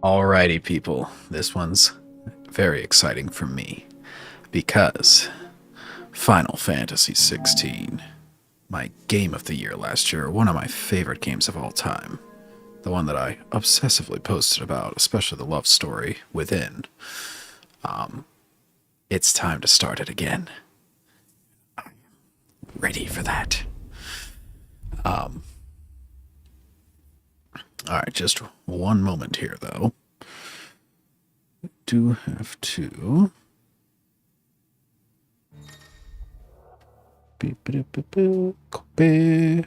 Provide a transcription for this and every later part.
Alrighty, people. This one's very exciting for me because Final Fantasy 16, my game of the year last year, one of my favorite games of all time, the one that I obsessively posted about, especially the love story within. It's time to start it again. Ready for that. Alright, just one moment here, though. Do have to. Copy.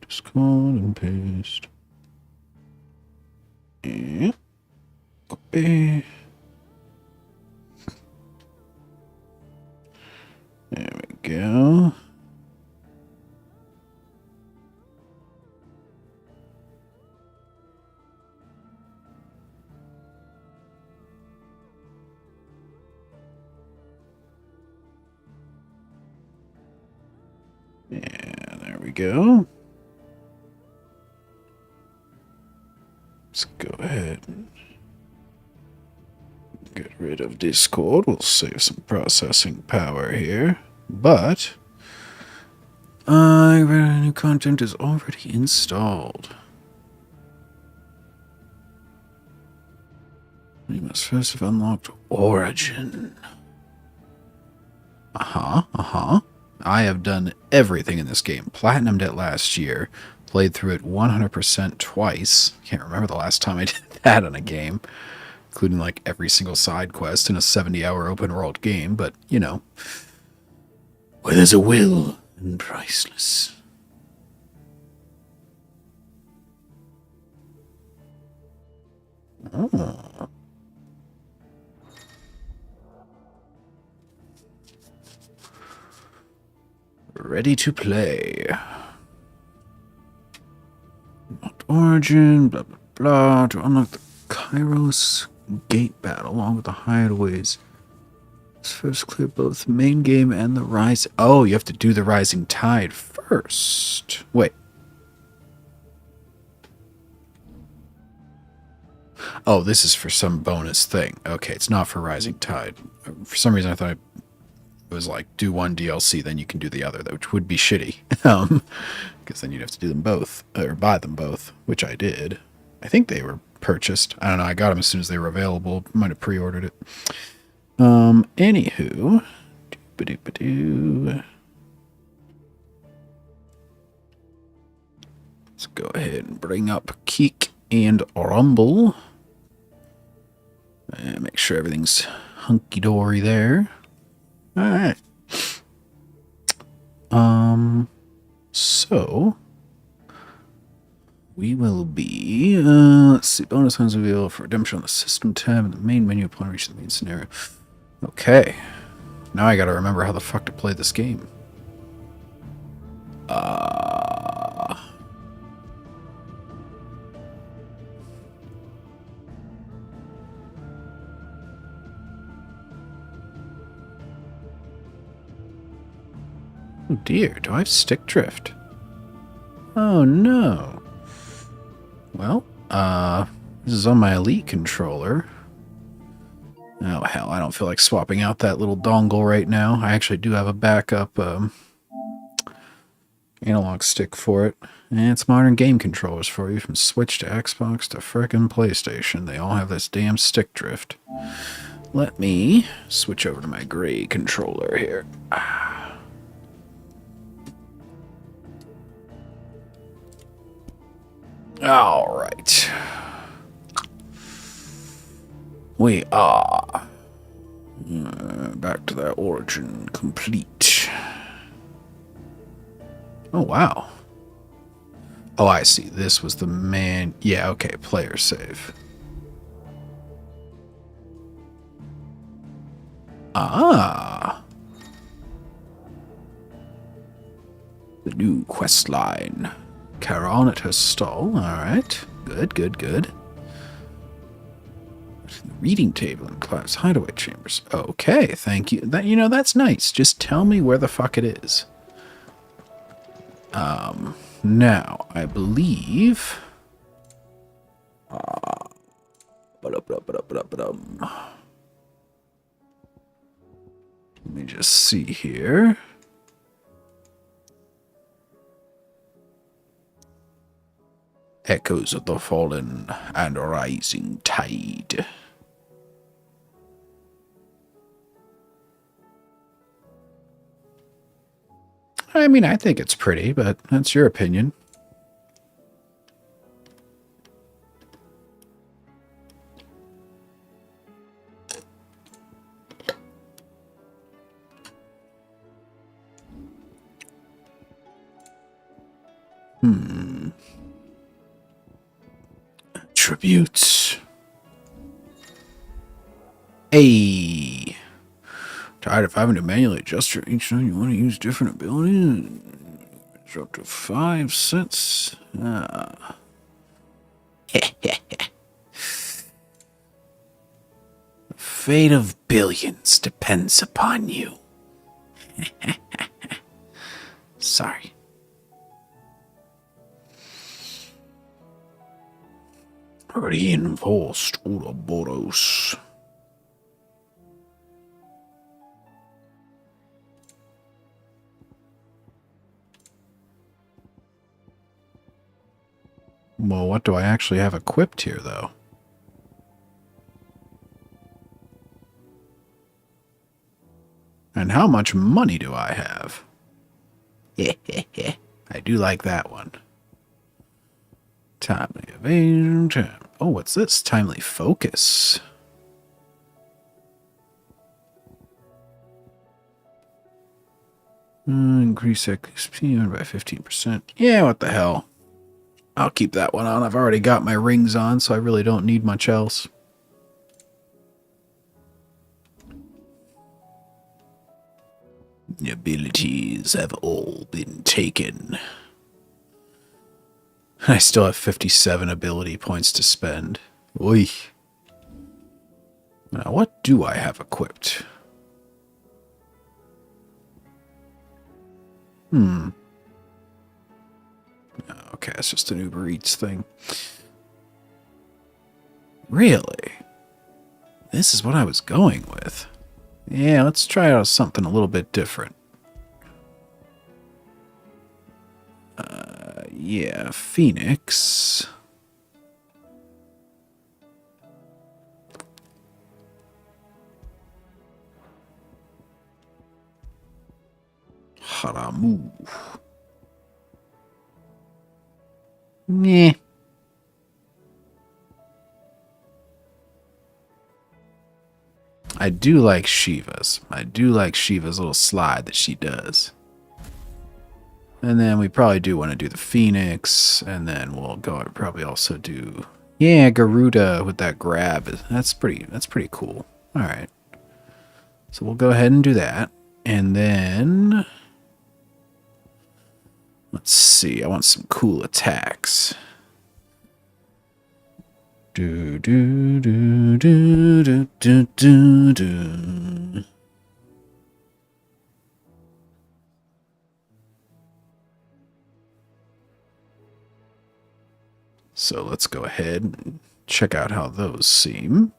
Discord and paste. Yeah. Copy. There we go. Yeah, there we go. Let's go ahead and get rid of Discord. We'll save some processing power here. But new content is already installed. You must first have unlocked Origin. I have done everything in this game. Platinumed it last year. Played through it 100% twice. Can't remember the last time I did that on a game. Including like every single side quest in a 70-hour open world game. But, you know, where there's a will and priceless. Oh. Ready to play. Unlocked Origin, blah blah blah. To unlock the Kairos gate battle along with the hideaways. Let's first clear both the main game and the rise. Oh, you have to do the Rising Tide first. Wait. Oh, this is for some bonus thing. Okay, it's not for Rising Tide. For some reason, I thought it was like, do one DLC, then you can do the other, which would be shitty. Because then you'd have to do them both, or buy them both, which I did. I think they were purchased. I don't know, I got them as soon as they were available. Might have pre-ordered it. Anywho. Let's go ahead and bring up Keek and Rumble. And make sure everything's hunky-dory there. Alright. So we will be let's see, bonus items available for redemption on the system tab in the main menu upon reaching the main scenario. Okay. Now I gotta remember how the fuck to play this game. Oh dear, do I have stick drift? Oh no. Well, this is on my Elite controller. Oh hell, I don't feel like swapping out that little dongle right now. I actually do have a backup analog stick for it. And it's modern game controllers for you, from Switch to Xbox to frickin' PlayStation. They all have this damn stick drift. Let me switch over to my gray controller here. All right. We are back to that Origin complete. Oh, wow. Oh, I see. This was the man. Yeah, okay. Player save. Ah. The new quest line. Charon at her stall. Alright. Good, good, good. The reading table in Clive's hideaway chambers. Okay, thank you. That, you know, that's nice. Just tell me where the fuck it is. Now, I believe Let me just see here. Echoes of the fallen and rising tide. I mean, I think it's pretty, but that's your opinion. Attributes. A. Tired of having to manually adjust your each time you want to use different abilities? It's up to 5 cents. The fate of billions depends upon you. Sorry. Reinforced Ouroboros. Well, what do I actually have equipped here, though? And how much money do I have? I do like that one. Timely evasion. Oh, what's this? Timely focus. Increase XP by 15%. Yeah, what the hell? I'll keep that one on. I've already got my rings on, so I really don't need much else. The abilities have all been taken. I still have 57 ability points to spend. Oy. Now, what do I have equipped? Okay, it's just an Uber Eats thing. Really? This is what I was going with. Yeah, let's try out something a little bit different. Yeah, Phoenix. Haramu. Meh. I do like Shiva's. I do like Shiva's little slide that she does. And then we probably do want to do the Phoenix, and then we'll go and probably also do, yeah, Garuda with that grab. That's pretty cool. All right. So we'll go ahead and do that. And then let's see. I want some cool attacks. Do do do do do do do do. So let's go ahead and check out how those seem.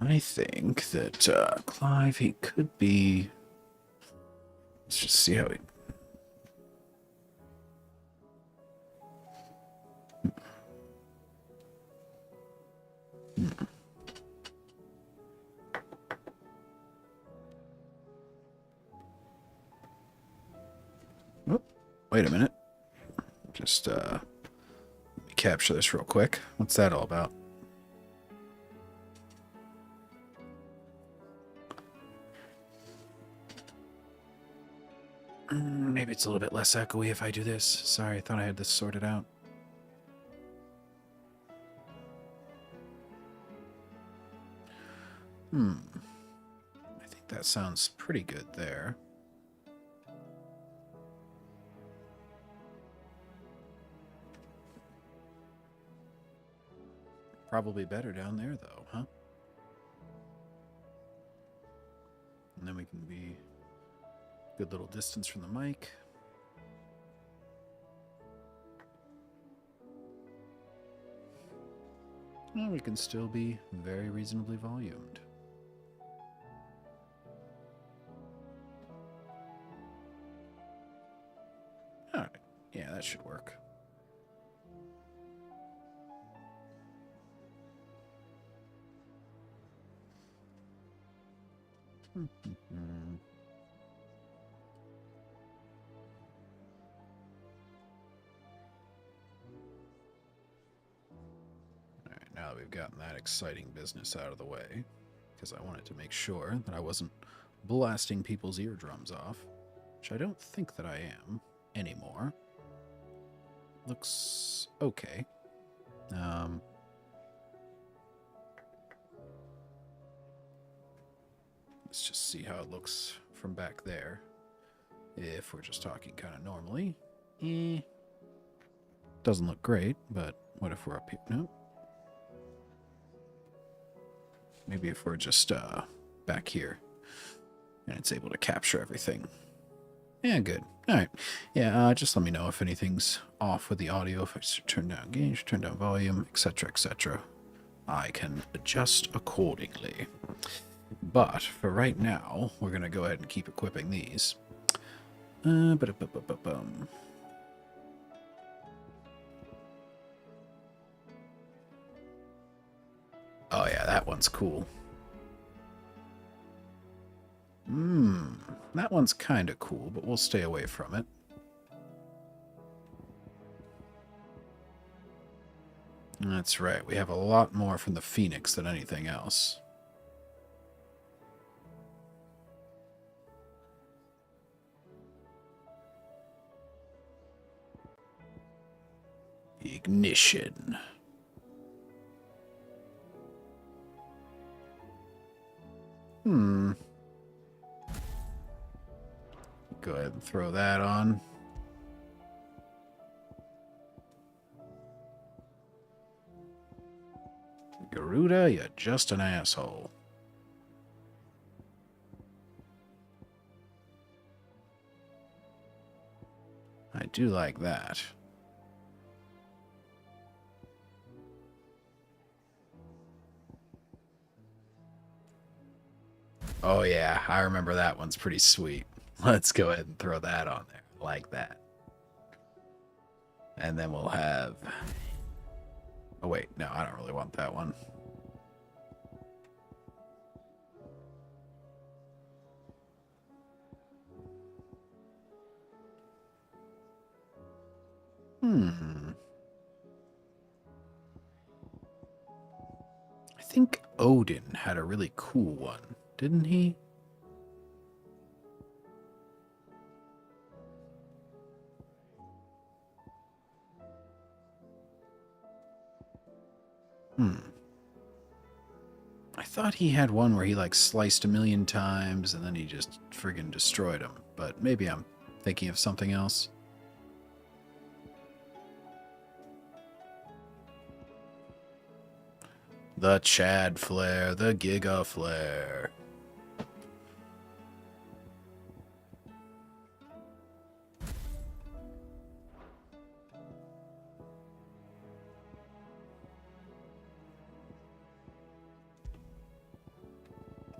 I think that Clive, he could be... Let's just see how he... Oh, wait a minute. Just let me capture this real quick. What's that all about? Maybe it's a little bit less echoey if I do this. Sorry, I thought I had this sorted out. I think that sounds pretty good there. Probably better down there, though, huh? And then we can be Good little distance from the mic. And we can still be very reasonably volumed. Alright, yeah, that should work. Alright, now that we've gotten that exciting business out of the way, because I wanted to make sure that I wasn't blasting people's eardrums off, which I don't think that I am anymore. Looks okay. Let's just see how it looks from back there. If we're just talking kind of normally. Doesn't look great, but what if we're up here? No. Maybe if we're just back here and it's able to capture everything. Yeah, good. All right. Yeah, just let me know if anything's off with the audio, if I should turn down gauge, turn down volume, etc., etc. I can adjust accordingly. But for right now, we're going to go ahead and keep equipping these. Oh yeah, that one's cool. That one's kind of cool, but we'll stay away from it. That's right, we have a lot more from the Phoenix than anything else. Ignition. Go ahead and throw that on. Garuda, you're just an asshole. I do like that. Oh yeah, I remember that one's pretty sweet. Let's go ahead and throw that on there. Like that. And then we'll have... Oh wait, no, I don't really want that one. I think Odin had a really cool one, didn't he? I thought he had one where he like sliced 1,000,000 times and then he just friggin' destroyed him, but maybe I'm thinking of something else. The Chad Flare, the Giga Flare.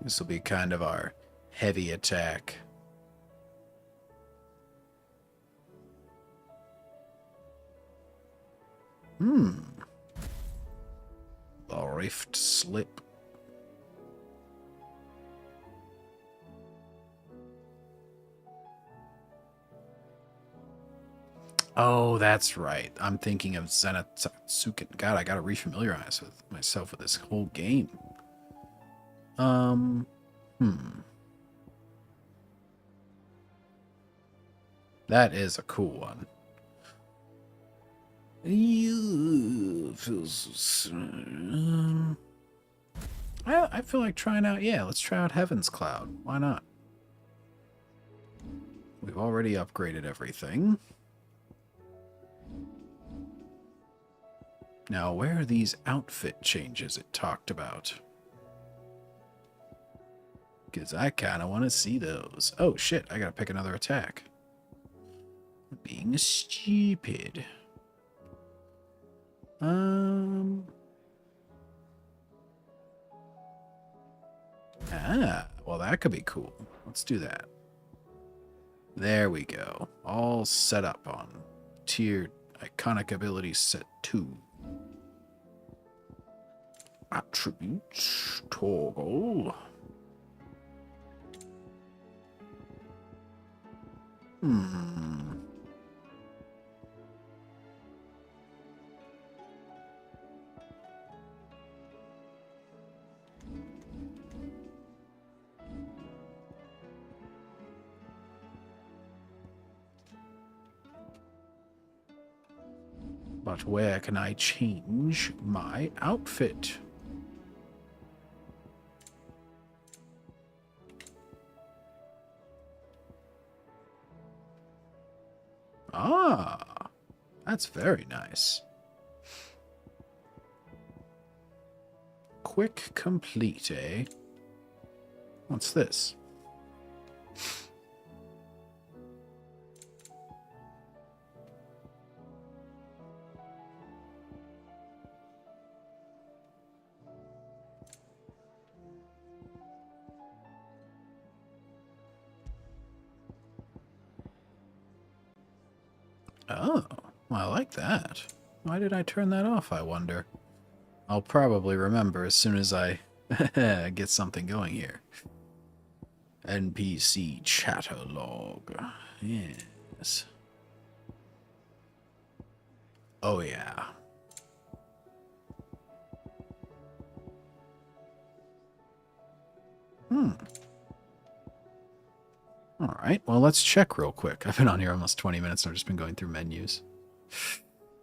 This will be kind of our heavy attack. The Rift Slip. Oh, that's right. I'm thinking of Zenitsuken. God, I gotta refamiliarize with myself with this whole game. That is a cool one. I feel like trying out, yeah, let's try out Heaven's Cloud. Why not? We've already upgraded everything. Now, where are these outfit changes it talked about? Because I kind of want to see those. Oh, shit. I got to pick another attack. Being stupid. Well, that could be cool. Let's do that. There we go. All set up on tier iconic ability set 2. Attributes. Toggle. But where can I change my outfit? Ah, that's very nice. Quick complete, eh? What's this? Oh, well, I like that. Why did I turn that off, I wonder? I'll probably remember as soon as I get something going here. NPC chatter log. Yes. Oh, yeah. Alright, well, let's check real quick. I've been on here almost 20 minutes and I've just been going through menus.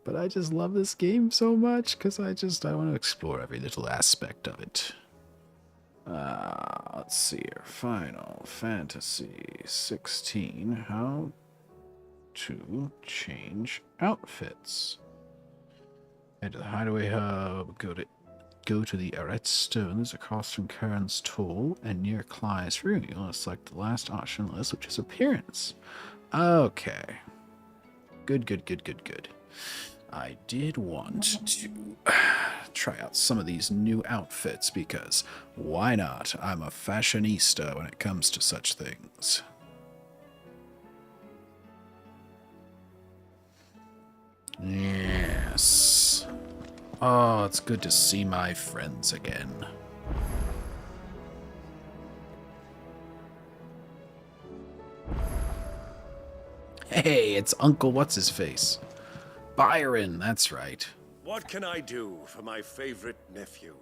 But I just love this game so much because I want to explore every little aspect of it. Let's see here. Final Fantasy 16. How to change outfits. Head to the Hideaway Hub. Go to the Eret Stone. There's a costume Karen's tool, and near Clive's room, you want to select the last option on the list, which is appearance. Okay. Good. I did want to try out some of these new outfits because why not? I'm a fashionista when it comes to such things. Yes. Oh, it's good to see my friends again. Hey, it's Uncle What's-His-Face. Byron, that's right. What can I do for my favorite nephew?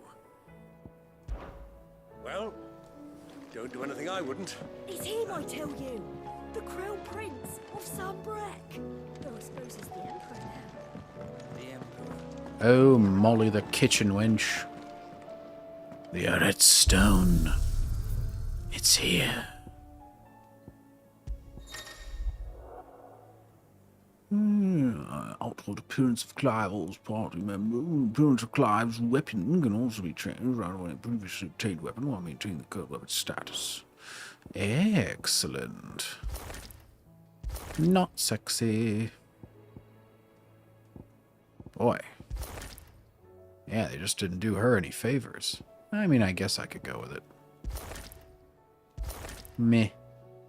Well, don't do anything I wouldn't. It's him, I tell you. The Crown Prince of Sunbreck. Though I suppose he's the Emperor now. The Emperor. Oh, Molly the kitchen wench. The Red Stone. It's here. Outward appearance of Clive, all's party member. Appearance of Clive's weapon can also be changed right away. Previously obtained weapon while maintaining the current weapon status. Excellent. Not sexy. Boy. Yeah, they just didn't do her any favors. I mean, I guess I could go with it. Meh.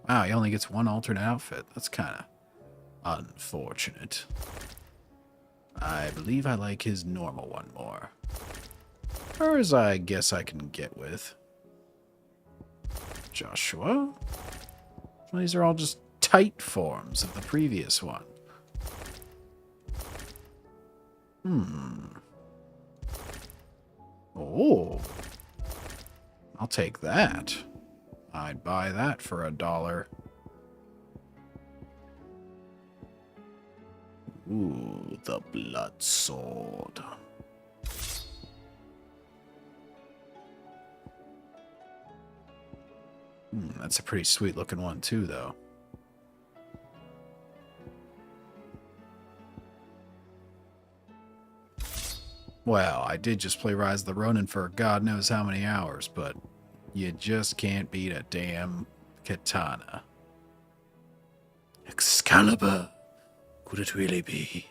Wow, he only gets one alternate outfit. That's kind of unfortunate. I believe I like his normal one more. Hers, I guess I can get with. Joshua? Well, these are all just tight forms of the previous one. Oh. I'll take that. I'd buy that for $1. Ooh, the blood sword. That's a pretty sweet looking one too, though. Well, I did just play Rise of the Ronin for God knows how many hours, but You just can't beat a damn katana. Excalibur. Could it really be?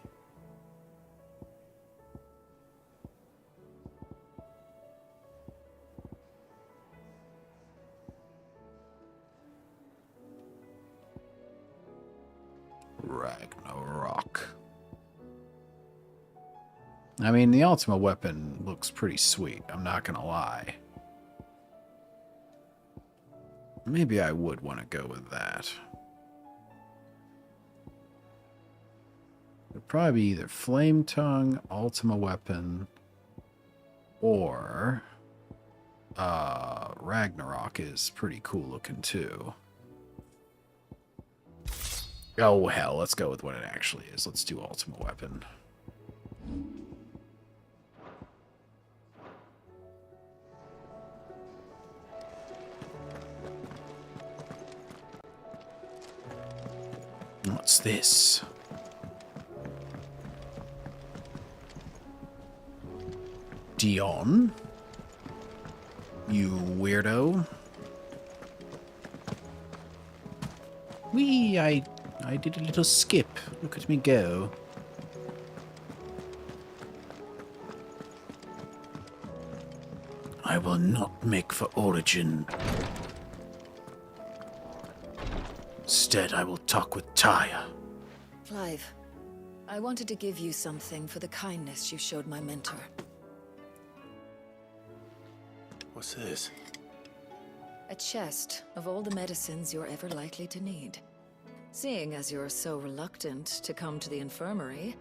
Ragnarok. I mean, the ultimate weapon looks pretty sweet, I'm not gonna lie. Maybe I would want to go with that. It'd probably be either Flame Tongue, Ultima Weapon, or Ragnarok is pretty cool looking too. Oh hell, let's go with what it actually is. Let's do Ultima Weapon. What's this? Dion? You weirdo. Wee, I did a little skip. Look at me go. I will not make for Origin. Instead, I will talk with Tyre. Clive, I wanted to give you something for the kindness you showed my mentor. What's this? A chest of all the medicines you're ever likely to need. Seeing as you're so reluctant to come to the infirmary,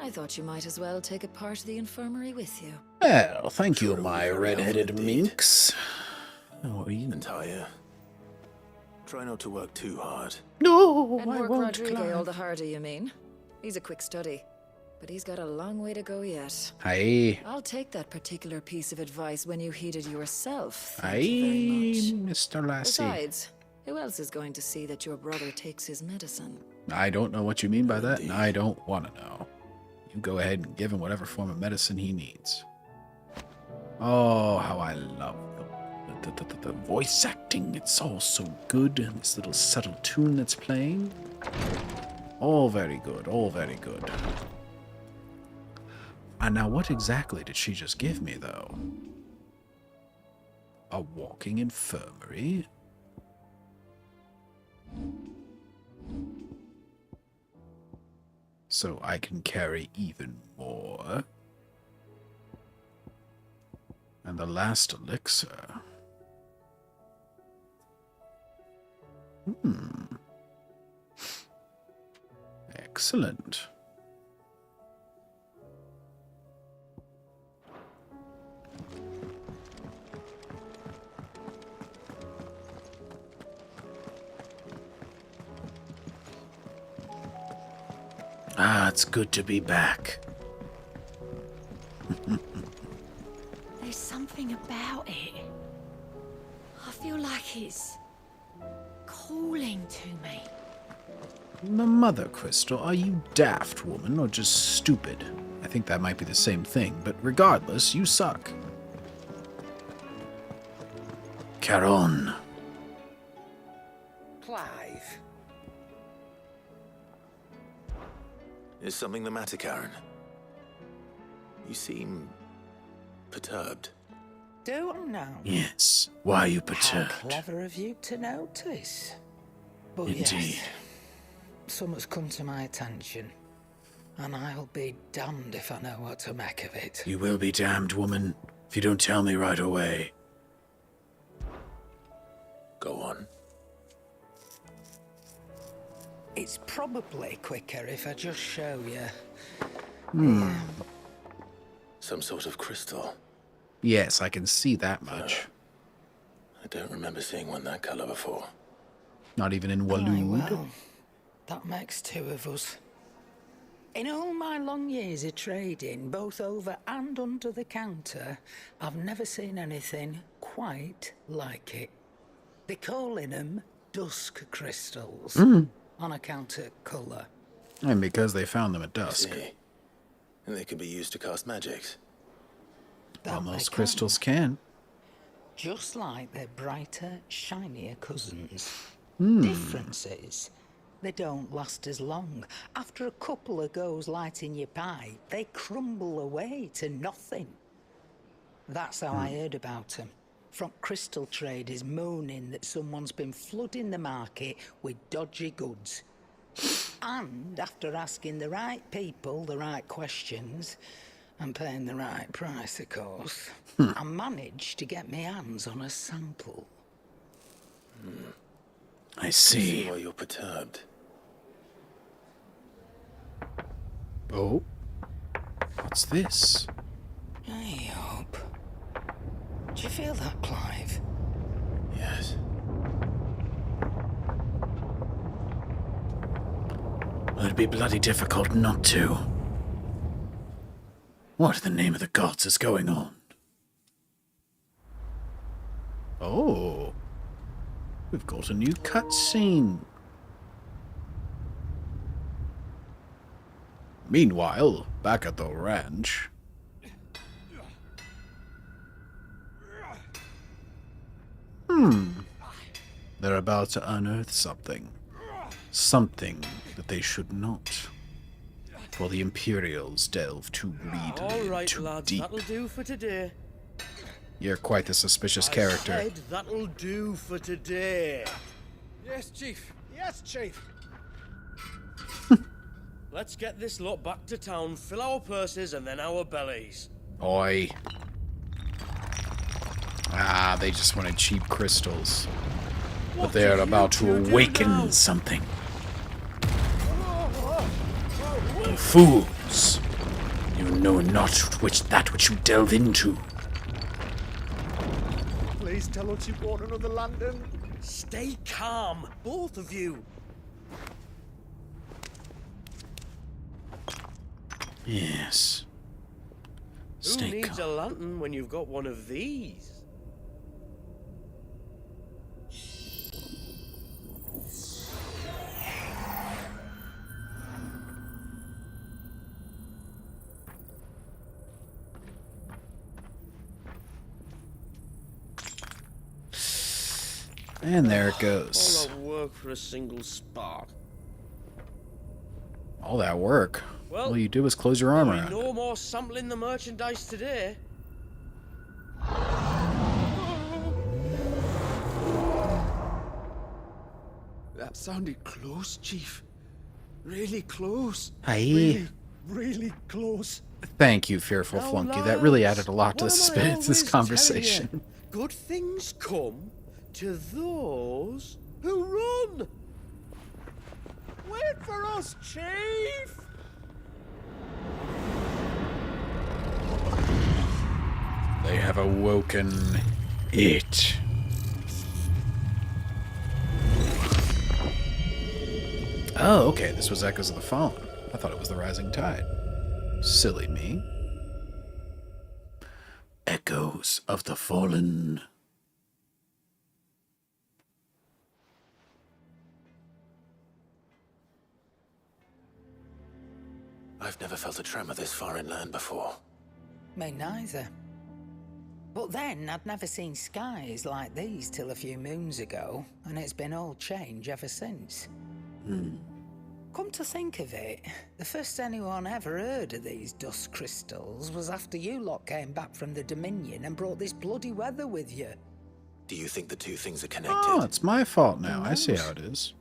I thought you might as well take a part of the infirmary with you. Well, thank you, Sure, my very red-headed helpful indeed. minx. Oh, you... Entire. Try not to work too hard. No, And I work won't, Rodrigo all Clive. the harder, you mean? He's a quick study, but he's got a long way to go yet. Aye. I'll take that particular piece of advice when you heed it yourself. Aye, Thank you very much. Mr. Lassie. Besides, who else is going to see that your brother takes his medicine? I don't know what you mean by that, and I don't want to know. You go ahead and give him whatever form of medicine he needs. Oh, how I love the voice acting. It's all so good. And this little subtle tune that's playing. All very good, all very good. And now what exactly did she just give me, though? A walking infirmary? So I can carry even more. And the last elixir. Excellent. Ah, it's good to be back. There's something about it. I feel like it's calling to me. Mother Crystal, are you daft, woman, or just stupid? I think that might be the same thing, but regardless, you suck. Charon. Clive. Is something the matter, Karen? You seem perturbed. Don't know. Yes. Why are you How perturbed? clever of you to notice. But Indeed. yes, something's come to my attention, and I'll be damned if I know what to make of it. You will be damned, woman, if you don't tell me right away. Go on. It's probably quicker if I just show you. Some sort of crystal. Yes, I can see that much. I don't remember seeing one that color before. Not even in Aye, Waloed. well, that makes two of us. In all my long years of trading, both over and under the counter, I've never seen anything quite like it. They're calling them dusk crystals, on account of colour. And because they found them at dusk. See? And they can be used to cast magics. That Well, they most can. crystals can. just like their brighter, shinier cousins. Difference is, they don't last as long. After a couple of goes lighting your pipe, they crumble away to nothing. That's how I heard about them. From crystal traders moaning that someone's been flooding the market with dodgy goods. And after asking the right people the right questions, and paying the right price, of course, I managed to get my hands on a sample. I I see. see why you're perturbed. Oh. What's this? I hope. Do you feel that, Clive? Yes. It'd be bloody difficult not to. What in the name of the gods is going on? Oh. We've got a new cutscene. Meanwhile, back at the ranch. They're about to unearth something. Something that they should not. For the Imperials delve too greedily All right, and too lads, deep. that'll do for today. You're quite the suspicious I character. said that'll do for today. Yes, Chief. Yes, Chief. Let's get this lot back to town, fill our purses and then our bellies. Oi. Ah, they just wanted cheap crystals. But What they're do about to you two do awaken now? something. Oh, fools! You know not that which you delve into. Please tell us you bought another lantern. Stay calm, both of you. Yes. Who Stay needs calm. a lantern when you've got one of these? And there it All goes. that work for a single spark. All that work. Well, All you do is close your arm There'll around. be no more sampling the merchandise today. That sounded close, Chief. Really close. Aye. Really close. Thank you, Fearful Now, Flunky. That really added a lot to what the am I suspense of this always telling conversation. you? Good things come to those who run. Wait for us, Chief. They have awoken it. Oh, okay. This was Echoes of the Fallen. I thought it was the Rising Tide. Silly me. Echoes of the Fallen. I've never felt a tremor this far inland before. Me neither. But then I'd never seen skies like these till a few moons ago, and it's been all change ever since. Come to think of it, the first anyone ever heard of these dust crystals was after you lot came back from the Dominion and brought this bloody weather with you. Do you think the two things are connected? Oh, it's my fault now. I see how it is.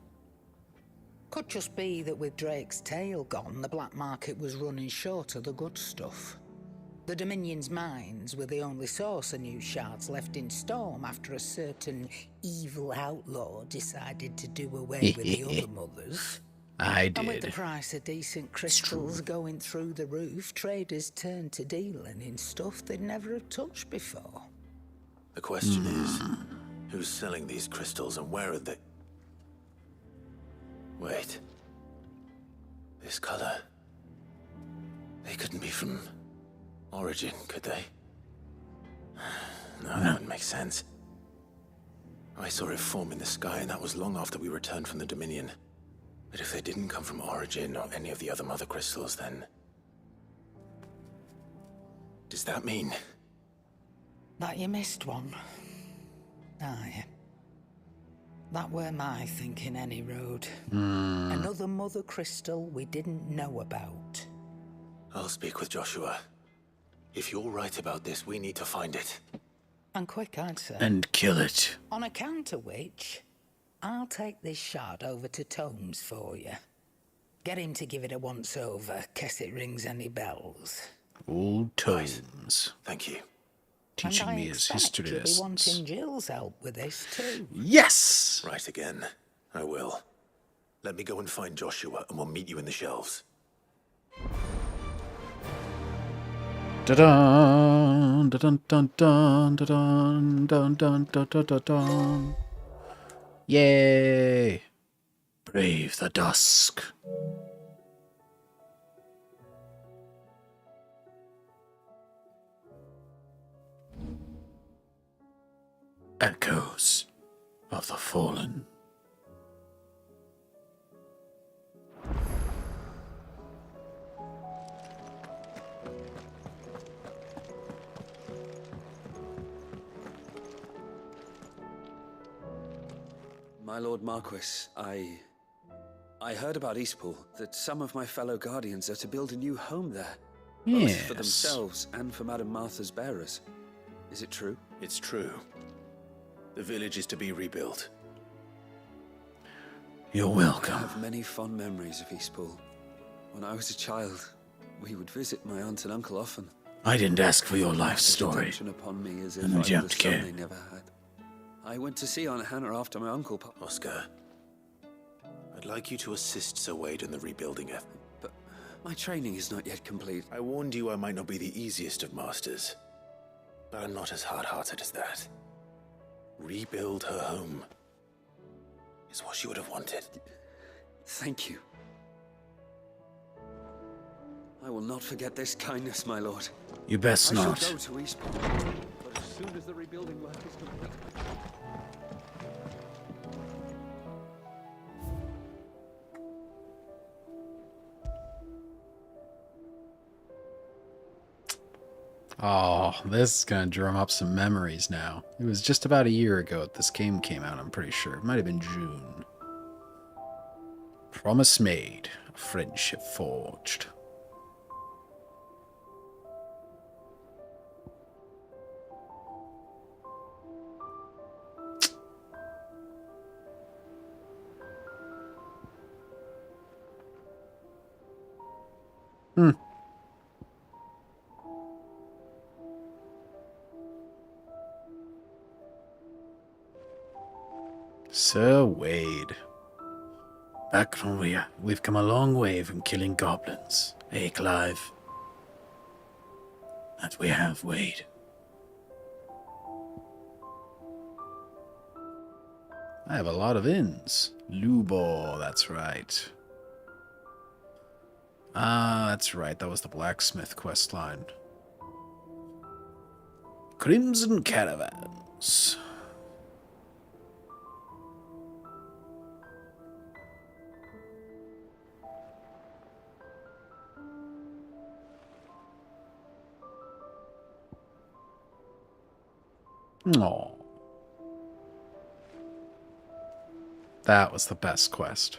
Could just be that with Drake's tail gone, the black market was running short of the good stuff. The Dominion's mines were the only source of new shards left in Storm after a certain evil outlaw decided to do away with the other mothers. I And with the did. price of decent crystals going through the roof, traders turned to dealing in stuff they'd never have touched before. The question is, who's selling these crystals and where are they? Wait. This color. They couldn't be from Origin, could they? No, that wouldn't make sense. I saw it form in the sky, and that was long after we returned from the Dominion. But if they didn't come from Origin or any of the other mother crystals, then... does that mean... That you missed one. Aye. That were my thinking any road. Another Mother Crystal we didn't know about. I'll speak with Joshua. If you're right about this, we need to find it. And quick, I'd say. And kill it. On account of which, I'll take this shard over to Tomes for you. Get him to give it a once-over, case it rings any bells. Old Tomes. Thank you. Teaching and me his history you'll be lessons. wanting Jill's help with this too. Yes! Right again. I will. Let me go and find Joshua, and we'll meet you in the shelves. Da-dun, da-dun, dun, dun, da-dun, dun, dun, dun, dun, dun, dun. Yay! Brave the dusk. Echoes of the fallen. My Lord Marquis, I heard about Eastpool, that some of my fellow guardians are to build a new home there. Both for Yes. themselves and for Madame Martha's bearers. Is it true? It's true. The village is to be rebuilt. You're I welcome. have many fond memories of Eastpool. When I was a child, we would visit my aunt and uncle often. I didn't ask for your life Such story. attention upon me as if And I I were the don't son care. they never had. I went to see Aunt Hannah after my uncle Oscar, I'd like you to assist Sir Wade in the rebuilding effort. but my training is not yet complete. I warned you I might not be the easiest of masters, but I'm not as hard-hearted as that. Rebuild her home is what she would have wanted. Thank you. I will not forget this kindness, my lord. You best I not. shall go to Eastpool, but as soon as the rebuilding work is complete. Oh, this is gonna drum up some memories now. It was just about a year ago that this game came out, I'm pretty sure. It might have been June. Promise made, friendship forged. Sir Wade. Back from we've come a long way from killing goblins. Hey, Clive. That we have, Wade. I have a lot of inns. Lubor, that's right. Ah, that's right. That was the blacksmith quest line. Crimson Caravans. Oh, that was the best quest.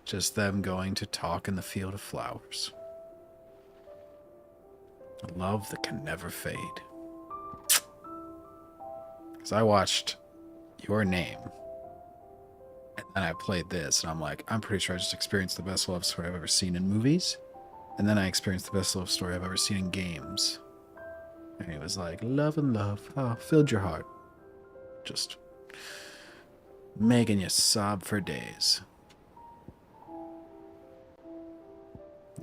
Just them going to talk in the field of flowers. A love that can never fade. Because I watched Your Name, and then I played this, and I'm like, I'm pretty sure I just experienced the best love story I've ever seen in movies, and then I experienced the best love story I've ever seen in games. And it was like, love and love, filled your heart. Just making you sob for days.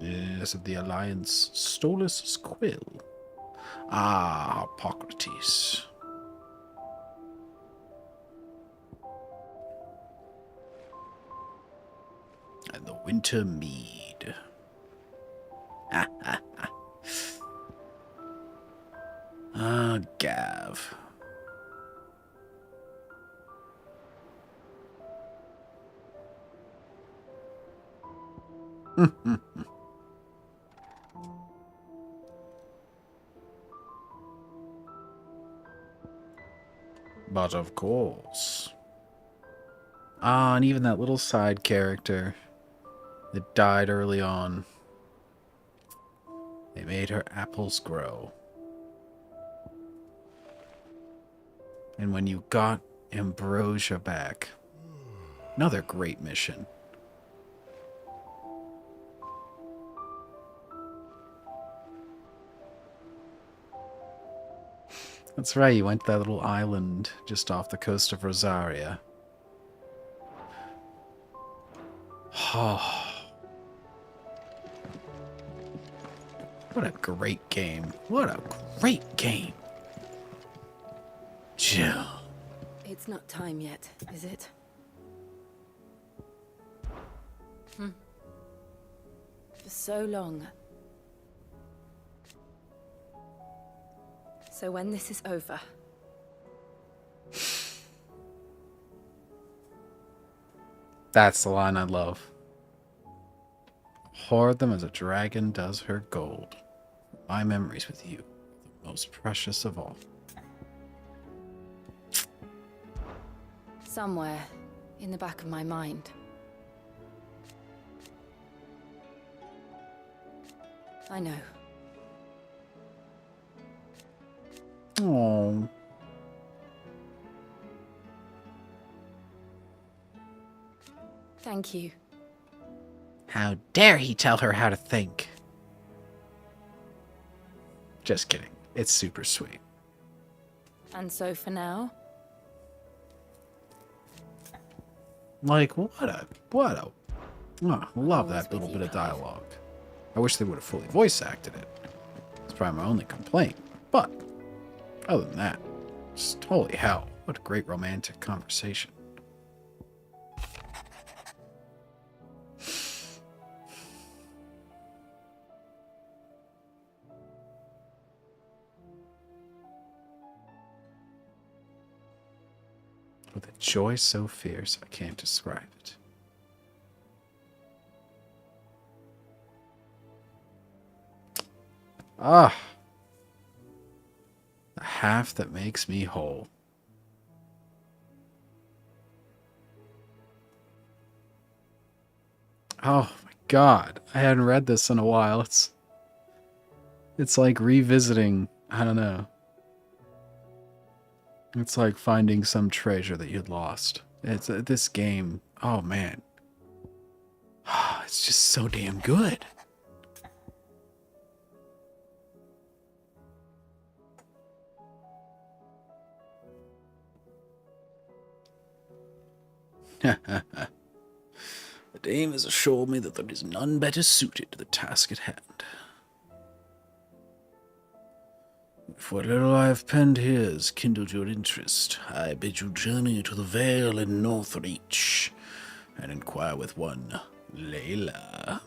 Yes, of the Alliance, Stolus's quill. Ah, Hippocrates. And the winter mead. Ah, Gav. But of course. Ah, and even that little side character that died early on. They made her apples grow. And when you got Ambrosia back, another great mission. That's right, you went to that little island just off the coast of Rosaria. Oh. What a great game. What a great game. Jill. It's not time yet, is it? For so long. So when this is over... That's the line I love. Hoard them as a dragon does her gold. My memories with you, the most precious of all. Somewhere in the back of my mind. I know. Oh. Thank you. How dare he tell her how to think? Just kidding. It's super sweet. And so for now, Like, what a... Oh, love that Always little with bit you, of Clive. dialogue. I wish they would have fully voice acted it. It's probably my only complaint. But, other than that, just holy hell, what a great romantic conversation. With a joy so fierce, I can't describe it. Ah, the half that makes me whole. Oh my god, I hadn't read this in a while. It's like revisiting, I don't know. It's like finding some treasure that you'd lost. It's this game. Oh man. It's just so damn good. The dame has assured me that there is none better suited to the task at hand. If what little I have penned here has kindled your interest, I bid you journey to the Vale in Northreach and inquire with one Layla.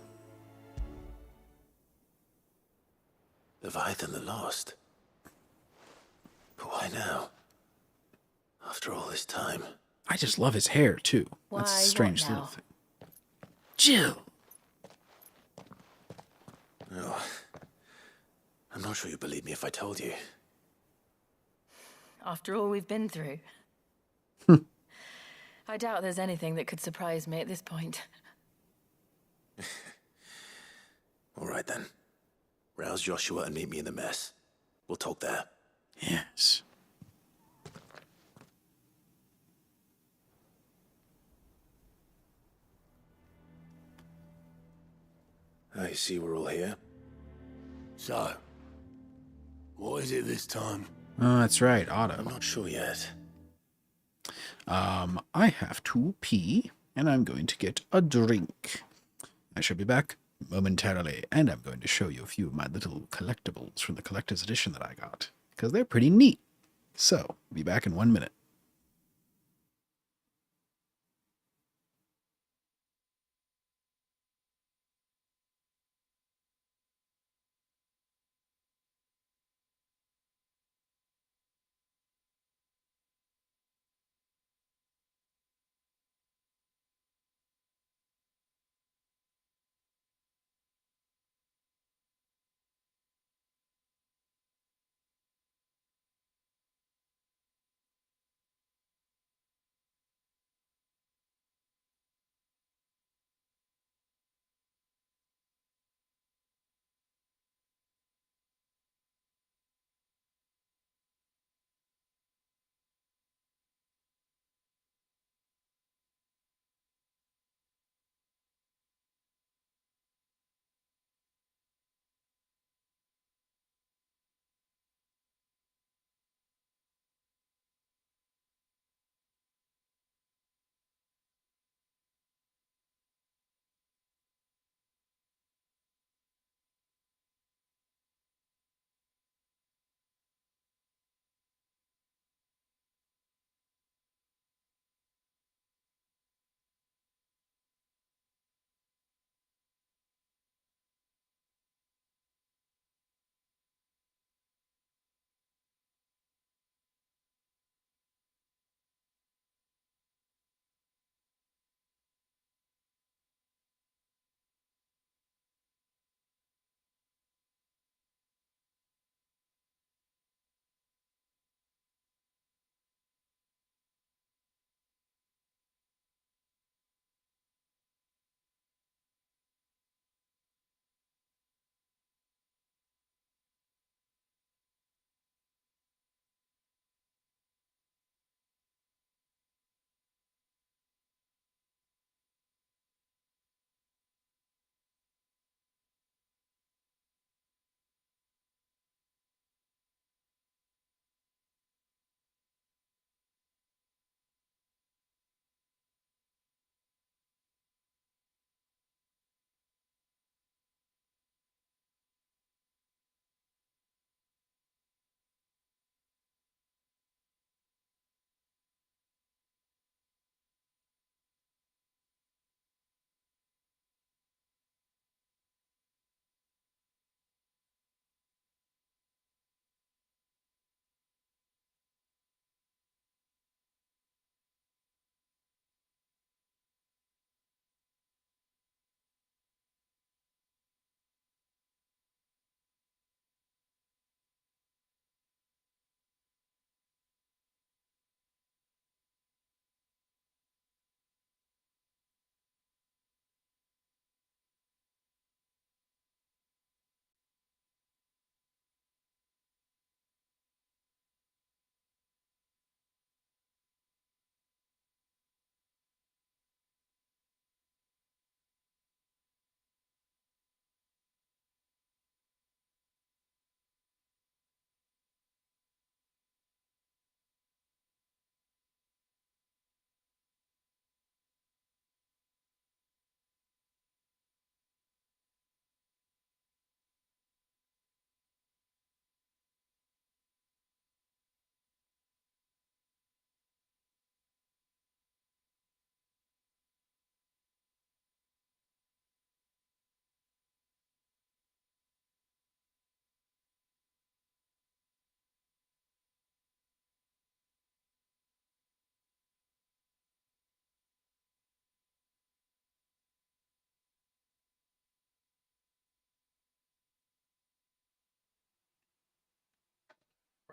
Leviathan the Lost. But why now? After all this time. I just love his hair, too. That's Why, a strange what little now? thing. Jill! Oh, I'm not sure you'd believe me if I told you. after all we've been through. I doubt there's anything that could surprise me at this point. All right then. Rouse Joshua and meet me in the mess. We'll talk there. Yes. I see we're all here. So, what is it this time? Oh, that's right, I'm Otto. not sure yet. I have to pee, and I'm going to get a drink. I shall be back momentarily, and I'm going to show you a few of my little collectibles from the collector's edition that I got, because they're pretty neat. So, be back in 1 minute.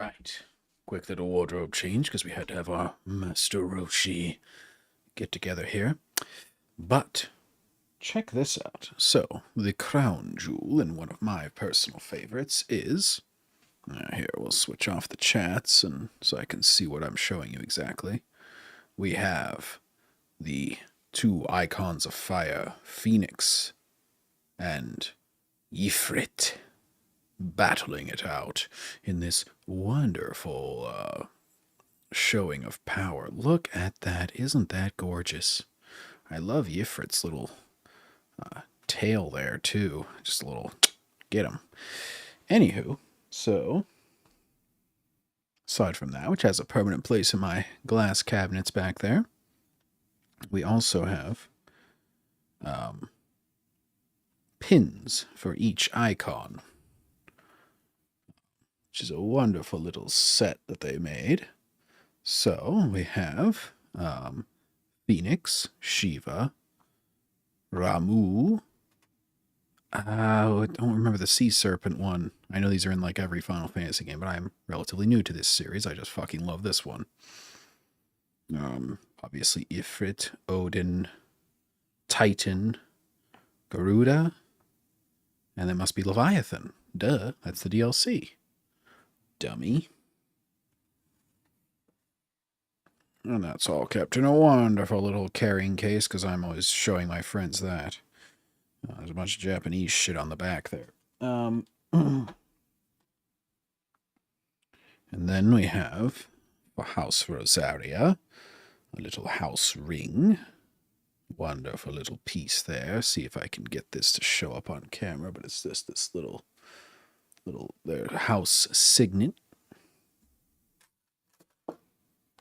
Right. Quick little wardrobe change because we had to have our Master Roshi get together here. But check this out. So, the crown jewel, and one of my personal favorites, is... here, we'll switch off the chats and so I can see what I'm showing you exactly. We have the two icons of fire, Phoenix and Ifrit, battling it out in this wonderful showing of power. Look at that. Isn't that gorgeous? I love Ifrit's little tail there, too. Just a little... get him. Anywho, so... aside from that, which has a permanent place in my glass cabinets back there, we also have pins for each icon, which is a wonderful little set that they made. So we have Phoenix, Shiva, Ramu. I don't remember the Sea Serpent one. I know these are in like every Final Fantasy game, but I'm relatively new to this series. I just fucking love this one. Obviously Ifrit, Odin, Titan, Garuda, and there must be Leviathan. Duh, that's the DLC. Dummy. And that's all kept in a wonderful little carrying case, because I'm always showing my friends that. There's a bunch of Japanese shit on the back there. And then we have a House Rosaria, a little house ring. Wonderful little piece there. See if I can get this to show up on camera, but it's just this little their house signet.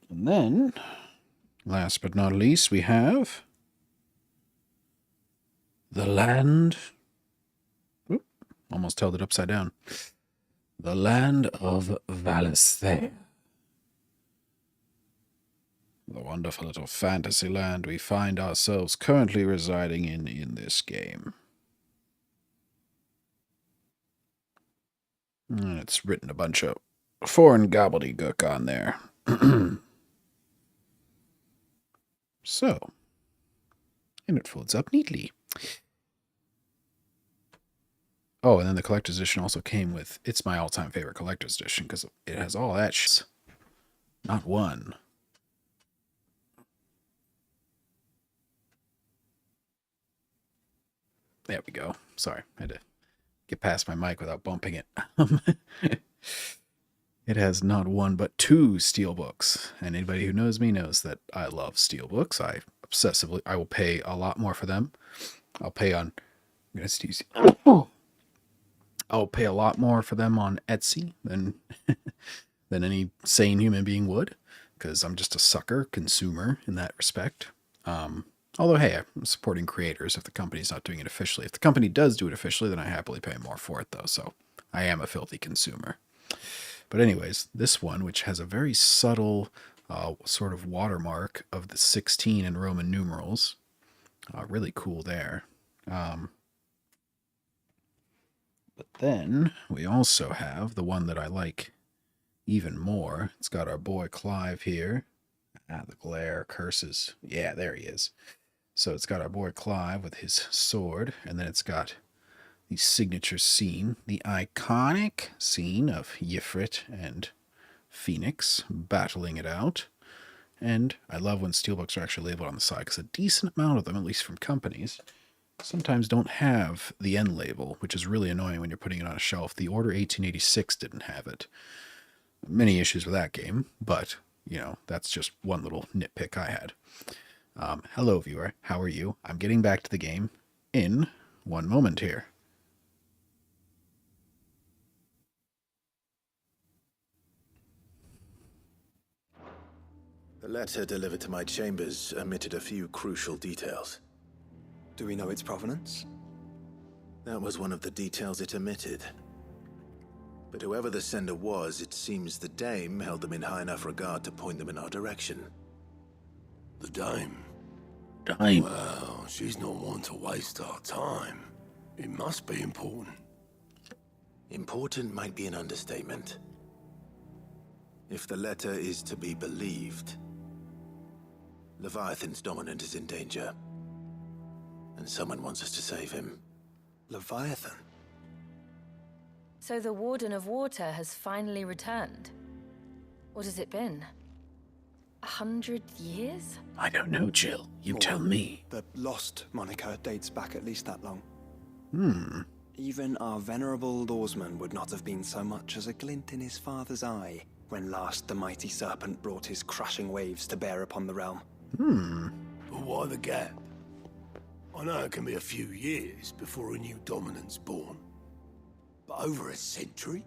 And then, last but not least, we have the land. Oop, almost held it upside down. The land of Valisthea. The wonderful little fantasy land we find ourselves currently residing in this game. And it's written a bunch of foreign gobbledygook on there. So, and it folds up neatly. Oh, and then the collector's edition also came with, it's my all-time favorite collector's edition because it has all that shit. Not one. There we go. Sorry, I had to get past my mic without bumping it. It has not one but two steelbooks, and anybody who knows me knows that I love steelbooks. I will pay a lot more for them. I'll pay on, I'm gonna sneeze. I'll pay a lot more for them on Etsy than any sane human being would, because I'm just a sucker consumer in that respect. Although, hey, I'm supporting creators if the company's not doing it officially. If the company does do it officially, then I happily pay more for it, though. So I am a filthy consumer. But anyways, this one, which has a very subtle sort of watermark of the 16 in Roman numerals, really cool there. But then we also have the one that I like even more. It's got our boy Clive here. The glare curses. Yeah, there he is. So it's got our boy Clive with his sword, and then it's got the signature scene, the iconic scene of Ifrit and Phoenix battling it out. And I love when steelbooks are actually labeled on the side, because a decent amount of them, at least from companies, sometimes don't have the end label, which is really annoying when you're putting it on a shelf. The Order 1886 didn't have it. Many issues with that game, but, you know, that's just one little nitpick I had. Hello, viewer. How are you? I'm getting back to the game in one moment here. The letter delivered to my chambers omitted a few crucial details. Do we know its provenance? That was one of the details it omitted. But whoever the sender was, it seems the dame held them in high enough regard to point them in our direction. The dame? Dime. Well, she's not one to waste our time. It must be important. Important might be an understatement. If the letter is to be believed, Leviathan's dominant is in danger. And someone wants us to save him. Leviathan? So the Warden of Water has finally returned. What has it been? 100 years? I don't know, Jill. You tell me. The Lost moniker dates back at least that long. Even our venerable lawsman would not have been so much as a glint in his father's eye when last the mighty serpent brought his crushing waves to bear upon the realm. But why the gap? I know it can be a few years before a new dominant's born. But over a century?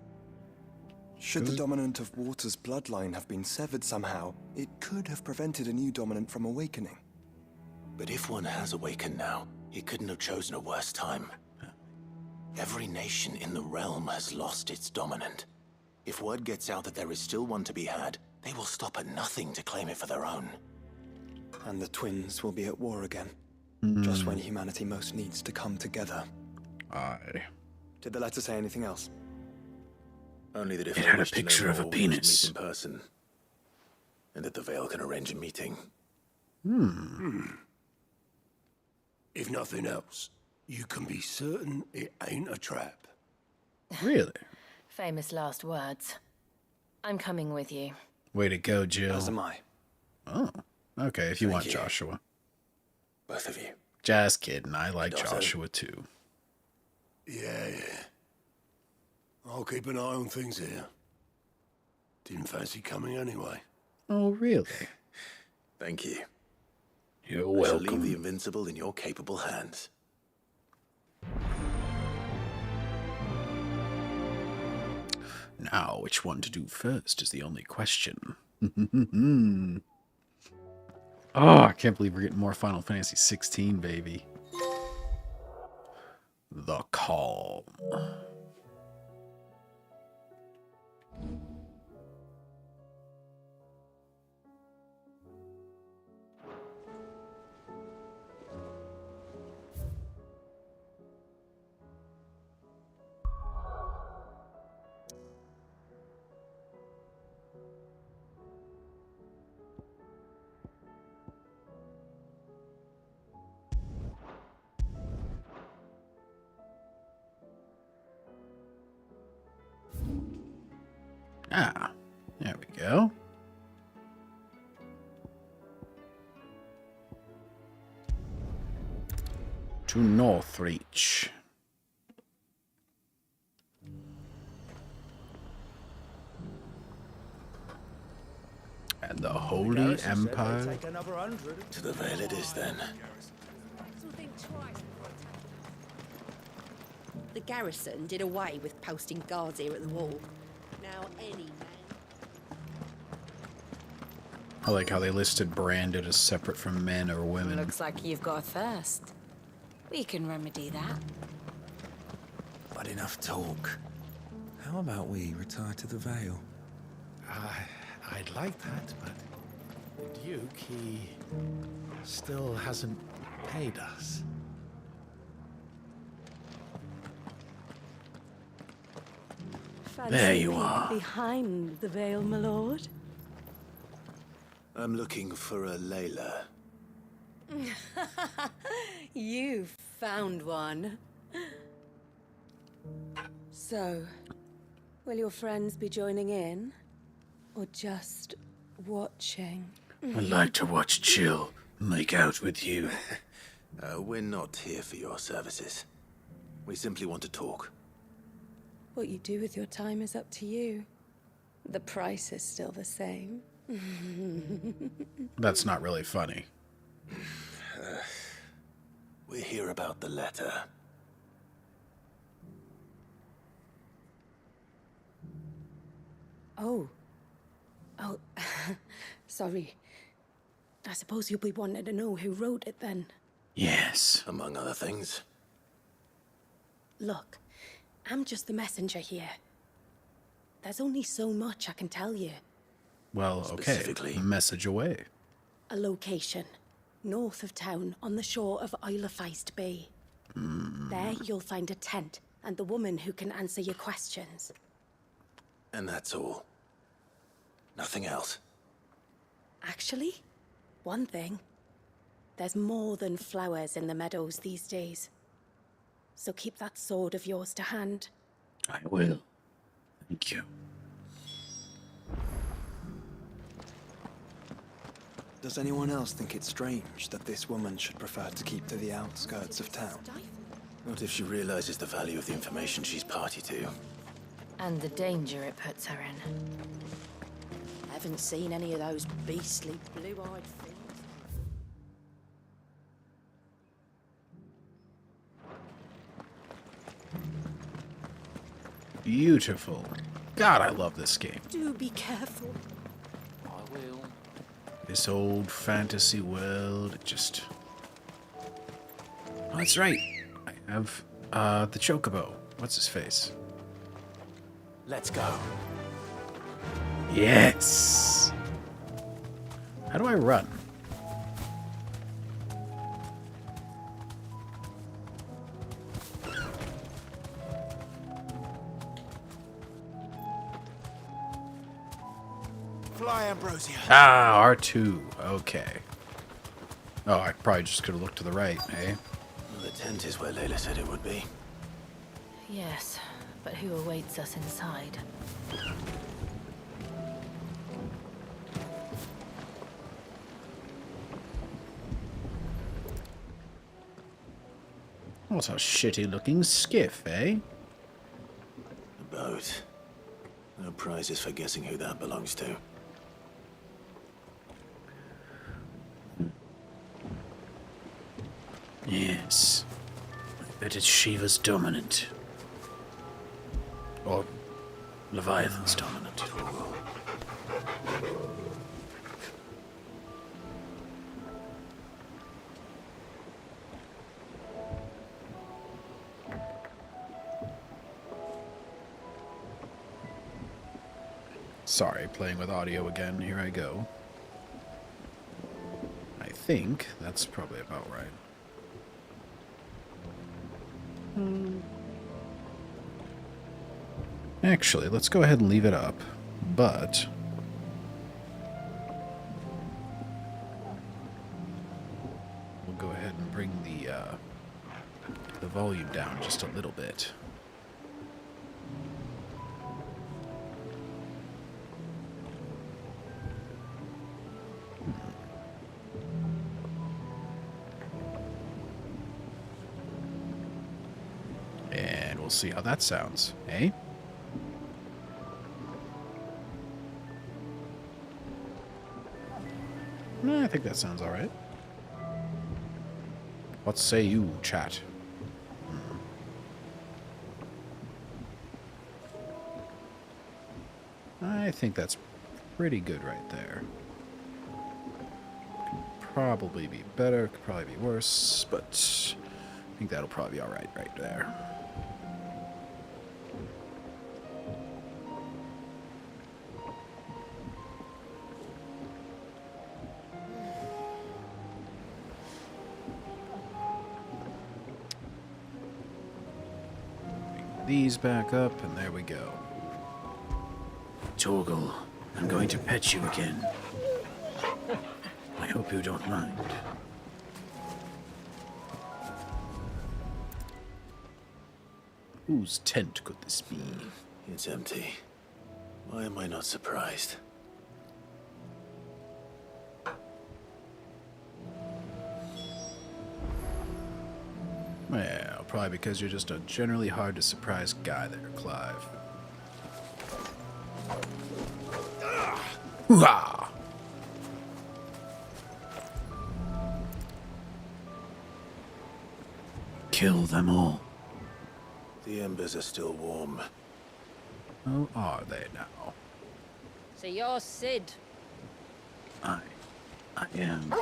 Should the dominant of Water's bloodline have been severed somehow, it could have prevented a new dominant from awakening. But if one has awakened now, he couldn't have chosen a worse time. Every nation in the realm has lost its dominant. If word gets out that there is still one to be had, they will stop at nothing to claim it for their own. And the twins will be at war again. Just when humanity most needs to come together. Aye. Did the letter say anything else? Only that if It I had a wish to know picture of a more, we must penis. meet in person. And that the Vale can arrange a meeting. If nothing else, you can be certain it ain't a trap. Really? Famous last words. I'm coming with you. Way to go, Jill. As am I. Oh, okay. If you want you. Joshua. Both of you. Just kidding. I like And also- Joshua too. Yeah. I'll keep an eye on things here. Didn't fancy coming anyway. Oh, really? Thank you. You're I shall leave the welcome. invincible in your capable hands. Now, which one to do first is the only question. Oh, I can't believe we're getting more Final Fantasy 16, baby. The Calm. Ah, there we go. To Northreach. And the Holy Empire. To the Vale it is then. The garrison did away with posting guards here at the wall. Now any man. I like how they listed branded as separate from men or women. Looks like you've got a thirst. We can remedy that. But enough talk. How about we retire to the Vale? I'd like that, but the Duke, he still hasn't paid us. There you are. Behind the veil, my lord. I'm looking for a Layla. You found one. So, will your friends be joining in? Or just watching? I'd like to watch Jill make out with you. We're not here for your services. We simply want to talk. What you do with your time is up to you. The price is still the same. That's not really funny. We're here about the letter. Oh. Oh, sorry. I suppose you'll be wanting to know who wrote it then. Yes. Among other things. Look, I'm just the messenger here. There's only so much I can tell you. Well, okay. Specifically? Message away. A location, north of town, on the shore of Isle of Feist Bay. There you'll find a tent and the woman who can answer your questions. And that's all. Nothing else. Actually, one thing. There's more than flowers in the meadows these days. So keep that sword of yours to hand. I will. Thank you. Does anyone else think it's strange that this woman should prefer to keep to the outskirts of town? Not if she realizes the value of the information she's party to. And the danger it puts her in. Haven't seen any of those beastly blue-eyed things. Beautiful. God, I love this game. Do be careful. I will. This old fantasy world, just... Oh, that's right. I have, the chocobo. What's his face? Let's go. Yes! How do I run? Fly, Ambrosia. Ah, R2. Okay. Oh, I probably just could have looked to the right, eh? Well, the tent is where Layla said it would be. Yes, but who awaits us inside? What a shitty looking skiff, eh? The boat. No prizes for guessing who that belongs to. Yes. I bet it's Shiva's dominant. Or Leviathan's dominant. Sorry, playing with audio again. Here I go. I think that's probably about right. Actually, let's go ahead and leave it up, but we'll go ahead and bring the volume down just a little bit. And we'll see how that sounds, eh? I think that sounds alright. What say you, chat? I think that's pretty good right there. Could probably be better, could probably be worse, but I think that'll probably be alright right there. These back up, and there we go. Torgal, I'm going to pet you again. I hope you don't mind. Whose tent could this be? It's empty. Why am I not surprised? Well, probably because you're just a generally hard to surprise guy there, Clive. Hoo-ha! Kill them all. The embers are still warm. Oh, are they now? So you're Sid. I am.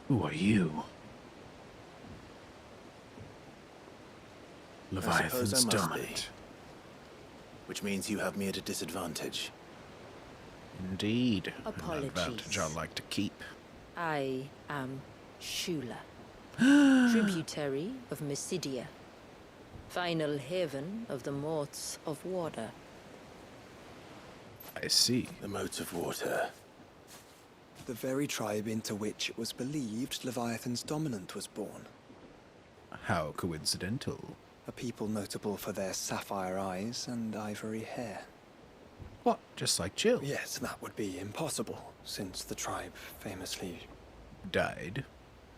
Who are you? Leviathan's I must be. dominant. Which means you have me at a disadvantage. Indeed. Apologies. An advantage I like to keep. I am Shula, tributary of Mysidia. Final haven of the moats of water. I see. The moats of water. The very tribe into which it was believed Leviathan's dominant was born. How coincidental. A people notable for their sapphire eyes and ivory hair. What? Just like Jill? Yes, that would be impossible, since the tribe famously Died.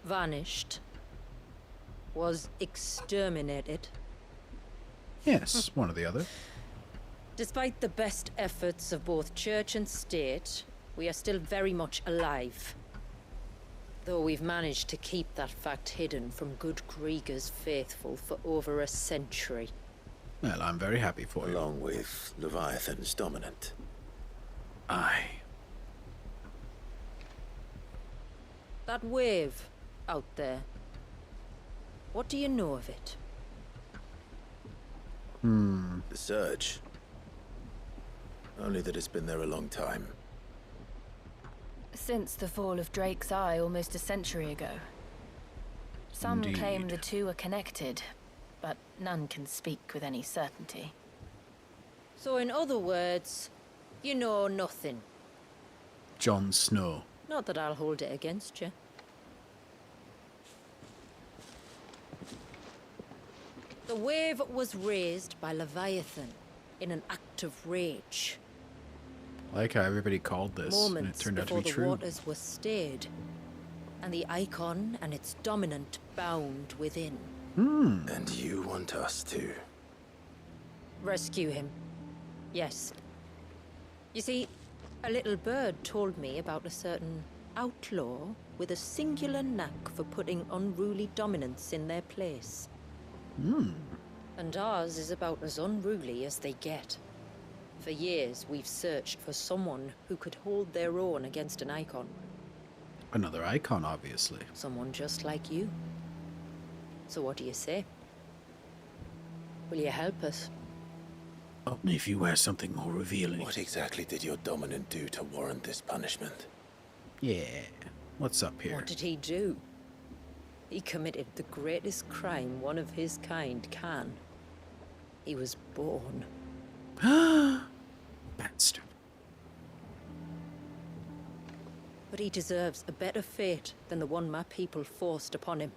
Vanished. Was exterminated. Yes, one or the other. Despite the best efforts of both church and state, we are still very much alive. Though we've managed to keep that fact hidden from good Krieger's faithful for over a century. Well, I'm very happy for you. Along with Leviathan's dominant. Aye. That wave out there. What do you know of it? The surge. Only that it's been there a long time. Since the fall of Drake's Eye almost a century ago. Some claim the two are connected, but none can speak with any certainty. So in other words, you know nothing. Jon Snow. Not that I'll hold it against you. The wave was raised by Leviathan in an act of rage. I like how everybody called this, and it Moments turned out to before be the true. waters were stayed, and the icon and its dominant bound within. And you want us to? Rescue him. Yes. You see, a little bird told me about a certain outlaw with a singular knack for putting unruly dominants in their place. And ours is about as unruly as they get. For years, we've searched for someone who could hold their own against an icon. Another icon, obviously. Someone just like you. So what do you say? Will you help us? Only if you wear something more revealing. What exactly did your dominant do to warrant this punishment? Yeah. What's up here? What did he do? He committed the greatest crime one of his kind can. He was born. Bastard. But he deserves a better fate than the one my people forced upon him.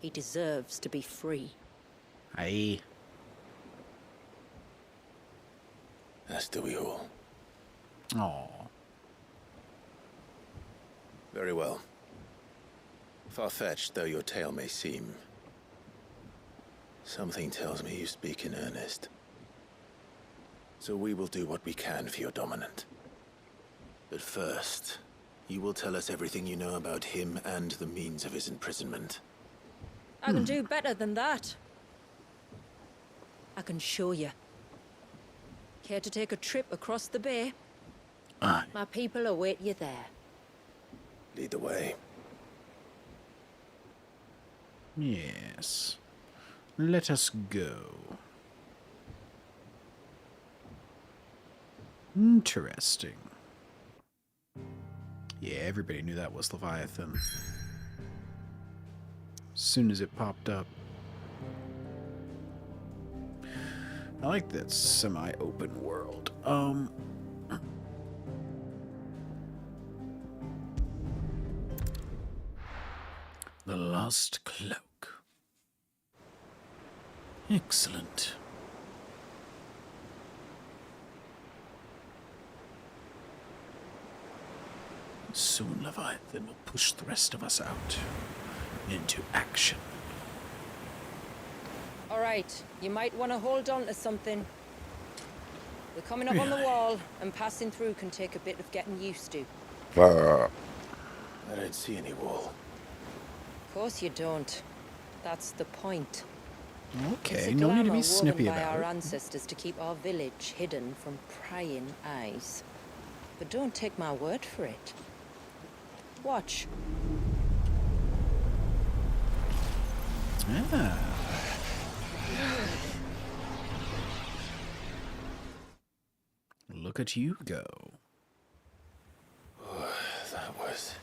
He deserves to be free. Aye. As do we all. Aw. Very well. Far-fetched though your tale may seem, something tells me you speak in earnest. So we will do what we can for your dominant. But first, you will tell us everything you know about him and the means of his imprisonment. I can do better than that. I can show you. Care to take a trip across the bay? Aye. My people await you there. Lead the way. Yes. Let us go. Interesting. Yeah, everybody knew that was Leviathan. As soon as it popped up. I like that semi-open world. The Lost Cloak. Excellent. Soon Leviathan will push the rest of us out into action. All right, you might want to hold on to something. We're coming up on the Really? wall, and passing through can take a bit of getting used to. I don't see any wall. Of course you don't. That's the point. Okay, It's a no need to glamour be snippy woven by about our it. ancestors to keep our village hidden from prying eyes. But don't take my word for it. Watch. Ah. Look at you go. That was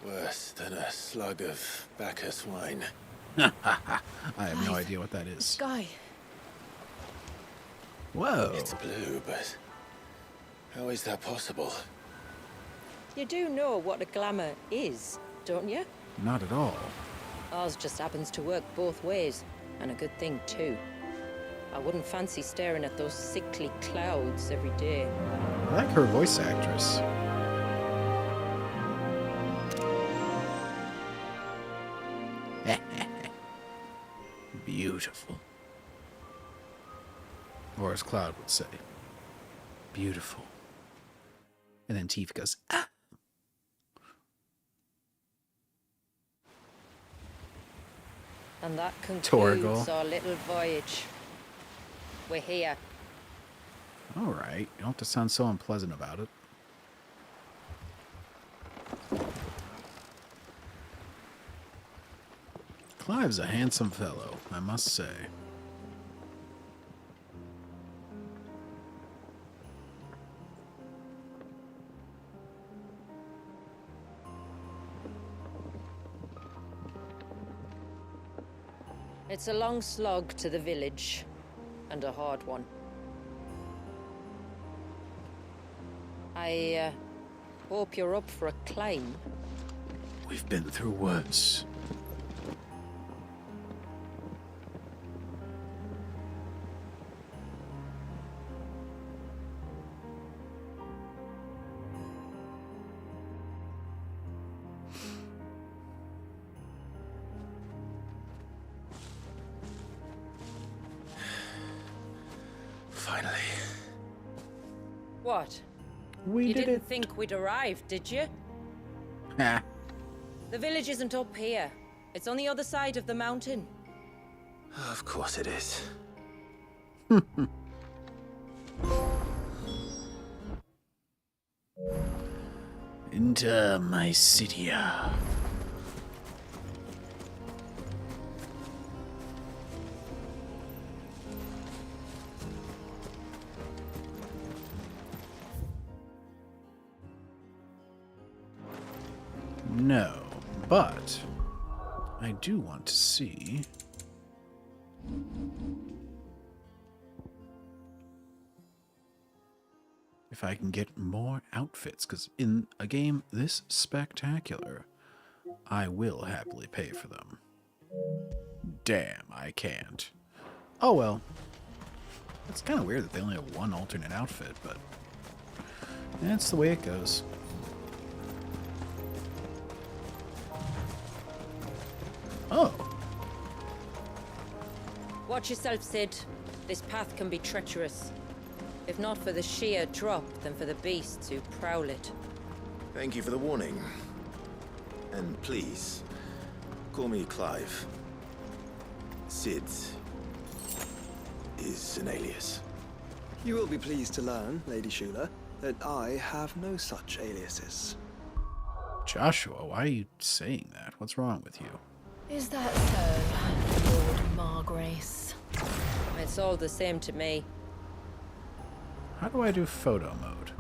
worse than a slug of Bacchus wine. I have no Clive, idea what that The is. sky. Whoa. It's blue, but how is that possible? You do know what a glamour is, don't you? Not at all. Ours just happens to work both ways, and a good thing too. I wouldn't fancy staring at those sickly clouds every day. I like her voice actress. Beautiful. Or as Cloud would say, beautiful. And then Tifa goes, ah! And that concludes Torgal. our little voyage. We're here. Alright, you don't have to sound so unpleasant about it. Clive's a handsome fellow, I must say. It's a long slog to the village, and a hard one. I hope you're up for a climb. We've been through worse. Finally. What? We You did didn't it. think we'd arrived, did you? Ha. The village isn't up here. It's on the other side of the mountain. Of course it is. Enter my city. No, but I do want to see. If I can get more outfits, because in a game this spectacular, I will happily pay for them. Damn, I can't. Oh well. It's kind of weird that they only have one alternate outfit, but that's the way it goes. Oh. Watch yourself, Sid. This path can be treacherous. If not for the sheer drop, then for the beasts who prowl it. Thank you for the warning. And please, call me Clive. Sid is an alias. You will be pleased to learn, Lady Shula, that I have no such aliases. Joshua, why are you saying that? What's wrong with you? Is that so, Lord Margrace? It's all the same to me. How do I do photo mode?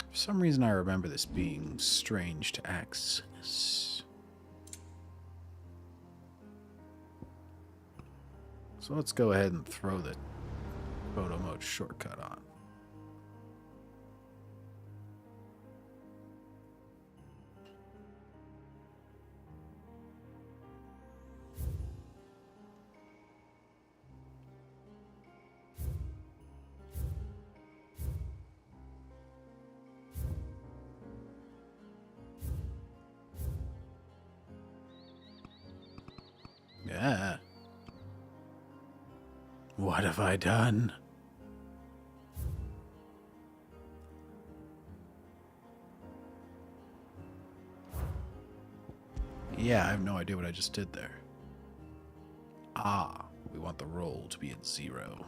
For some reason I remember this being strange to access. So let's go ahead and throw the photo mode shortcut on. Yeah. What have I done? Yeah, I have no idea what I just did there. Ah, we want the roll to be at 0.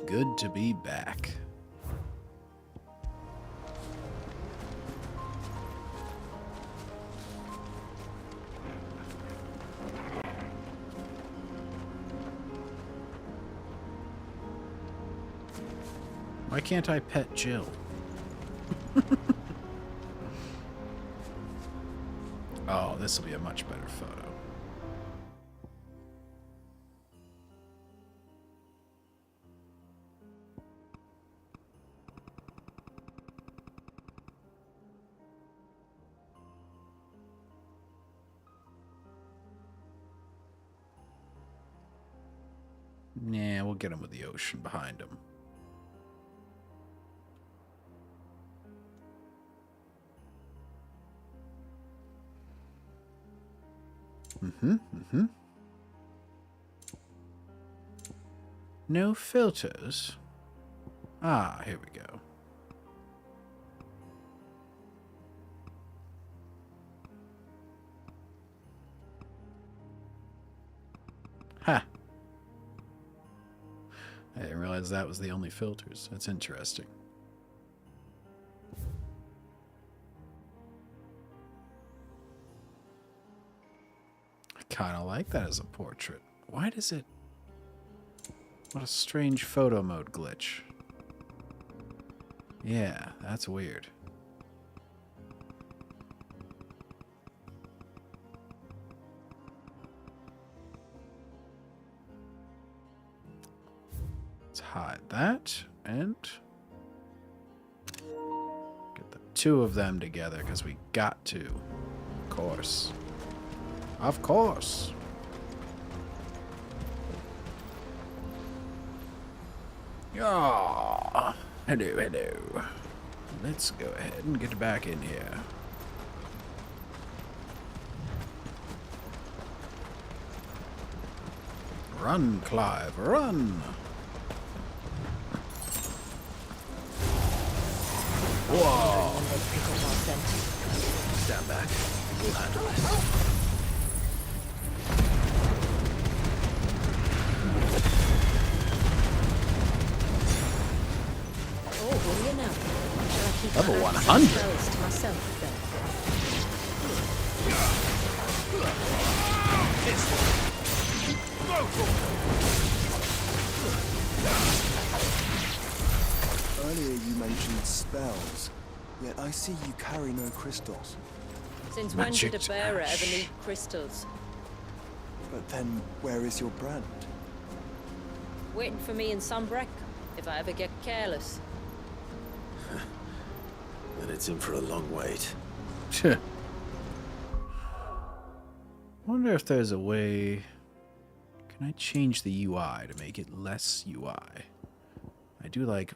good to be back. Why can't I pet Jill? Oh, this will be a much better photo. Nah, we'll get him with the ocean behind him. No filters. Ah, here we go. Ha! I didn't realize that was the only filters. That's interesting. I kind of like that as a portrait. Why does it... What a strange photo mode glitch. Yeah, that's weird. Let's hide that and get the two of them together because we got to. Of course. Of course. Ah, hello, hello. Let's go ahead and get back in here. Run, Clive, run! Whoa! Stand back. We'll handle it. Level 100. Earlier you mentioned spells, yet I see you carry no crystals. Since when did a bearer ever need crystals? But then, where is your brand? Waiting for me in Sunbreck, if I ever get careless. Then it's in for a long wait. Wonder if there's a way... Can I change the UI to make it less UI? I do like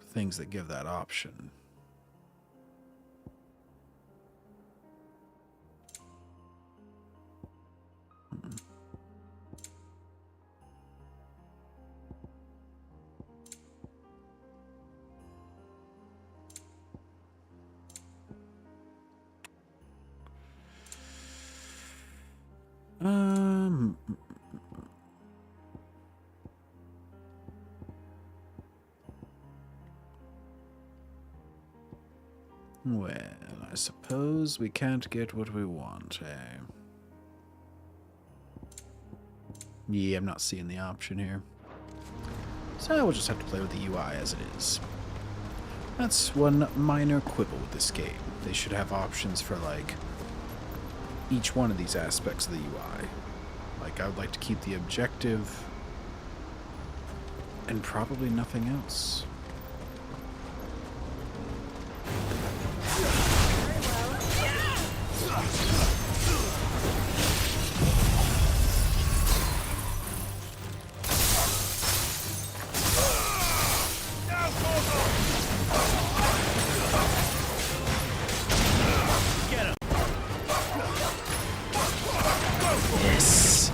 things that give that option. Well, I suppose we can't get what we want, eh? Yeah, I'm not seeing the option here. So we'll just have to play with the UI as it is. That's one minor quibble with this game. They should have options for, like, each one of these aspects of the UI. Like, I would like to keep the objective and probably nothing else. Yes.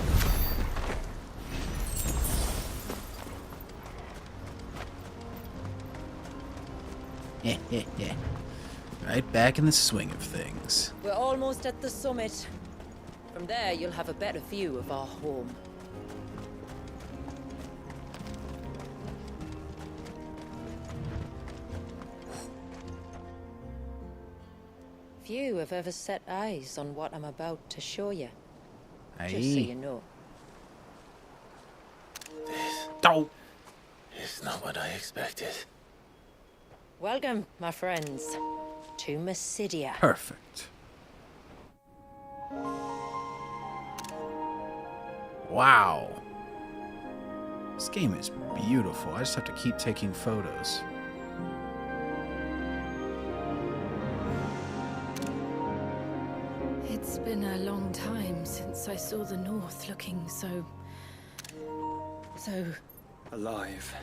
Right back in the swing of things. We're almost at the summit. From there, you'll have a better view of our home. Few have ever set eyes on what I'm about to show you. Aye. Just so you know. Oh. It's not what I expected. Welcome, my friends, to Mysidia. Perfect. Wow. This game is beautiful. I just have to keep taking photos. It's been a long time since I saw the North looking so Alive.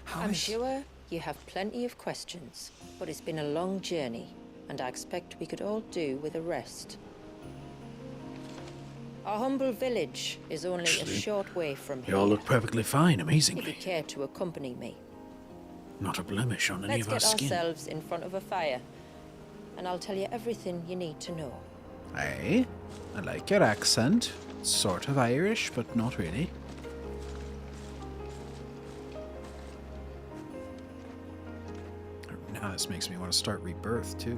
How I'm is- sure you have plenty of questions, but it's been a long journey, and I expect we could all do with a rest. Our humble village is only a short way from You here. all look perfectly fine, If you amazingly. care to accompany me, Not a blemish on any let's of our get skin. ourselves in front of a fire, and I'll tell you everything you need to know. Aye. I like your accent. Sort of Irish, but not really. Now this makes me want to start Rebirth, too.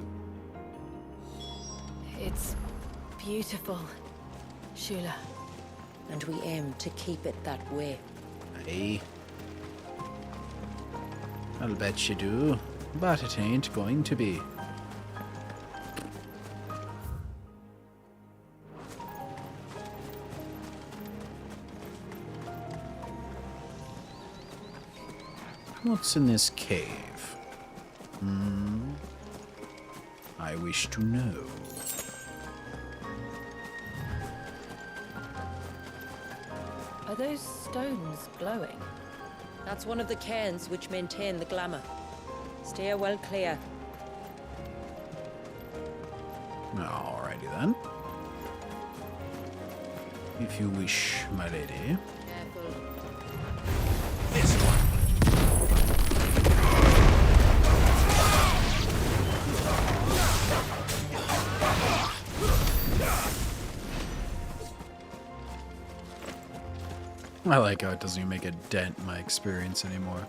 It's beautiful, Shula. And we aim to keep it that way. Aye. I'll bet you do. But it ain't going to be. What's in this cave? I wish to know. Are those stones glowing? That's one of the cairns which maintain the glamour. Steer well clear. Alrighty then. If you wish, my lady. Careful. I like how it doesn't even make a dent in my experience anymore.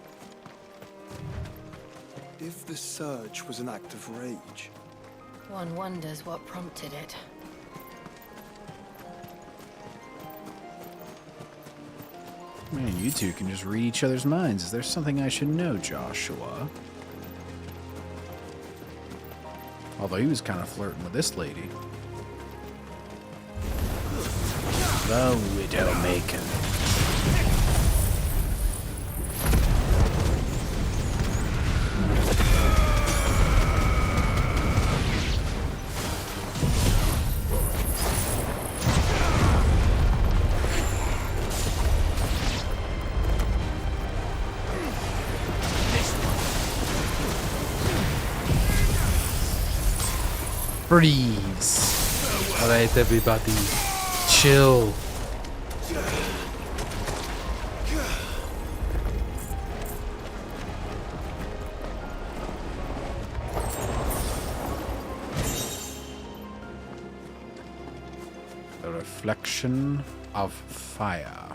If the surge was an act of rage, One wonders what prompted it. Man, you two can just read each other's minds. Is there something I should know, Joshua? Although he was kind of flirting with this lady. The Widowmaker. Freeze. Alright, everybody. Chill. The reflection of fire.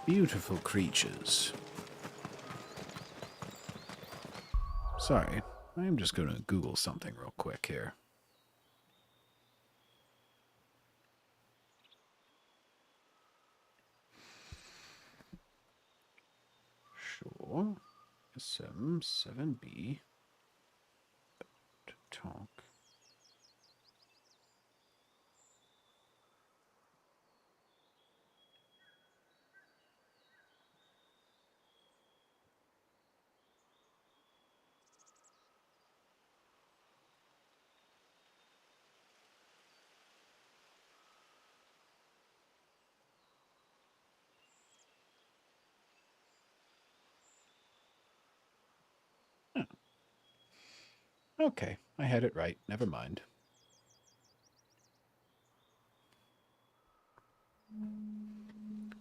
Beautiful creatures. Sorry, I'm just going to Google something real quick here. Sure. SM7B. To talk. Okay, I had it right. Never mind.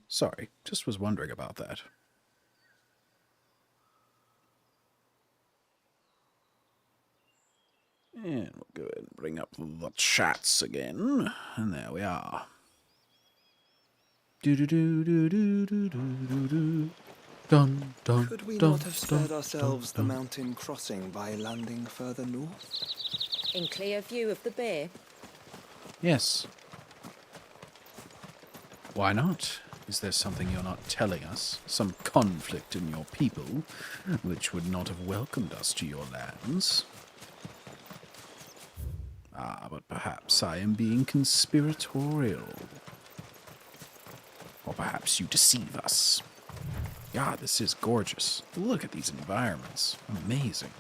Sorry, just was wondering about that. And we'll go ahead and bring up the chats again. And there we are. Do-do-do-do-do-do-do-do. Dun, dun, Could we dun, not have spared dun, ourselves dun, the dun. mountain crossing by landing further north? In clear view of the bay. Yes. Why not? Is there something you're not telling us? Some conflict in your people, which would not have welcomed us to your lands? Ah, but perhaps I am being conspiratorial. Or perhaps you deceive us. God, this is gorgeous. Look at these environments. Amazing.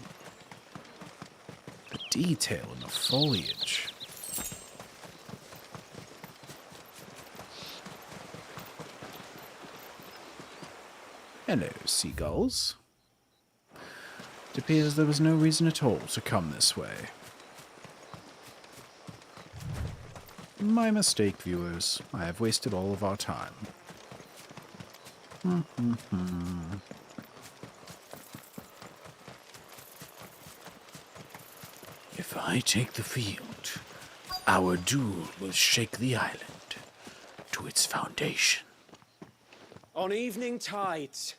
The detail in the foliage. Hello, seagulls. It appears there was no reason at all to come this way. My mistake, viewers. I have wasted all of our time. If I take the field, our duel will shake the island to its foundation. On evening tides.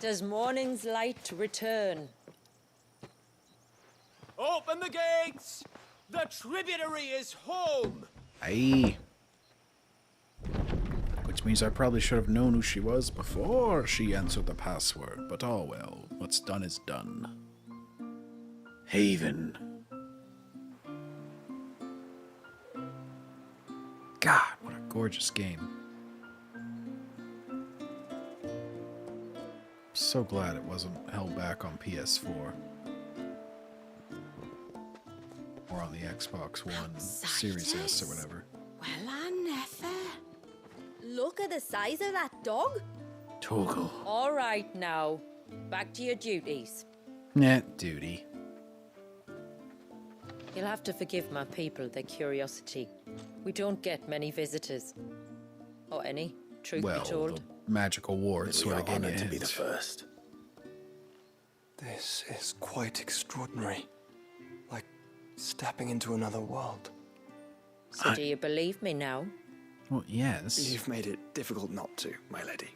Does morning's light return? Open the gates! The tributary is home! Aye. Which means I probably should have known who she was before she answered the password, but oh well, what's done is done. Haven. God, what a gorgeous game. So glad it wasn't held back on PS4. Or on the Xbox One, Series S or whatever. Well, I never. Look at the size of that dog. Toggle. All right now. Back to your duties. Nah, duty. You'll have to forgive my people their curiosity. We don't get many visitors. Or any, truth Well, be told. the magical ward We sort are of gave me a honored to be the hint. first. This is quite extraordinary. Like stepping into another world. So do you believe me now? Well, yes. You've made it difficult not to, my lady.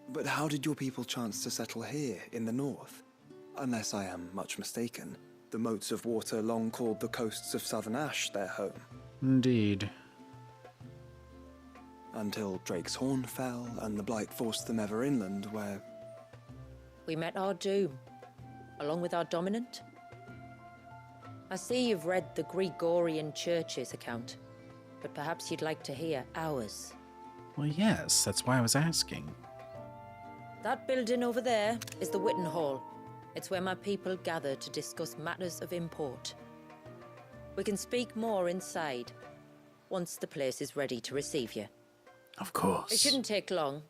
But how did your people chance to settle here in the north? Unless I am much mistaken, the moats of water long called the coasts of Southern Ash their home. Indeed. Until Drake's Horn fell and the Blight forced them ever inland, where... We met our doom, along with our dominant. I see you've read the Gregorian Church's account, but perhaps you'd like to hear ours. Well, yes, that's why I was asking. That building over there is the Witten Hall. It's where my people gather to discuss matters of import. We can speak more inside, once the place is ready to receive you. Of course. It shouldn't take long,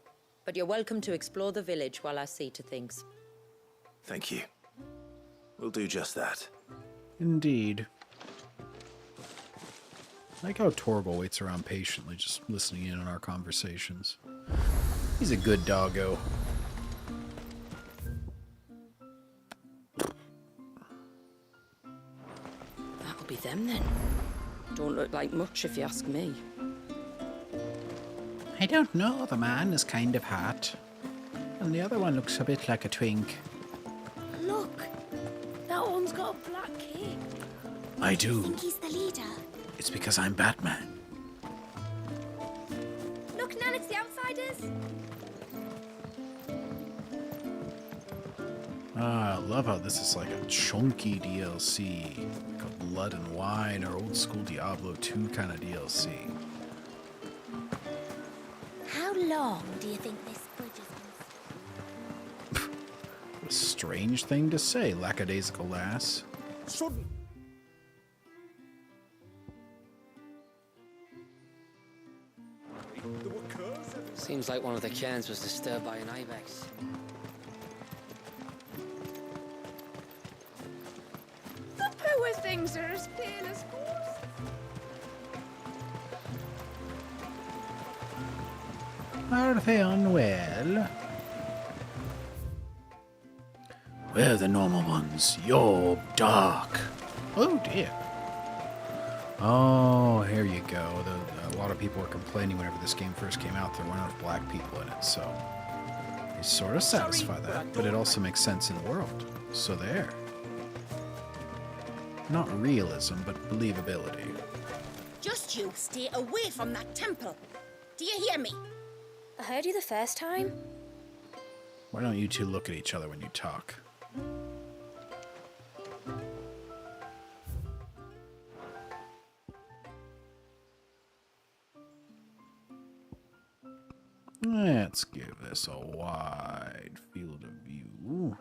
but you're welcome to explore the village while I see to things. Thank you. We'll do just that. Indeed. I like how Torgal waits around patiently, just listening in on our conversations. He's a good doggo. That'll be them then. Don't look like much if you ask me. I don't know, the man is kind of hot. And the other one looks a bit like a twink. Look, that one's got a black cape. I do. Think he's the leader. It's because I'm Batman. Look, Nan, it's the outsiders. Ah, I love how this is like a chunky DLC. Like a Blood and Wine or old school Diablo 2 kind of DLC. How long do you think this bridge has been? A strange thing to say, lackadaisical lass. Seems like one of the cairns was disturbed by an ibex. The poor things are as pale as ghosts. Are they unwell? We're the normal ones. You're dark. Oh dear. Oh, here you go. A lot of people were complaining whenever this game first came out. There weren't enough black people in it, so they sort of satisfy that. But it also makes sense in the world. So there. Not realism, but believability. Just you stay away from that temple. Do you hear me? I heard you the first time. Why don't you two look at each other when you talk? Let's give this a wide field of view.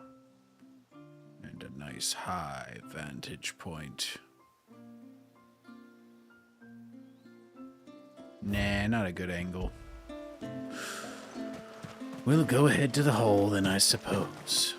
And a nice high vantage point. Nah, not a good angle. We'll go ahead to the hole then, I suppose.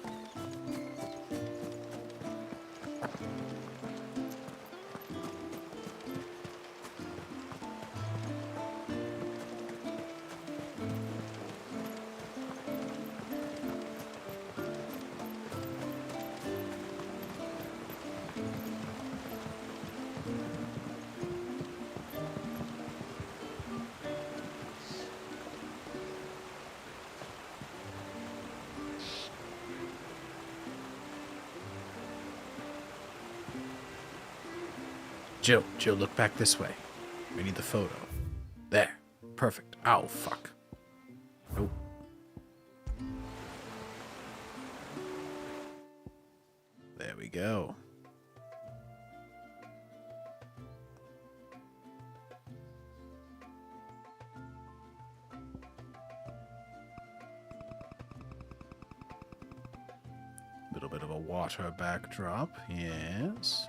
Jill, look back this way. We need the photo. There. Perfect. Ow, fuck. Nope. There we go. Little bit of a water backdrop, yes.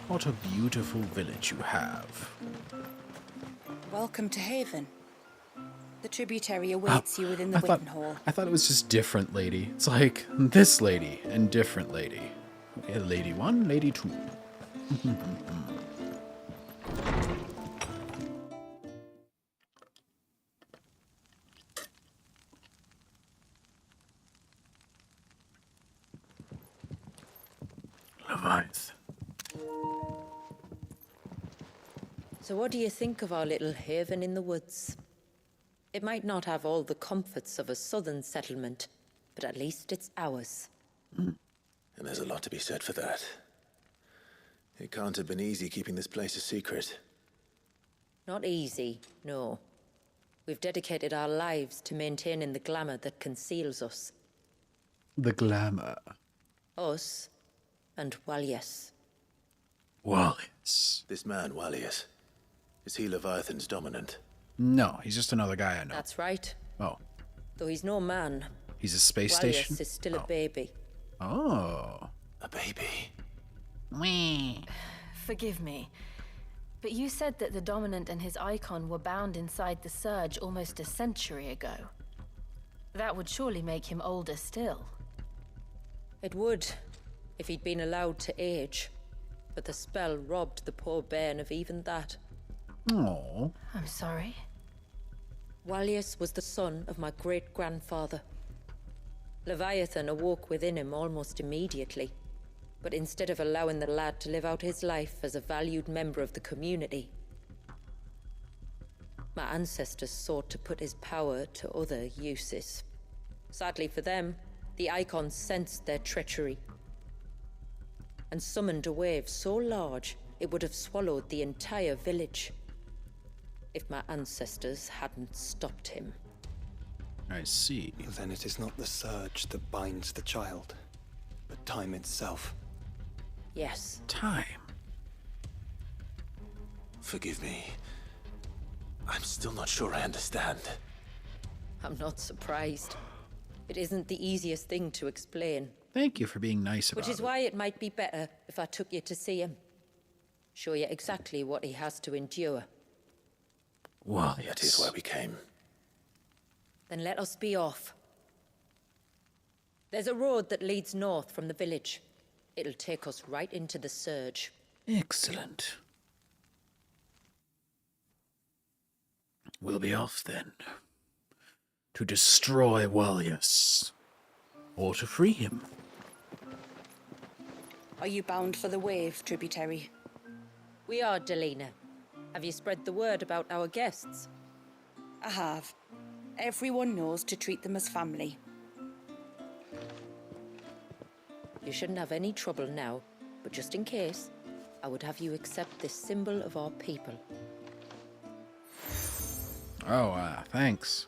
What a beautiful village you have. Welcome to Haven. The tributary awaits you within the Witten Hall. I thought it was just different lady. It's like this lady and different lady. Okay, lady one, lady two. Leviathan. So what do you think of our little haven in the woods? It might not have all the comforts of a southern settlement, but at least it's ours. And there's a lot to be said for that. It can't have been easy keeping this place a secret. Not easy, no. We've dedicated our lives to maintaining the glamour that conceals us. The glamour. Us and Wallace. Wallace. This man, Wallius, is he Leviathan's dominant? No, he's just another guy I know. That's right. Oh. Though he's no man. He's a space Wallace station? is still a baby. Oh. A baby? Forgive me, but you said that the Dominant and his icon were bound inside the Surge almost a century ago. That would surely make him older still. It would, if he'd been allowed to age. But the spell robbed the poor bairn of even that. Oh. I'm sorry. Wallace was the son of my great-grandfather. Leviathan awoke within him almost immediately. But instead of allowing the lad to live out his life as a valued member of the community, my ancestors sought to put his power to other uses. Sadly for them, the icon sensed their treachery and summoned a wave so large it would have swallowed the entire village if my ancestors hadn't stopped him. I see. Then it is not the surge that binds the child, but time itself. Yes. Time. Forgive me. I'm still not sure I understand. I'm not surprised. It isn't the easiest thing to explain. Thank you for being nice about it. Which is why it might be better if I took you to see him. Show you exactly what he has to endure. Well, That is why we came. Then let us be off. There's a road that leads north from the village. It'll take us right into the surge. Excellent. We'll be off then. To destroy Walius. Or to free him. Are you bound for the wave, tributary? We are, Delina. Have you spread the word about our guests? I have. Everyone knows to treat them as family. You shouldn't have any trouble now, but just in case, I would have you accept this symbol of our people. Oh, thanks.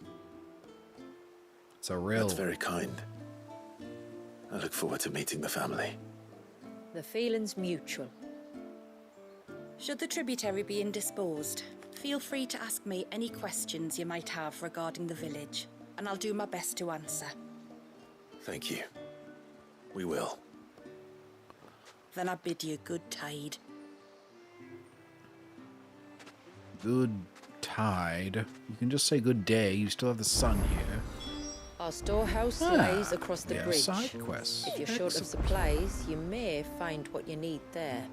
It's a real... That's very kind. I look forward to meeting the family. The feeling's mutual. Should the tributary be indisposed, feel free to ask me any questions you might have regarding the village, and I'll do my best to answer. Thank you. We will. Then I bid you good tide. Good tide. You can just say good day. You still have the sun here. Our storehouse lies across the yeah, bridge. side quests. If you're short of supplies, you may find what you need there.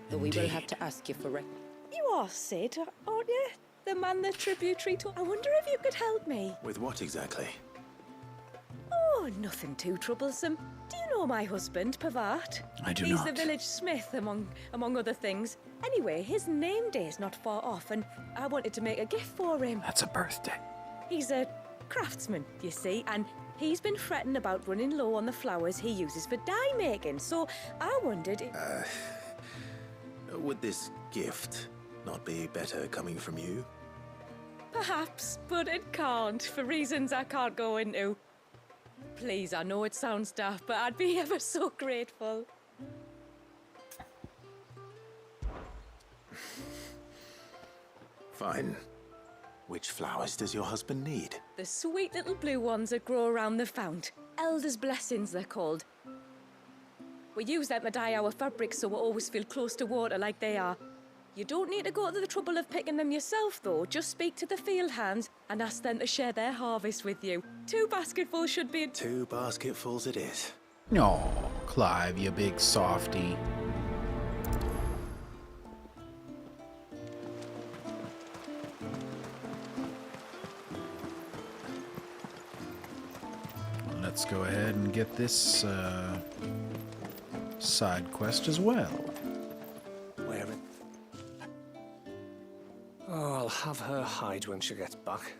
Though we will have to ask you for You are Sid, aren't you? The man the tributary told. I wonder if you could help me. With what exactly? Oh, nothing too troublesome. Do you know my husband, Pavat? I do He's not. the village smith, among other things. Anyway, his name day's not far off, and I wanted to make a gift for him. That's a birthday. He's a craftsman, you see, and he's been fretting about running low on the flowers he uses for dye making, so I wondered... Would this gift not be better coming from you? Perhaps, but it can't, for reasons I can't go into. Please, I know it sounds daft, but I'd be ever so grateful. Fine. Which flowers does your husband need? The sweet little blue ones that grow around the fount. Elder's blessings, they're called. We use them to dye our fabrics so we always feel close to water like they are. You don't need to go to the trouble of picking them yourself, though. Just speak to the field hands and ask them to share their harvest with you. 2 basketfuls should be... 2 basketfuls it is. No, Clive, you big softy. Let's go ahead and get this side quest as well. Where? Oh, I'll have her hide when she gets back.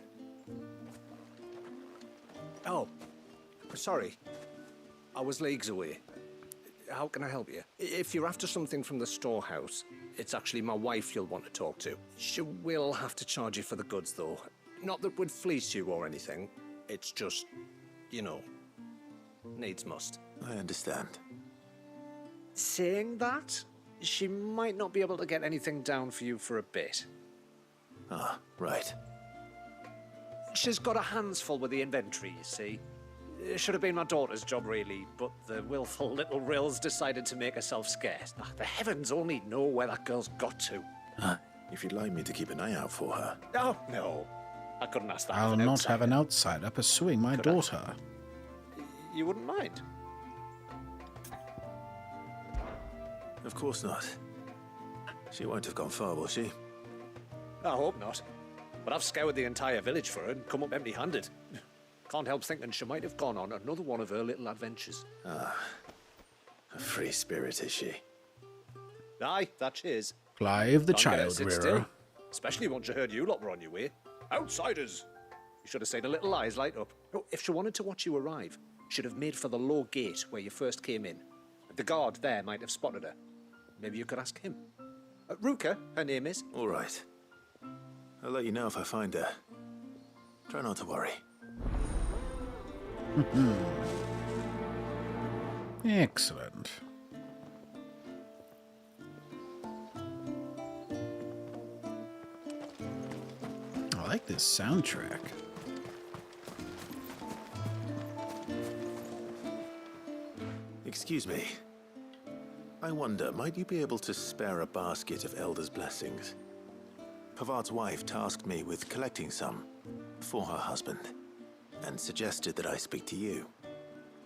Oh, sorry. I was leagues away. How can I help you? If you're after something from the storehouse, it's actually my wife you'll want to talk to. She will have to charge you for the goods, though. Not that we'd fleece you or anything. It's just, you know, needs must. I understand. Saying that, she might not be able to get anything down for you for a bit. Ah, right. She's got her hands full with the inventory, you see. It should have been my daughter's job, really, but the willful little Rills decided to make herself scarce. The heavens only know where that girl's got to. If you'd like me to keep an eye out for her. Oh, no. I couldn't ask that of I'll an not have an outsider. outsider pursuing my daughter. You wouldn't mind? Of course not. She won't have gone far, will she? I hope not. But I've scoured the entire village for her and come up empty-handed. Can't help thinking she might have gone on another one of her little adventures. Ah, a free spirit, is she? Aye, that she is. Clive the Can't get her to child sit rearer. still, especially once you heard you lot were on your way. Outsiders! You should have seen her little eyes light up. Oh, if she wanted to watch you arrive, she'd have made for the low gate where you first came in. The guard there might have spotted her. Maybe you could ask him. Ruka, her name is. All right. I'll let you know if I find her. Try not to worry. Excellent. this soundtrack. Excuse me. I wonder, might you be able to spare a basket of Elder's blessings? Pavard's wife tasked me with collecting some for her husband, and suggested that I speak to you.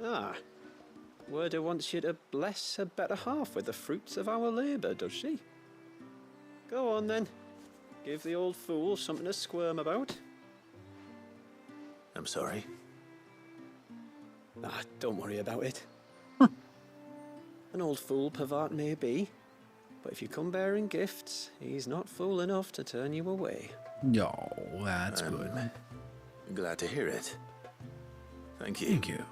Ah. Werda wants you to bless her better half with the fruits of our labour, does she? Go on then. Give the old fool something to squirm about. I'm sorry. Ah, don't worry about it. An old fool Pavard may be, but if you come bearing gifts, he's not fool enough to turn you away. No, that's good. Glad to hear it. Thank you. Thank you.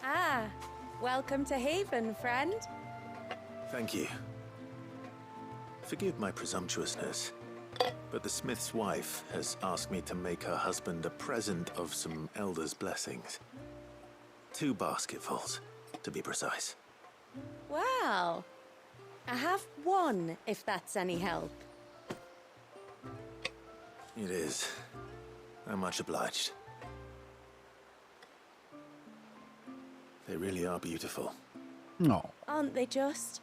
Ah, welcome to Haven, friend. Thank you. Forgive my presumptuousness, but the smith's wife has asked me to make her husband a present of some Elder's blessings. 2 basketfuls, to be precise. Wow. I have one, if that's any help. It is. I'm much obliged. They really are beautiful. No. Aren't they just?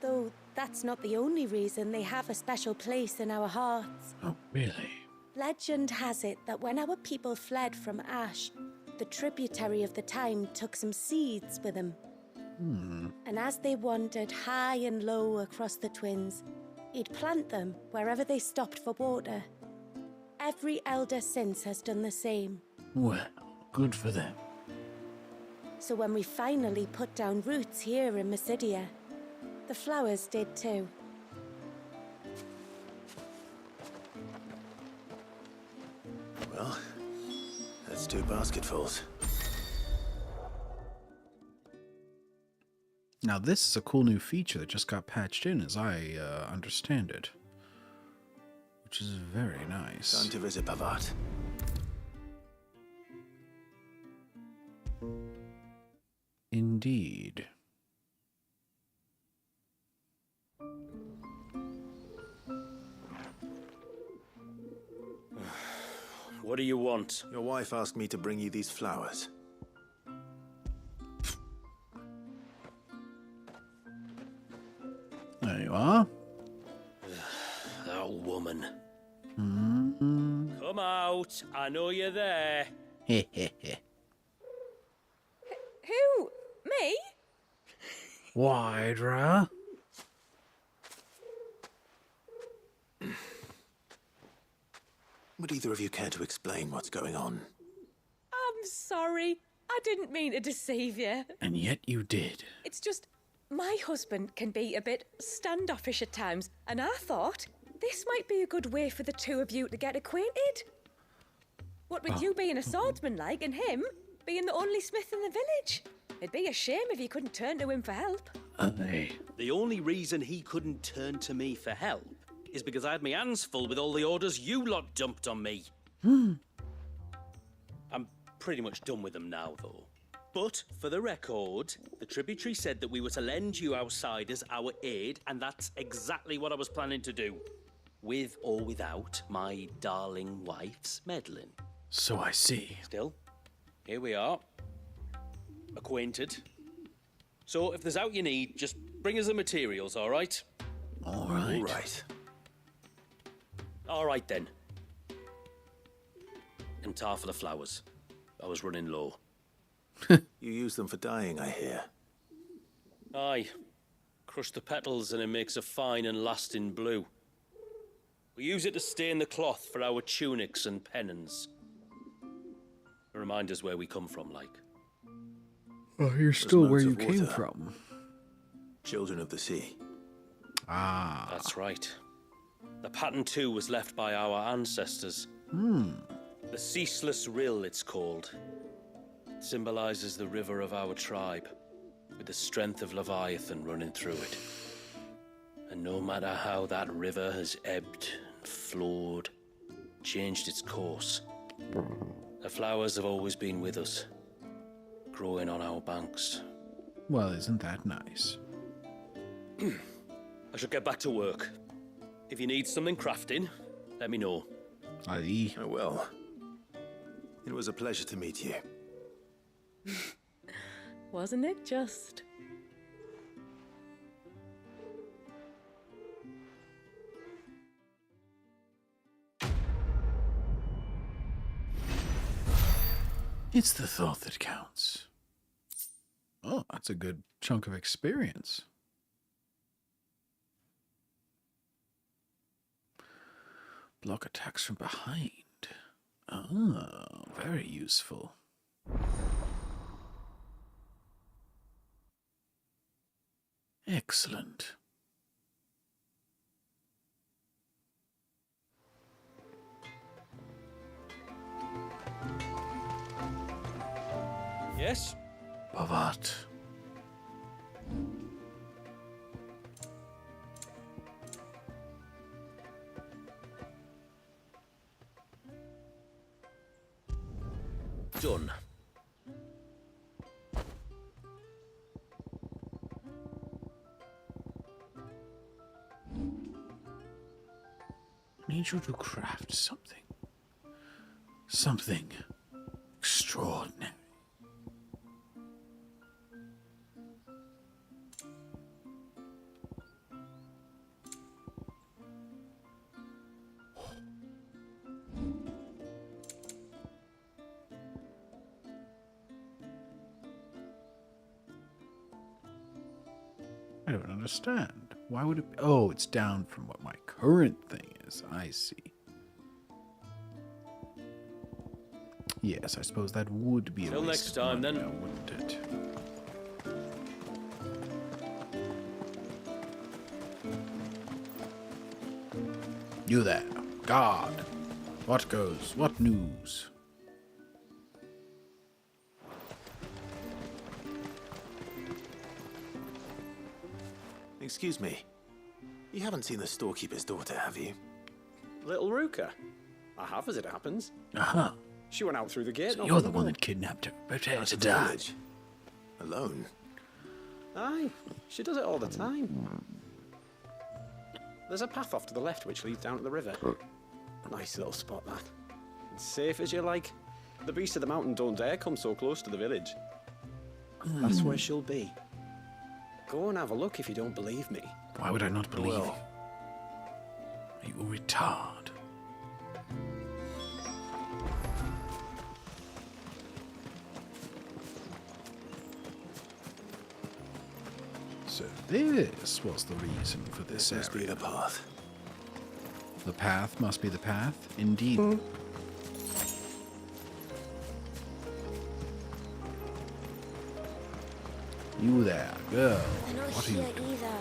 Though that's not the only reason they have a special place in our hearts. Oh, really? Legend has it that when our people fled from Ash, the tributary of the time took some seeds with them. And as they wandered high and low across the Twins, he'd plant them wherever they stopped for water. Every elder since has done the same. Well, good for them. So when we finally put down roots here in Mysidia, the flowers did too. Well, that's 2 basketfuls. Now, this is a cool new feature that just got patched in, as I understand it. Which is very nice. Time to visit Pavard. Indeed. What do you want? Your wife asked me to bring you these flowers. There you are. That woman. Mm-hmm. Come out. I know you're there. Who? Me? Wydra. Would either of you care to explain what's going on? I'm sorry. I didn't mean to deceive you. And yet you did. It's just, my husband can be a bit standoffish at times, and I thought this might be a good way for the 2 of you to get acquainted. What with you being a swordsman like, and him being the only smith in the village. It'd be a shame if you couldn't turn to him for help. The only reason he couldn't turn to me for help is because I had my hands full with all the orders you lot dumped on me. I'm pretty much done with them now, though. But, for the record, the tributary said that we were to lend you outsiders our aid, and that's exactly what I was planning to do. With or without my darling wife's meddling. So I see. Still, here we are. Acquainted. So, if there's out you need, just bring us the materials, all right? All right. All right. All right, then. And tar for the flowers. I was running low. You use them for dyeing, I hear. Aye. Crush the petals and it makes a fine and lasting blue. We use it to stain the cloth for our tunics and pennons. Remind us where we come from, like. Oh, you're still where you of came water. from. Children of the sea. Ah. That's right. The pattern too was left by our ancestors. The Ceaseless Rill, it's called. It symbolizes the river of our tribe, with the strength of Leviathan running through it. And no matter how that river has ebbed and flowed, changed its course. The flowers have always been with us, growing on our banks. Well, isn't that nice? I should get back to work. If you need something crafting, let me know. Aye. I will. It was a pleasure to meet you. Wasn't it just? It's the thought that counts. Oh, that's a good chunk of experience. Block attacks from behind. Oh, very useful. Excellent. Yes? Bavat. Done. Need you to craft something. Something extraordinary. I don't understand. Why would it be? Oh, it's down from what my current thing is. I see. Yes, I suppose that would be a Till waste next of time, money then. now, wouldn't it? You there, guard. What goes? What news? Excuse me. You haven't seen the storekeeper's daughter, have you? Little Ruka? I have, as it happens. Uh-huh. She went out through the gate. So not you're long the one ago. that kidnapped her. Prepare Out to of the die. village. Alone. Aye, she does it all the time. There's a path off to the left which leads down to the river. Nice little spot, that. It's safe as you like. The beasts of the mountain don't dare come so close to the village. That's where she'll be. Go and have a look if you don't believe me. Why would I not believe Well. you? You retard. So this was the reason for this Must be area. the path. The path must be the path? Indeed. You there, girl. They're not What are here you doing? either.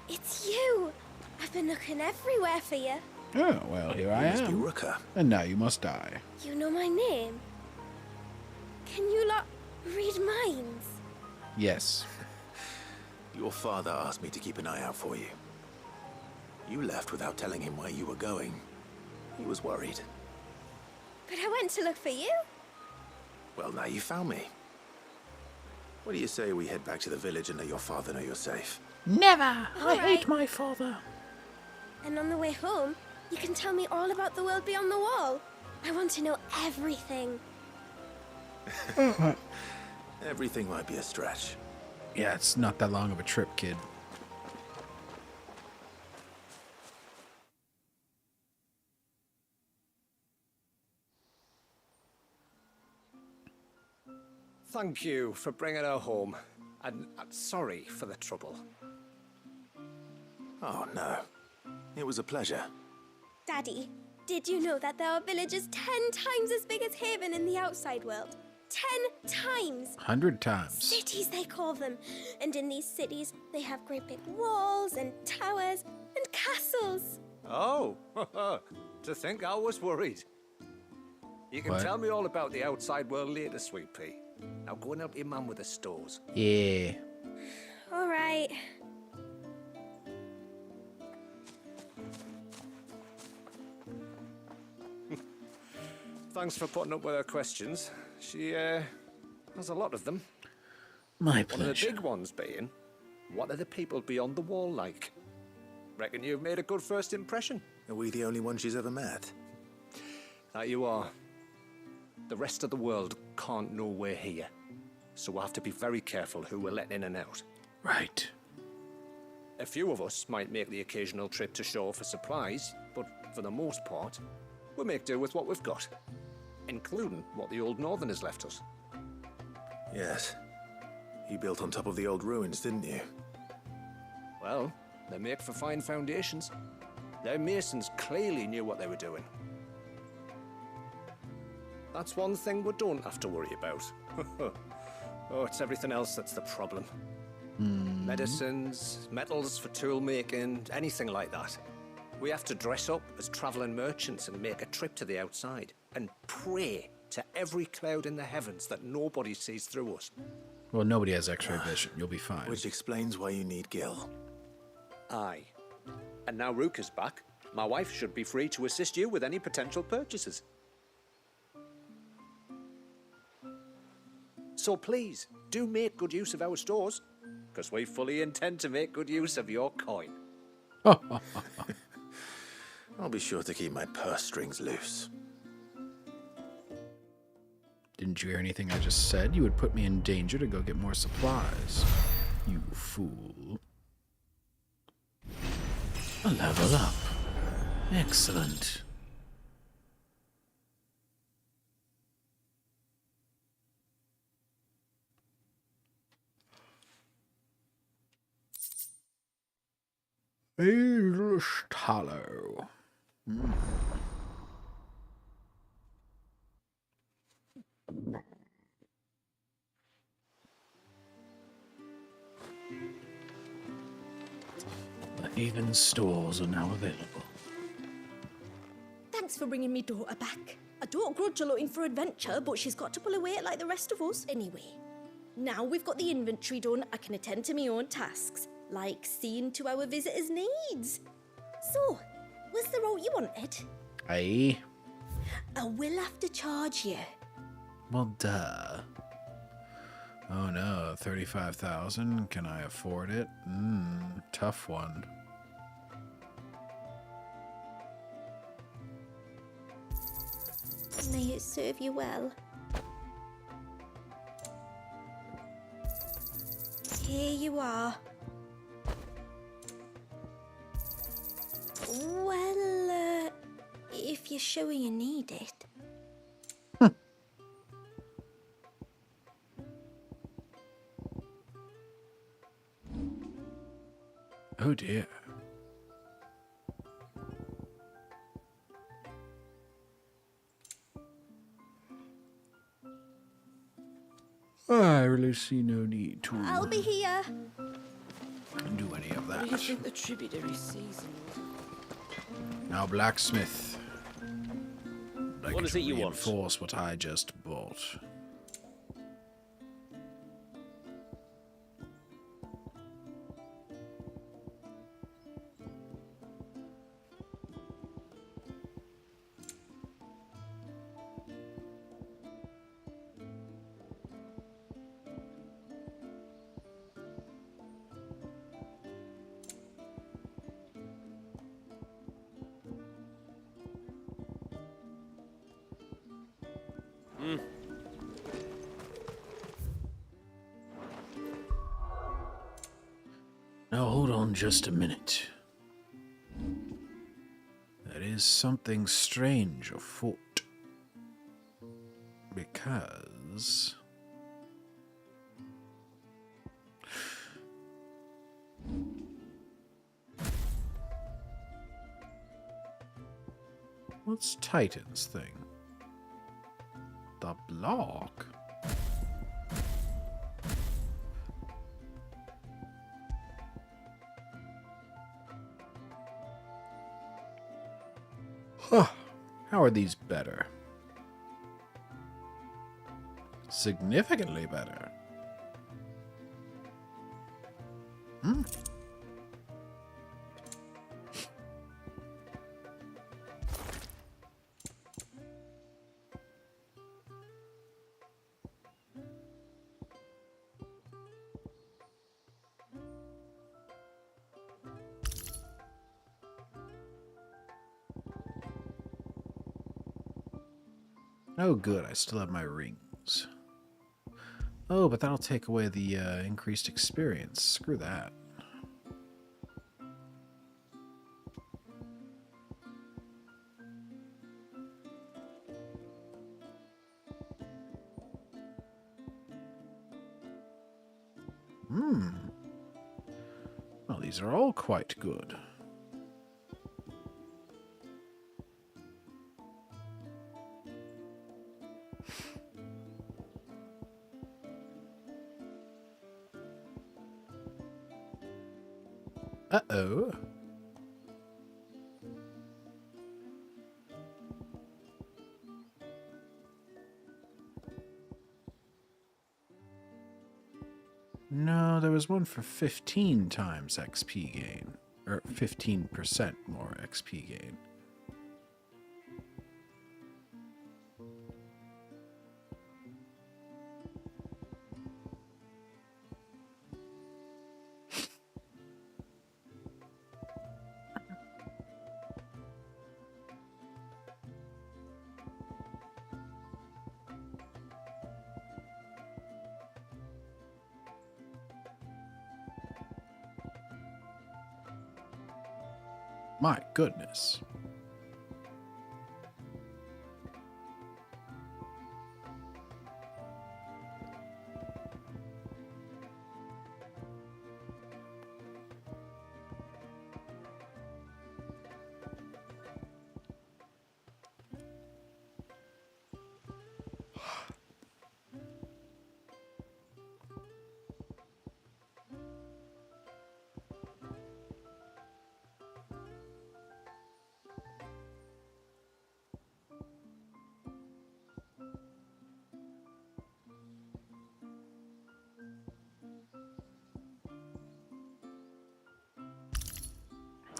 It's you! I've been looking everywhere for you. Oh, well, here I must be am. Ruka. And now you must die. You know my name? Can you lot read minds? Yes. Your father asked me to keep an eye out for you. You left without telling him where you were going. He was worried. But I went to look for you. Well, now you found me. What do you say we head back to the village and let your father know you're safe? Never! I hate my father. And on the way home, you can tell me all about the world beyond the wall. I want to know everything. Everything might be a stretch. Yeah, it's not that long of a trip, kid. Thank you for bringing her home. And sorry for the trouble. Oh, no. It was a pleasure. Daddy, did you know that there are villages 10 times as big as Haven in the outside world? 10 times! 100 times. Cities, they call them. And in these cities, they have great big walls and towers and castles. Oh, to think I was worried. You can What? tell me all about the outside world later, Sweet Pea. Now go and help your mum with the stores. Yeah. All right. Thanks for putting up with her questions. She, has a lot of them. My One of the pleasure. big ones being, what are the people beyond the wall like? Reckon you've made a good first impression. Are we the only one she's ever met? That you are. The rest of the world can't know we're here. So we'll have to be very careful who we're letting in and out. Right. A few of us might make the occasional trip to shore for supplies, but for the most part, we'll make do with what we've got. Including what the old Northerners left us. Yes. You built on top of the old ruins, didn't you? Well, they make for fine foundations. Their masons clearly knew what they were doing. That's one thing we don't have to worry about. Oh, it's everything else that's the problem. Medicines, metals for tool making, anything like that. We have to dress up as traveling merchants and make a trip to the outside and pray to every cloud in the heavens that nobody sees through us. Well, nobody has X-ray vision. You'll be fine. Which explains why you need Gil. Aye. And now Rook is back. My wife should be free to assist you with any potential purchases. So please, do make good use of our stores, because we fully intend to make good use of your coin. I'll be sure to keep my purse strings loose. Didn't you hear anything I just said? You would put me in danger to go get more supplies. You fool. A level up. Excellent. English tallow. The Haven stores are now available. Thanks for bringing me daughter back. I don't grudge her looking for adventure, but she's got to pull her weight like the rest of us. Anyway, now we've got the inventory done, I can attend to my own tasks, like seeing to our visitors' needs. So, was the route you wanted? Aye. I will have to charge you. Well, duh. Oh no, 35,000? Can I afford it? Tough one. May it serve you well. Here you are. Well, if you're sure you need it. Oh dear. I really see no need to I'll be here. do any of What that. do you think the tributary season was? Now, blacksmith. Like What is to it you want? reinforce what I just bought. Now hold on just a minute. There is something strange afoot. Because... what's Titan's thing? The block? Huh. How are these better? Significantly better. Oh, good. I still have my rings. Oh, but that'll take away the increased experience. Screw that. Well, these are all quite good. Uh-oh. No, there was one for 15 times XP gain. Or 15% more XP gain. My goodness.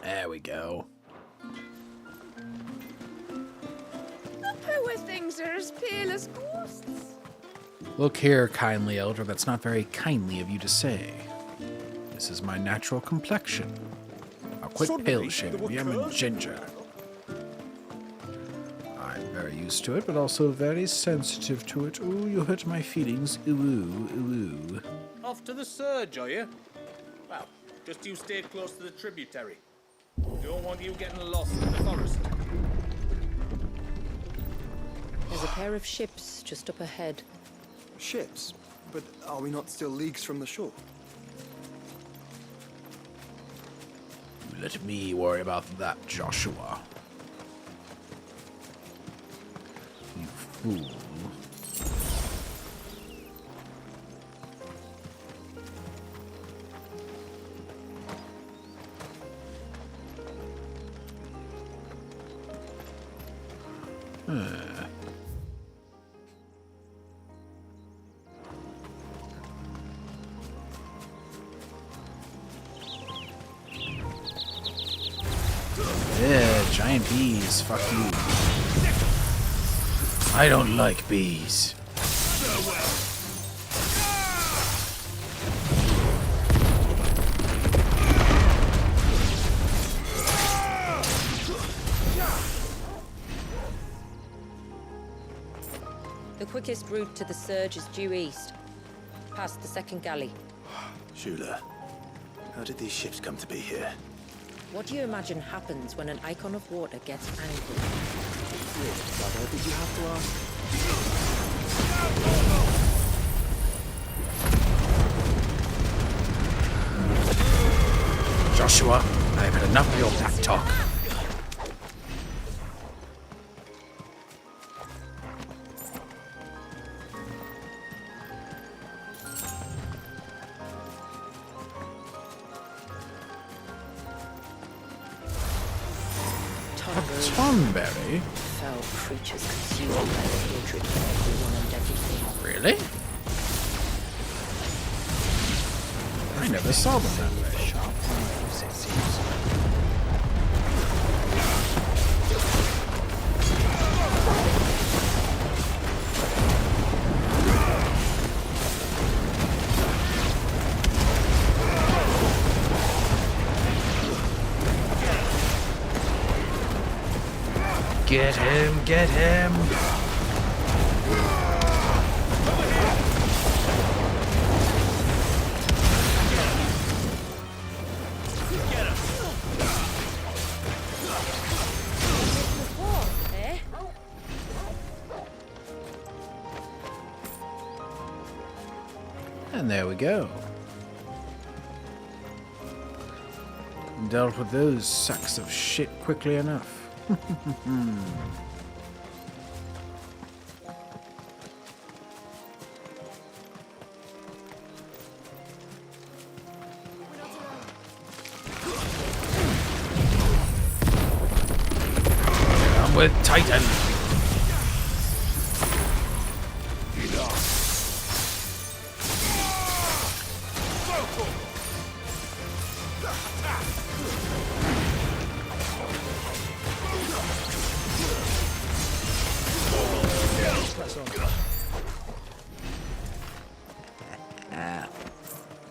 There we go. The poor things are as pale as ghosts. Look here, kindly elder, that's not very kindly of you to say. This is my natural complexion. I'm quite pale shaven, I'm a ginger. I'm very used to it, but also very sensitive to it. Ooh, you hurt my feelings. Ooh, ooh. Off to the surge, are you? Well, just you stay close to the tributary. Don't want you getting lost in the forest. There's a pair of ships just up ahead. Ships? But are we not still leagues from the shore? Let me worry about that, Joshua. You fool. Yeah, giant bees. Fuck you. I don't like bees. The quickest route to the surge is due east, past the second galley. Shula, how did these ships come to be here? What do you imagine happens when an icon of water gets angry? Brother, did you have to ask? Joshua, I've had enough of your back talk. Tonberry? Foul creatures consumed by the hatred for everyone and everything. Really? I never saw them that way. Sharp knives, it seems. Get him, get him! And there we go. Dealt with those sacks of shit quickly enough. I'm with Titan.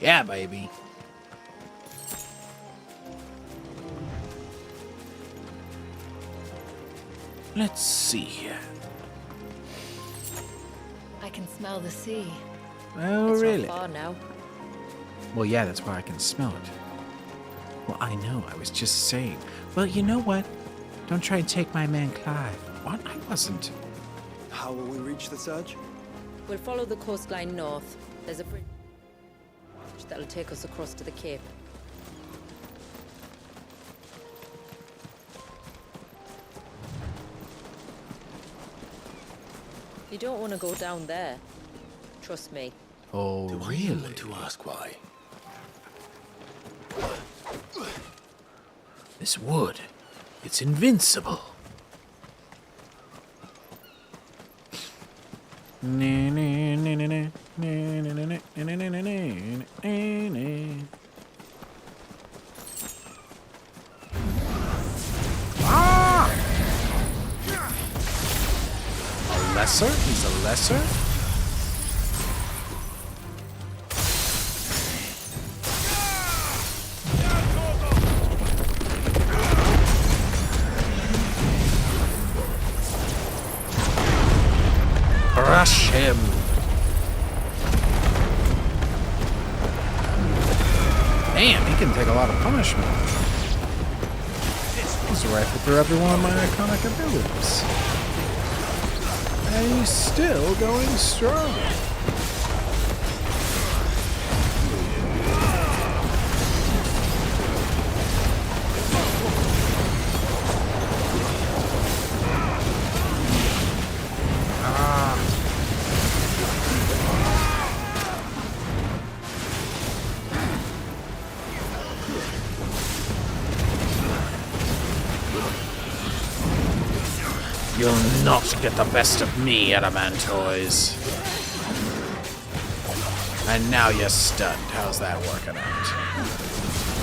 Yeah, baby. Let's see here. I can smell the sea. Oh, It's really? not far now. Well, yeah, that's where I can smell it. Well, I know, I was just saying. Well, you know what? Don't try and take my man Clive. What? I wasn't. How will we reach the surge? We'll follow the coastline north. There's a bridge that'll take us across to the cape. You don't want to go down there. Trust me. Oh, Do I really? want to ask why? This wood, it's invincible. Ah! A lesser? He's a lesser? Crush him! Damn, he can take a lot of punishment. He's rifled through every one of my iconic abilities. And he's still going strong. You'll not get the best of me, Adamantoys. And now you're stunned. How's that working out?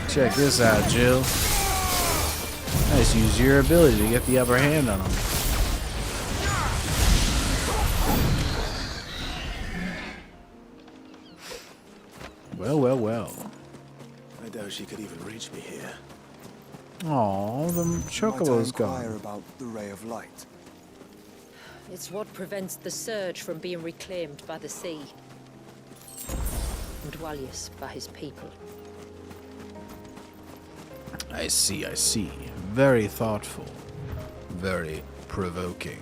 Check this out, Jill. Nice, use your ability to get the upper hand on him. Well, well, well. I doubt she could even reach me here. Aw, the chocobo's Might I inquire gone. about the ray of light? It's what prevents the surge from being reclaimed by the sea. And Dwalius by his people. I see, I see. Very thoughtful. Very provoking.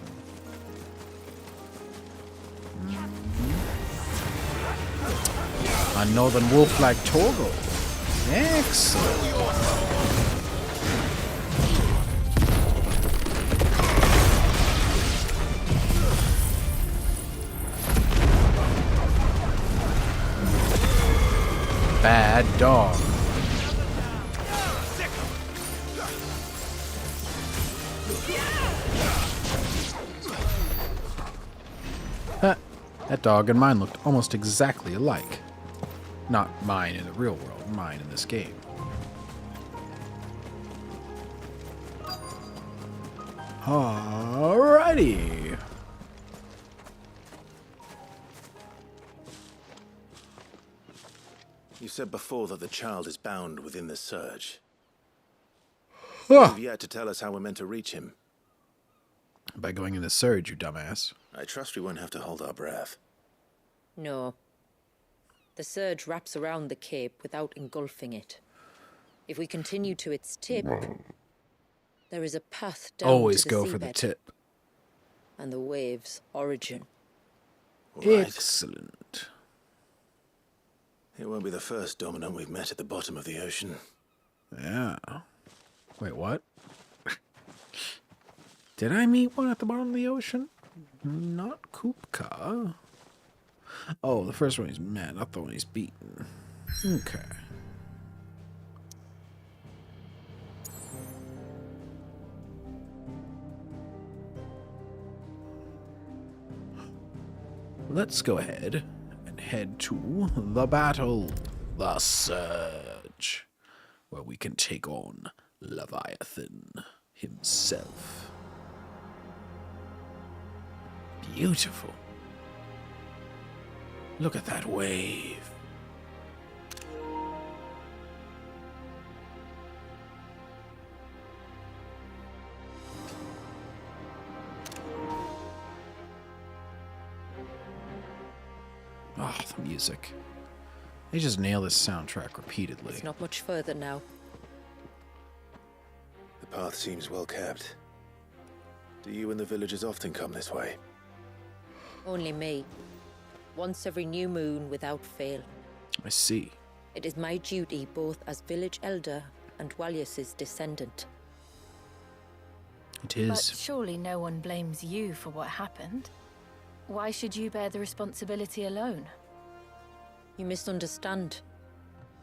A northern wolf like Torgal. Excellent. Bad dog. Huh. That dog and mine looked almost exactly alike. Not mine in the real world, mine in this game. Alrighty. You said before that the child is bound within the surge. Huh. You've yet to tell us how we're meant to reach him. By going in the surge, you dumbass. I trust we won't have to hold our breath. No. The surge wraps around the cape without engulfing it. If we continue to its tip, there is a path down Always to the go seabed for the tip. and the wave's origin. Right. Excellent. It won't be the first dominant we've met at the bottom of the ocean. Yeah. Wait, what? Did I meet one at the bottom of the ocean? Not Kupka. Oh, the first one he's met, not the one he's beaten. Okay. Let's go ahead and head to the battle, the Surge, where we can take on Leviathan himself. Beautiful. Look at that wave. Oh, the music. They just nail this soundtrack repeatedly. It's not much further now. The path seems well kept. Do you and the villagers often come this way? Only me. Once every new moon without fail. I see. It is my duty both as village elder and Walius's descendant. It is. But surely no one blames you for what happened. Why should you bear the responsibility alone? You misunderstand.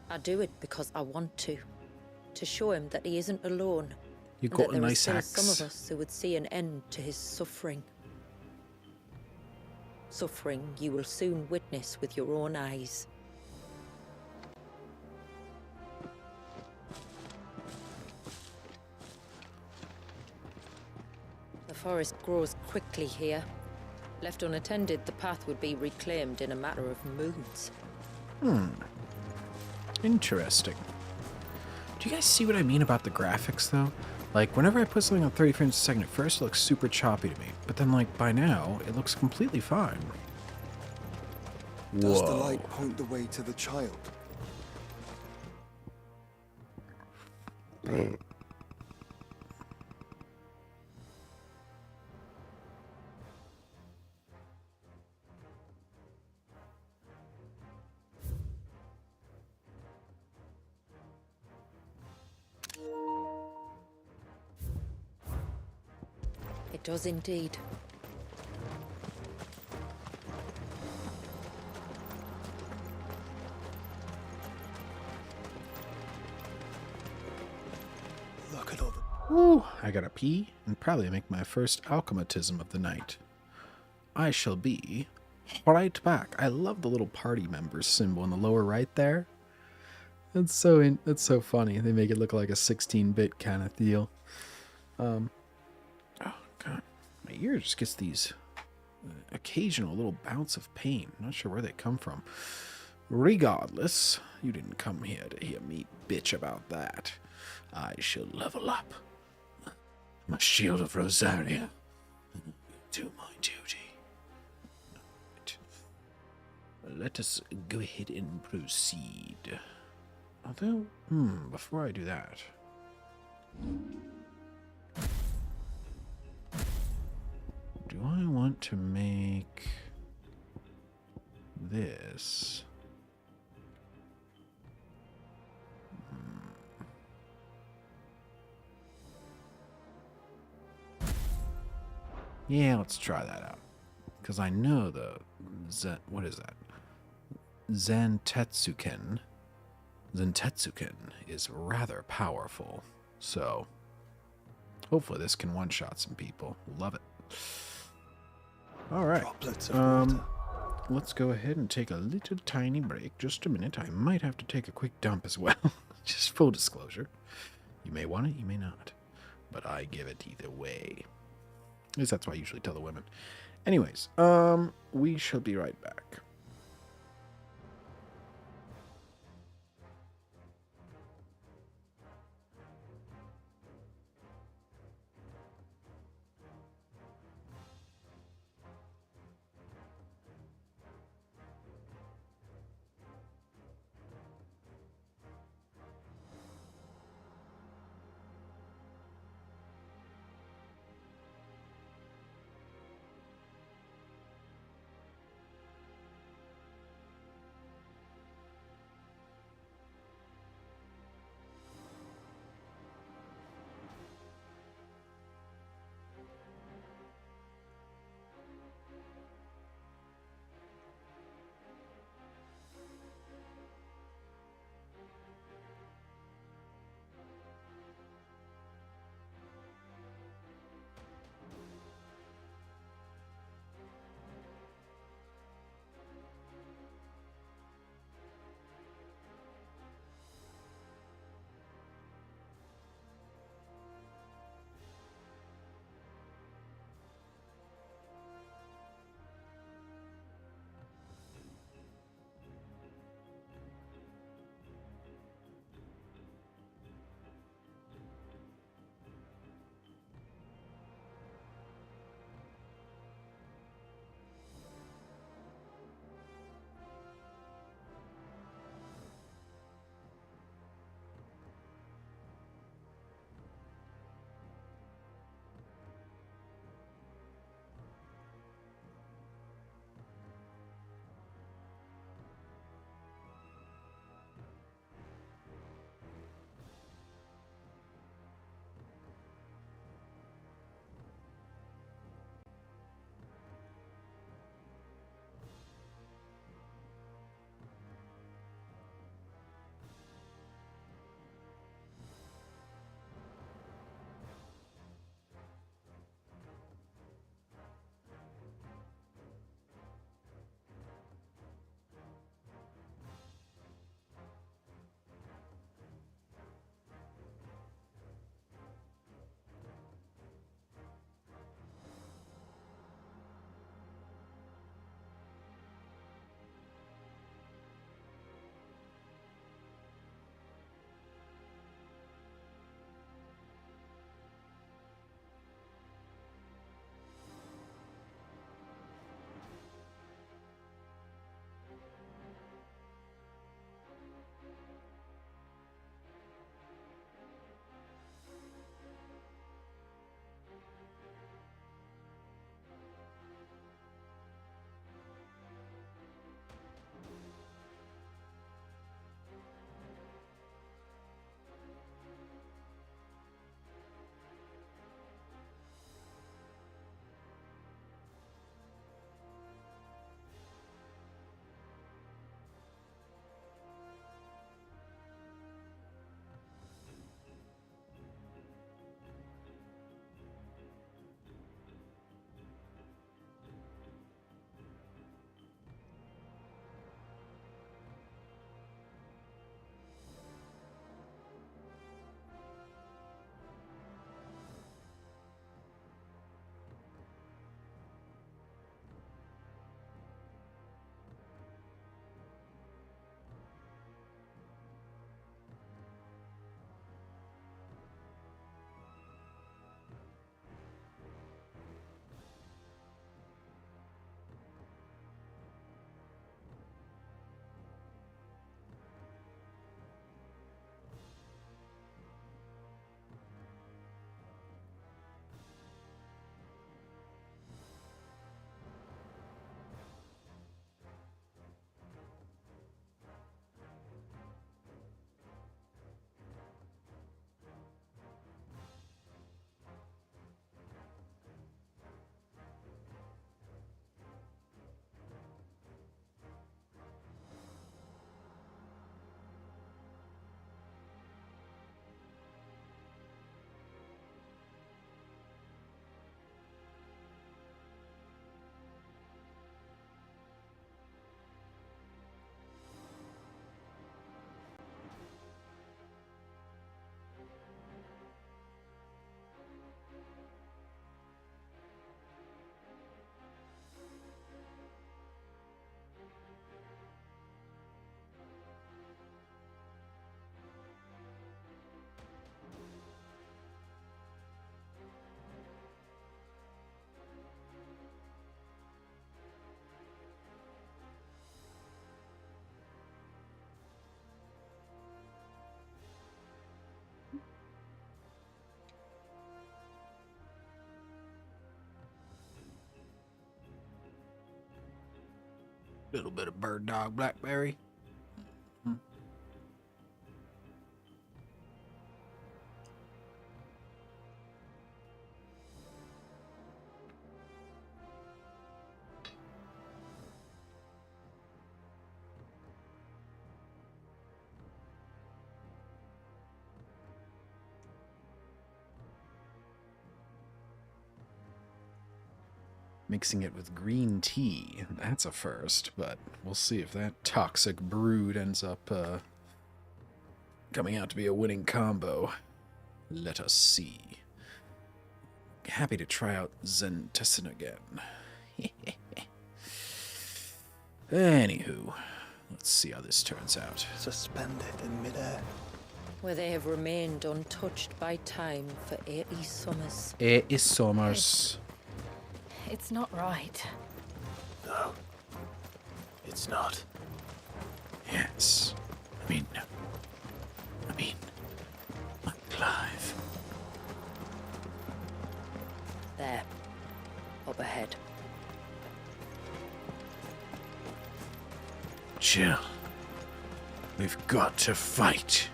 I do it because I want to. To show him that he isn't alone. You and got that a there is nice still axe. some of us who would see an end to his suffering. Suffering you will soon witness with your own eyes. The forest grows quickly here. Left unattended, the path would be reclaimed in a matter of moons. Interesting. Do you guys see what I mean about the graphics, though? Like, whenever I put something on 30 frames a second, at first it looks super choppy to me. But then, like, by now, it looks completely fine. Does the Whoa. light point the way to the child? It does indeed. Look at all the... Ooh, I gotta pee and probably make my first alchematism of the night. I shall be right back. I love the little party members symbol in the lower right there. That's so funny. They make it look like a 16-bit kind of deal. Oh god, my ear just gets these occasional little bouts of pain. Not sure where they come from. Regardless, you didn't come here to hear me bitch about that. I shall level up my shield of Rosaria and do my duty. Right. Let us go ahead and proceed. Although, before I do that, do I want to make this? Yeah, let's try that out. Because I know the what is that? Zantetsuken is rather powerful. So hopefully this can one-shot some people. Love it. All right. Droplets of water. Let's go ahead and take a little tiny break. Just a minute. I might have to take a quick dump as well. Just full disclosure. You may want it, you may not. But I give it either way. At least that's what I usually tell the women. Anyways, we shall be right back. Little bit of bird dog blackberry. Mixing it with green tea. That's a first, but we'll see if that toxic brood ends up coming out to be a winning combo. Let us see. Happy to try out Zentesin again. Anywho, let's see how this turns out. Suspended in midair. Where they have remained untouched by time for 80 summers. 80 summers. It's not right. No. It's not. Yes. I mean, Clive. There. Up ahead. Jill. We've got to fight.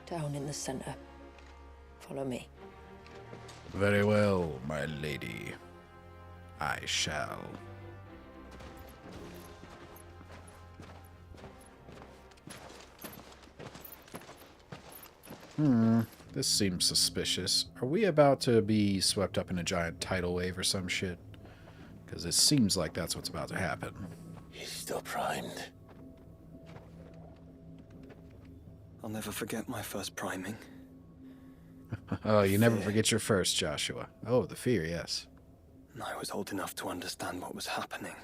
Down in the center. Follow me. Very well, my lady. I shall. This seems suspicious. Are we about to be swept up in a giant tidal wave or some shit? Because it seems like that's what's about to happen. He's still primed. I'll never forget my first priming. Oh, you never forget your first, Joshua. Oh, the fear, yes. I was old enough to understand what was happening.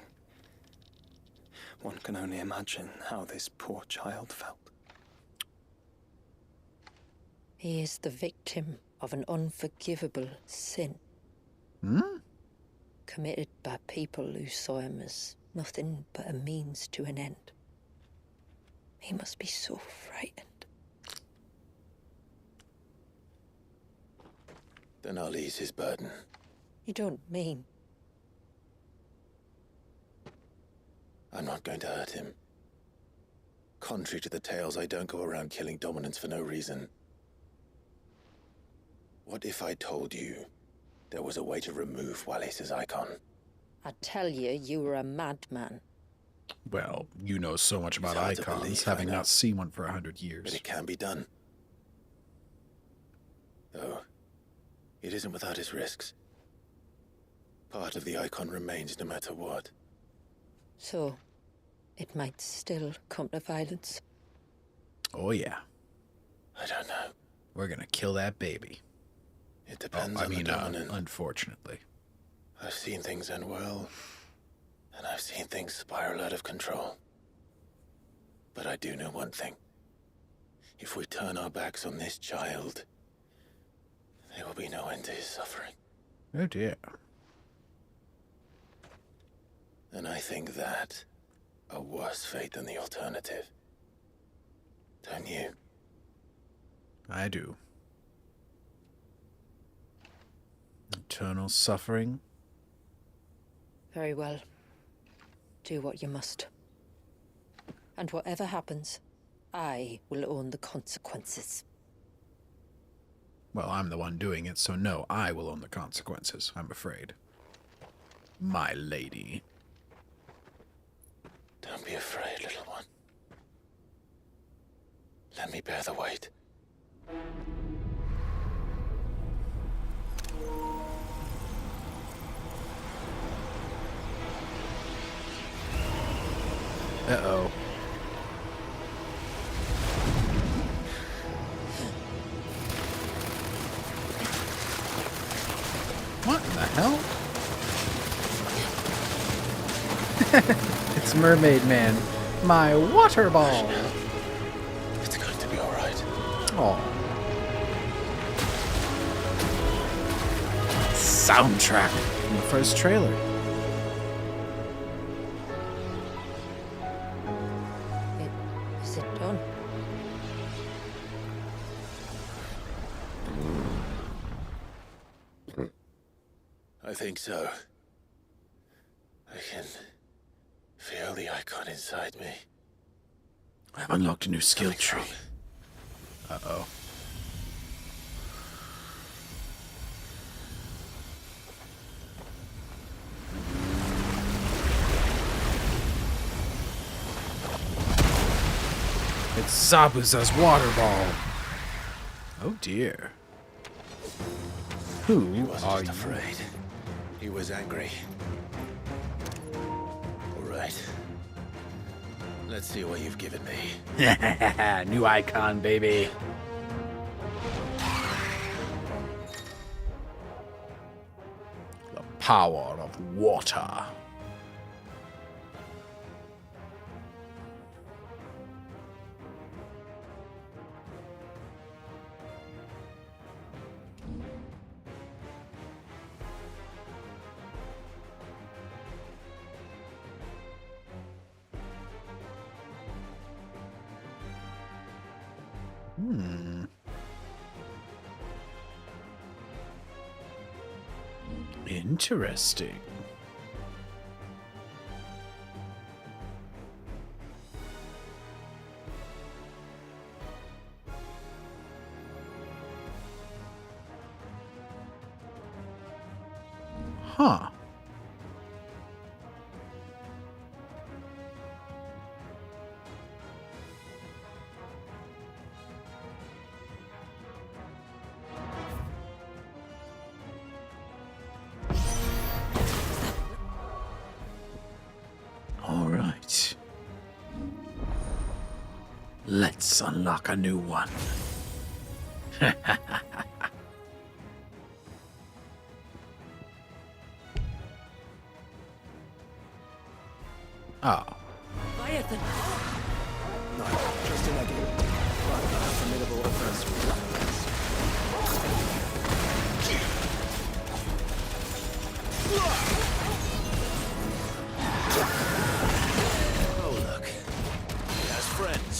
One can only imagine how this poor child felt. He is the victim of an unforgivable sin. Committed by people who saw him as nothing but a means to an end. He must be so frightened. Then I'll ease his burden. You don't mean? I'm not going to hurt him. Contrary to the tales, I don't go around killing dominants for no reason. What if I told you there was a way to remove Walis's icon? I tell you, you were a madman. Well, you know so much about It's hard to icons, believe, having I know. not seen one for 100 years. But it can be done. Though, it isn't without its risks. Part of the icon remains no matter what. So, it might still come to violence. Oh, yeah. I don't know. We're gonna kill that baby. It depends on the dominant. Unfortunately. I've seen things end well, and I've seen things spiral out of control. But I do know one thing. If we turn our backs on this child, there will be no end to his suffering. Oh, dear. And I think that a worse fate than the alternative. Don't you? I do. Eternal suffering? Very well. Do what you must. And whatever happens, I will own the consequences. Well, I'm the one doing it, so no, I will own the consequences, I'm afraid. My lady. Don't be afraid, little one. Let me bear the weight. Uh-oh. What in the hell? It's Mermaid Man. My water ball. It's going to be all right. Oh. Soundtrack from the first trailer. I think so. I can feel the icon inside me. I've unlocked a new skill tree. Uh-oh. It's Zabuza's water ball. Oh dear. Who He wasn't are just you? afraid. He was angry. All right. Let's see what you've given me. New icon, baby. The power of water. Interesting. Huh. All right. Let's unlock a new one. Oh. Leviathan! No, just an idiot. But a formidable adversary nonetheless. Oh, look. He has friends.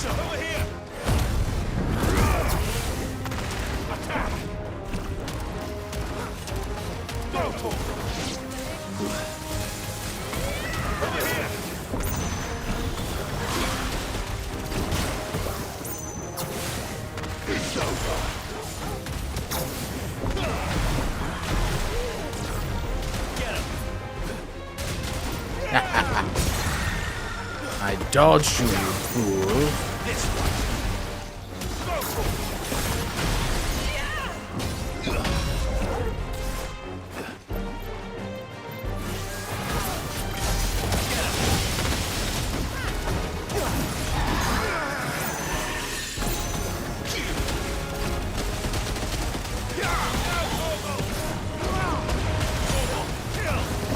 Over here! Attack! Go for over here! It's over! Get him! I dodged you, you fool. This one! Go for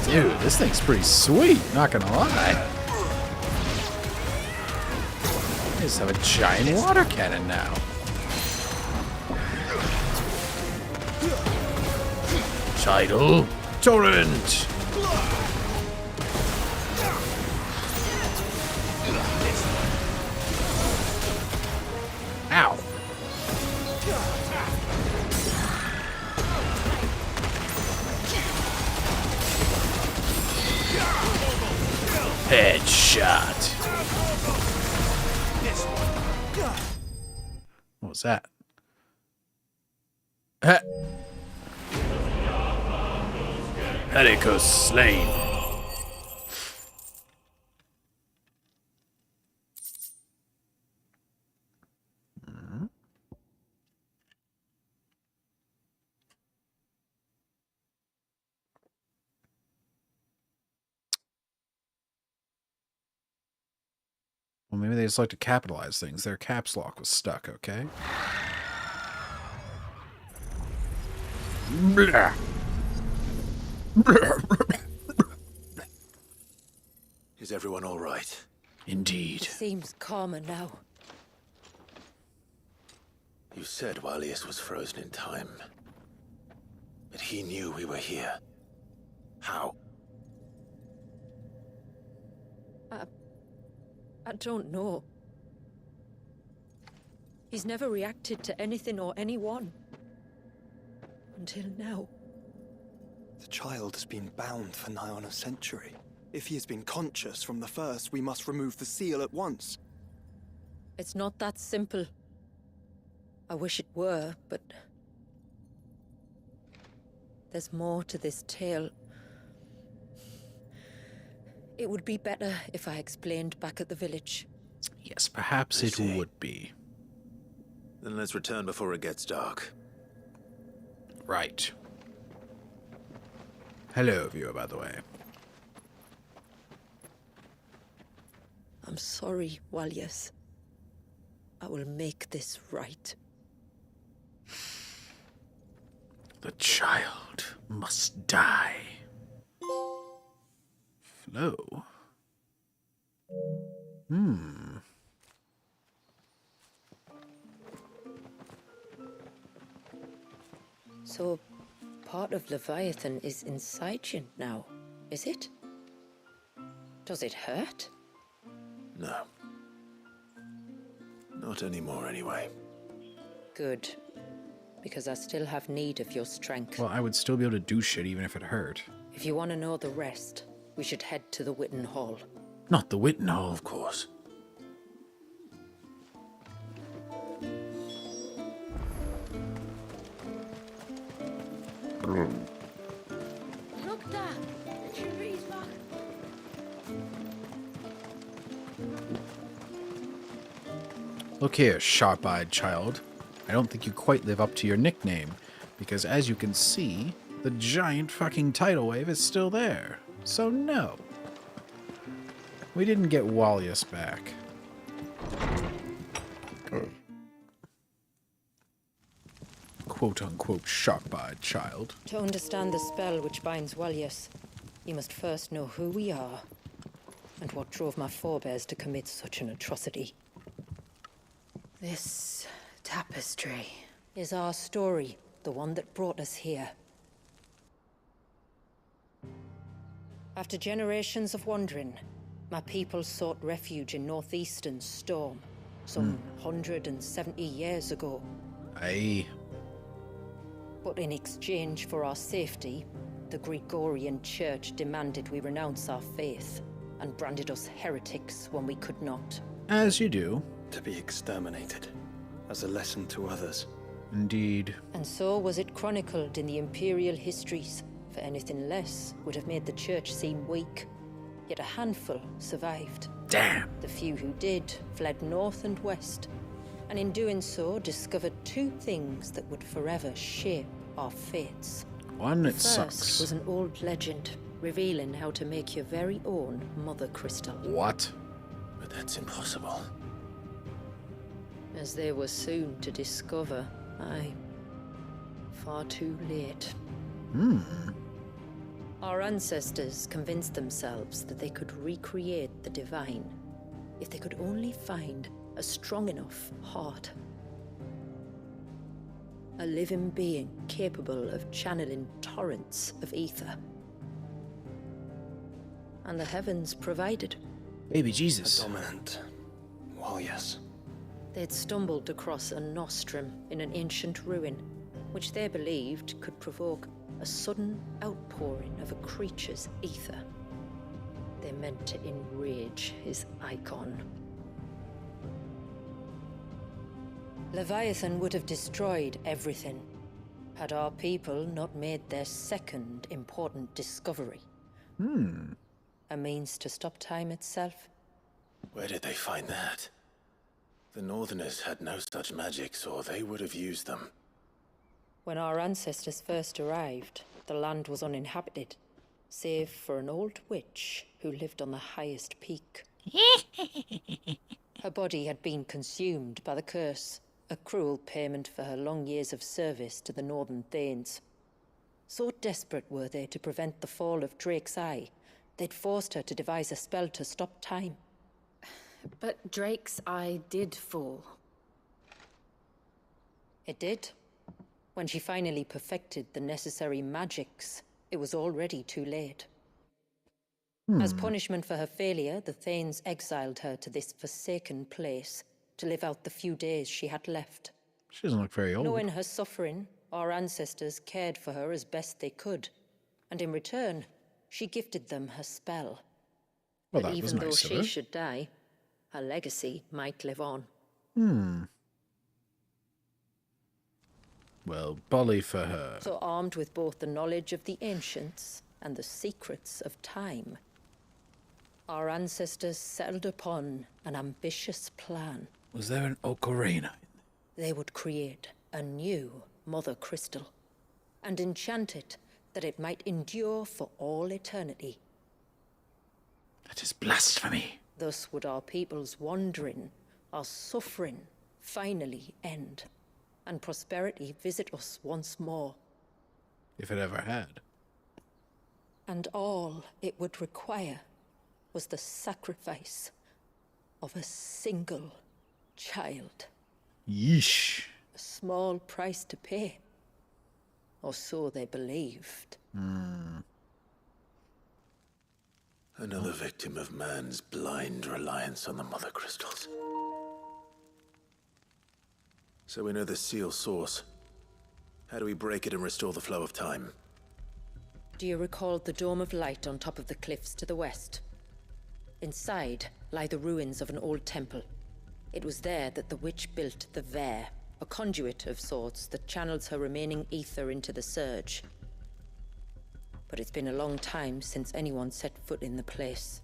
Dude, this thing's pretty sweet, not gonna lie. I just have a giant water cannon now. Tidal Torrent! Ow. Headshot. What was that? Helicos slain. Well, maybe they just like to capitalize things. Their caps lock was stuck, okay? Blah. Is everyone all right? Indeed. It seems calmer now. You said Walius was frozen in time. But he knew we were here. How? I don't know. He's never reacted to anything or anyone. Until now. The child has been bound for nigh on a century. If he has been conscious from the first, we must remove the seal at once. It's not that simple. I wish it were, but... there's more to this tale. It would be better if I explained back at the village. Yes, perhaps it would be. Then let's return before it gets dark. Right. Hello, viewer, by the way. I'm sorry, Walyas. I will make this right. The child must die. Flo. So, part of Leviathan is inside you now, is it? Does it hurt? No. Not anymore, anyway. Good. Because I still have need of your strength. Well, I would still be able to do shit even if it hurt. If you want to know the rest, we should head to the Witten Hall. Not the Witten Hall. Of course. Look there! The tree's back! Look here, sharp-eyed child. I don't think you quite live up to your nickname, because as you can see, the giant fucking tidal wave is still there. So no. We didn't get Walyas back. Quote-unquote sharp-eyed child. To understand the spell which binds Walyas, you must first know who we are, and what drove my forebears to commit such an atrocity. This tapestry is our story, the one that brought us here. After generations of wandering, my people sought refuge in northeastern Storm, some 170 years ago. Aye. But in exchange for our safety, the Gregorian Church demanded we renounce our faith, and branded us heretics when we could not. As you do. To be exterminated, as a lesson to others. Indeed. And so was it chronicled in the imperial histories, for anything less would have made the Church seem weak. Yet a handful survived. Damn! The few who did fled north and west, and in doing so discovered two things that would forever shape our fates. One, it First sucks. was an old legend, revealing how to make your very own Mother Crystal. What? But that's impossible. As they were soon to discover, aye, far too late. Our ancestors convinced themselves that they could recreate the divine if they could only find a strong enough heart. A living being capable of channeling torrents of ether. And the heavens provided. Baby Jesus. A dominant. Well, yes. They'd stumbled across a nostrum in an ancient ruin, which they believed could provoke a sudden outpouring of a creature's ether. They meant to enrage his icon. Leviathan would have destroyed everything, had our people not made their second important discovery. A means to stop time itself. Where did they find that? The Northerners had no such magics, or they would have used them. When our ancestors first arrived, the land was uninhabited, save for an old witch who lived on the highest peak. Her body had been consumed by the curse, a cruel payment for her long years of service to the Northern Thanes. So desperate were they to prevent the fall of Drake's Eye, they'd forced her to devise a spell to stop time. But Drake's Eye did fall. It did. When she finally perfected the necessary magics, it was already too late. As punishment for her failure, the Thanes exiled her to this forsaken place to live out the few days she had left. She doesn't look very old. Knowing her suffering, our ancestors cared for her as best they could, and in return, she gifted them her spell. Well, But that was even though nice of she her. should die, her legacy might live on. Well, bully for her. So armed with both the knowledge of the ancients and the secrets of time, our ancestors settled upon an ambitious plan. Was there an ocarina? They would create a new Mother Crystal and enchant it that it might endure for all eternity. That is blasphemy. Thus would our people's wandering, our suffering, finally end, and prosperity visit us once more. If it ever had. And all it would require was the sacrifice of a single child. Yeesh. A small price to pay. Or so they believed. Another victim of man's blind reliance on the Mother Crystals. So we know the seal source. How do we break it and restore the flow of time? Do you recall the dome of light on top of the cliffs to the west? Inside lie the ruins of an old temple. It was there that the witch built the Vare, a conduit of sorts that channels her remaining ether into the surge. But it's been a long time since anyone set foot in the place.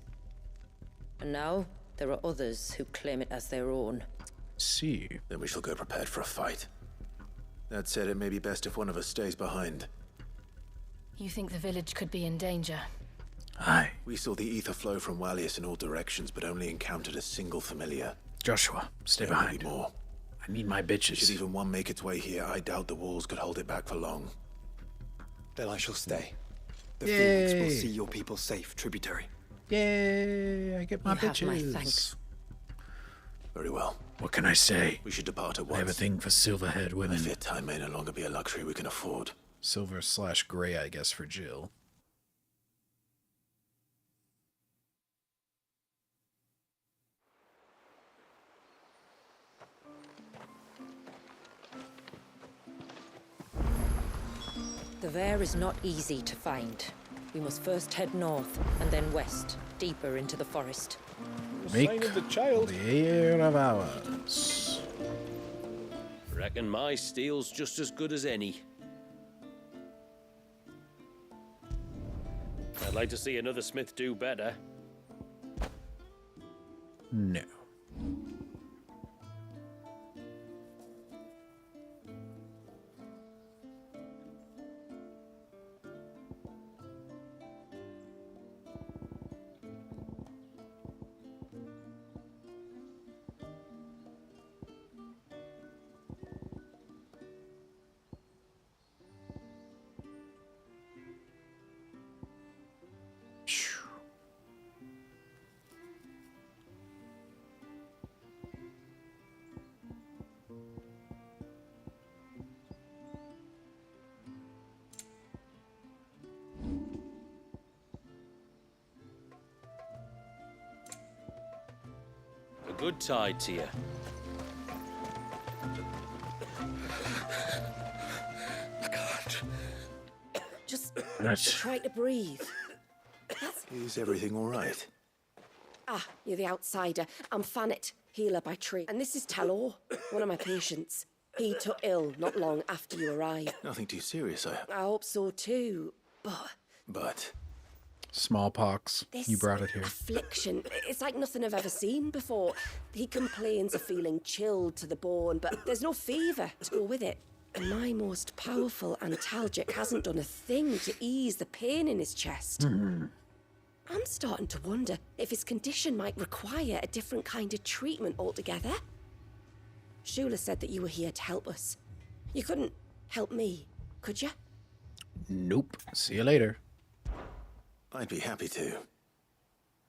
And now there are others who claim it as their own. See. Then we shall go prepared for a fight. That said, it may be best if one of us stays behind. You think the village could be in danger? Aye. We saw the ether flow from Walius in all directions, but only encountered a single familiar. Joshua, stay There will behind. be more. I need my bitches. Should even one make its way here, I doubt the walls could hold it back for long. Then I shall stay. The Yay. Phoenix will see your people safe, tributary. Yay, I get my You have bitches. my thanks. Very well. What can I say? We should depart at I have a once. thing for silver-haired I women. fear time may no longer be a luxury we can afford. Silver/gray, I guess, for Jill. The Vare is not easy to find. We must first head north and then west, deeper into the forest. Make the air of ours. Reckon my steel's just as good as any. I'd like to see another smith do better. No. A good tide to you. I can't. Just That's- try to breathe. Is everything all right? Ah, you're the outsider. I'm Fannet, healer by trade. And this is Talor, one of my patients. He took ill not long after you arrived. Nothing too serious, I hope so too, But Smallpox. this You brought it here. affliction, it's like nothing I've ever seen before. He complains of feeling chilled to the bone, but there's no fever to go with it. And my most powerful antalgic hasn't done a thing to ease the pain in his chest. I'm starting to wonder if his condition might require a different kind of treatment altogether. Shula said that you were here to help us. You couldn't help me, could you? Nope. See you later. I'd be happy to.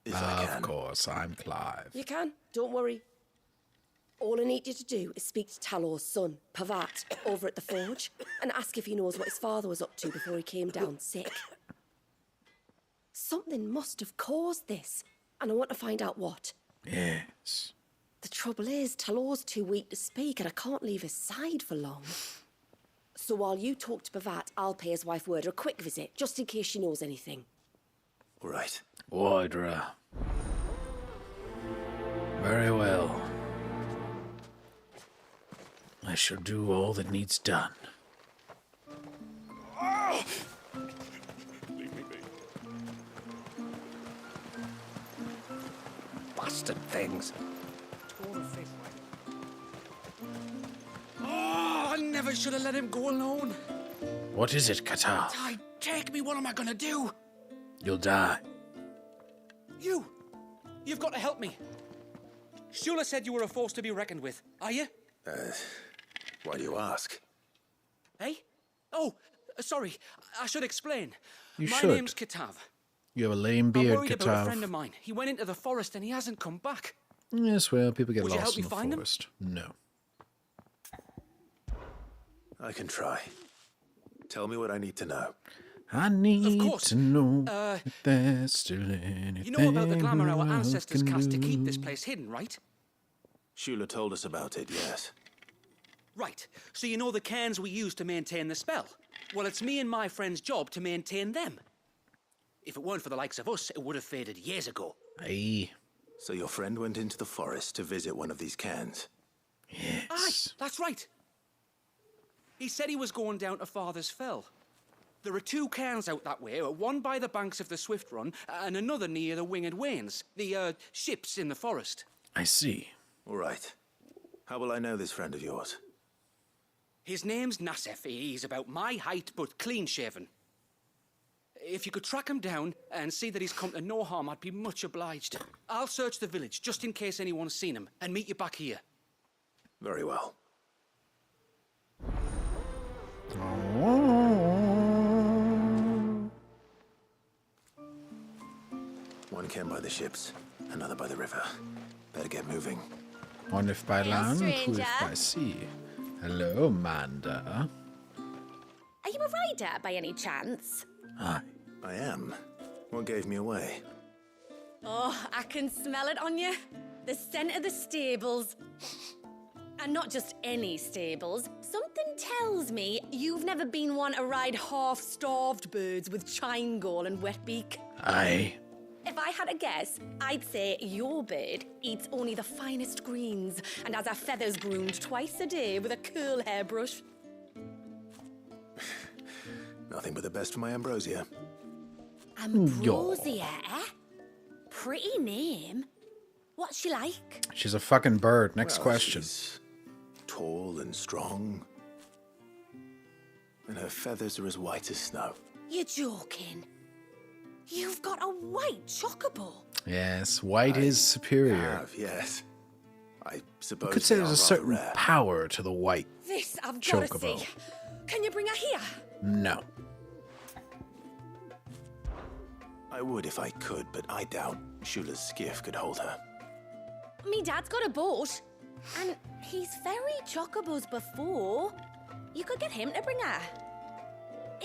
If I can. Of course, I'm Clive. You can, don't worry. All I need you to do is speak to Talor's son, Pavat, over at the forge, and ask if he knows what his father was up to before he came down sick. Something must have caused this, and I want to find out what. Yes. The trouble is, Talor's too weak to speak, and I can't leave his side for long. So while you talk to Bavat, I'll pay his wife Wardra a quick visit, just in case she knows anything. All right. Wardra. Very well. I shall do all that needs done. Bastard things. Oh, I never should have let him go alone. What is it, Katal? Ty, take me. What am I gonna do? You'll die. You've got to help me. Shula said you were a force to be reckoned with. Are you? Why do you ask? Hey? Oh, sorry. I should explain. You My should. name's Kitav. You have a lame I'm beard, worried about a friend Katav. of mine. He went into the forest and he hasn't come back. Yes, well, people get Would you lost help in me the find him? forest. No. I can try. Tell me what I need to know. I need course. to know if there's still anything. You know about the glamour our else ancestors can cast to keep do. this place hidden, right? Shula told us about it, yes. Right. So you know the cairns we use to maintain the spell? Well, it's me and my friend's job to maintain them. If it weren't for the likes of us, it would have faded years ago. Aye. So your friend went into the forest to visit one of these cairns? Yes. Aye, that's right. He said he was going down to Father's Fell. There are 2 cairns out that way, one by the banks of the Swift Run, and another near the Winged Wains, the ships in the forest. I see. All right. How will I know this friend of yours? His name's Nassef. He's about my height, but clean-shaven. If you could track him down and see that he's come to no harm, I'd be much obliged. I'll search the village, just in case anyone's seen him, and meet you back here. Very well. One cairn by the ships, another by the river. Better get moving. One if by Hello, land, two stranger. if by sea. Hello, Manda. Are you a rider by any chance? Hi. I am. What gave me away? Oh, I can smell it on you. The scent of the stables. And not just any stables. Something tells me you've never been one to ride half-starved birds with chine gall and wet beak. Aye. If I had a guess, I'd say your bird eats only the finest greens and has her feathers groomed twice a day with a curl hairbrush. Nothing but the best for my ambrosia. Ambrosia, eh? Pretty name. What's she like? She's a fucking bird. Next Well, question. she's tall and strong. And her feathers are as white as snow. You're joking. You've got a white chocobo. Yes, white is superior. Have, yes. I You suppose could say they there's are a rather certain rare. power to the white. This I've got to Chocobo. see. Can you bring her here? No. I would if I could, but I doubt Shula's skiff could hold her. Me dad's got a boat. And he's ferried chocobos before. You could get him to bring her.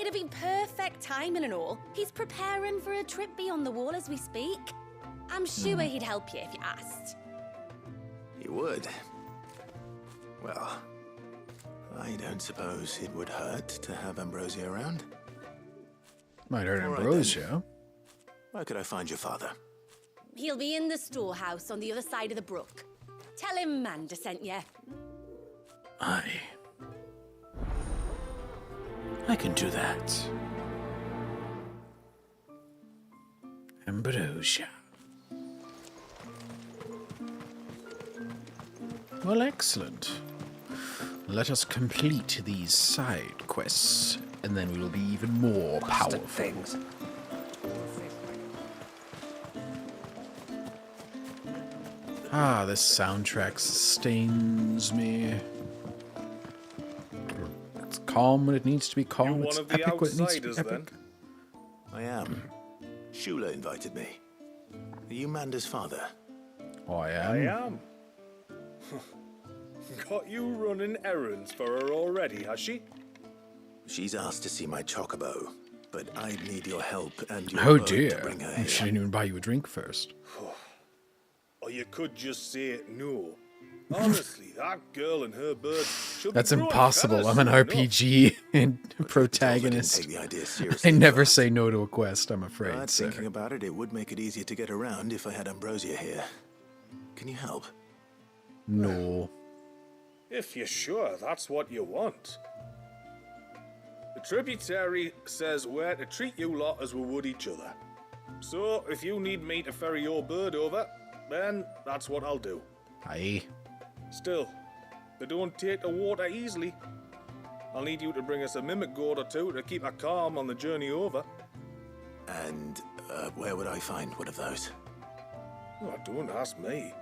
It'd be perfect timing and all. He's preparing for a trip beyond the wall as we speak. I'm sure he'd help you if you asked. He would. Well, I don't suppose it would hurt to have Ambrosia around. Might hurt All right, Ambrosia. Where could I find your father? He'll be in the storehouse on the other side of the brook. Tell him Manda sent you. Aye. I can do that. Ambrosia. Well, excellent. Let us complete these side quests, and then we will be even more powerful. Things. Ah, this soundtrack sustains me. It's calm when it needs to be calm. You It's one of the epic when it needs to be outsiders, epic. I am. Shula invited me. Are you Manda's father? I am. I am. Got you running errands for her already, has she? She's asked to see my chocobo. but I'd need your help and your Oh bird to dear. bring her I here. shouldn't even buy you a drink first. Or you could just say no. Honestly, that girl and her bird should That's be growing impossible. fatter I'm an soon enough. RPG and protagonist. take the idea seriously I never at first. say no to a quest, I'm afraid, But sir. thinking about it, it would make it easier to get around if I had Ambrosia here. Can you help? No. If you're sure that's what you want. The tributary says we're to treat you lot as we would each other. So, if you need me to ferry your bird over, then that's what I'll do. Aye. Still, they don't take the water easily. I'll need you to bring us a mimic goat or two to keep her calm on the journey over. And where would I find one of those? Oh, don't ask me.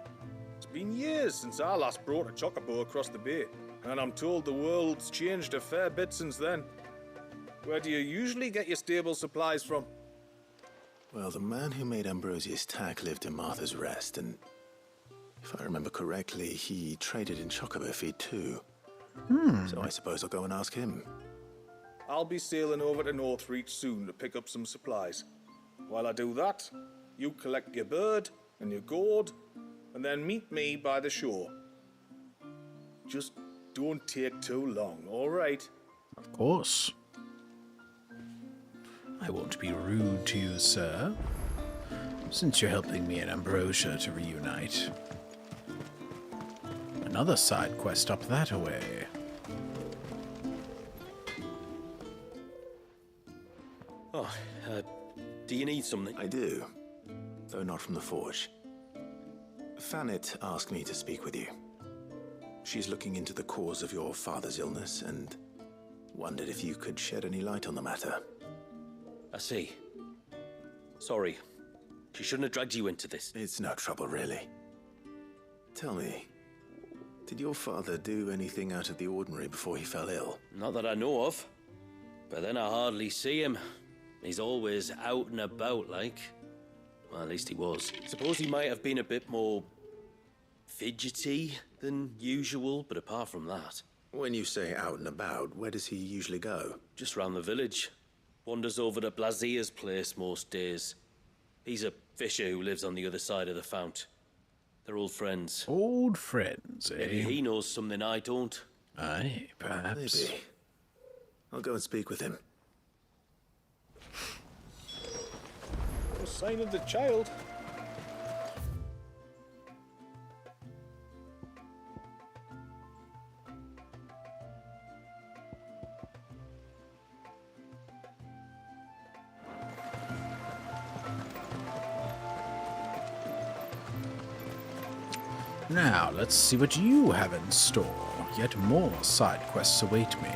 It's been years since I last brought a chocobo across the bay, and I'm told the world's changed a fair bit since then. Where do you usually get your stable supplies from? Well, the man who made Ambrosia's tack lived in Martha's Rest, and if I remember correctly, he traded in chocobo feed too. So I suppose I'll go and ask him. I'll be sailing over to Northreach soon to pick up some supplies. While I do that, you collect your bird and your gourd, and then meet me by the shore. Just don't take too long, all right? Of course. I won't be rude to you, sir, since you're helping me and Ambrosia to reunite. Another side quest up that way. Oh, do you need something? I do, though not from the forge. Fannet asked me to speak with you. She's looking into the cause of your father's illness and wondered if you could shed any light on the matter. I see. Sorry. She shouldn't have dragged you into this. It's no trouble, really. Tell me, did your father do anything out of the ordinary before he fell ill? Not that I know of. But then I hardly see him. He's always out and about, like. Well, at least he was. Suppose he might have been a bit more fidgety than usual, but apart from that... When you say out and about, where does he usually go? Just round the village. Wanders over to Valisthea's place most days. He's a fisher who lives on the other side of the fount. They're old friends. Old friends, eh? Maybe he knows something I don't. Aye, perhaps. Maybe. I'll go and speak with him. No sign of the child. Now, let's see what you have in store. Yet more side quests await me.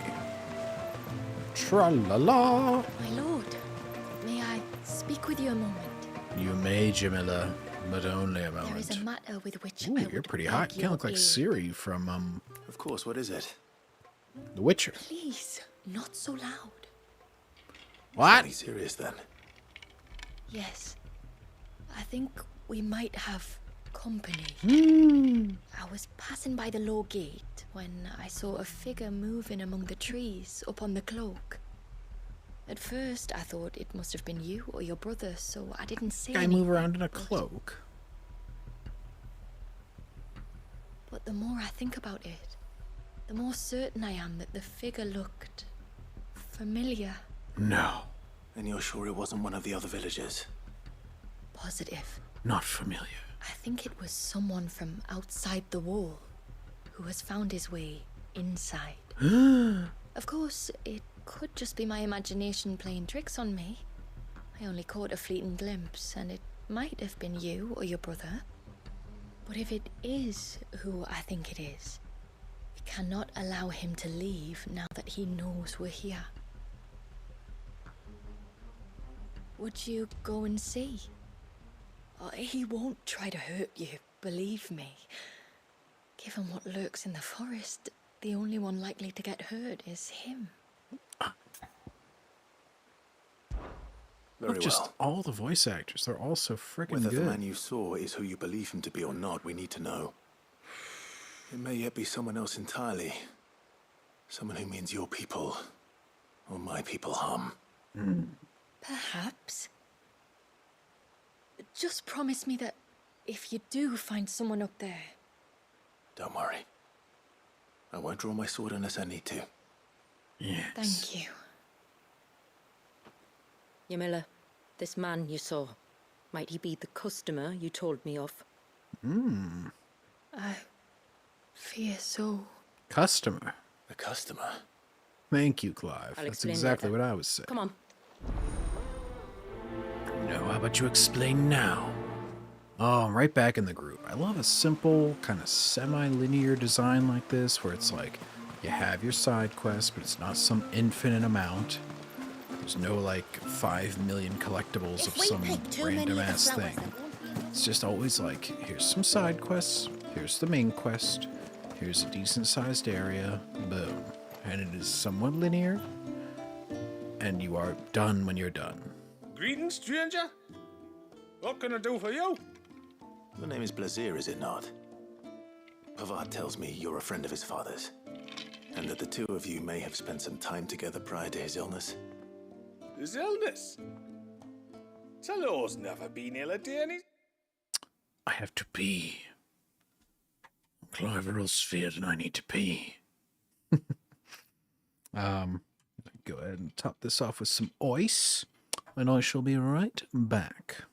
Tra-la-la! My lord, may I speak with you a moment? You may, Jamila, but only a There moment. is a matter with which Ooh, I you're would pretty beg hot. You your kind of look like aid. Ciri from, Of course, what is it? The Witcher. Please, not so loud. What? Are you serious then? Yes. I think we might have company. I was passing by the low gate when I saw a figure moving among the trees up on the cloak. At first, I thought it must have been you or your brother, so I didn't say Guy anything. move around in a cloak. But the more I think about it, the more certain I am that the figure looked familiar. No, And you're sure it wasn't one of the other villagers? Positive. not familiar. I think it was someone from outside the wall who has found his way inside. Of course, it could just be my imagination playing tricks on me. I only caught a fleeting glimpse, and it might have been you or your brother. But if it is who I think it is, we cannot allow him to leave now that he knows we're here. Would you go and see? He won't try to hurt you, believe me. Given what lurks in the forest, the only one likely to get hurt is him. Very Look, just well. all the voice actors. They're all so freaking Whether good. the man you saw is who you believe him to be or not, we need to know. It may yet be someone else entirely. Someone who means your people or my people harm. Perhaps. Just promise me that if you do find someone up there... Don't worry. I won't draw my sword unless I need to. Yes. Thank you. Ymilla, this man you saw, might he be the customer you told me of? I fear so. Customer. The customer? Thank you, Clive. I'll That's explain exactly later. what I was saying. Come on. No, how about you explain now? Oh, I'm right back in the group. I love a simple, kind of semi-linear design like this, where it's like, you have your side quest, but it's not some infinite amount. There's no, like, 5 million collectibles of some random-ass thing. It's just always like, here's some side quests, here's the main quest, here's a decent-sized area, boom. And it is somewhat linear, and you are done when you're done. Greetings, stranger. What can I do for you? Your name is Blazir, is it not? Pavad tells me you're a friend of his father's, and that the two of you may have spent some time together prior to his illness. His illness? Talor's never been ill a day, and he's... I have to pee. Clive Earl's feared and I need to pee. Go ahead and top this off with some ice, and I shall be right back.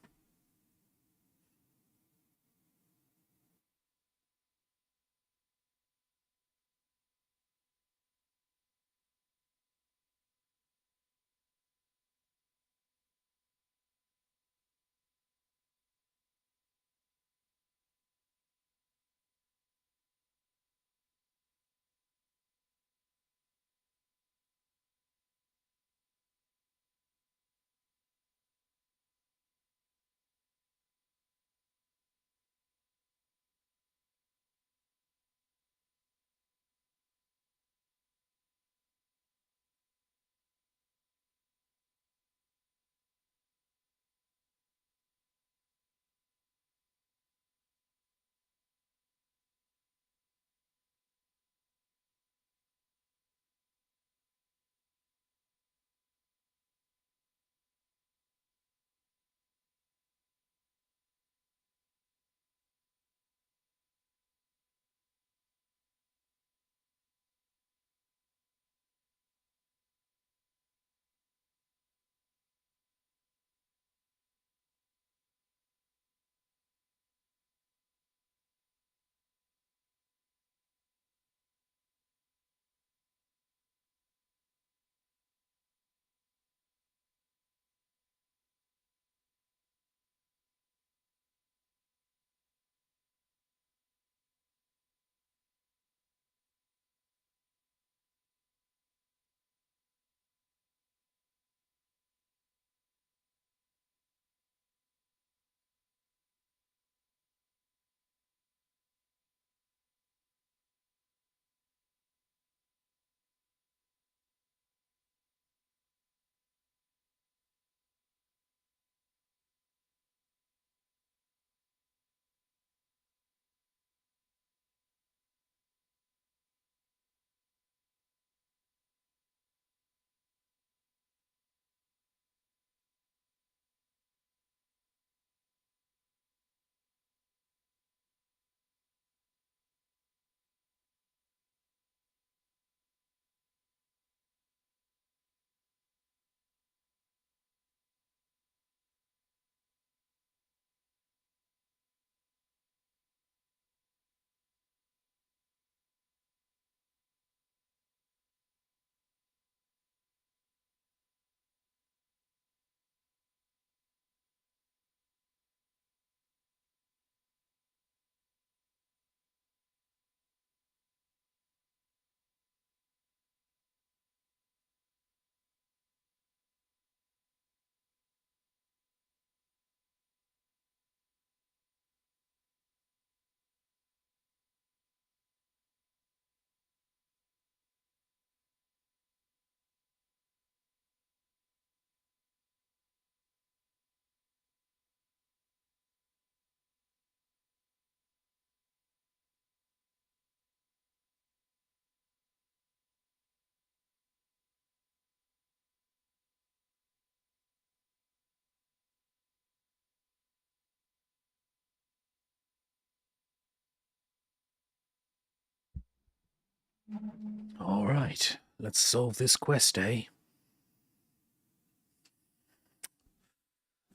All right, let's solve this quest, eh?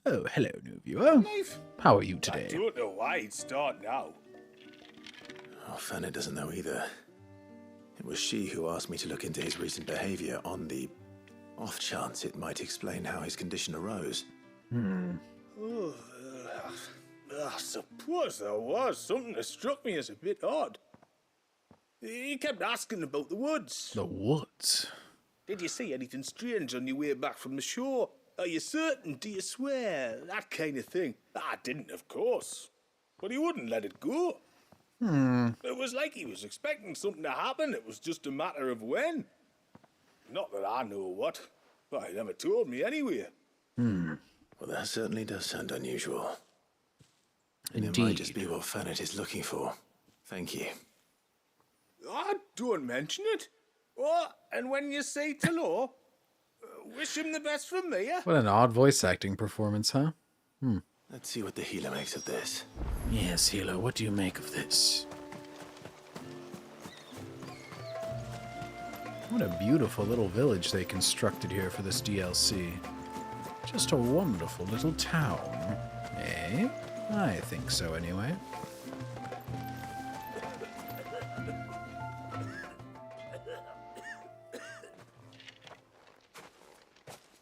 Oh, hello, new viewer. Clive? How are you I today? don't know why he'd start now. Oh, Fenna doesn't know either. It was she who asked me to look into his recent behavior on the off chance it might explain how his condition arose. Oh, I suppose there was something that struck me as a bit odd. He kept asking about the woods. The woods? Did you see anything strange on your way back from the shore? Are you certain? Do you swear? That kind of thing. I didn't, of course. But he wouldn't let it go. It was like he was expecting something to happen. It was just a matter of when. Not that I know what. But he never told me anyway. Well, that certainly does sound unusual. And it might just be what Fennet is looking for. Thank you. Don't mention it. Oh, and when you say hello, wish him the best from me, eh? What an odd voice acting performance, huh? Let's see what the healer makes of this. Yes, healer, what do you make of this? What a beautiful little village they constructed here for this DLC. Just a wonderful little town. Eh? I think so, anyway.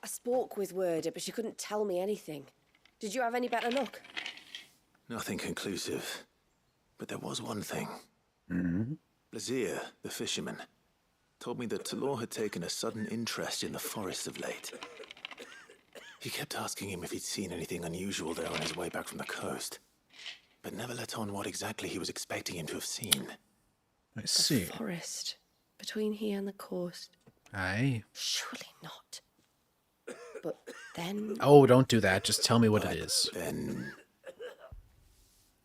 I spoke with Werder, but she couldn't tell me anything. Did you have any better luck? Nothing conclusive. But there was one thing. Valisthea, the fisherman, told me that Talor had taken a sudden interest in the forest of late. He kept asking him if he'd seen anything unusual there on his way back from the coast, but never let on what exactly he was expecting him to have seen. I see. The forest between here and the coast. Aye. Surely not. But then... Oh, don't do that. Just tell me what it is. Then...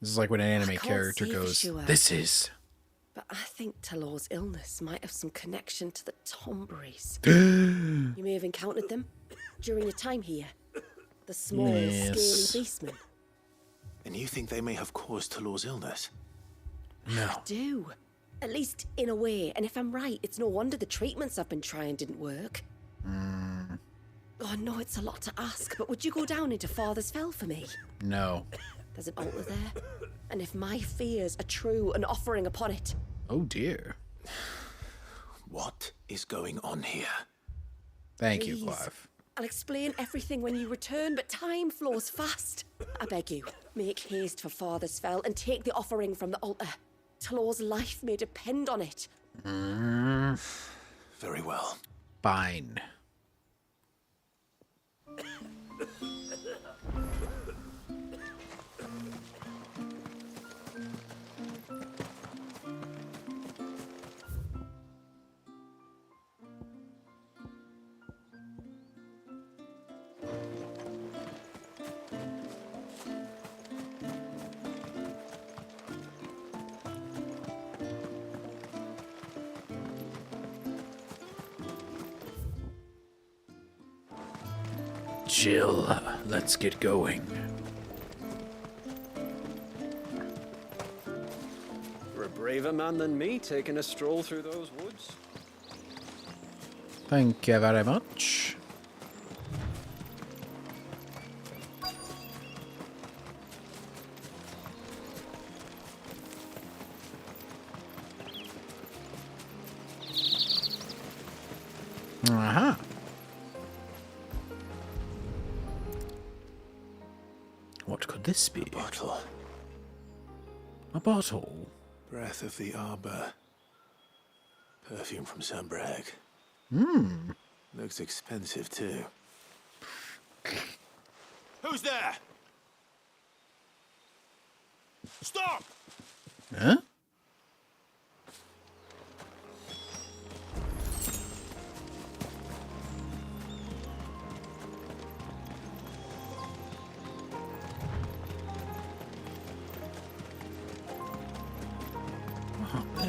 This is like when an anime can't character see for goes, sure. this is... But I think Talor's illness might have some connection to the Tomberries. You may have encountered them during your time here. The small, Yes. scaly beastmen. And you think they may have caused Talor's illness? No. I do. At least in a way. And if I'm right, it's no wonder the treatments I've been trying didn't work. Oh, I know it's a lot to ask, but would you go down into Father's Fell for me? No. There's an altar there. And if my fears are true, an offering upon it. Oh, dear. What is going on here? Thank you, Please. Clive. I'll explain everything when you return, but time flows fast. I beg you, make haste for Father's Fell and take the offering from the altar. Talor's life may depend on it. Very well. Fine. Jill, let's get going. You're a braver man than me, taking a stroll through those woods. Thank you very much. Aha. What could this be? A bottle. A bottle? Breath of the Arbor. Perfume from Sunbrag. Looks expensive, too. Who's there? Stop! Huh?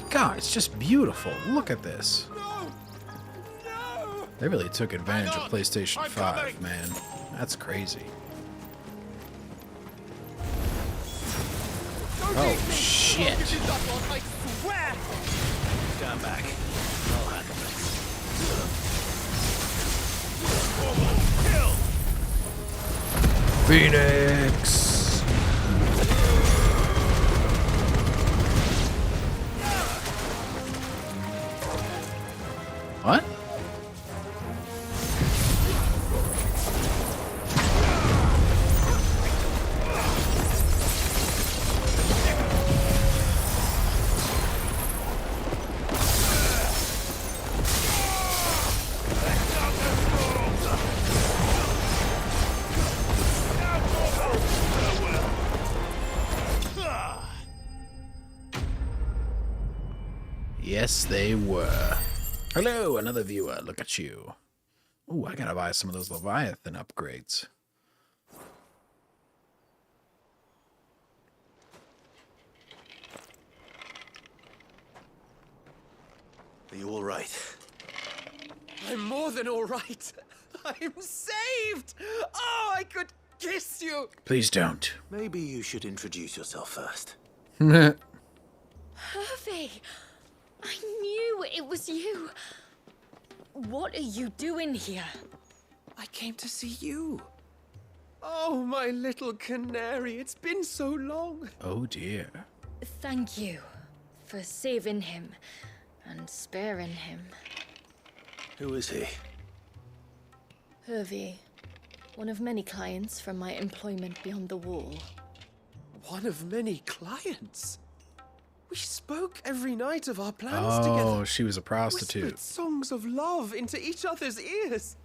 God, it's just beautiful. Look at this. They really took advantage of PlayStation 5, man. That's crazy. Oh, shit. Stand back. I'll handle this. Phoenix! What? Yes, they were. Hello, another viewer. Look at you. Ooh, I gotta buy some of those Leviathan upgrades. Are you all right? I'm more than all right. I'm saved! Oh, I could kiss you! Please don't. Maybe you should introduce yourself first. Hervey! I knew it was you. What are you doing here? I came to see you. Oh, my little canary, it's been so long. Oh dear. Thank you for saving him and sparing him. Who is he? Hervey, one of many clients from my employment beyond the wall. One of many clients? We spoke every night of our plans together. Oh, she was a prostitute. Whispered songs of love into each other's ears.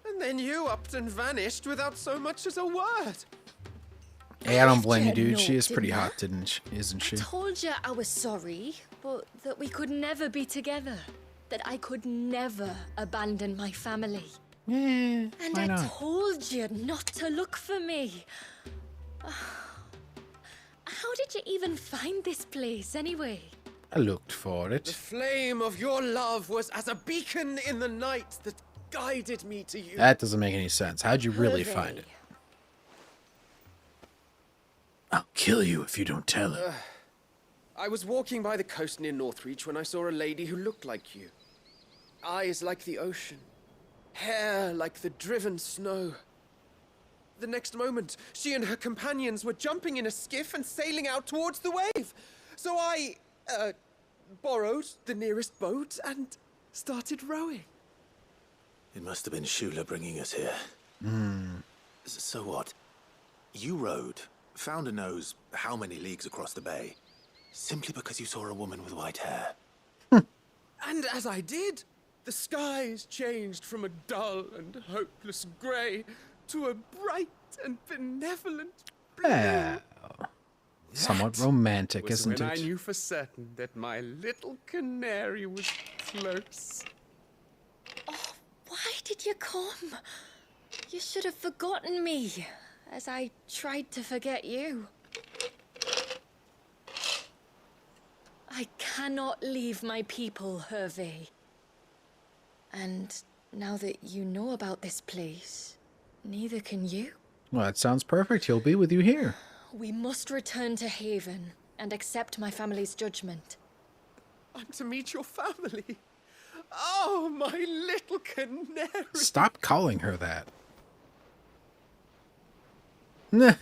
And then you upped and vanished without so much as a word. Hey, I don't blame you, dude. No, She is pretty didn't I? hot, isn't she? I told you I was sorry, but that we could never be together. That I could never abandon my family. Yeah, And why I not? told you not to look for me. How did you even find this place, anyway? I looked for The it. flame of your love was as a beacon in the night that guided me to you. That doesn't make any sense. How'd you really find it? I'll kill you if you don't tell it. I was walking by the coast near Northreach when I saw a lady who looked like you. Eyes like the ocean. Hair like the driven snow. The next moment, she and her companions were jumping in a skiff and sailing out towards the wave. So I, borrowed the nearest boat and started rowing. It must have been Shula bringing us here. So what? You rowed, found a nose how many leagues across the bay, simply because you saw a woman with white hair. And as I did, the skies changed from a dull and hopeless grey to a bright and benevolent blue. Well, somewhat romantic, Was isn't when it? I knew for certain that my little canary was close. Why did you come? You should have forgotten me, as I tried to forget you. I cannot leave my people, Hervey. And now that you know about this place, neither can you. Well, that sounds perfect. He'll be with you here. We must return to Haven and accept my family's judgment. I'm to meet your family. Oh, my little canary. Stop calling her that. Nah.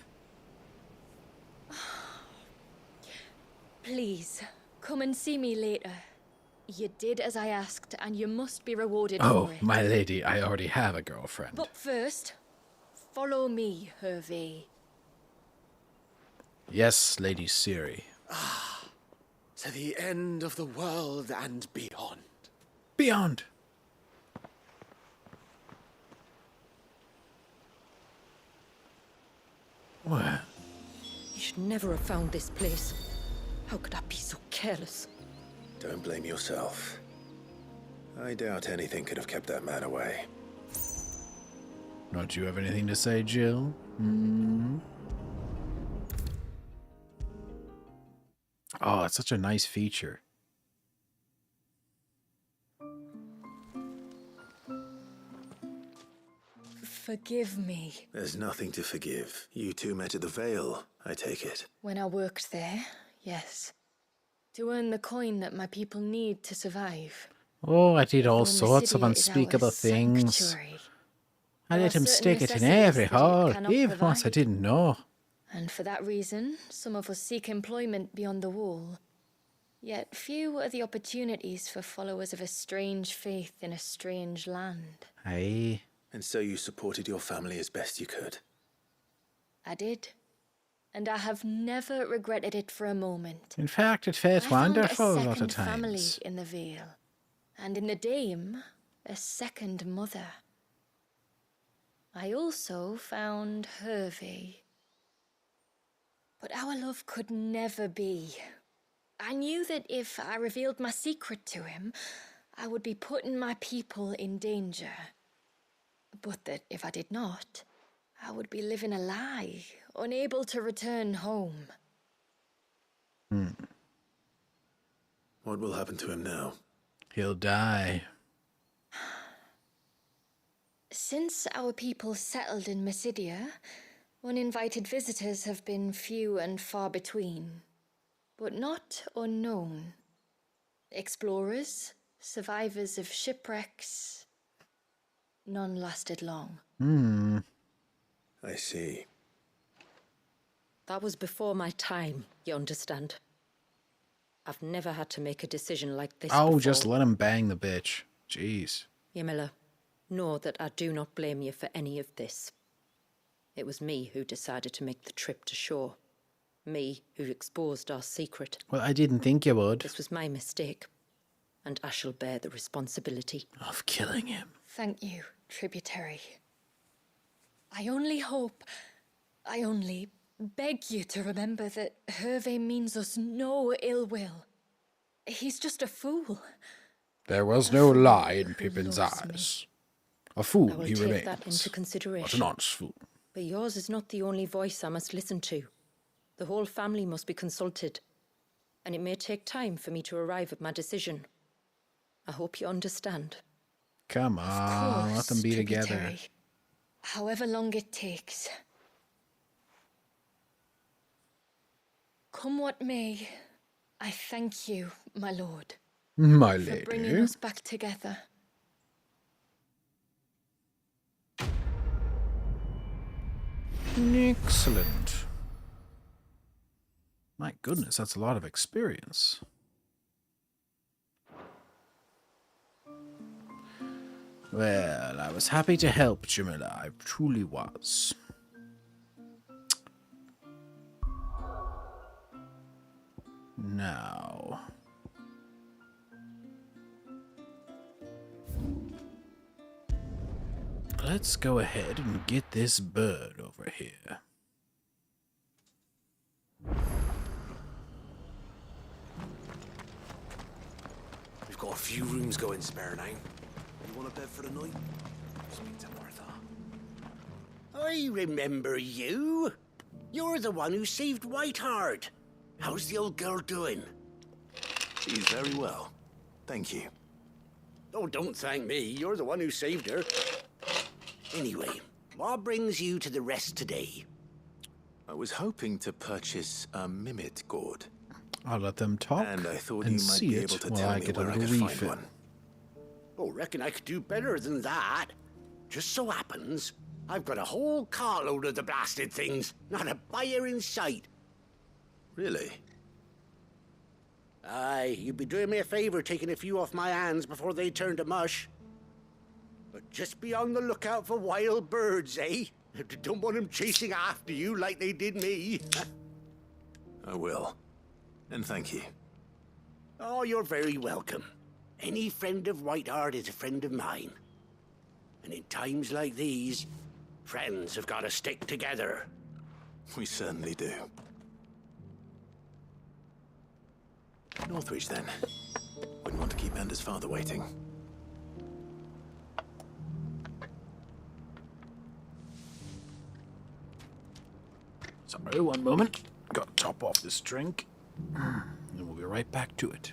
Please, come and see me later. You did as I asked, and you must be rewarded Oh, for it. my lady, I already have a girlfriend. But first, follow me, Hervey. Yes, Lady Siri. To the end of the world and beyond. Beyond. What? You should never have found this place. How could I be so careless? Don't blame yourself. I doubt anything could have kept that man away. Don't you have anything to say, Jill? Oh, it's such a nice feature. Forgive me. There's nothing to forgive. You two met at the Vale, I take it. When I worked there, yes. To earn the coin that my people need to survive. Oh, I did all Though sorts of Mysidia is our unspeakable things. sanctuary, I there let are him certain stick it in necessities every that it hole, cannot even once I provide. didn't know. And for that reason, some of us seek employment beyond the wall. Yet few are the opportunities for followers of a strange faith in a strange land. Aye. And so you supported your family as best you could. I did. And I have never regretted it for a moment. In fact, it felt I found wonderful a a lot second of family times. in the Vale. And in the Dame, a second mother. I also found Hervey. But our love could never be. I knew that if I revealed my secret to him, I would be putting my people in danger. But that if I did not, I would be living a lie, unable to return home. What will happen to him now? He'll die. Since our people settled in Mysidia, uninvited visitors have been few and far between, but not unknown. Explorers, survivors of shipwrecks, none lasted long. I see. That was before my time, you understand? I've never had to make a decision like this Oh, before. just let him bang the bitch. Jeez. Ymila, know that I do not blame you for any of this. It was me who decided to make the trip to shore. Me who exposed our secret. Well, I didn't think you would. This was my mistake, and I shall bear the responsibility. Of killing him. Thank you, tributary. I only beg you to remember that Hervey means us no ill will. He's just a fool. There was no lie in Pippin's eyes. A I fool will he take remains. that into But consideration. an honest fool. But yours is not the only voice I must listen to. The whole family must be consulted, and it may take time for me to arrive at my decision. I hope you understand. Come on, let them be together. Tributary. However long it takes. Come what may, I thank you, my lord, My for lady. bringing us back together. Excellent. My goodness, that's a lot of experience. Well, I was happy to help, Jamila. I truly was. Now... let's go ahead and get this bird over here. We've got a few rooms going spare now. You want a bed for the night? Speak to Martha. I remember you. You're the one who saved Whiteheart. How's the old girl doing? She's very well. Thank you. Oh, don't thank me. You're the one who saved her. Anyway, what brings you to the rest today? I was hoping to purchase a mimid gourd. I'll let them talk And I thought and you might see be it able to while tell I me get a where I little could find refill. one. Oh, reckon I could do better than that. Just so happens, I've got a whole carload of the blasted things. Not a buyer in sight. Really? Aye, you'd be doing me a favor taking a few off my hands before they turn to mush. But just be on the lookout for wild birds, eh? Don't want them chasing after you like they did me. I will. And thank you. Oh, you're very welcome. Any friend of Whiteheart is a friend of mine. And in times like these, friends have got to stick together. We certainly do. Northreach, then. Wouldn't want to keep Anders' father waiting. Sorry, one moment. Gotta top off this drink. And we'll be right back to it.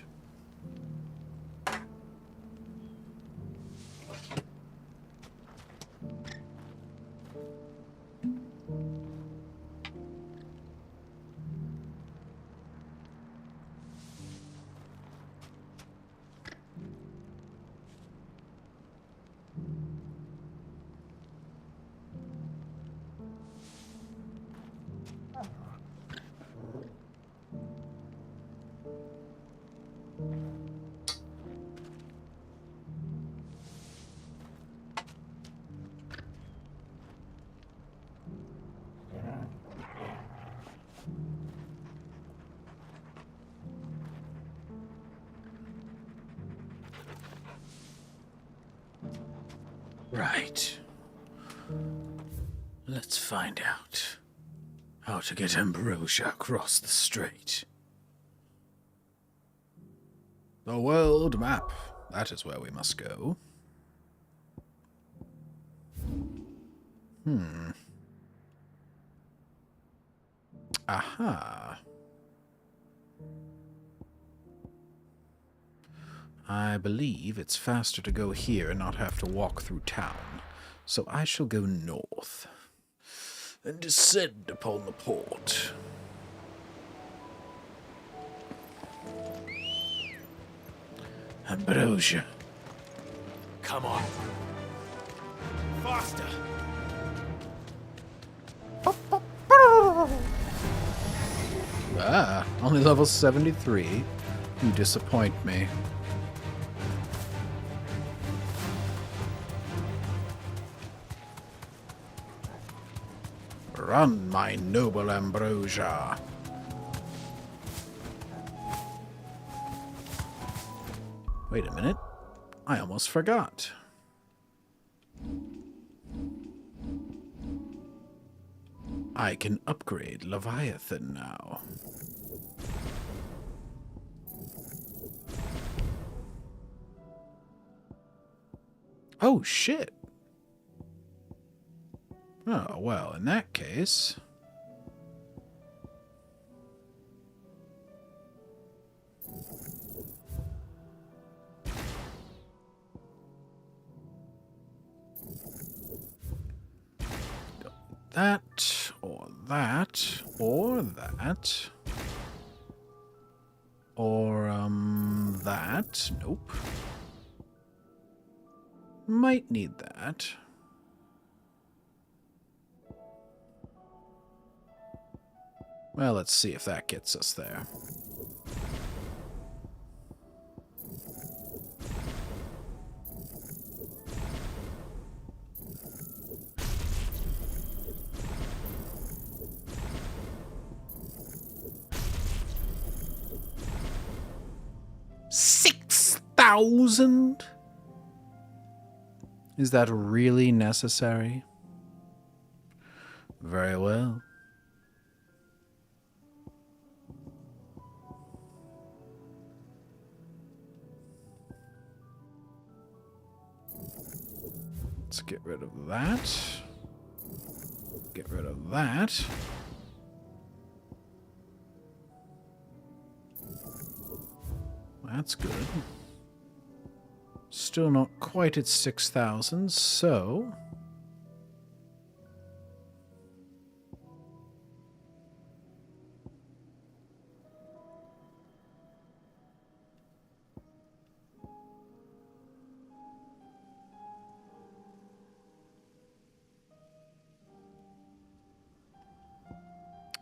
Right. Let's find out how to get ambrosia across the strait. The world map. That is where we must go. Aha. I believe it's faster to go here and not have to walk through town. So I shall go north and descend upon the port. Ambrosia. Come on. Faster. Ah, only level 73. You disappoint me. Run, my noble Ambrosia. Wait a minute. I almost forgot. I can upgrade Leviathan now. Oh, shit. Oh, well, in that case... that, or that, or that. Or, that. Nope. Might need that. Well, let's see if that gets us there. $6,000? Is that really necessary? Very well. Let's get rid of that. Get rid of that. That's good. Still not quite at 6,000, so...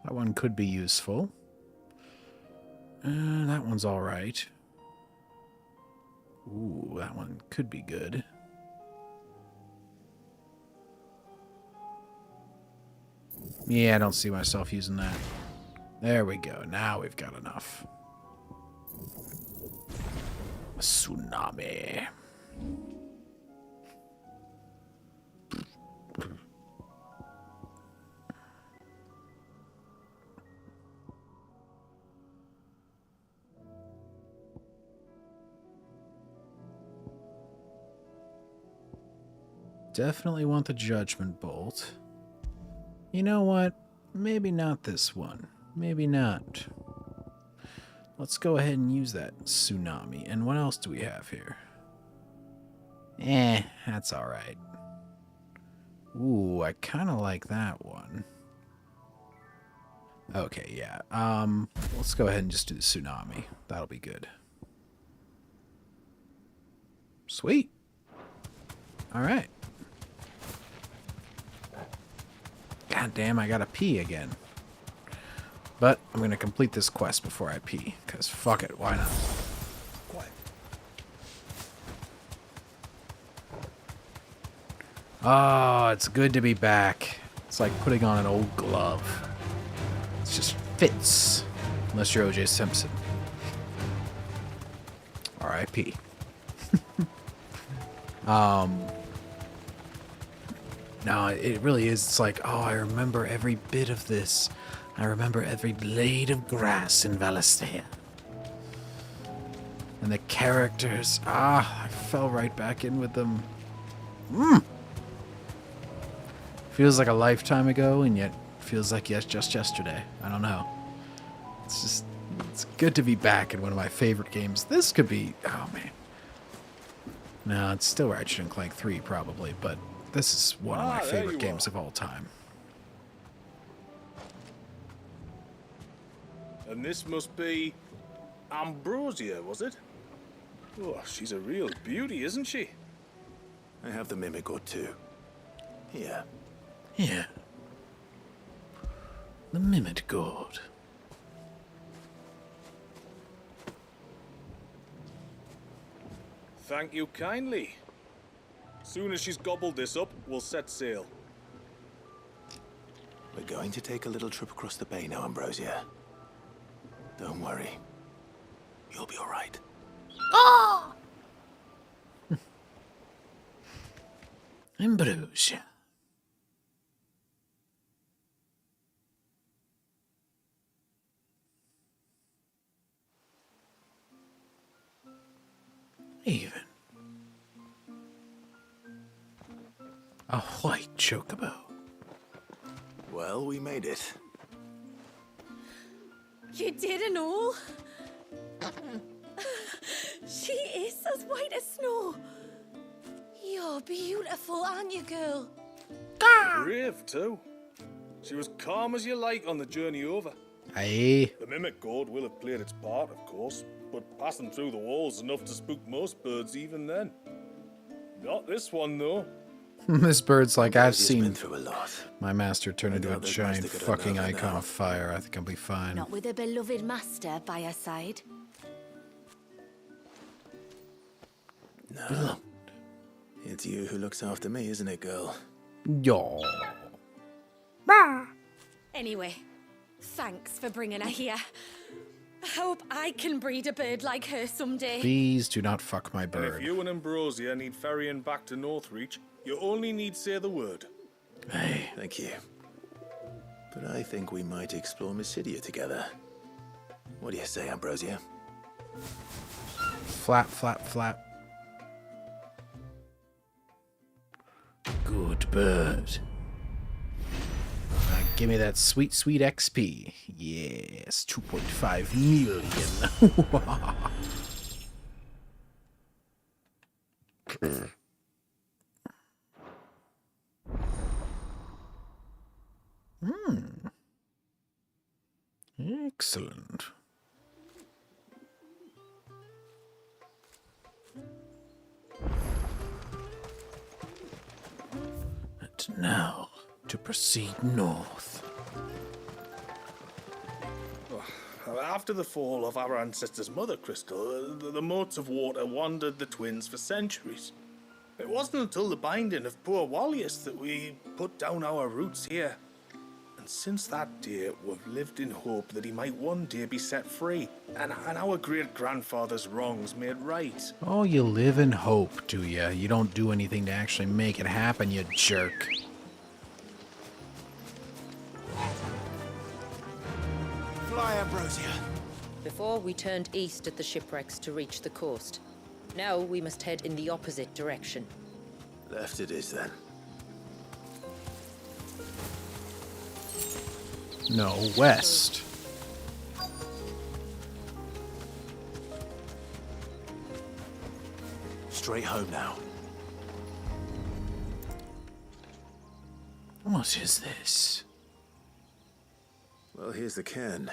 that one could be useful. That one's alright. Ooh, that one could be good. Yeah, I don't see myself using that. There we go. Now we've got enough. A tsunami. Definitely want the Judgment Bolt. You know what? Maybe not this one. Maybe not. Let's go ahead and use that tsunami. And what else do we have here? That's alright. Ooh, I kind of like that one. Okay, yeah. Let's go ahead and just do the tsunami. That'll be good. Sweet. Alright. God damn, I gotta pee again. But I'm gonna complete this quest before I pee, because fuck it, why not? Oh, it's good to be back. It's like putting on an old glove. It just fits. Unless you're O.J. Simpson. R.I.P. No, it really is. It's like, oh, I remember every bit of this. I remember every blade of grass in Valisthea. And the characters, I fell right back in with them. Feels like a lifetime ago, and yet feels like just yesterday. I don't know. It's good to be back in one of my favorite games. This could be, oh man. No, it's still Ratchet & Clank 3 probably, but this is one of my favorite games of all time. And this must be Ambrosia, was it? Oh, she's a real beauty, isn't she? I have the mimic or two. Here. Yeah. The Mimic Gourd. Thank you kindly. Soon as she's gobbled this up, we'll set sail. We're going to take a little trip across the bay now, Ambrosia. Don't worry. You'll be all right. Oh! Ambrosia. Even a white chocobo. Well, we made it. You didn't all? She is as white as snow. You're beautiful, aren't you, girl? Brave, too. She was calm as you like on the journey over. Aye. The mimic gourd will have played its part, of course, but passing through the walls enough to spook most birds even then. Not this one, though. This bird's like, I've Been seen through a lot. my master turn into a doubt there's giant most that could fucking have icon now. of fire. I think I'll be fine. Not with a beloved master by her side. No. It's you who looks after me, isn't it, girl? Yo. Anyway, thanks for bringing her here. I hope I can breed a bird like her someday. Please do not fuck my And bird. if you and Ambrosia need ferrying back to Northreach, you only need say the word. Hey. Thank you. But I think we might explore Mysidia together. What do you say, Ambrosia? Flap, flap, flap. Good bird. Give me that sweet, sweet XP. Yes, 2.5 million. Excellent. And now to proceed north. After the fall of our ancestors' mother crystal, the moats of water wandered the twins for centuries. It wasn't until the binding of poor Wallius that we put down our roots here. And since that day, we've lived in hope that he might one day be set free, and our great-grandfather's wrongs made right. Oh, you live in hope, do ya? You don't do anything to actually make it happen, you jerk. Fly, Ambrosia. Before we turned east at the shipwrecks to reach the coast. Now we must head in the opposite direction. Left it is, then. No, west. Straight home now. What is this? Well, here's the cairn.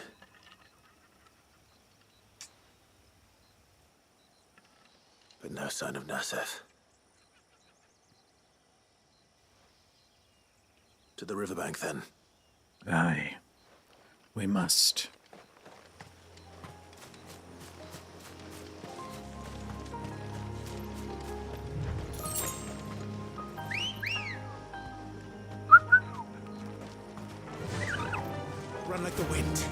But no sign of Nasef. To the riverbank, then. Aye. We must. Run like the wind.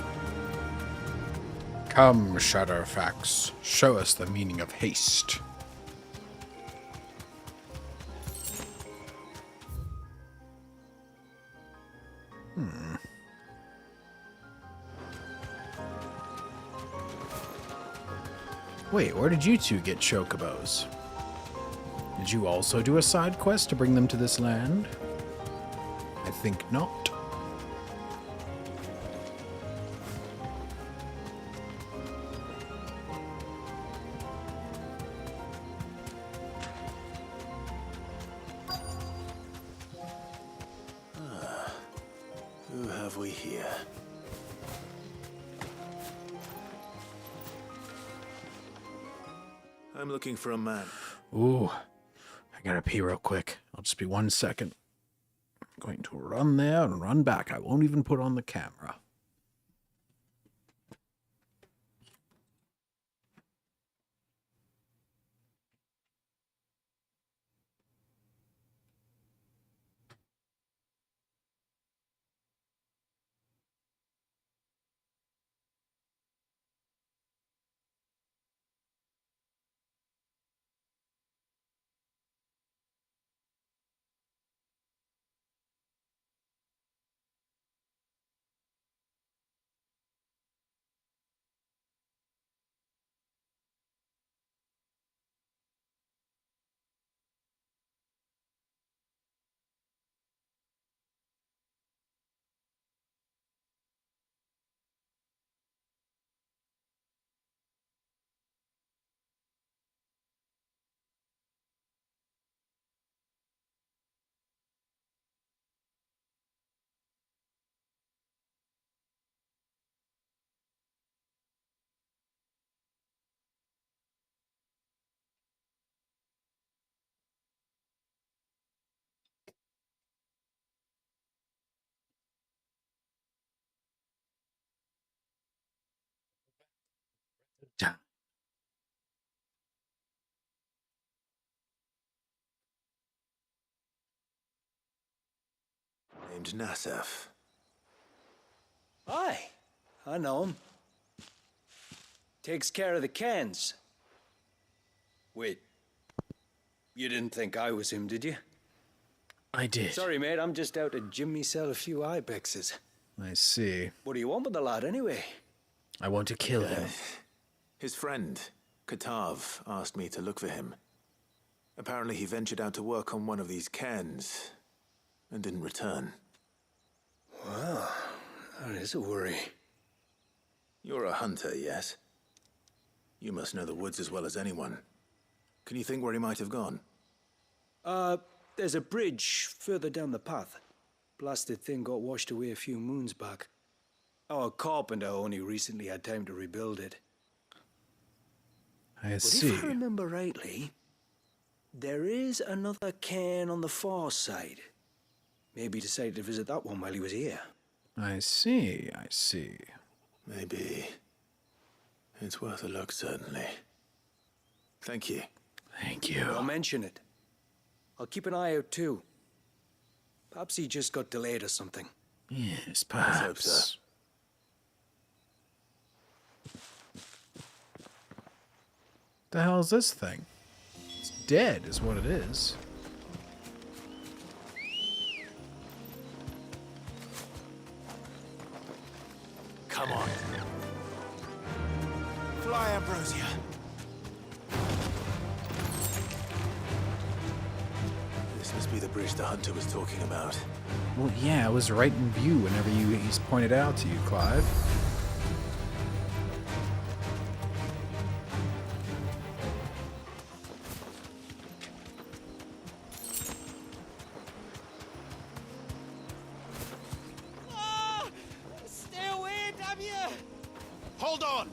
Come, Shadowfax. Show us the meaning of haste. Wait, where did you two get chocobos? Did you also do a side quest to bring them to this land? I think not. Who have we here? I'm looking for a man. Ooh, I gotta pee real quick. I'll just be 1 second. I'm going to run there and run back. I won't even put on the camera. Named Nassef. Aye, I know him. Takes care of the cans. Wait, you didn't think I was him, did you? I did. Sorry, mate, I'm just out to Jim myself a few ibexes. I see. What do you want with the lad, anyway? I want to kill him. His friend, Katav, asked me to look for him. Apparently he ventured out to work on one of these cairns and didn't return. Well, that is a worry. You're a hunter, yes? You must know the woods as well as anyone. Can you think where he might have gone? There's a bridge further down the path. Blasted thing got washed away a few moons back. Our carpenter only recently had time to rebuild it. I But see. if I remember rightly, there is another cairn on the far side. Maybe he decided to visit that one while he was here. I see, I see. Maybe. It's worth a look, certainly. Thank you. Thank you. Don't mention it. I'll keep an eye out too. Perhaps he just got delayed or something. Yes, Let's hope perhaps. so. The hell is this thing? It's dead, is what it is. Come on. Fly, Ambrosia. This must be the bridge the hunter was talking about. Well, yeah, it was right in view whenever he's pointed out to you, Clive. Stay away, damn you! Hold on!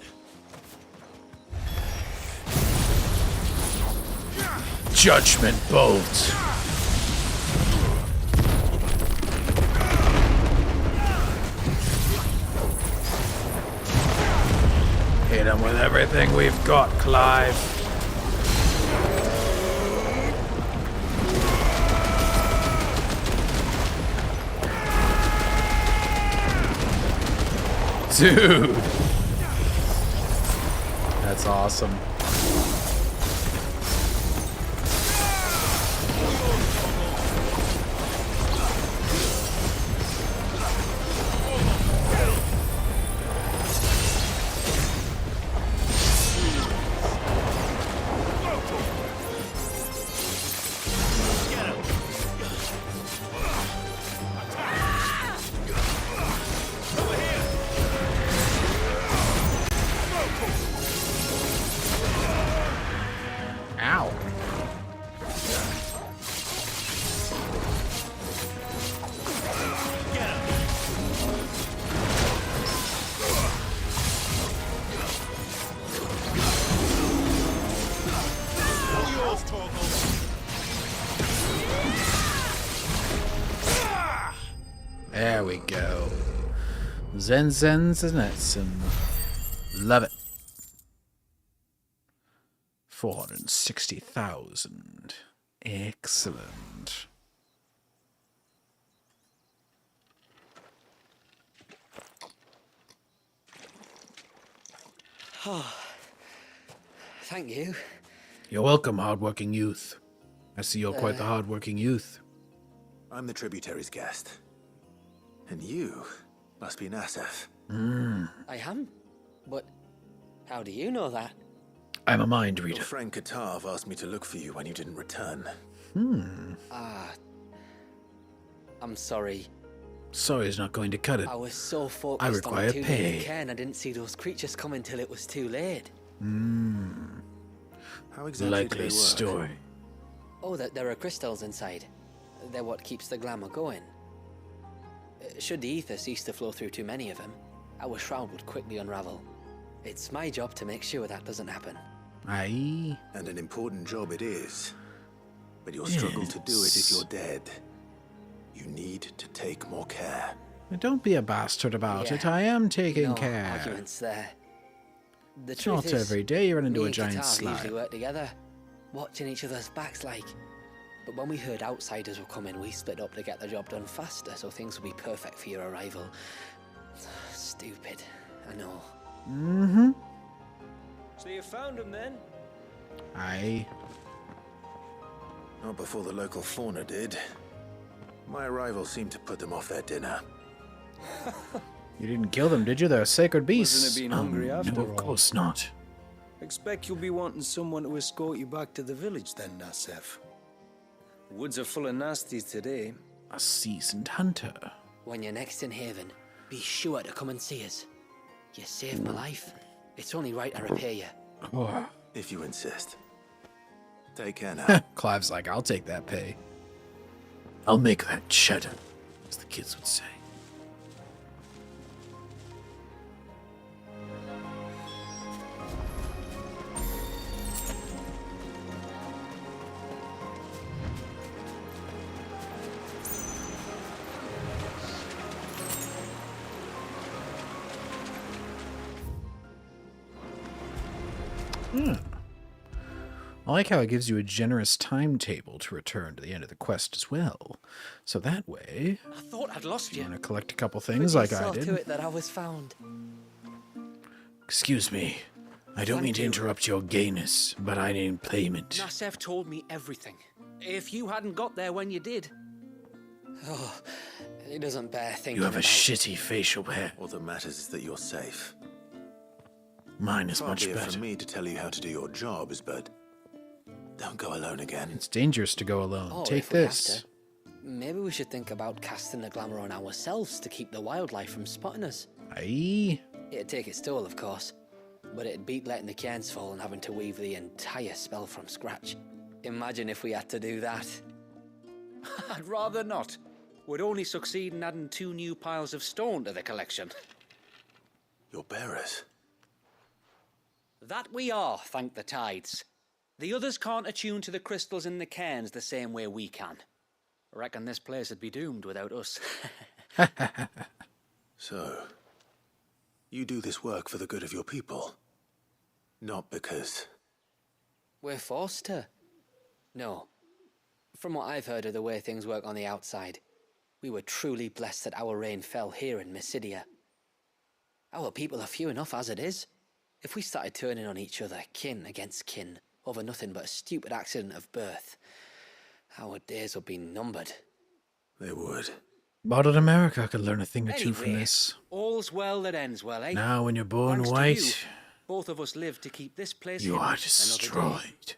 Judgment Bolt. Hit him with everything we've got, Clive. Dude. That's awesome. we go. Zen Zen. Love it. 460,000. Excellent. Oh, thank you. You're welcome, hardworking youth. I see you're quite the hardworking youth. I'm the tributary's guest. And you must be Nassef. I am? But how do you know that? I'm a mind reader. Your friend Katav asked me to look for you when you didn't return. I'm sorry. Sorry is not going to cut it. I was so I focused on require tuning pay. the cairn, I didn't see those creatures coming till it was too late. How exactly Likely do they work? story. Oh, there are crystals inside. They're what keeps the glamour going. Should the ether cease to flow through too many of them, our shroud would quickly unravel. It's my job to make sure that doesn't happen. Aye. And an important job it is. But you'll struggle to do it if you're dead. You need to take more care. Don't be a bastard about it. I am taking No care. arguments there. The It's truth not is, every day you run into me a and giant Katav usually slime. work together, watching each other's backs like. But when we heard outsiders were coming, we split up to get the job done faster, so things would be perfect for your arrival. Stupid, I know. So you found him then? Aye. Not before the local fauna did. My arrival seemed to put them off their dinner. You didn't kill them, did you? They're sacred beasts. Wasn't it being hungry after no, all? of course not. Expect you'll be wanting someone to escort you back to the village then, Nassef. Woods are full of nasties today. A seasoned hunter. When you're next in Haven, be sure to come and see us. You saved my life. It's only right I repay you. If you insist. Take care now. Clive's like, I'll take that pay. I'll make that cheddar, as the kids would say. I like how it gives you a generous timetable to return to the end of the quest as well. So that way, I thought I'd lost you you. want to collect a couple things like I saw did. to it that I was found. Excuse me. I don't mean to interrupt your gayness, but I need payment. Nassef told me everything. If you hadn't got there when you did. Oh, it doesn't bear thinking You have a about. shitty facial hair. All that matters is that you're safe. Mine is Far much be it better. from me to tell you how to do your jobs, but don't go alone again. It's dangerous to go alone. Oh, Take if we have this. to. Maybe we should think about casting the glamour on ourselves to keep the wildlife from spotting us. Aye. It'd take its toll, of course, but it'd beat letting the cairns fall and having to weave the entire spell from scratch. Imagine if we had to do that. I'd rather not. Would only succeed in adding 2 new piles of stone to the collection. Your bearers. That we are, thank the tides. The others can't attune to the crystals in the cairns the same way we can. Reckon this place would be doomed without us. So, you do this work for the good of your people? Not because... We're forced to. No. From what I've heard of the way things work on the outside, we were truly blessed that our rain fell here in Mysidia. Our people are few enough as it is. If we started turning on each other, kin against kin, over nothing but a stupid accident of birth, our days would be numbered. They would. Modern America could learn a thing or two from Anyway, this. All's well that ends well, eh? Now, when you're born Thanks to white, you, both of us live to keep this place you hidden are another day. destroyed.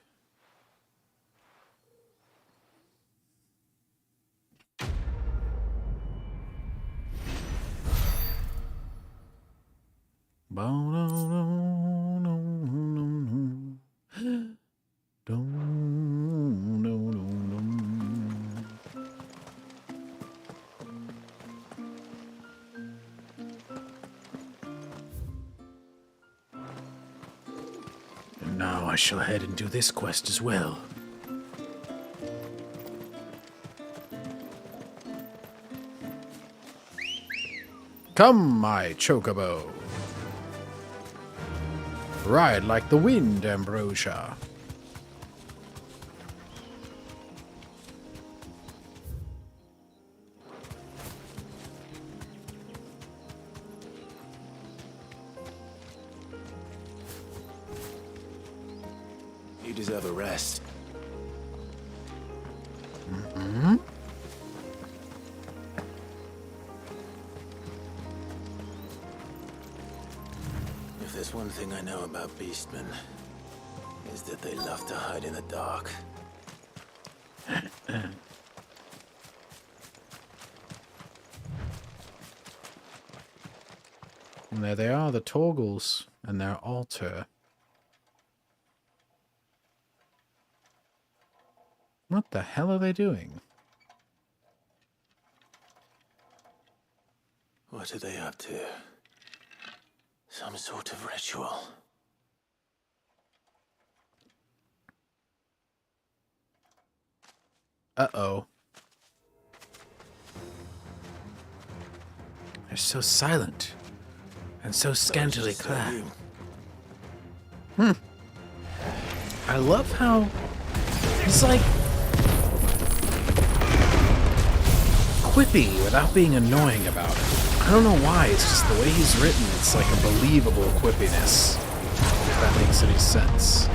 And now I shall head and do this quest as well. Come, my chocobo. Ride like the wind, Ambrosia. You deserve a rest. Mm-hmm. If there's one thing I know about beastmen, is that they love to hide in the dark. And there they are, the Torgals, and their altar. What the hell are they doing? What are they up to? Some sort of ritual. Uh-oh. They're so silent. And so scantily clad. I love how he's like quippy without being annoying about it. I don't know why, it's just the way he's written, it's like a believable quippiness. If that makes any sense.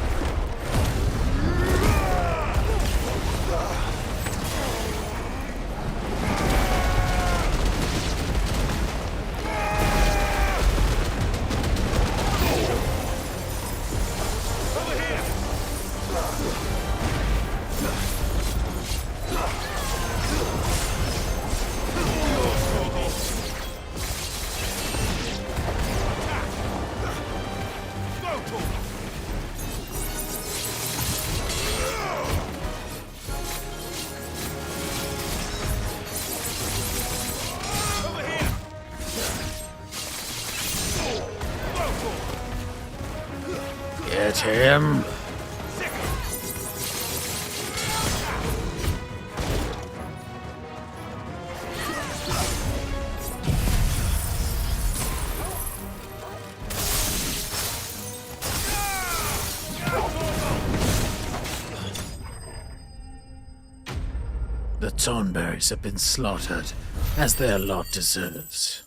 Get him! The Thornberries have been slaughtered, as their lot deserves.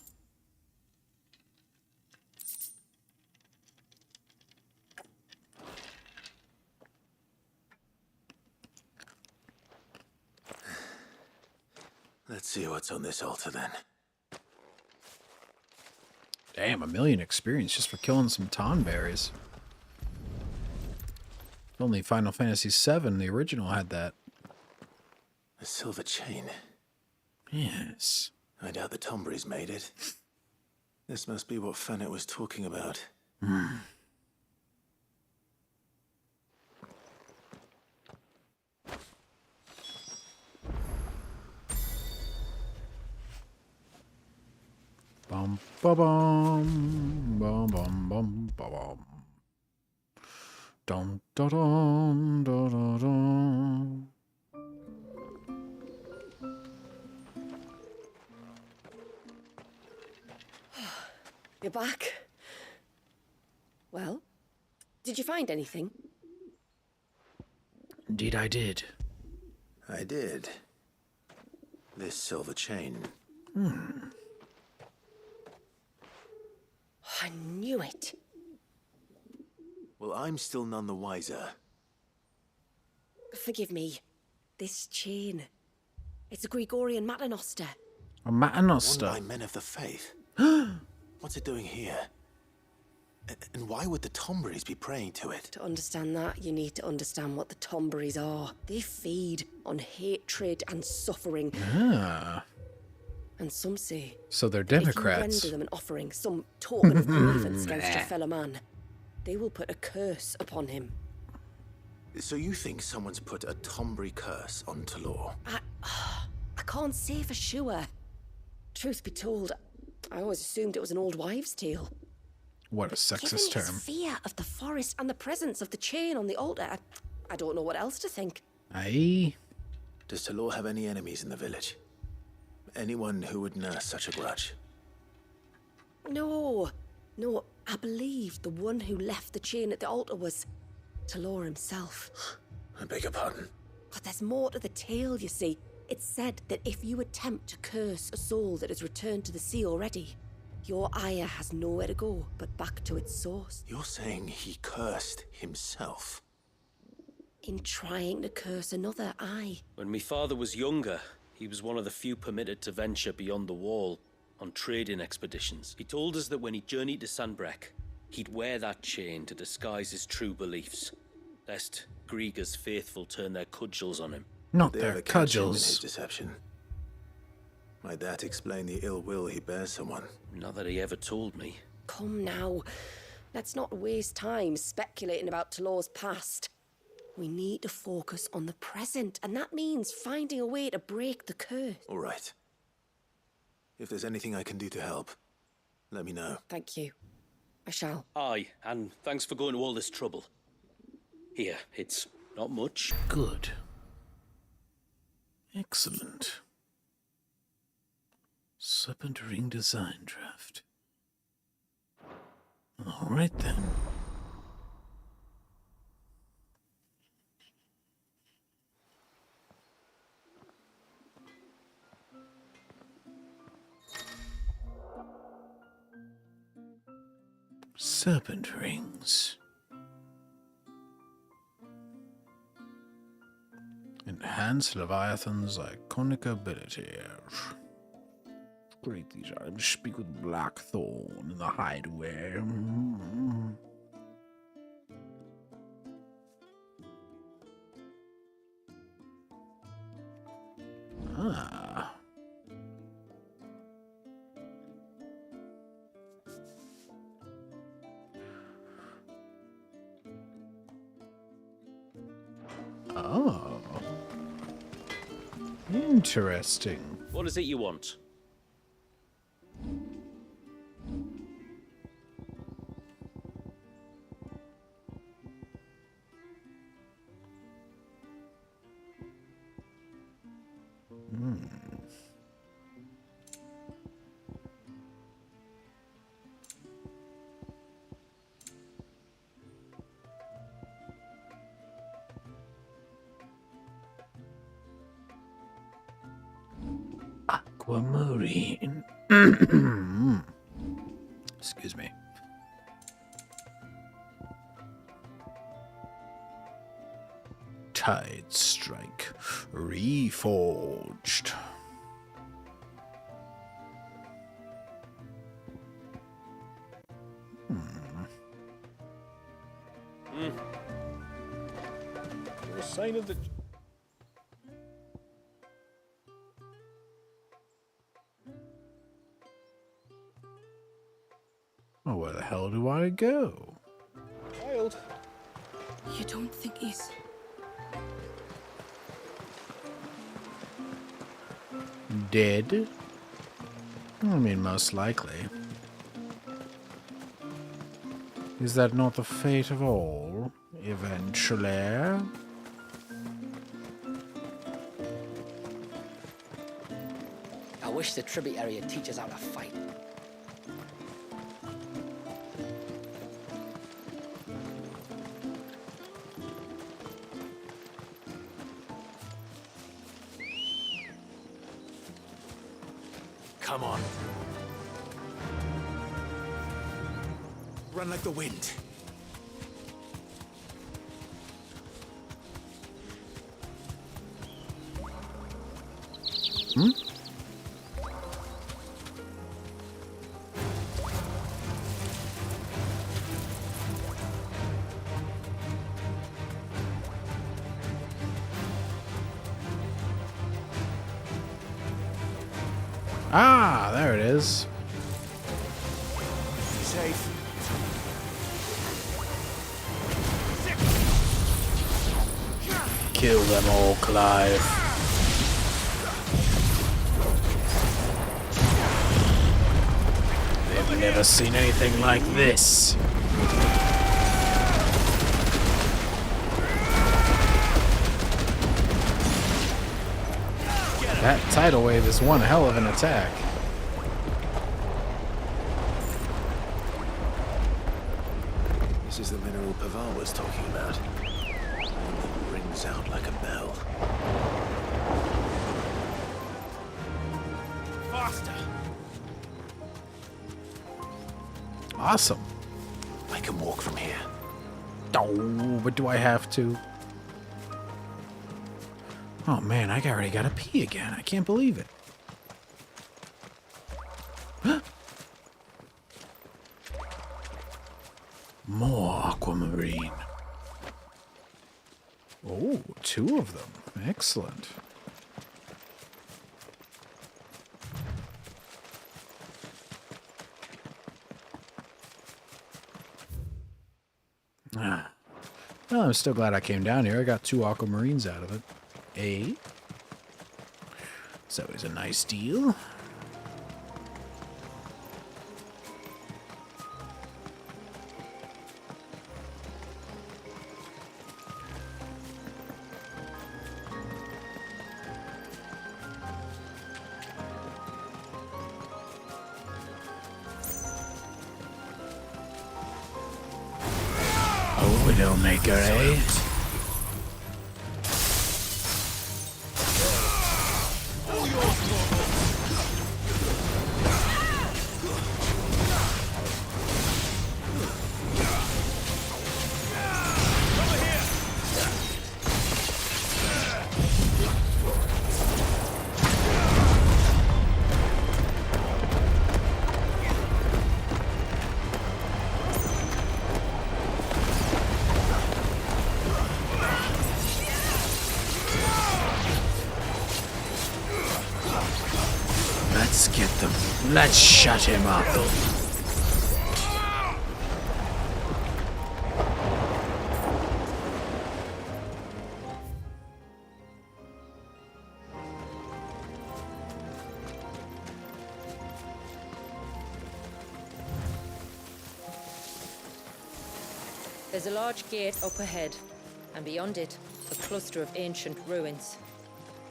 Let's see what's on this altar then. Damn, 1,000,000 experience just for killing some Thornberries. Only Final Fantasy VII, the original, had that. A silver chain. Yes. I doubt the Tomberries made it. This must be what Fennec was talking about. Bum ba bum bum bum bum ba bum. Dum da dum da da dum. You're back. Well, did you find anything? Indeed I did. I did. This silver chain. I knew it. Well, I'm still none the wiser. Forgive me. This chain. It's a Gregorian Maternoster. A Maternoster? Worn by men of the faith. What's it doing here? And why would the Tomberries be praying to it? To understand that, you need to understand what the Tomberries are. They feed on hatred and suffering. Ah. And some say... So they're If you Democrats. render them an offering, some token of grievance against your fellow man, they will put a curse upon him. So you think someone's put a Tomberry curse on Talor? I can't say for sure. Truth be told, I always assumed it was an old wives' tale. What a sexist Given term. his fear of the forest and the presence of the chain on the altar, I don't know what else to think. Aye. Does Talor have any enemies in the village? Anyone who would nurse such a grudge? No, I believe the one who left the chain at the altar was Talor himself. I beg your pardon. But there's more to the tale, you see. It's said that if you attempt to curse a soul that has returned to the sea already, your ire has nowhere to go but back to its source. You're saying he cursed himself? In trying to curse another, aye. When my father was younger, he was one of the few permitted to venture beyond the wall on trading expeditions. He told us that when he journeyed to Sanbreque, he'd wear that chain to disguise his true beliefs, lest Grieger's faithful turn their cudgels on him. Not They their ever catch him in cudgels. his deception? Might that explain the ill will he bears someone? Not that he ever told me. Come now. Let's not waste time speculating about Talor's past. We need to focus on the present, and that means finding a way to break the curse. All right. If there's anything I can do to help, let me know. Thank you. I shall. Aye, and thanks for going to all this trouble. Here, it's not much. Good. Excellent. Serpent Ring Design Draft. All right then. Serpent Rings. Enhance Leviathan's iconic abilities. Great, these items speak with Blackthorn in the hideaway. Ah. Oh. Interesting. What is it you want? Aquamarine. Excuse me. Tide Strike. Reforged. A sign of the... Oh, where the hell do I go? Child. You don't think he's... Dead? I mean, most likely. Is that not the fate of all, eventually? I wish the tributary would teach us how to fight. Come on. Run like the wind. Hmm? Ah, there it is. Safe. Kill them all, Clive. They've never seen anything like this. That tidal wave is one hell of an attack. mineral Pavar was talking about. It rings out like a bell. Faster! Awesome. I can walk from here. Oh, but do I have to? Oh man, I already gotta pee again. I can't believe it. More aquamarine. Oh, 2 of them. Excellent. Ah. Well, I'm still glad I came down here. I got 2 aquamarines out of it. So it's a nice deal. Oh, Widowmaker, eh? Let's get them. Let's shut him up. There's a large gate up ahead, and beyond it, a cluster of ancient ruins.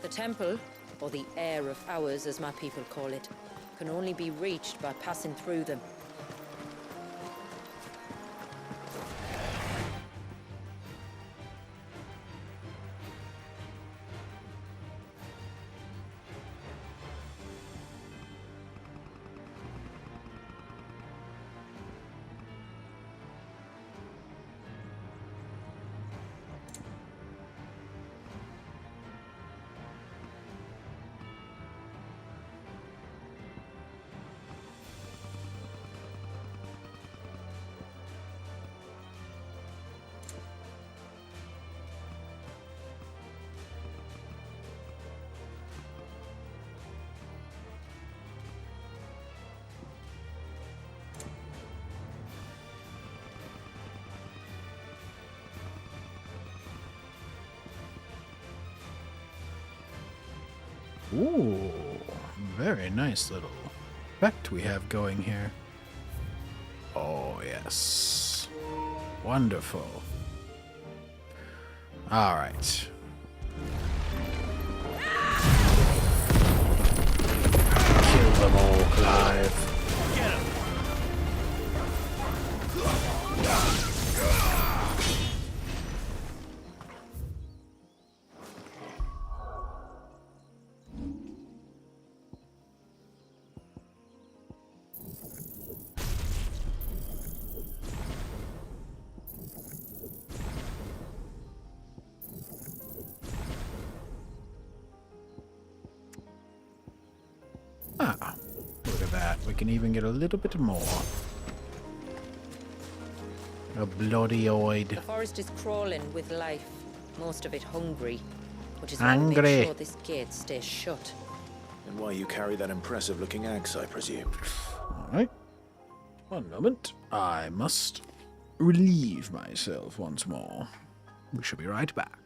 The temple, or the Heir of Hours as my people call it, can only be reached by passing through them. Ooh, very nice little effect we have going here. Oh, yes. Wonderful. All right. Kill them all, Clive. Ah, look at that. We can even get a little bit more. A bloody-eyed. The forest is crawling with life, most of it hungry, which is why we make Hungry. sure this gate stays shut. And why you carry that impressive-looking axe, I presume. All right. One moment. I must relieve myself once more. We shall be right back.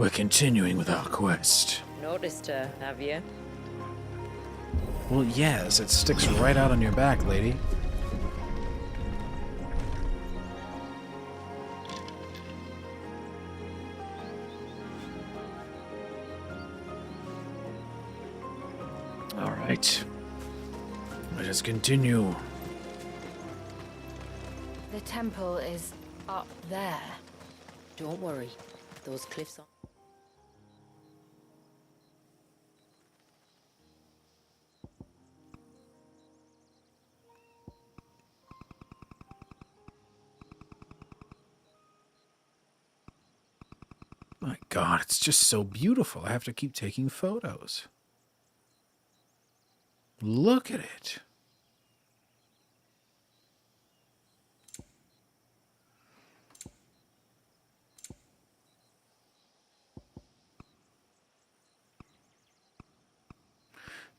We're continuing with our quest. Noticed her, have you? Well, yes, it sticks right out on your back, lady. All right. Let us continue. The temple is up there. Don't worry. Those cliffs are... My God, it's just so beautiful. I have to keep taking photos. Look at it.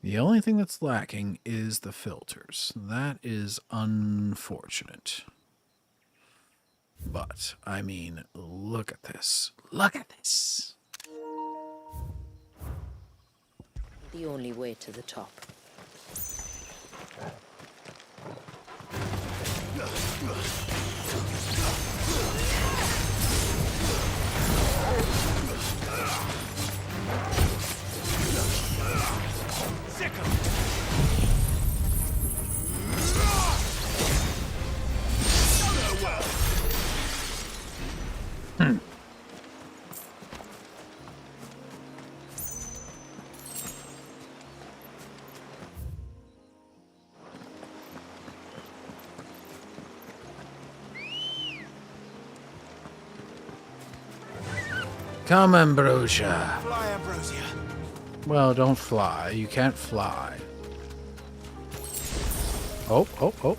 The only thing that's lacking is the filters. That is unfortunate. But, I mean, look at this. Look at this. The only way to the top. Come, Ambrosia. Fly, Ambrosia. Well, don't fly. You can't fly. Oh, oh, oh.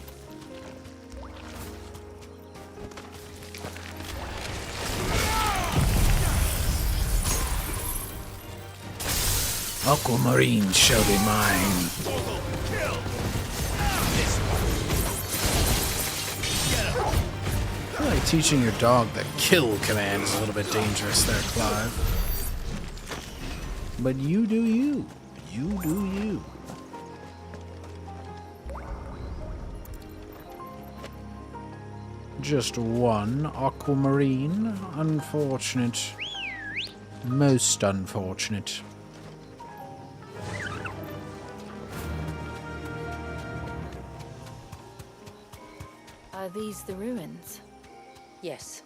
Aquamarine shall be mine. I feel like teaching your dog the kill command is a little bit dangerous there, Clive. But you do you. You do you. Just one aquamarine. Unfortunate. Most unfortunate. Are these the ruins? Yes.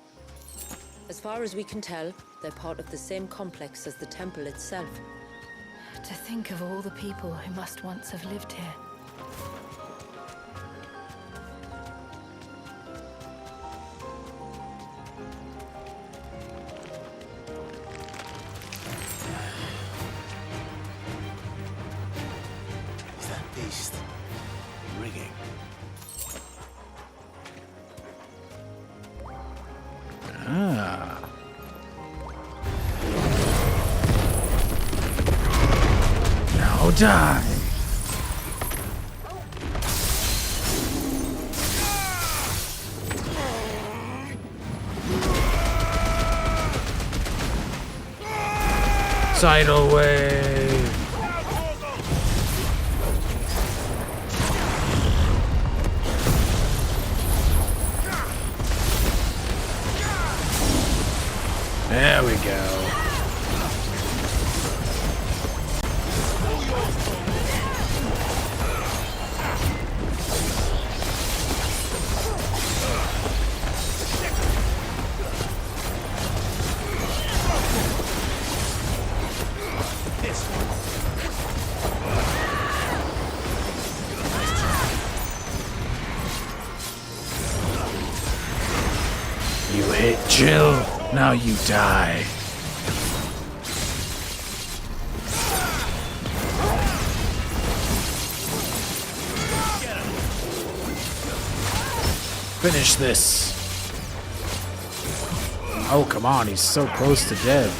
As far as we can tell, they're part of the same complex as the temple itself. To think of all the people who must once have lived here. Is that beast ringing? Ah. Now die. Tidal wave. There we go. You hit Jill, now you die. Finish this. Oh, come on, he's so close to dead.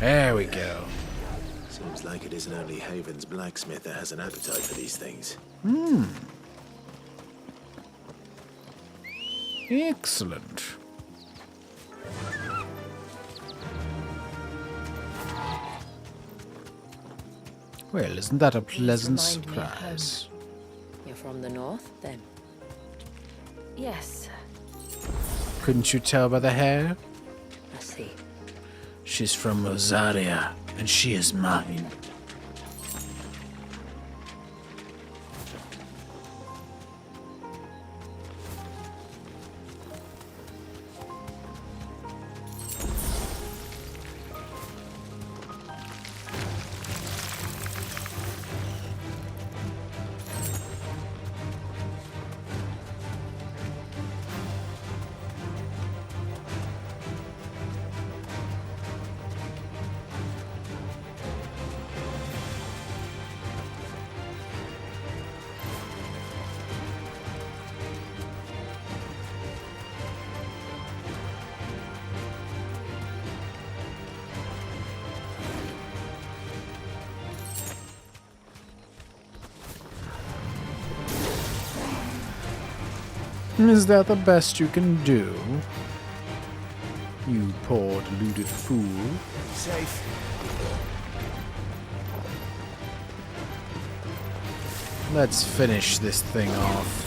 There we go. Seems like it isn't only Haven's blacksmith that has an appetite for these things. Excellent. Well, isn't that a pleasant Remind me of home. surprise? You're from the north, then? Yes. Couldn't you tell by the hair? I see. She's from Rosaria, and she is mine. Is that the best you can do? You poor deluded fool. Safe. Let's finish this thing off.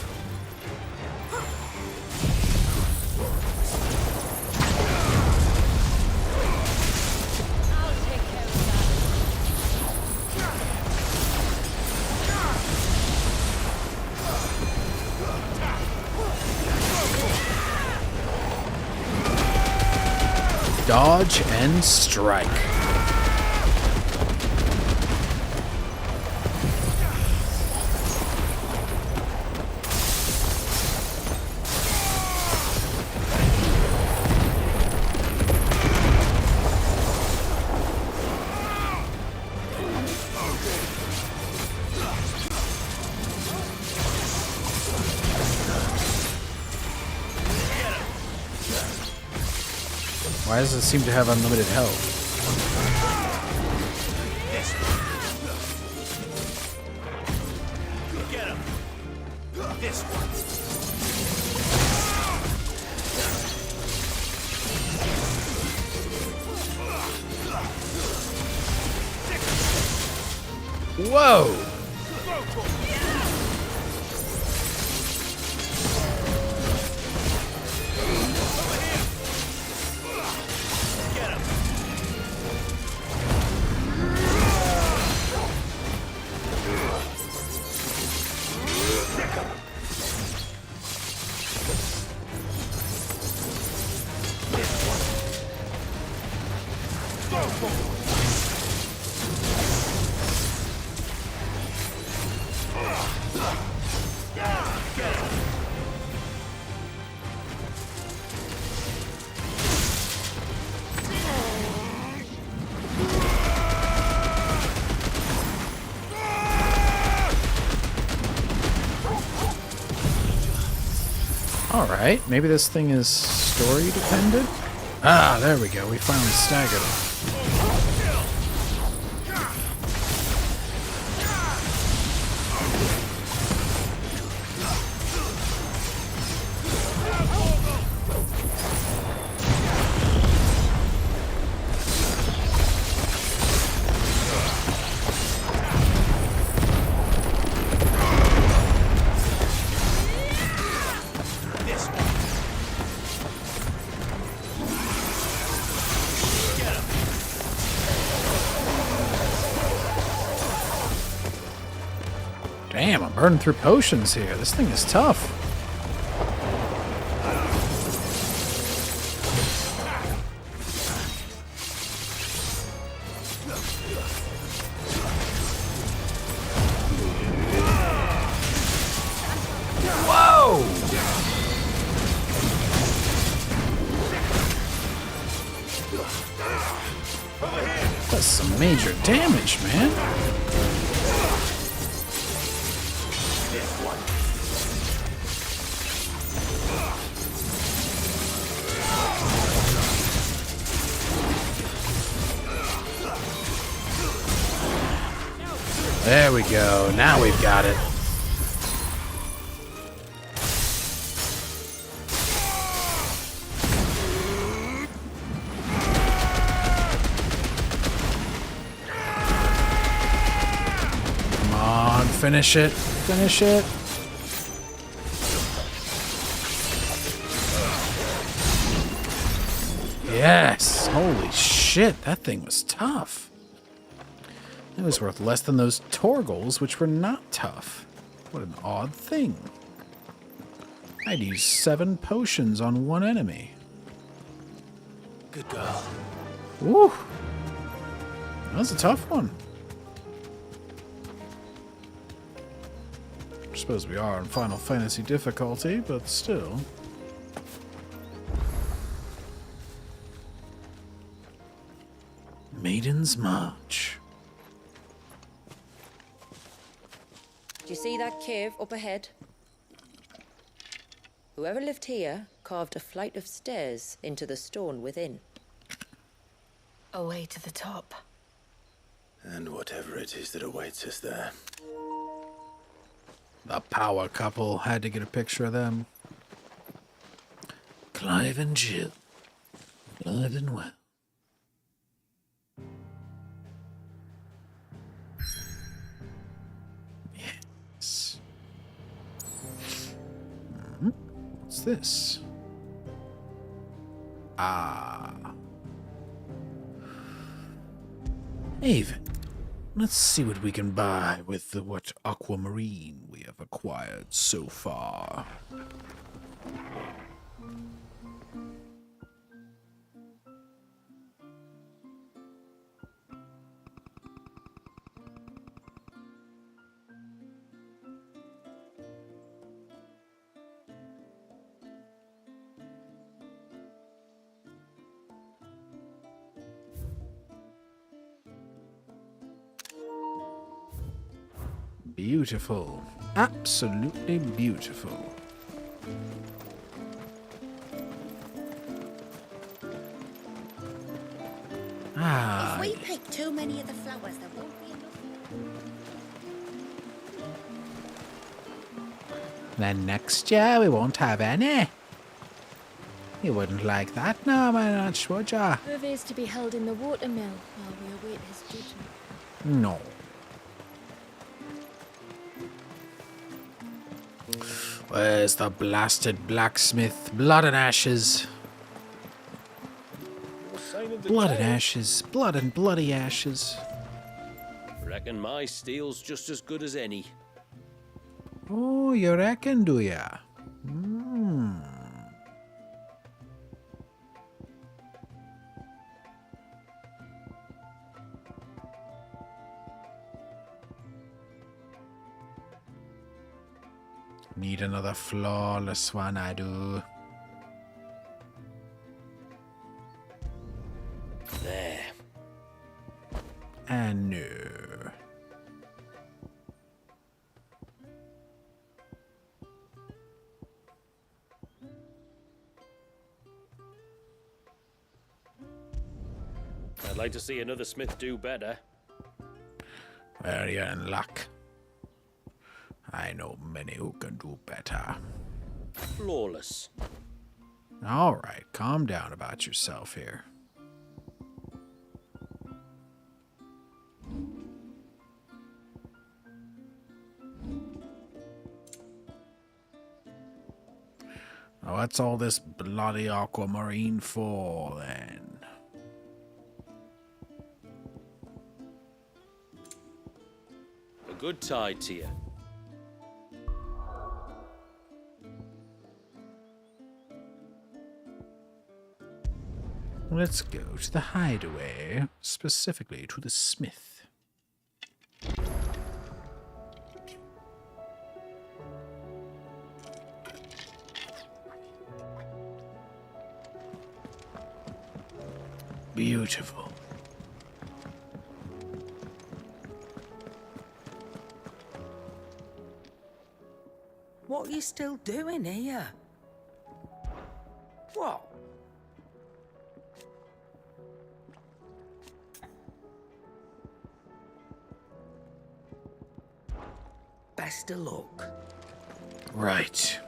Dodge and strike. Why does it seem to have unlimited health? Get him. This one. Whoa! Alright, maybe this thing is story dependent? Ah, there we go. We finally staggered him. Damn, I'm burning through potions here. This thing is tough. Whoa! That's some major damage, man. There we go. Now we've got it. finish it. Finish it. Yes! Holy shit, that thing was tough. It was worth less than those Torgals, which were not tough. What an odd thing. I'd use 7 potions on one enemy. Good girl. Woo! That was a tough one. I suppose we are on Final Fantasy difficulty, but still. Maiden's March. Do you see that cave up ahead? Whoever lived here carved a flight of stairs into the stone within. Away to the top. And whatever it is that awaits us there. The power couple. Had to get a picture of them. Clive and Jill. Alive and well. Yes. What's this? Ah. Haven. Let's see what we can buy with what aquamarine we have acquired so far. Beautiful. Absolutely beautiful. Ah. If we pick too many of the flowers, there won't be enough. Then next year we won't have any. You wouldn't like that now, my Notch, would ya? Whoever is to be held in the watermill while we await his judgment. No. Where's the blasted blacksmith? Blood and ashes. Blood and ashes. Blood and bloody ashes. Reckon my steel's just as good as any. Oh, you reckon, do ya? Hmm. Need another flawless one, I do. There. And no. I'd like to see another smith do better. Well, you're in luck. I know many who can do better. Flawless. All right, calm down about yourself here. Now, what's all this bloody aquamarine for, then? A good tide to you. Let's go to the hideaway, specifically to the smith. Beautiful. What are you still doing here? What? Best of luck. Right.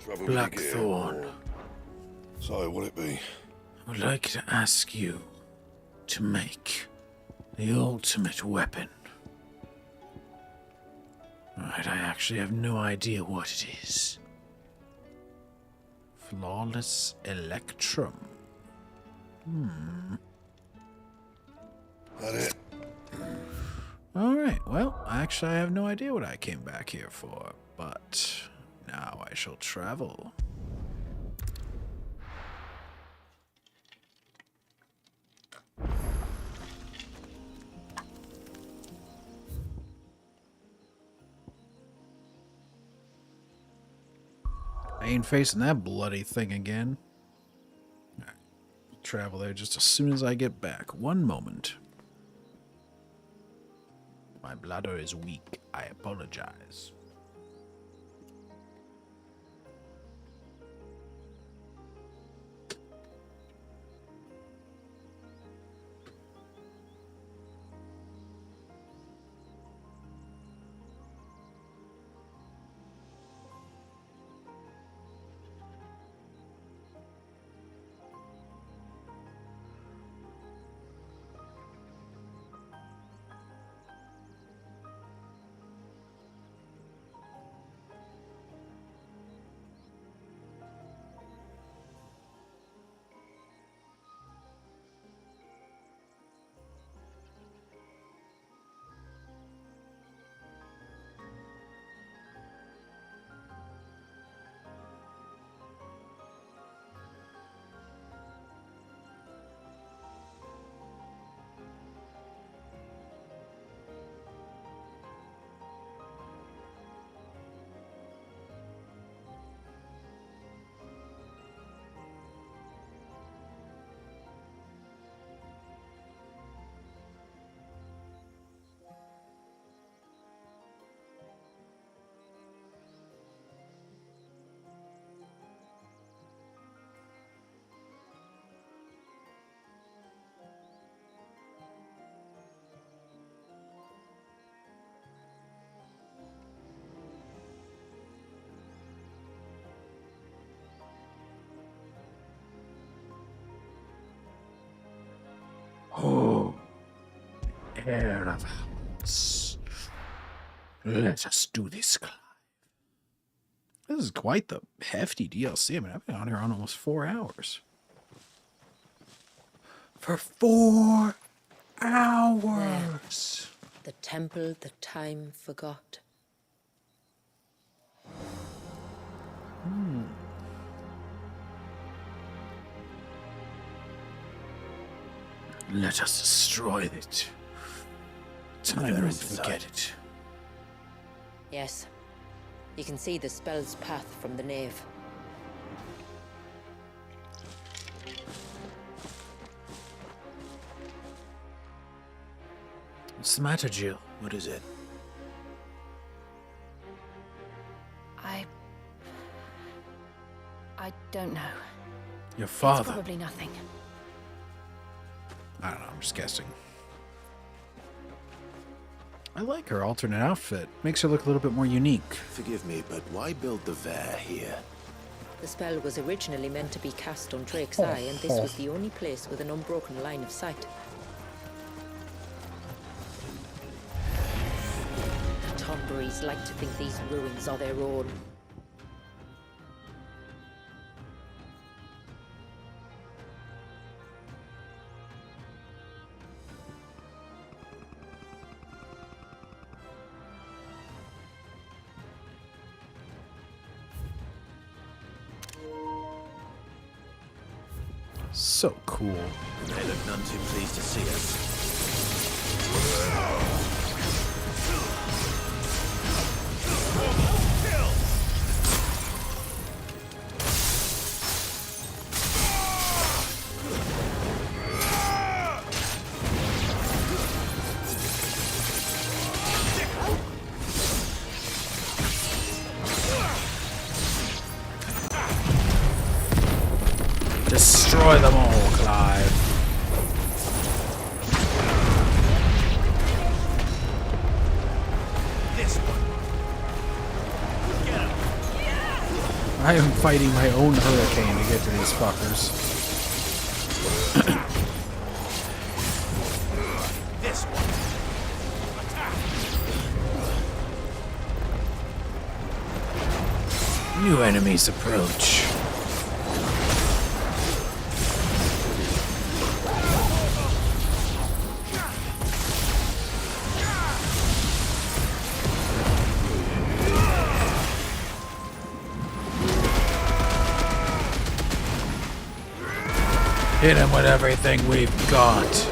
Trouble Blackthorn. So, will it be? I would like to ask you to make the ultimate weapon Right, I actually have no idea what it is. Flawless Electrum. That it? Alright, well, actually I have no idea what I came back here for, but now I shall travel. I ain't facing that bloody thing again. Alright, travel there just as soon as I get back. One moment. My bladder is weak. I apologize. Oh, air of hearts. Let us do this, Clive. This is quite the hefty DLC. I mean, I've been on here on almost 4 hours. For 4 hours! The temple that time forgot. Let us destroy it. Time won't forget it. Yes. You can see the spell's path from the nave. What's the matter, Jill? What is it? I don't know. Your father. It's probably nothing. I don't know, I'm just guessing. I like her alternate outfit. Makes her look a little bit more unique. Forgive me, but why build the Vare here? The spell was originally meant to be cast on Drake's Eye, and this was the only place with an unbroken line of sight. The Tonberries like to think these ruins are their own. So cool. They look none too pleased to see us. Destroy them all, Clive. This one. Get him. I am fighting my own hurricane to get to these fuckers. This one. Attack. New enemies approach. Hit him with everything we've got.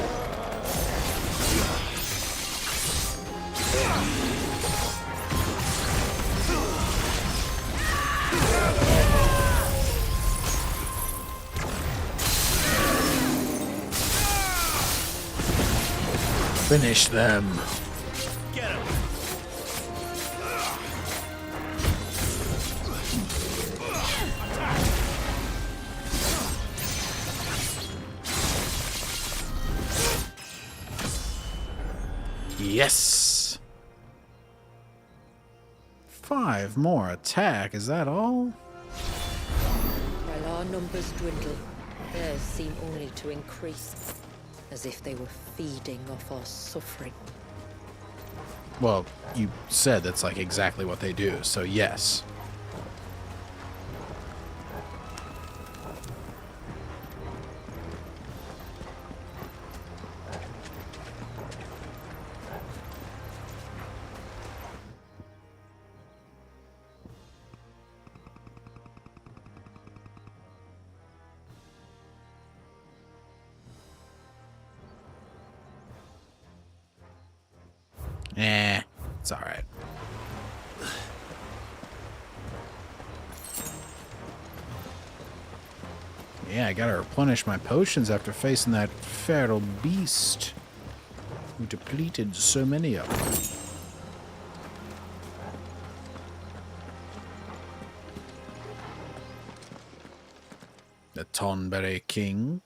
Finish them. Get him. Yes. 5 more attack. Is that all? While our numbers dwindle, theirs seem only to increase, as if they were feeding off our suffering. Well, you said that's like exactly what they do, so yes. It's alright. Yeah, I gotta replenish my potions after facing that feral beast who depleted so many of them. The Tonberry King.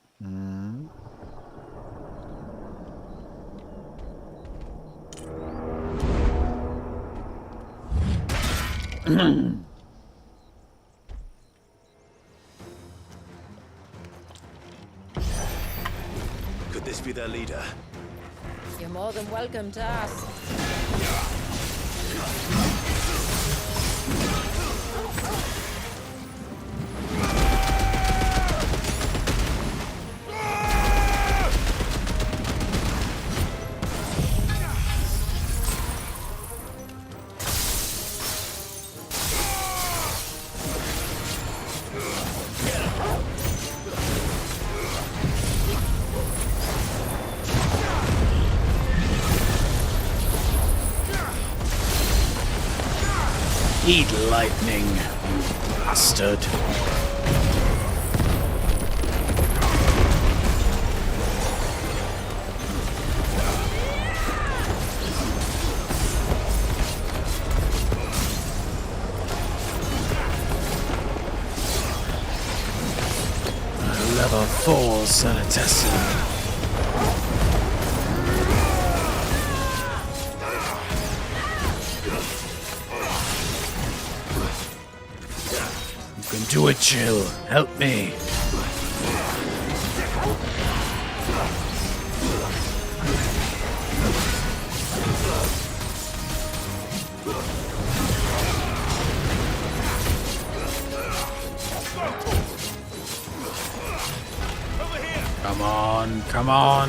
Could this be their leader? You're more than welcome to ask. Eat lightning, you bastard. Level 4 Sanitessin. Do it, Jill. Help me. Come on, come on.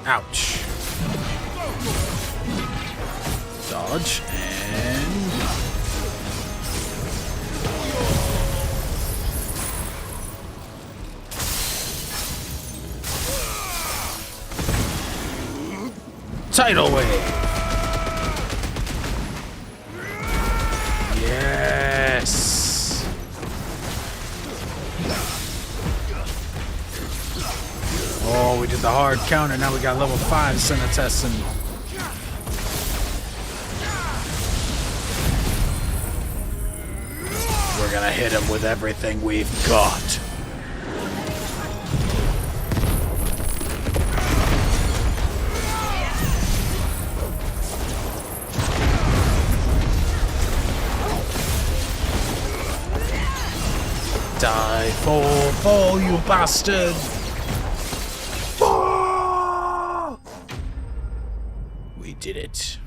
Ouch. Dodge and... Tidal wave. Yes. Oh, we did the hard counter. Now we got level 5 Sanitessin. We're gonna hit him with everything we've got. Die, fall, you bastard! Fall! We did it.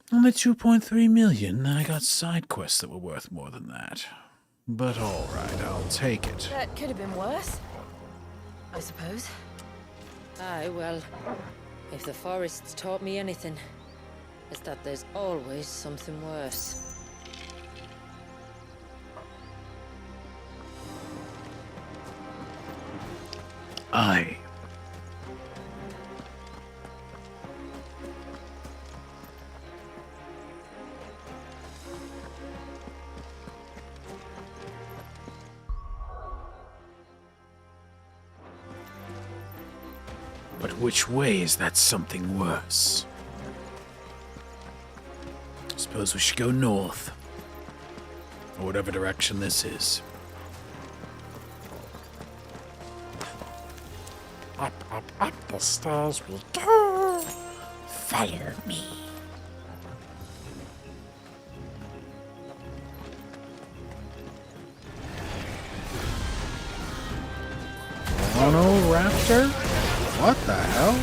How only 2.3 million. I got side quests that were worth more than that. But alright, I'll take it. That could have been worse, I suppose. Aye, well, if the forest's taught me anything, it's that there's always something worse. Aye. But which way is that something worse? Suppose we should go north. Or whatever direction this is. Up, up, up the stairs we go. Follow me. Mono Raptor? What the hell?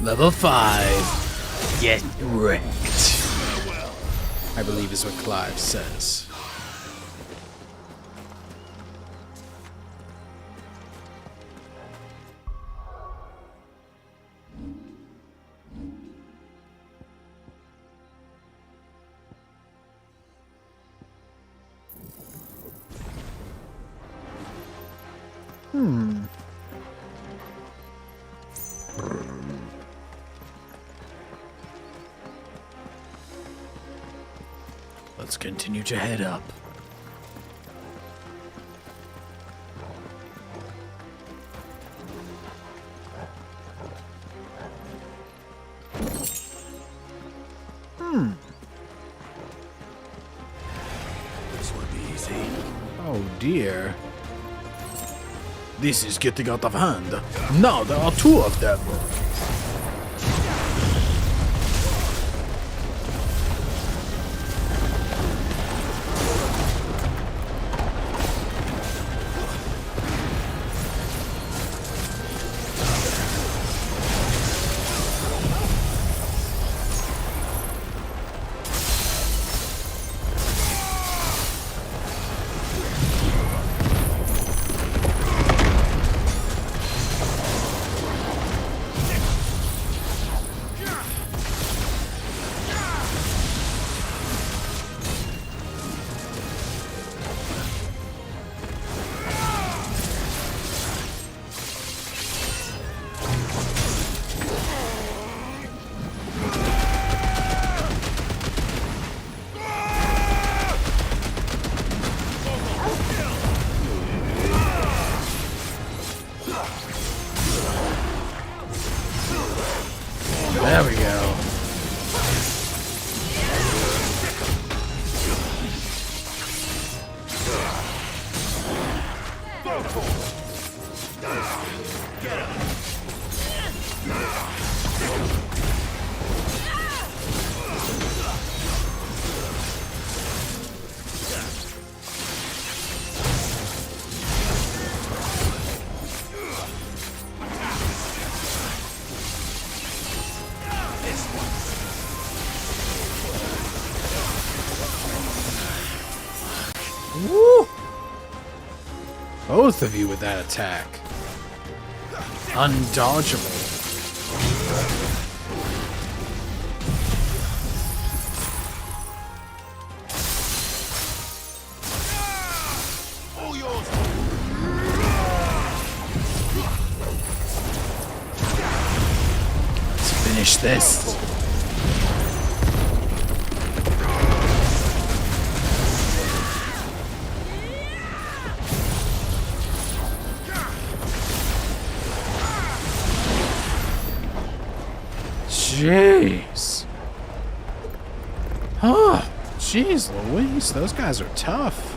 Level 5. Get wrecked. I believe is what Clive says. Let's continue to head up. This won't be easy. Oh dear. This is getting out of hand. Now there are two of them. There we go. Woo! Both of you with that attack. Undodgeable. finish this. Jeez. Huh. Jeez Louise, those guys are tough.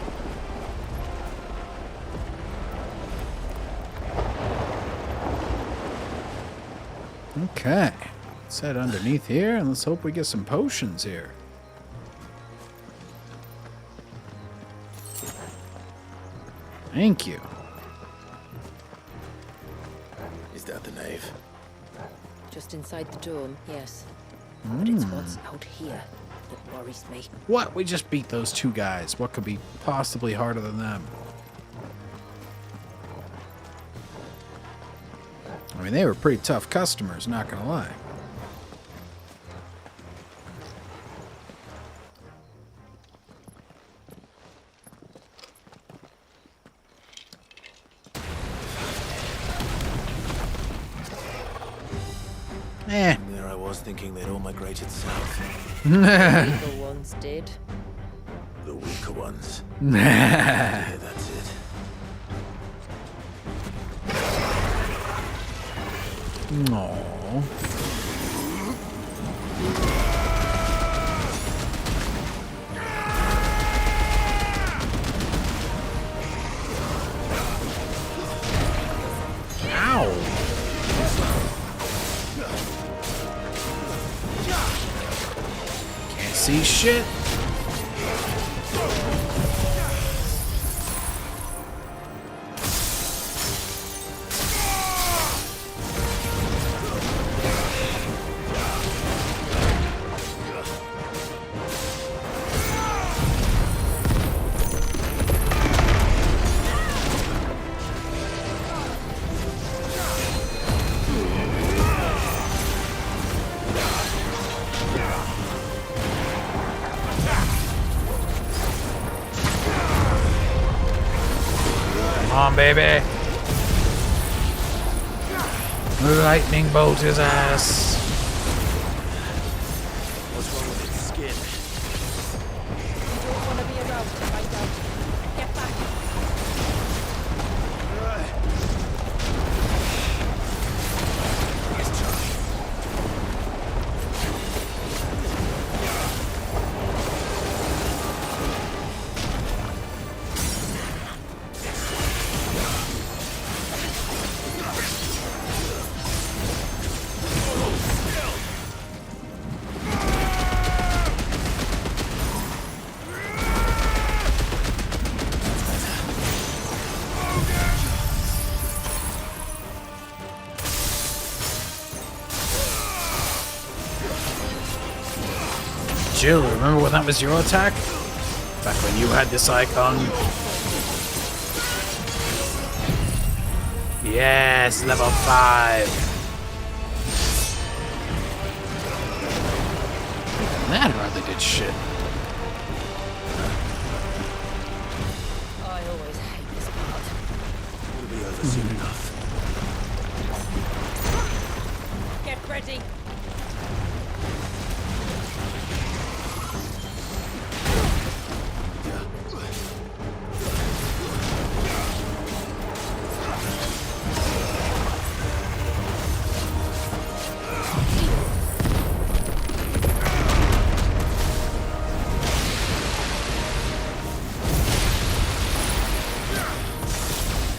Okay. Let's head underneath here and let's hope we get some potions here. Thank you. Is that the nave? Just inside the dome, yes. But it's what's out here that worries me. What? We just beat those two guys. What could be possibly harder than them? I mean, they were pretty tough customers, not gonna lie. Eh. There I was thinking they'd all migrated south. The weaker ones did. The weaker ones. Nah. Yeah, that's it. Aww. Ow. Can't see shit. Come on, baby. Lightning bolt his ass. What's wrong with its skin? You don't want to be around to find out. Get back. Let's try. Jill, remember when that was your attack? Back when you had this icon? Yes, level 5. That hardly did shit. I always hate this part. It'll be over soon enough. Get ready.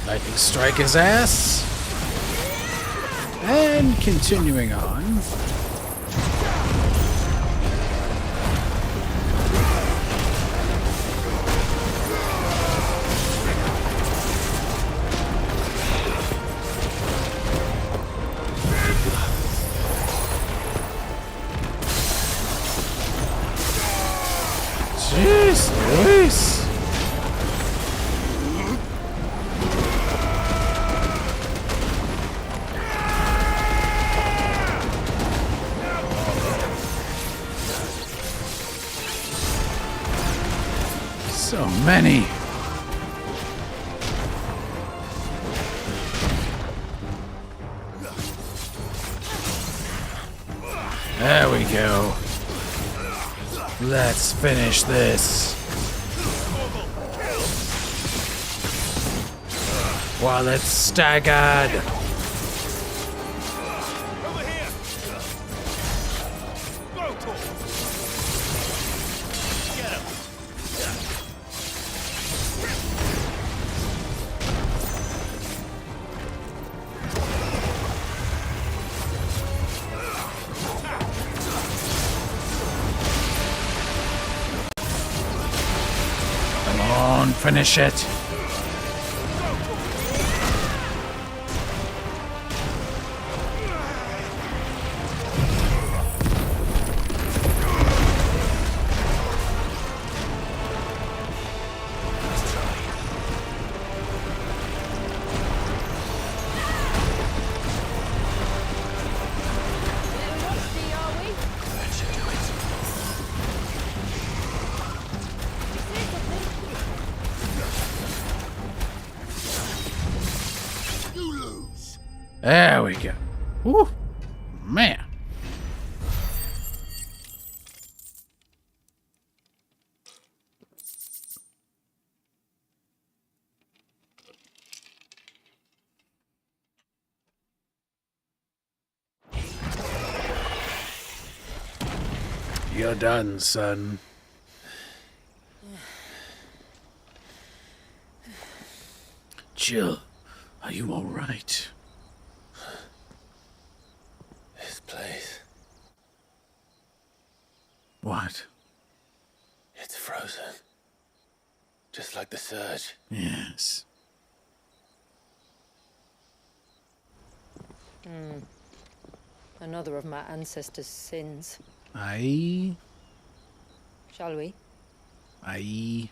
Lightning strike his ass. And continuing on. Jeez Louise. So many. Let's finish this. While it's staggered. Over here! Go, Tor! Get him! Come on, finish it. There we go. Woo, man. You're done, son. Jill, are you all right? This place. What? It's frozen. Just like the surge. Yes. Another of my ancestors' sins. Aye. Shall we? Aye.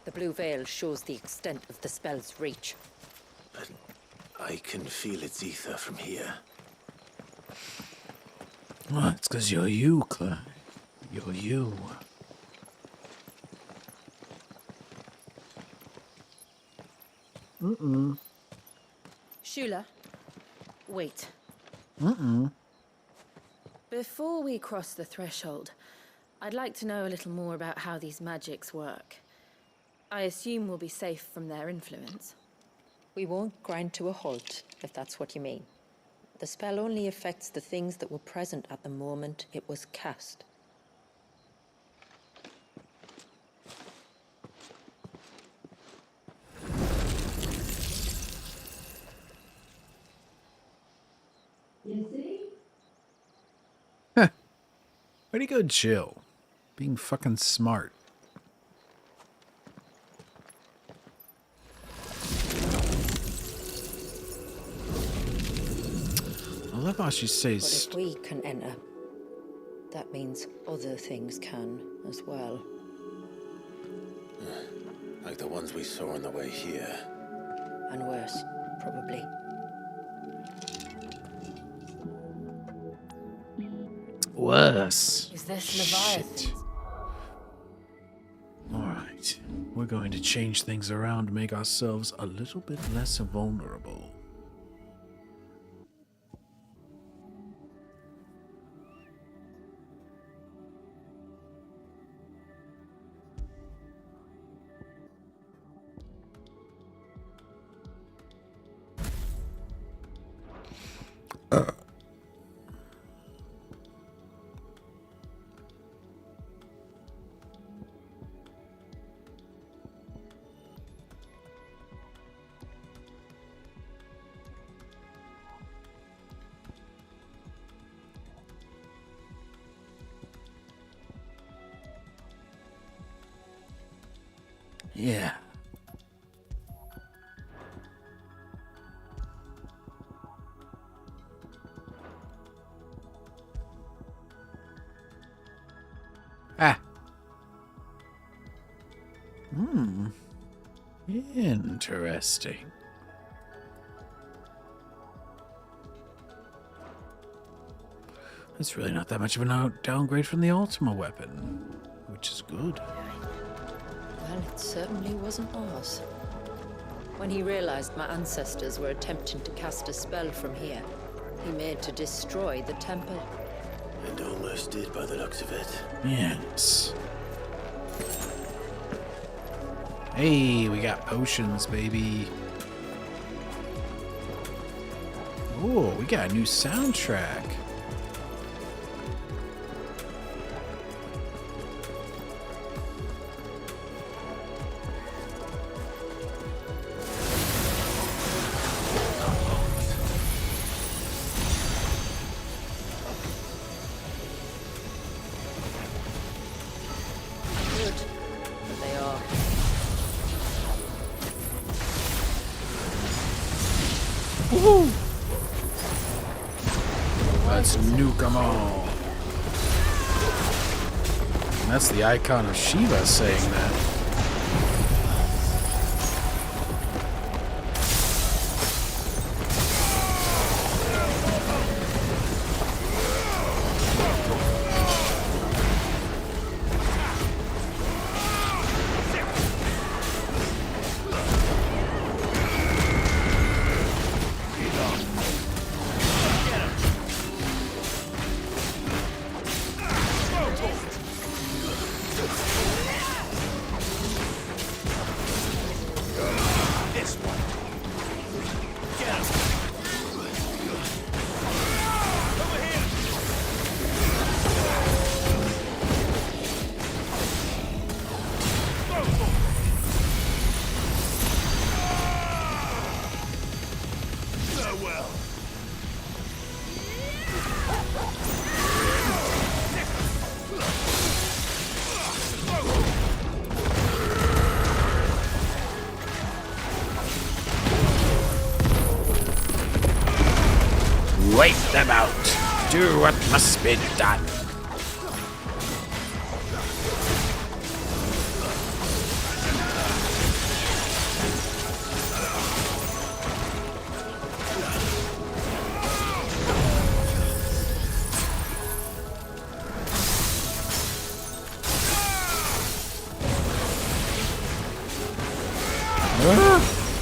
The blue veil shows the extent of the spell's reach. But I can feel its ether from here. Well, it's because you're you, Clive. You're you. Shula, wait. Mm-mm. Before we cross the threshold, I'd like to know a little more about how these magics work. I assume we'll be safe from their influence. We won't grind to a halt, if that's what you mean. The spell only affects the things that were present at the moment it was cast. Way to go, Jill. Being fucking smart. I love how she But says... if we can enter, that means other things can as well. Like the ones we saw on the way here. And worse, probably. Worse. Is this Shit. Leviathan? Alright. We're going to change things around to make ourselves a little bit less vulnerable. Yeah. Ah. Interesting. It's really not that much of a downgrade from the Ultima weapon, which is good. Well, it certainly wasn't ours. When he realized my ancestors were attempting to cast a spell from here, he made to destroy the temple. And almost did by the looks of it. Yes. Hey, we got potions, baby. Oh, we got a new soundtrack. Good, but they are. Woohoo! Let's nuke 'em all. And that's the icon of Shiva saying that. Wipe them out. Do what must be done.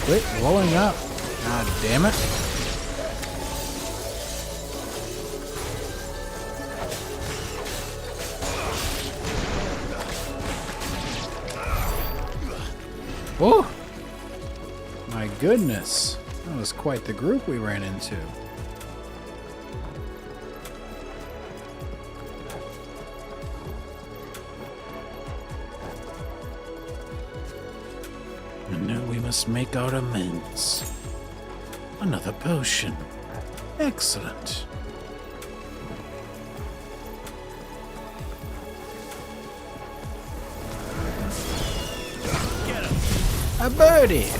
Quit blowing up. God damn it. Oh! My goodness. That was quite the group we ran into. And now we must make our amends. Another potion. Excellent. A birdie!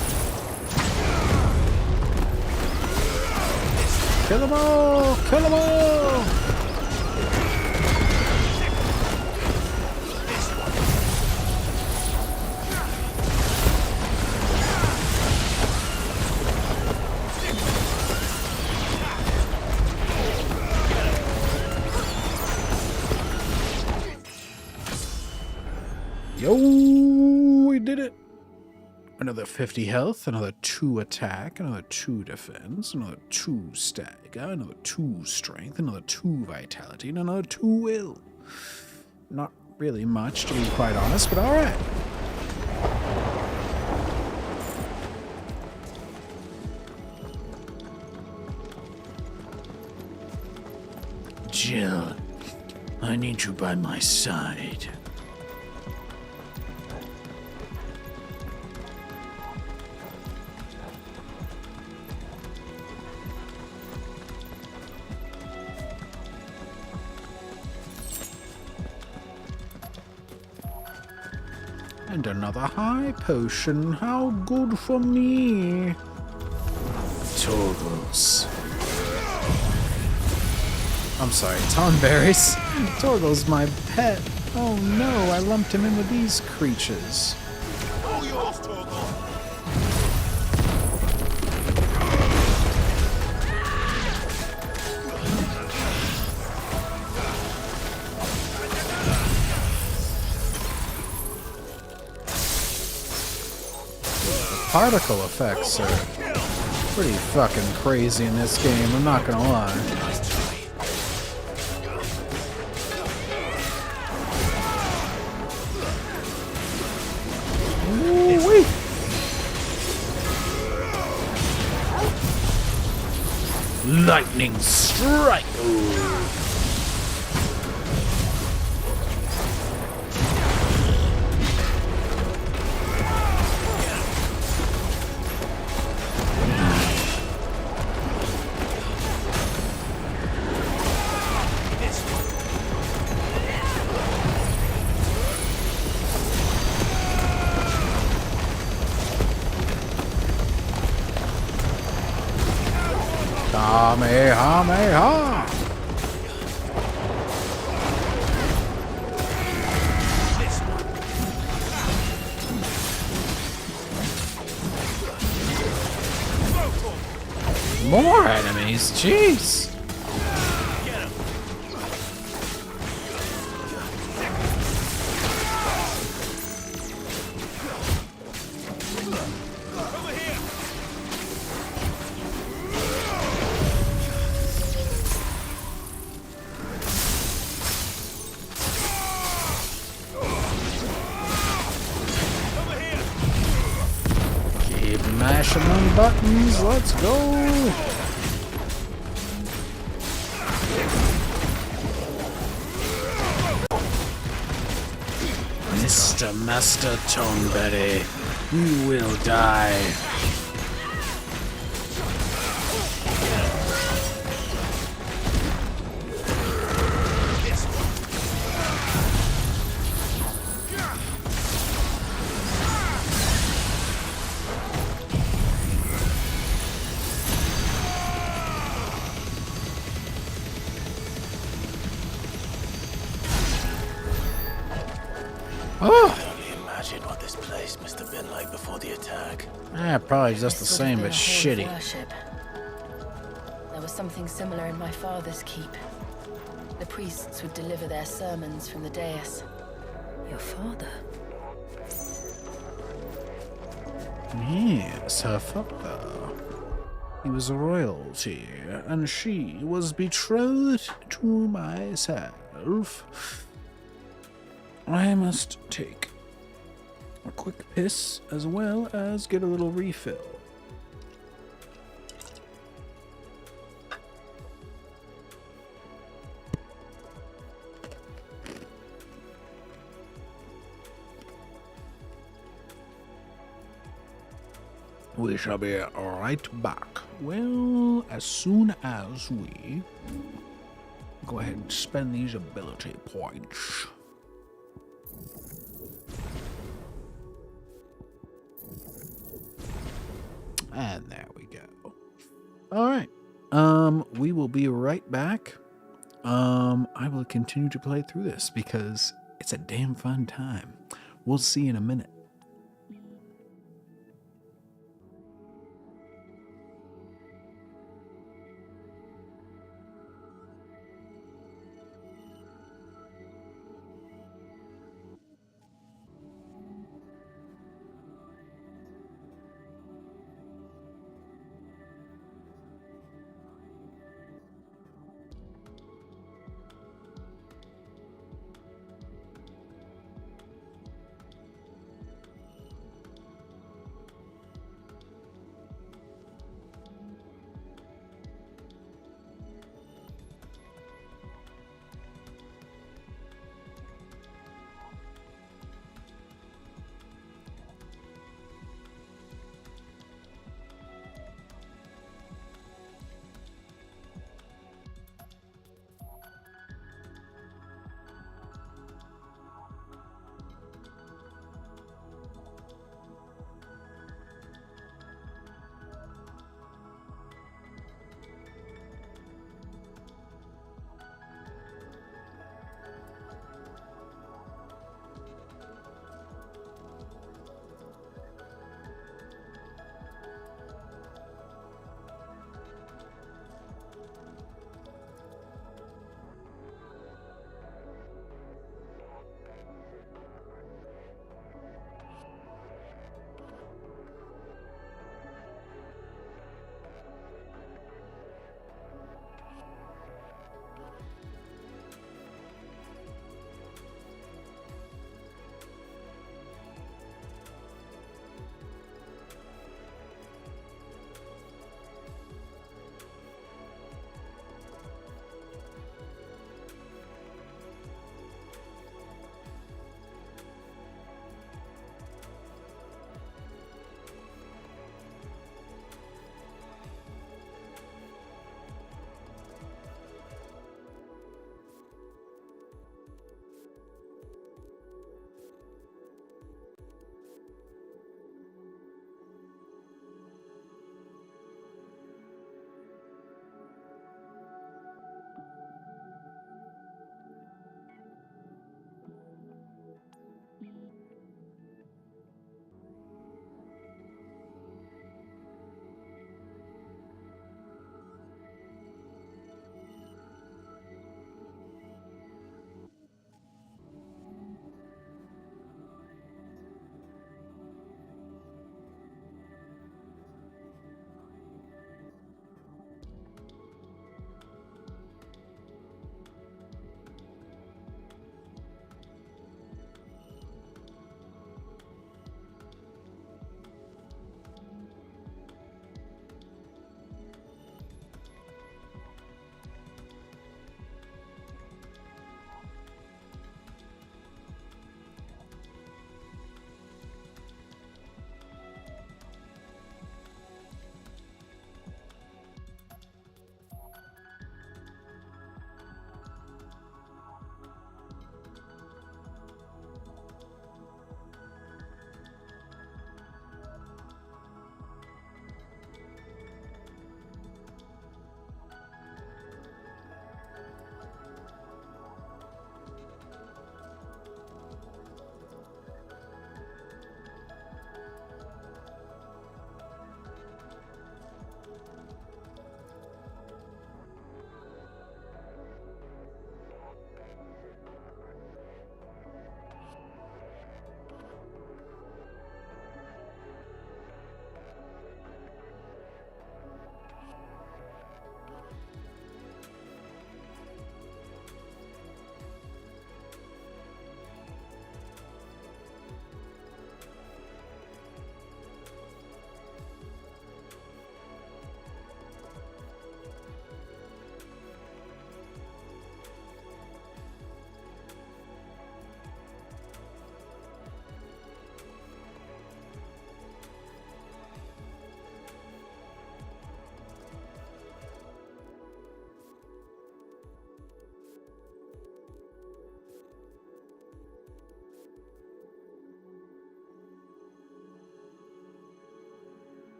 Kill them all! Kill them all! Yo, we did it! Another 50 health, another 2 attack, another 2 defense, another 2 stagger, another 2 strength, another 2 vitality, and another 2 will. Not really much, to be quite honest, but alright. Jill, I need you by my side. And another high potion. How good for me. Torgles. I'm sorry, Tonberries. Torgle's my pet. Oh no, I lumped him in with these creatures. All yours, Torgal. particle effects are pretty fucking crazy in this game, I'm not gonna lie. Ooh-wee. Lightning strike! Ooh. Kamehameha! More enemies, jeez! Keep mashing them buttons, let's go! Mr. Master Tonberry, you will die. Oh! I can only imagine what this place must have been like before the attack. Probably just the This would same, have but been a hall of shitty. worship. There was something similar in my father's keep. The priests would deliver their sermons from the dais. Your father? Yes, her father. He was royalty, and she was betrothed to myself. I must take a quick piss as well as get a little refill. We shall be right back. Well, as soon as we go ahead and spend these ability points. And there we go. All right. We will be right back. I will continue to play through this because it's a damn fun time. We'll see you in a minute.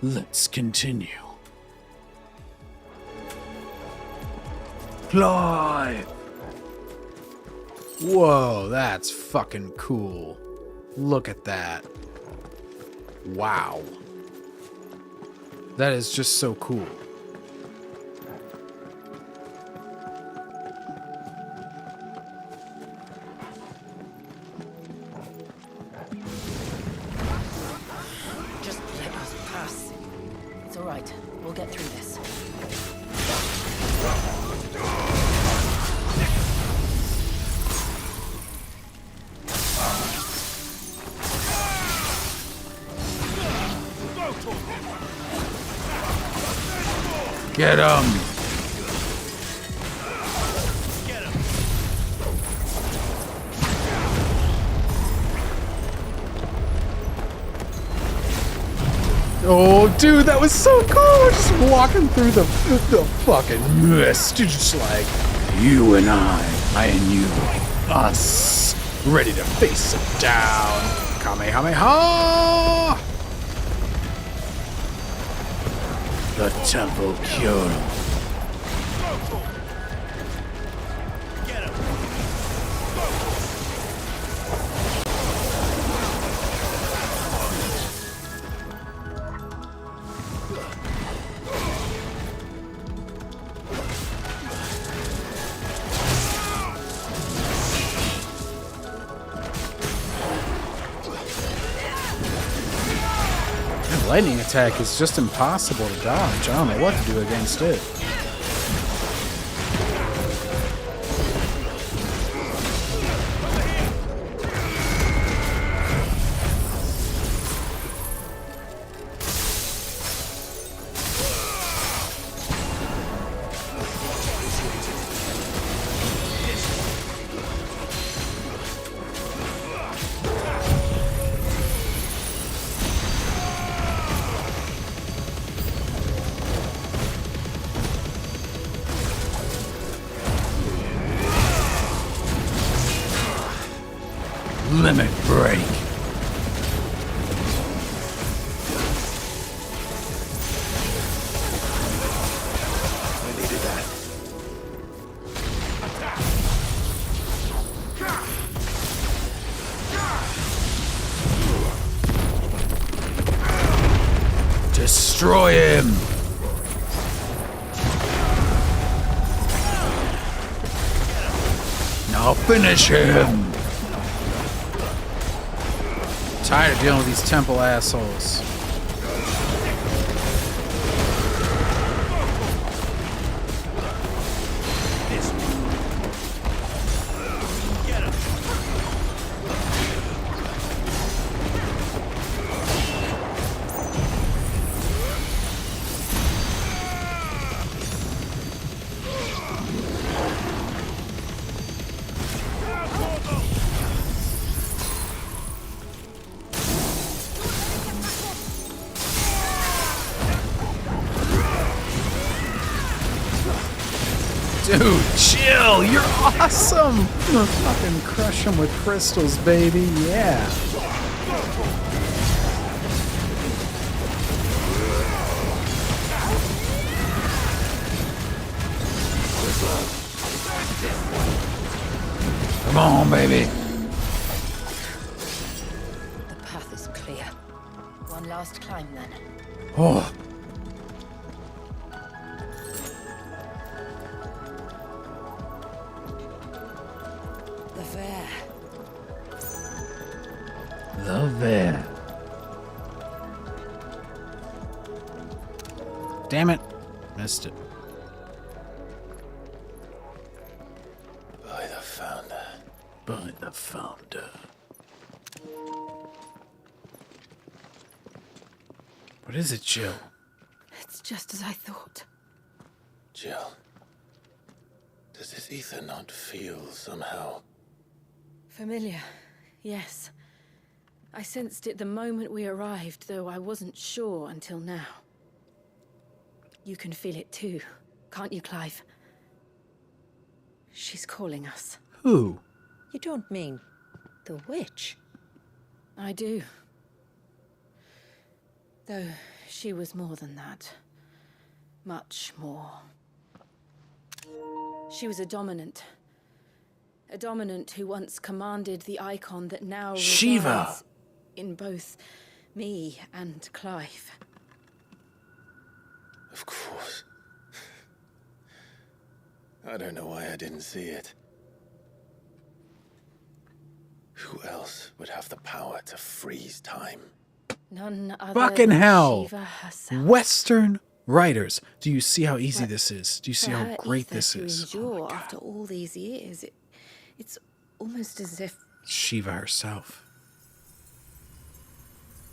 Let's continue. Clive! Whoa, that's fucking cool. Look at that. Wow. That is just so cool. Just let us pass. It's all right. We'll get through this. Get him! Oh, dude, that was so cool! Just walking through the fucking mist. You're just like, you and I and you, us, ready to face it down. Kamehameha! The temple cured him. Lightning attack is just impossible to dodge. I don't know what to do against it. Limit break. I needed that. Destroy him. Now finish him. Tired of dealing with these temple assholes. Dude, chill! You're awesome! Fucking crush them with crystals, baby. Yeah. Come on, baby. The path is clear. One last climb, then. Oh. The Veil. Damn it. Missed it. By the Founder. By the Founder. What is it, Jill? It's just as I thought. Jill, does this ether not feel somehow? Familiar, yes. I sensed it the moment we arrived, though I wasn't sure until now. You can feel it too, can't you, Clive? She's calling us. Who? You don't mean the witch? I do. Though she was more than that. Much more. She was a dominant. A dominant who once commanded the icon that now Shiva resides in both me and Clive. Of course. I don't know why I didn't see it. Who else would have the power to freeze time? None other Fucking than hell. Shiva herself. Western writers. Do you see how easy this is? Do you see For how her great ether this to is? endure after all these years, it's almost as if Shiva herself.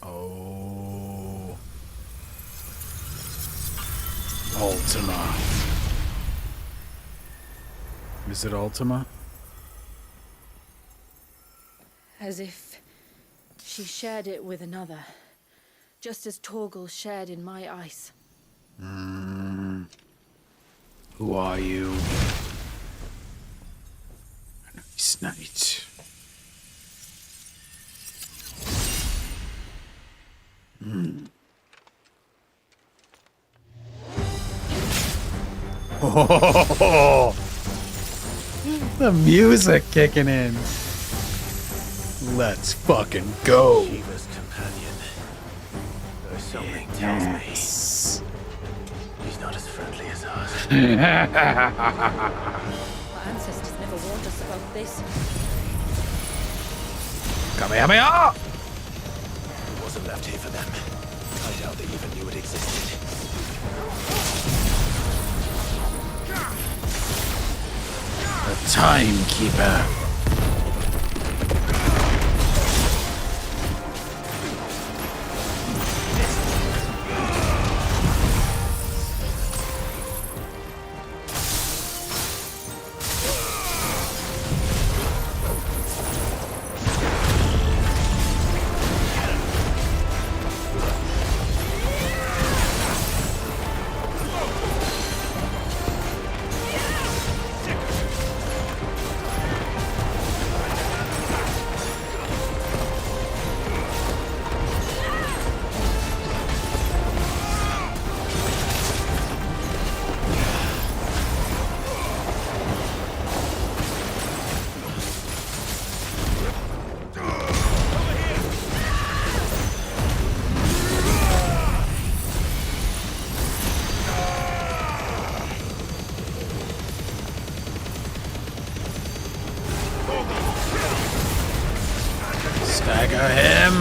Oh. Ultima. Is it Ultima? as if she shared it with another, just as Torgal shared in my ice. Who are you? Nice night. Oh, the music kicking in. Let's fucking go. Shiva's companion. Though something tells me he's not as friendly as ours. My ancestors never warned us about this. Kamehameha! It wasn't left here for them. I doubt they even knew it existed. The Timekeeper. Stagger him.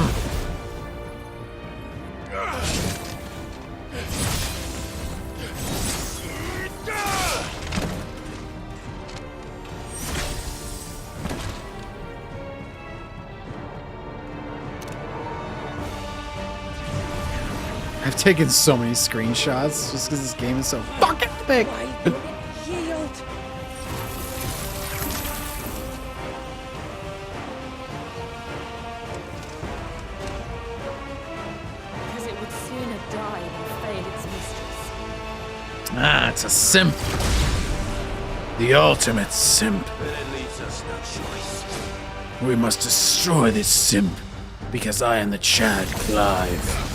I've taken so many screenshots just because this game is so fucking big. Yield. Because it would sooner die than fail its mistress. Ah, it's a simp. The ultimate simp. But it leaves us no choice. We must destroy this simp because I am the Chad Clive.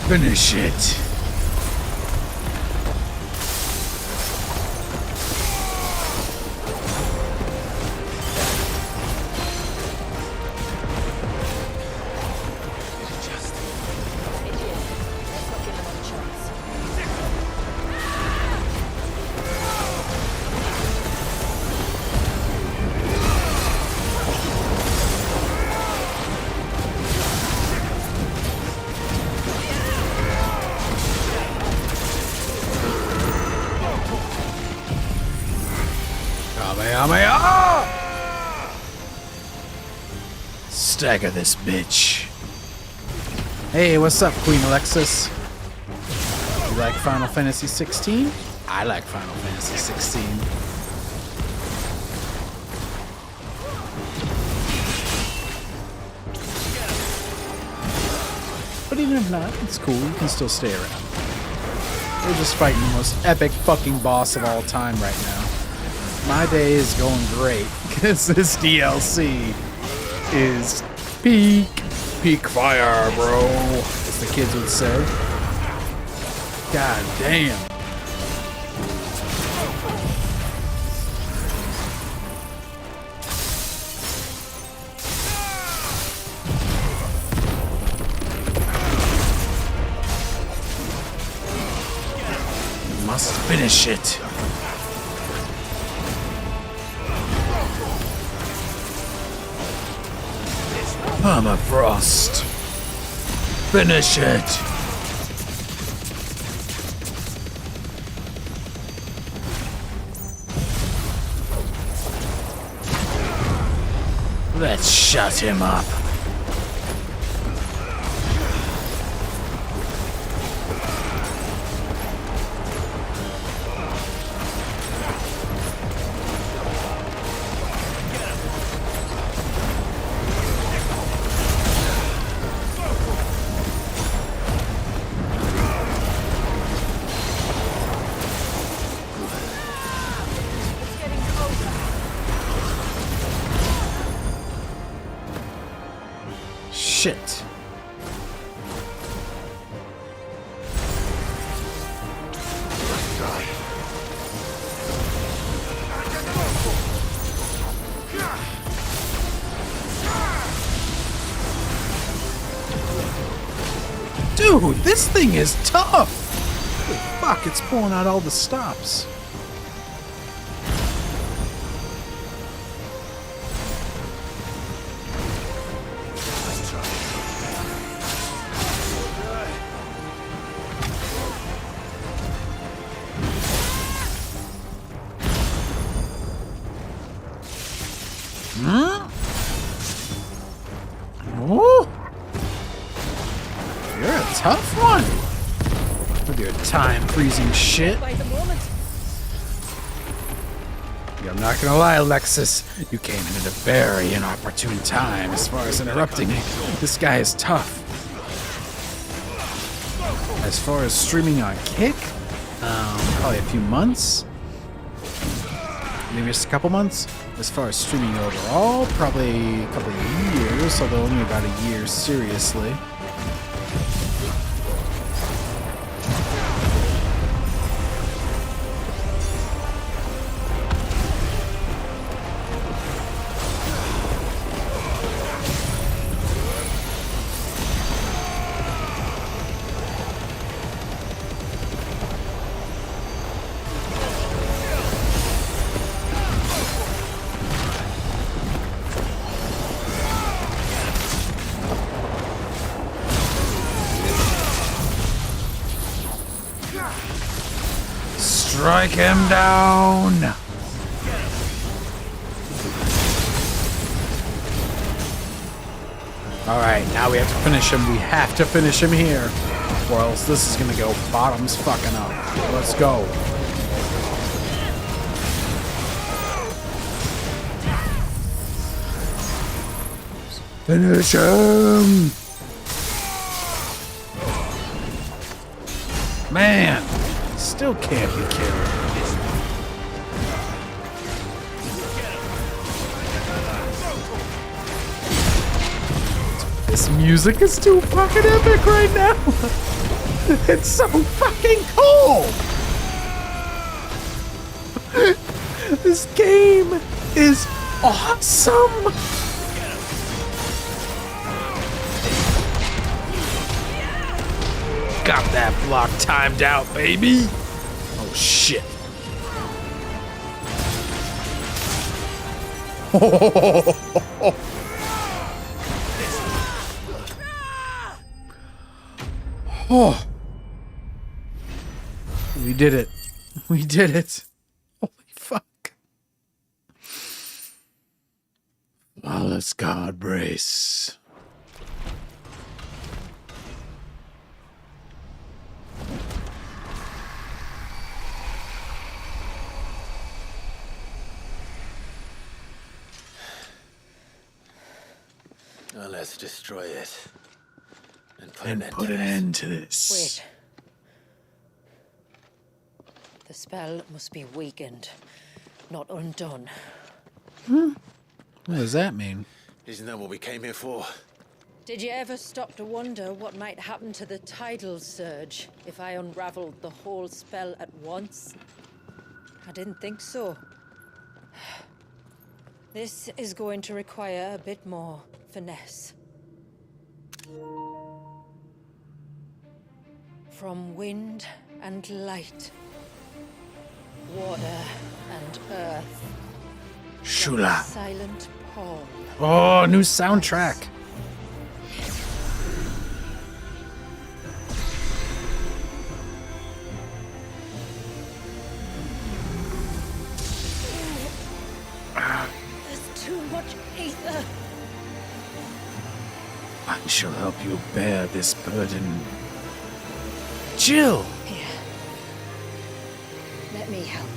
Finish it. stagger this bitch. Hey, what's up, Queen Alexis? You like Final Fantasy 16? I like Final Fantasy 16. But even if not, it's cool. You can still stay around. We're just fighting the most epic fucking boss of all time right now. My day is going great because this DLC is peak fire, bro, as the kids would say. God damn. Must finish it. Permafrost. Finish it. Let's shut him up. Shit. Dude, this thing is tough! Holy fuck, it's pulling out all the stops. Oh, you're a tough one with your time freezing shit. Yeah, I'm not gonna lie, Alexis. You came in at a very inopportune time as far as interrupting me. This guy is tough. As far as streaming on Kick, probably a few months. Maybe just a couple months. As far as streaming overall, probably a couple of years, although only about a year seriously. Strike him down! Alright, now we have to finish him. We have to finish him here. Or else this is gonna go bottoms fucking up. Let's go. Finish him! Man! Still can't be killed. This music is too fucking epic right now. It's so fucking cool. This game is awesome. Got that block timed out, baby. Oh shit. Oh. We did it. We did it. Holy fuck. Oh, let's God brace. Now let's destroy it. And Put an end to this. Wait. The spell must be weakened, not undone. What does that mean? Isn't that what we came here for? Did you ever stop to wonder what might happen to the tidal surge if I unraveled the whole spell at once? I didn't think so. This is going to require a bit more finesse. From wind and light, water and earth. Shula. Silent Paul. Oh, new soundtrack. There's too much ether. I shall help you bear this burden. Jill! Here. Let me help.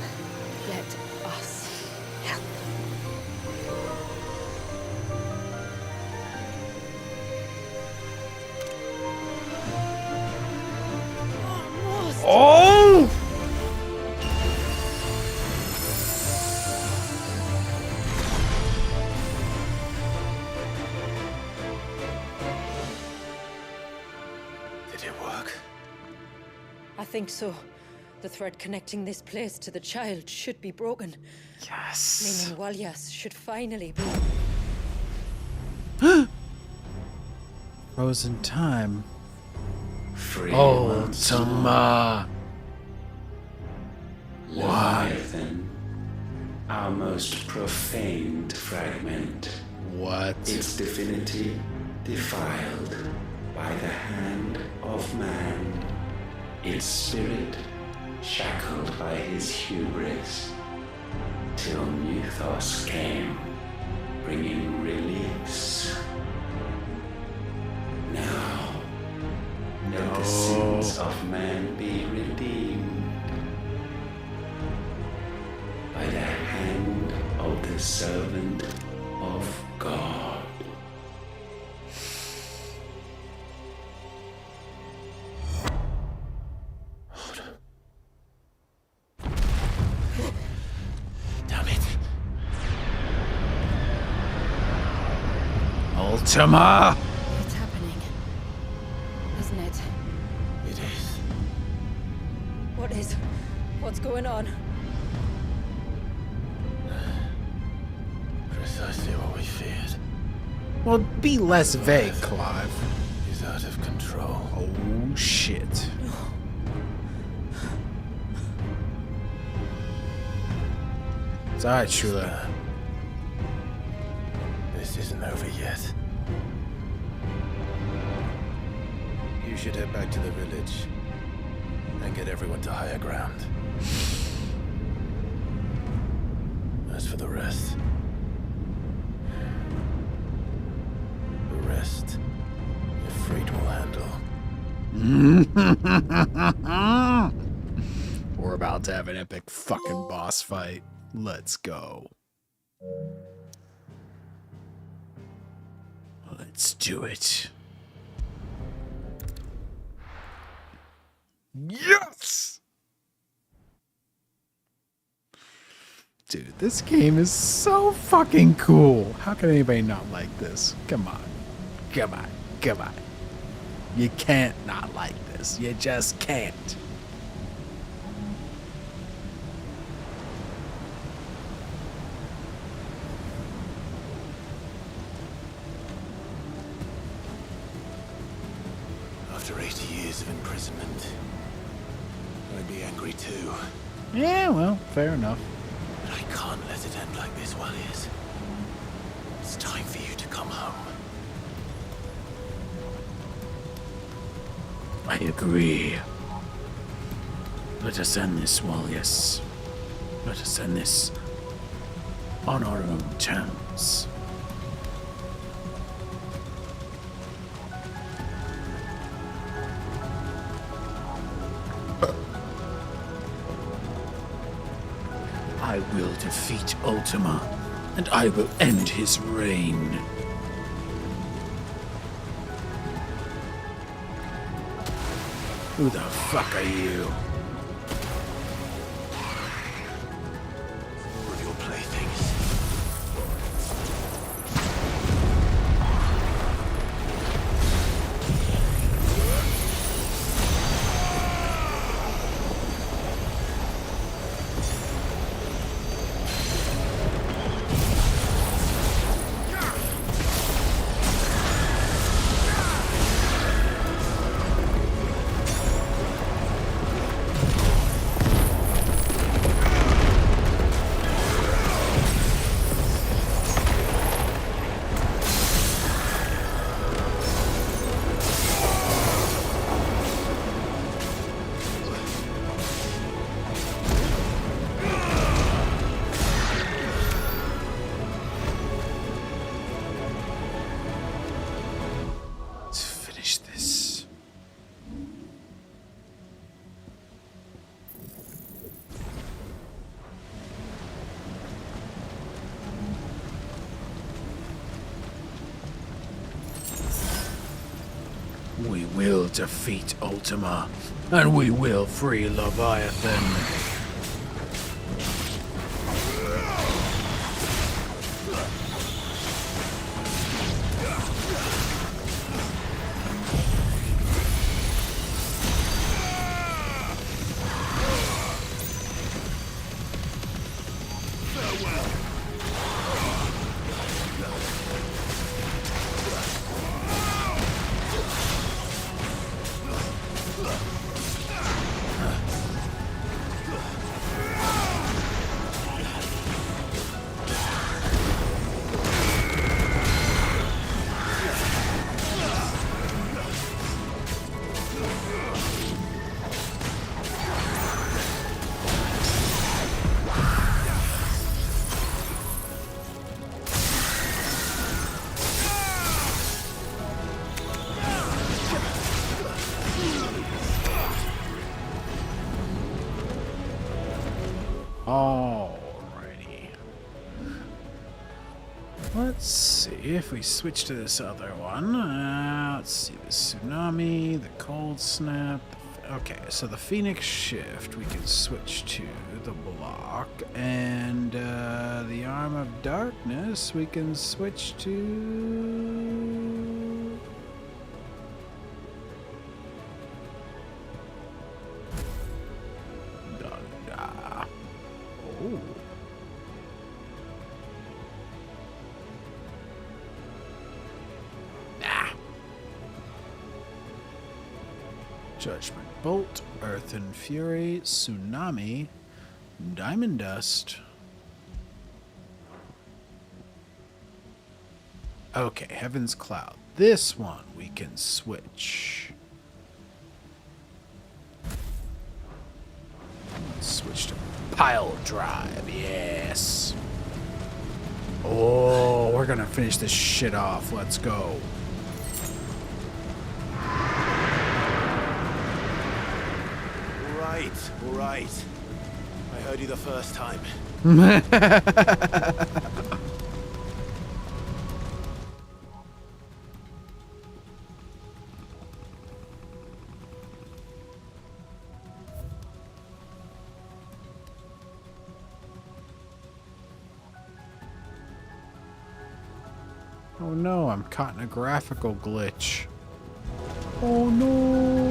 Let us help. Oh! Did it work? I think so. The thread connecting this place to the child should be broken. Yes. Meaning Walyas should finally be... Frozen time. Free Ultima. Leviathan, our most profaned fragment. What? Its divinity defiled by the hand of man. Its spirit shackled by his hubris. Till Mythos came, bringing release. Now, let the sins of man be redeemed by the hand of the servant of God. Damn it. Ultima! It's happening. Isn't it? It is. What is? What's going on? Precisely what we feared. Well, be less vague, Clive. He's out of control. Oh, shit. It's alright, Shula. This isn't over yet. You should head back to the village and get everyone to higher ground. As for the rest, your freight will handle. We're about to have an epic fucking boss fight. Let's go. Let's do it. Yes! Dude, this game is so fucking cool. How can anybody not like this? Come on. Come on. Come on. You can't not like this. You just can't. After 80 years of imprisonment, I'd be angry too. Yeah, well, fair enough. But I can't let it end like this, Walyas. It's time for you to come home. I agree. Let us end this, Walyas. Let us end this on our own terms. I will defeat Ultima, and I will end his reign. Who the fuck are you? More of your playthings. We will defeat Ultima, and we will free Leviathan. Alrighty. Let's see if we switch to this other one. Let's see, the tsunami, the cold snap. Okay, so the Phoenix Shift we can switch to the block, and the Arm of Darkness we can switch to. Oh. Judgment Bolt, Earth and Fury, Tsunami, Diamond Dust. Okay, Heaven's Cloud. This one we can switch. Let's switch to Pile Drive, yes. Oh, we're gonna finish this shit off. Let's go. All right. I heard you the first time. Oh no, I'm caught in a graphical glitch. Oh no.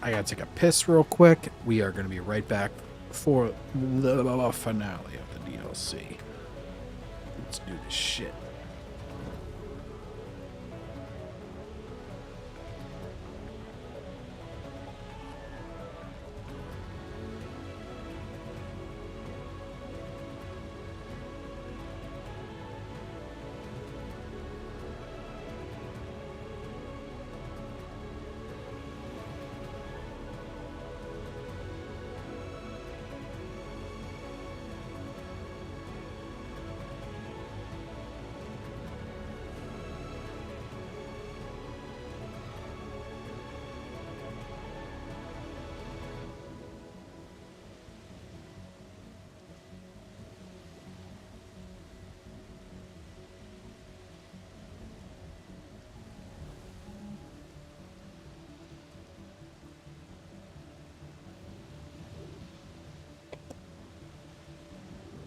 I gotta take a piss real quick. We are gonna be right back for the finale of the DLC. Let's do this shit.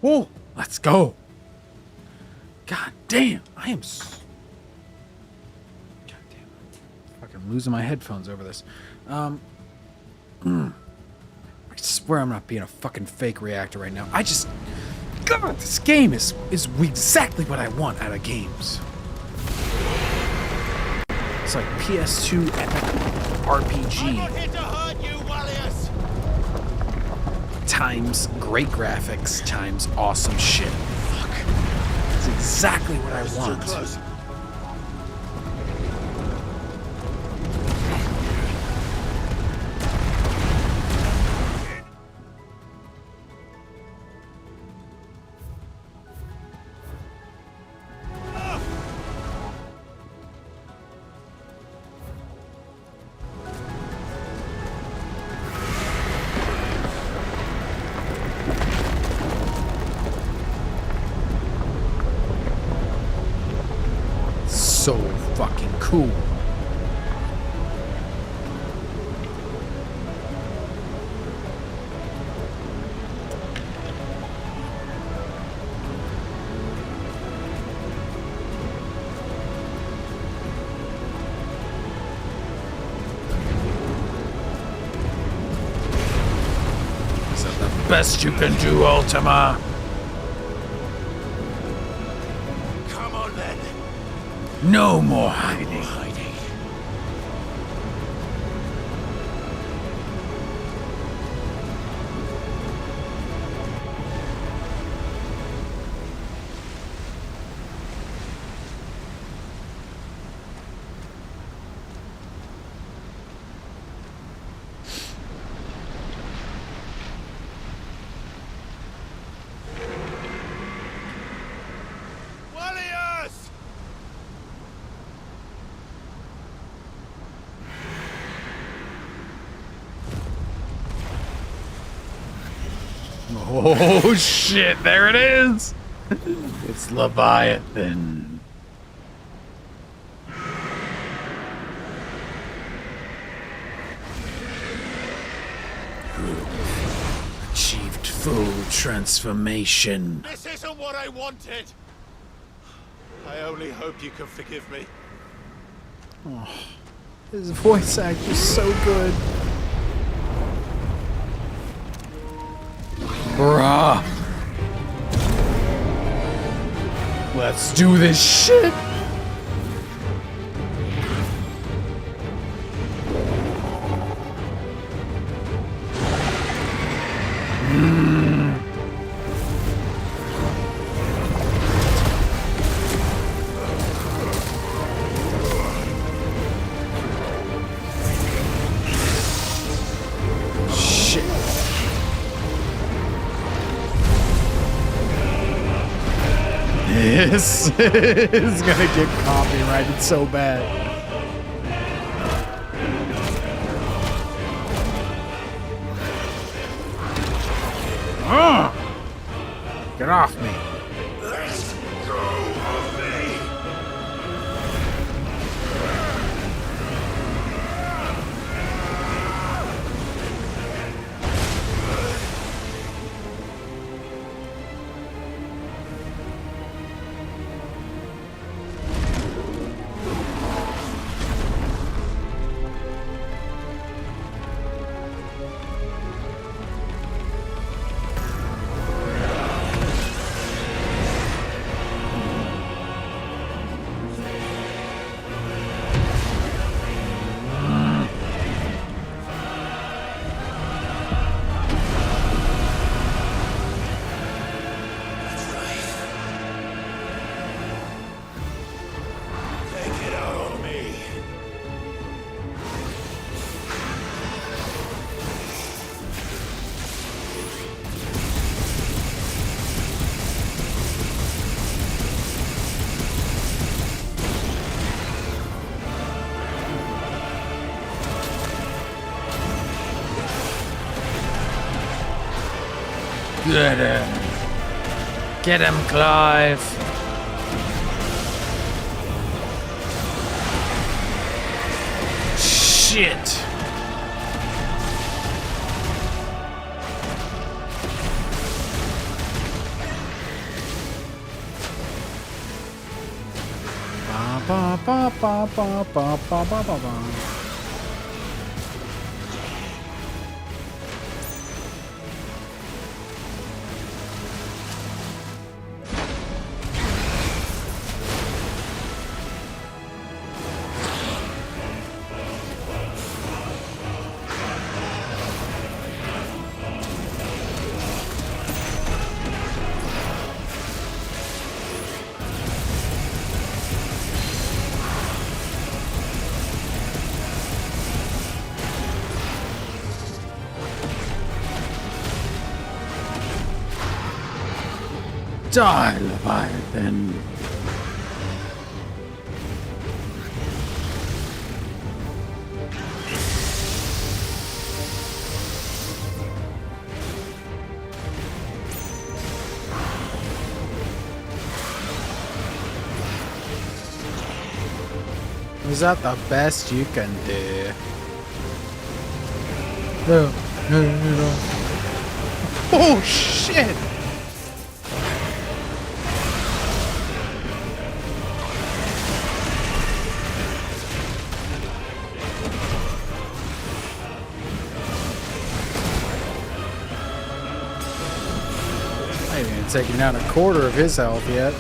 Oh, let's go. God damn, I am. God damn, I'm fucking losing my headphones over this. I swear I'm not being a fucking fake reactor right now. God, this game is exactly what I want out of games. It's like PS2 epic RPG. Times great graphics, times awesome shit. Fuck. It's exactly what I want. So fucking cool. Is that the best you can do, Ultima? Come on then. No more hiding. Warriors! Oh shit, there it is! It's Leviathan. Achieved full transformation. This isn't what I wanted. I only hope you can forgive me. Oh, his voice actor's so good. Bruh. Let's do this shit. Shit. This is gonna get copyrighted so bad. Get off me. Let's go of me. Take it out on me. Get him. Get him, Clive. Shit. Ba, ba, ba, ba, ba, ba, ba, ba, ba. Die, Leviathan. Is that the best you can do? No, no, no, no. Oh, shit! I haven't even taken down a quarter of his health yet.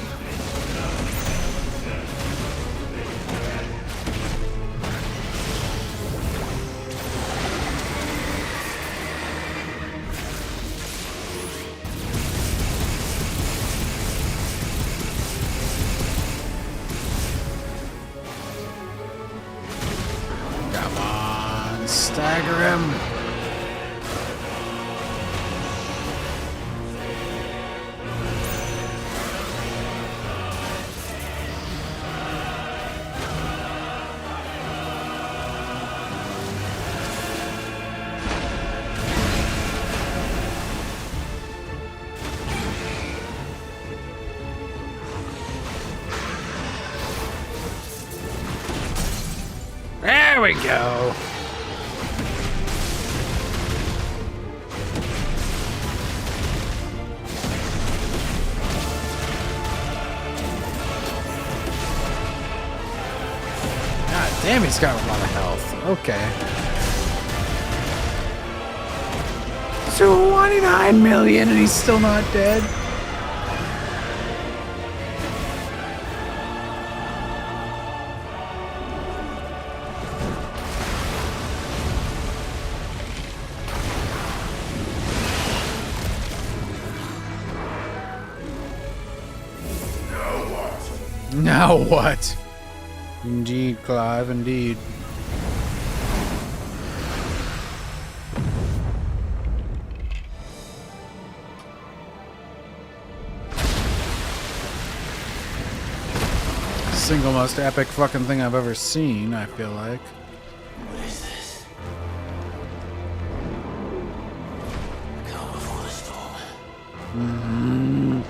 Come on, stagger him. There we go. God damn, he's got a lot of health. Okay. 29 million and he's still not dead. Now what? Indeed, Clive, indeed. Single most epic fucking thing I've ever seen, I feel like. What is this? Calm before the storm. Mm-hmm.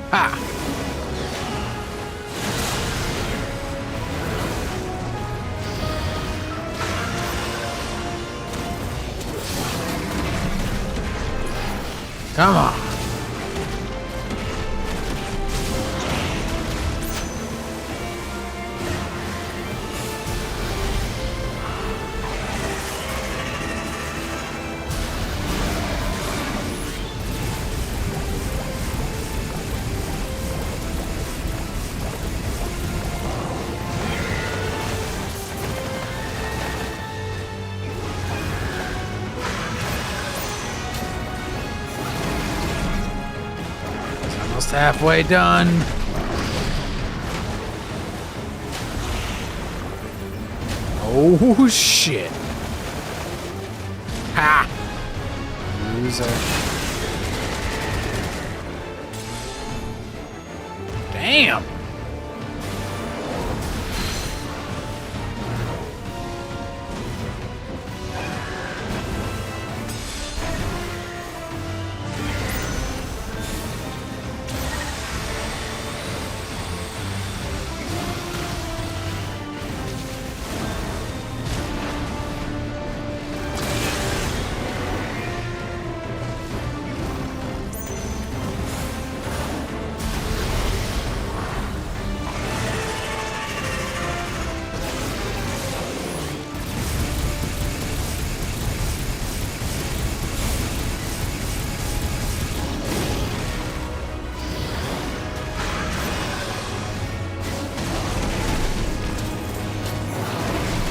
Ha! Come on. Almost halfway done. Oh shit. Ha! Loser. Damn!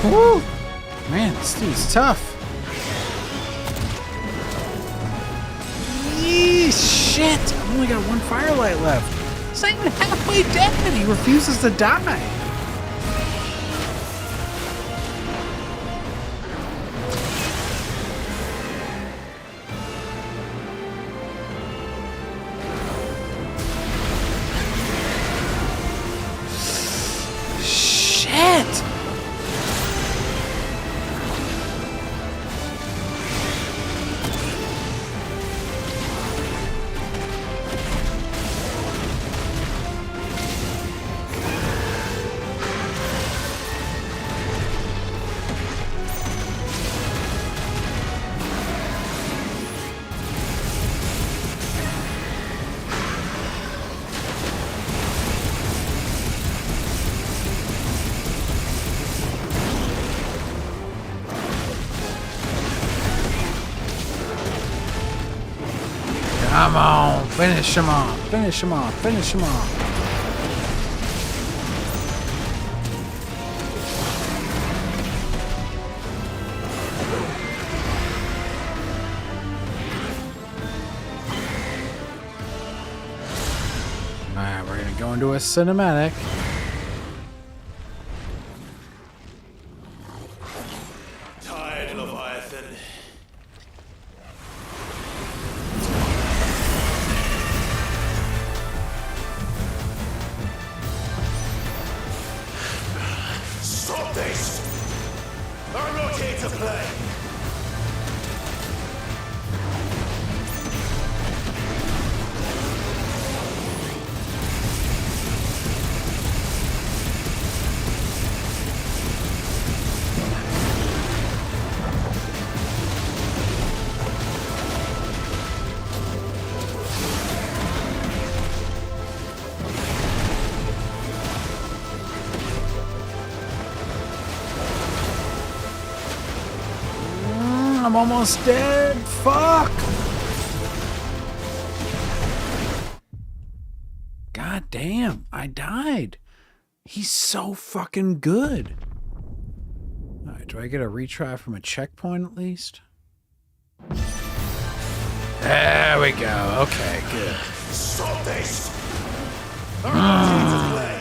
Woo! Man, this dude's tough. Yee, shit! I've only got one firelight left. He's not even halfway dead. He refuses to die. Shit! Come on, finish him off, finish him off, finish him off. Alright, we're gonna go into a cinematic. Tired, Leviathan. Stop this! I'm not here to play! I'm almost dead. Fuck. God damn, I died. He's so fucking good. Alright, do I get a retry from a checkpoint at least? There we go. Okay, good. Stop this! I'm not here to play!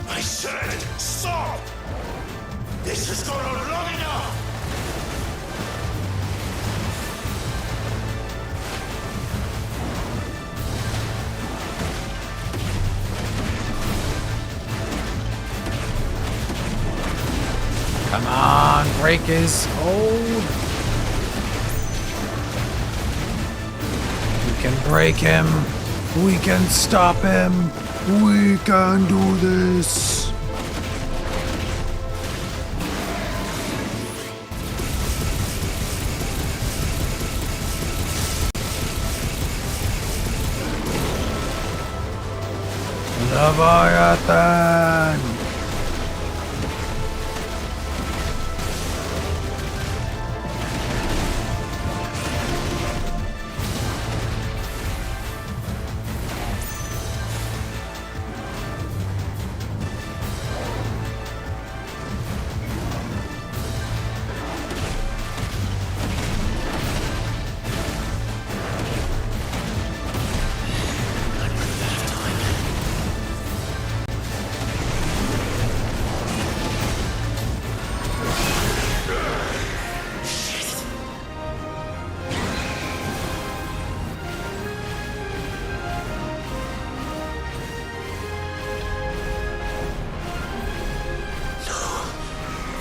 I said, stop! This has gone on long enough! Come on, break his hold. You can break him. We can stop him. We can do this. Leviathan!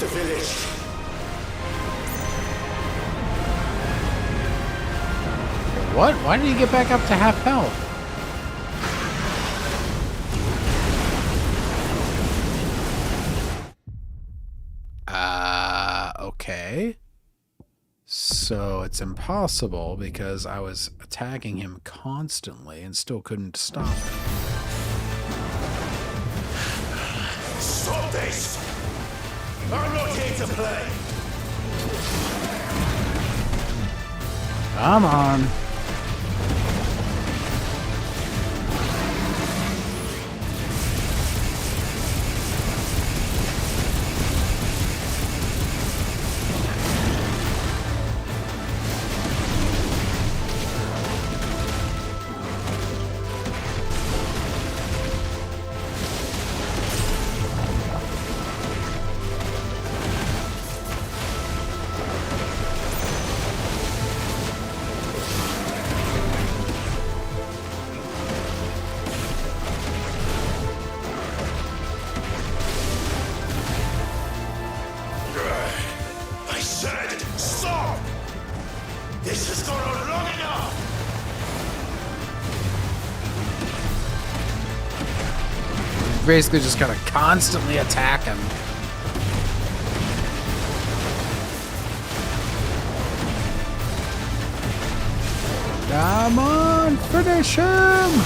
The village. What? Why did he get back up to half health? Okay. So it's impossible because I was attacking him constantly and still couldn't stop him. Stop this! I'm not here to play! Come on. This has gone on long enough! Basically just gotta constantly attack him. Come on, finish him!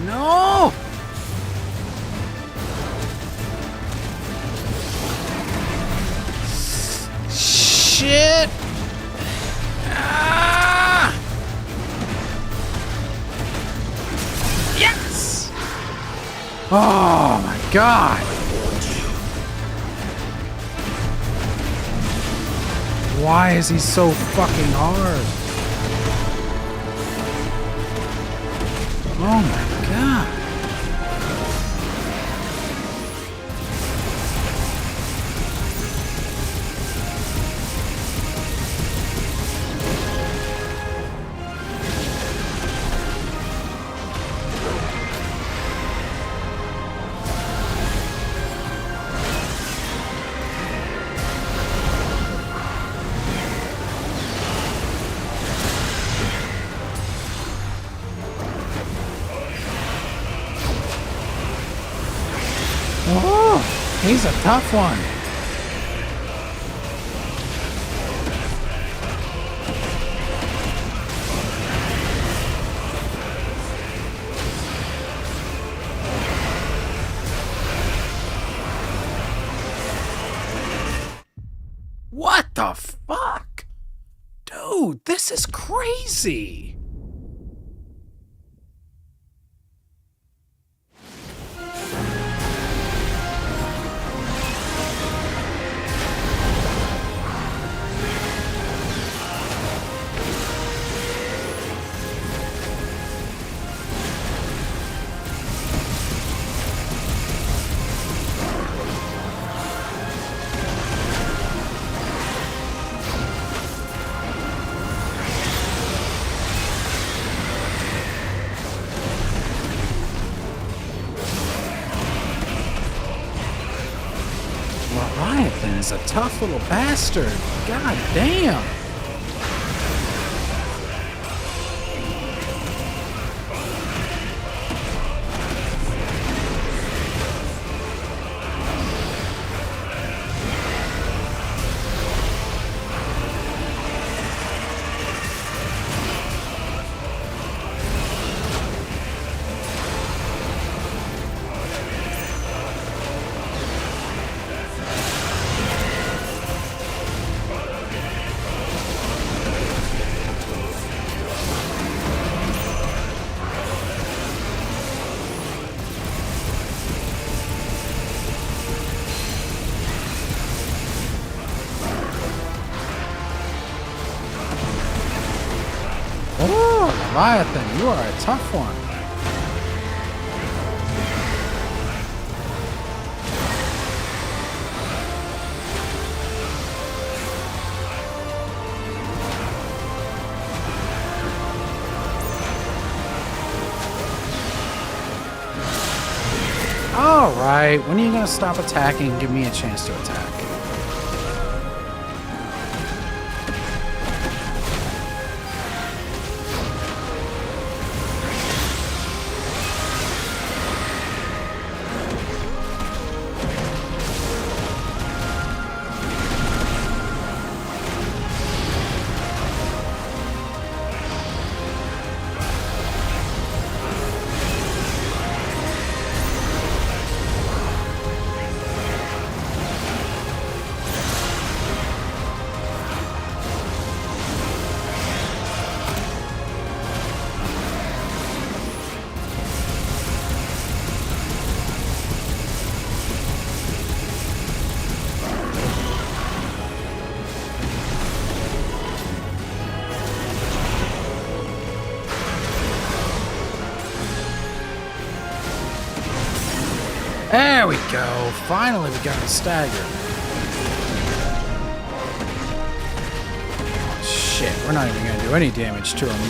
No! Shit! Ah! Yes! Oh my god! Why is he so fucking hard? Oh my god! Oh, he's a tough one. What the fuck? Dude, this is crazy. is a tough little bastard. God damn. Oh, Leviathan, you are a tough one. Alright, when are you gonna stop attacking and give me a chance to attack? There we go. Finally, we got a stagger. Oh, shit, we're not even going to do any damage to him.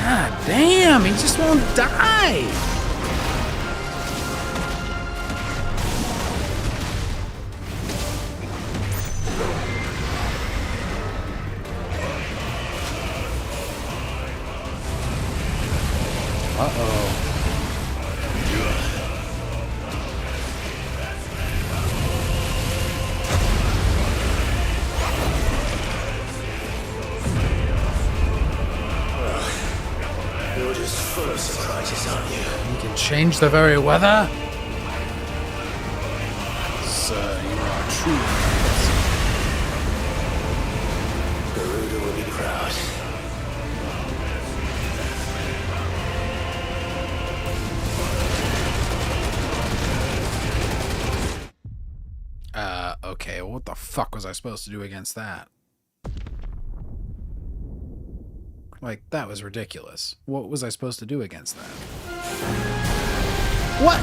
God damn, he just won't die. You're just full of surprises, aren't you? You can change the very weather? Sir, you are true. Garuda will be proud. Okay, what the fuck was I supposed to do against that? Like, that was ridiculous. What was I supposed to do against that? What?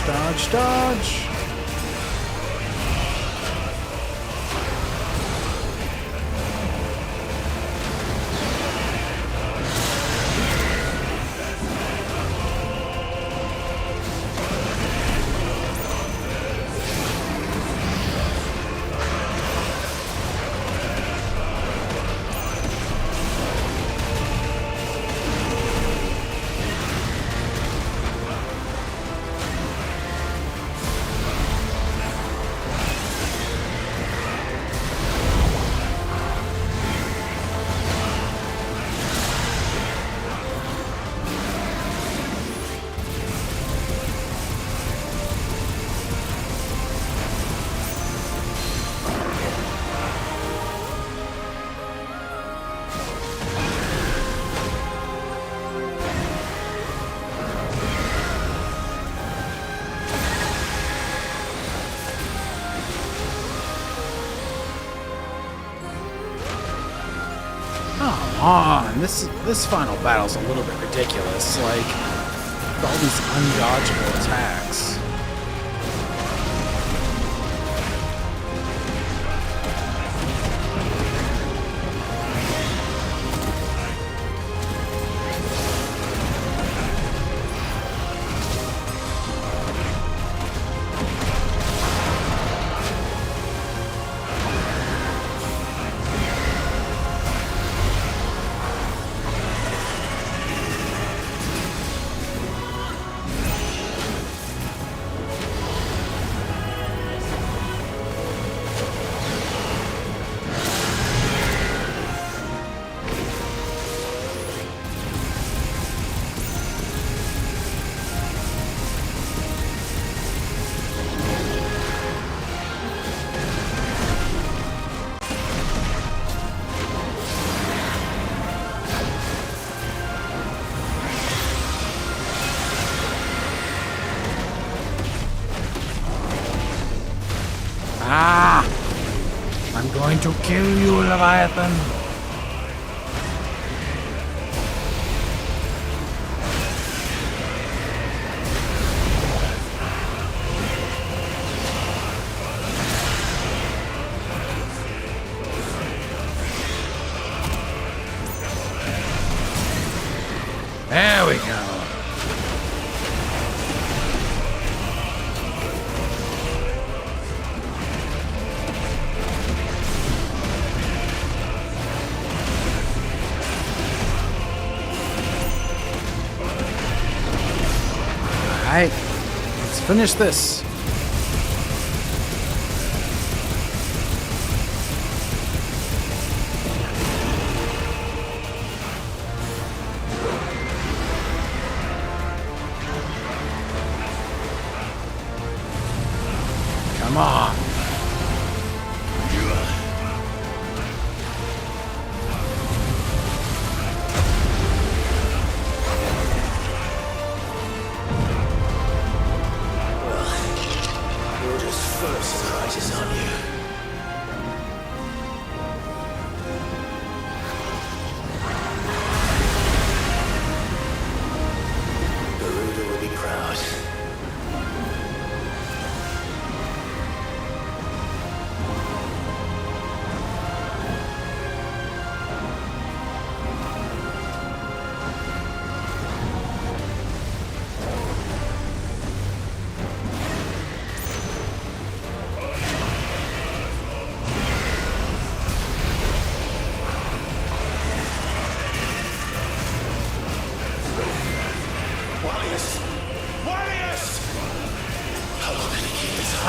Dodge, dodge! on. This final battle's a little bit ridiculous. Like, with all these undodgeable attacks. Ah! I'm going to kill you, Leviathan! There we go. Alright, let's finish this. Come on. Surprises on you. Garuda will be proud.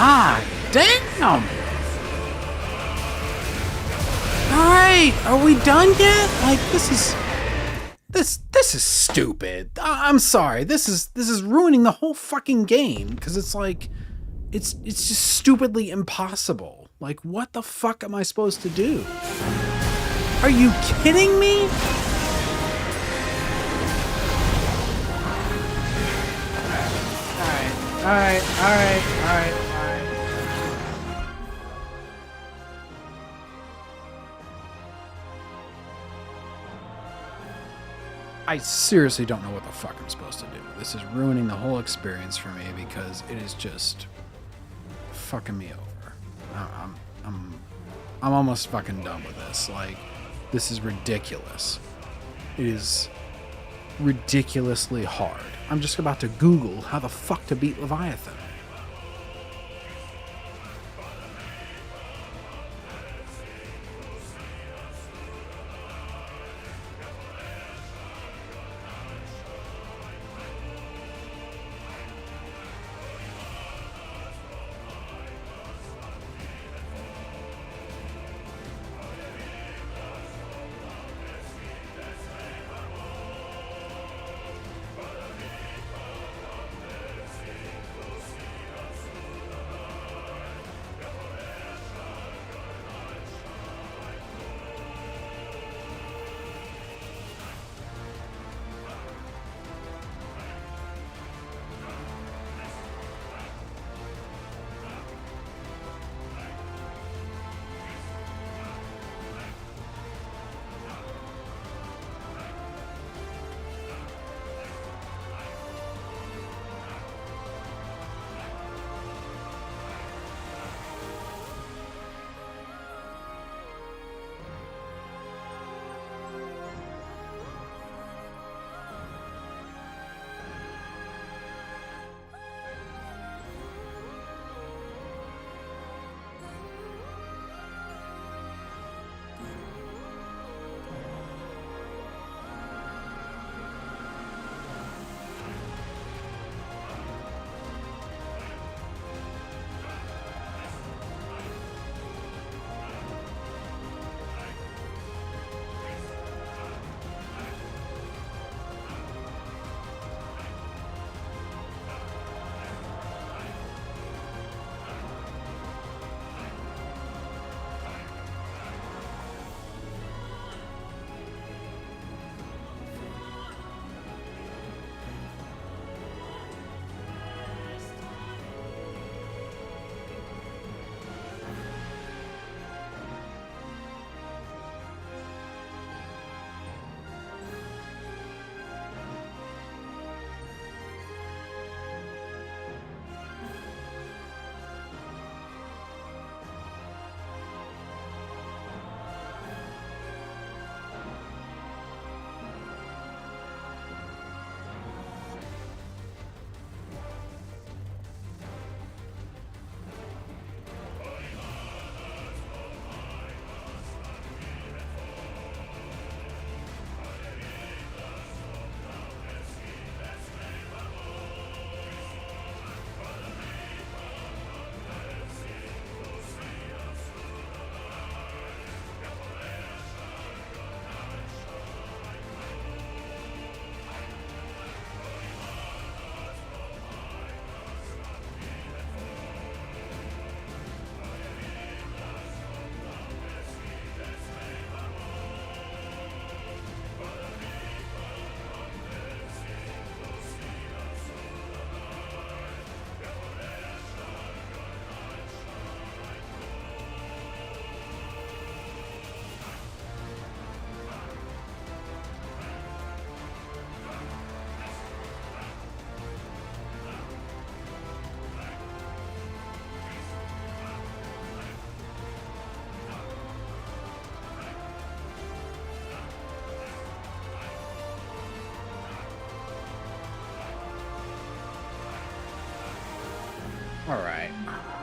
Ah, damn! Alright, are we done yet? Like, this is stupid. I'm sorry. This is ruining the whole fucking game, because it's like it's just stupidly impossible. Like, what the fuck am I supposed to do? Are you kidding me? Alright. I seriously don't know what the fuck I'm supposed to do. This is ruining the whole experience for me because it is just fucking me over. I'm almost fucking done with this. Like, this is ridiculous. It is ridiculously hard. I'm just about to Google how the fuck to beat Leviathan.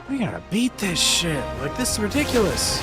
We gotta beat this shit. Like, this is ridiculous.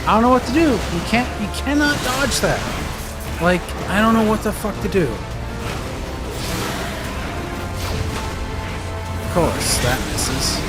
I don't know what to do. You cannot dodge that. Like, I don't know what the fuck to do. Of course, that misses.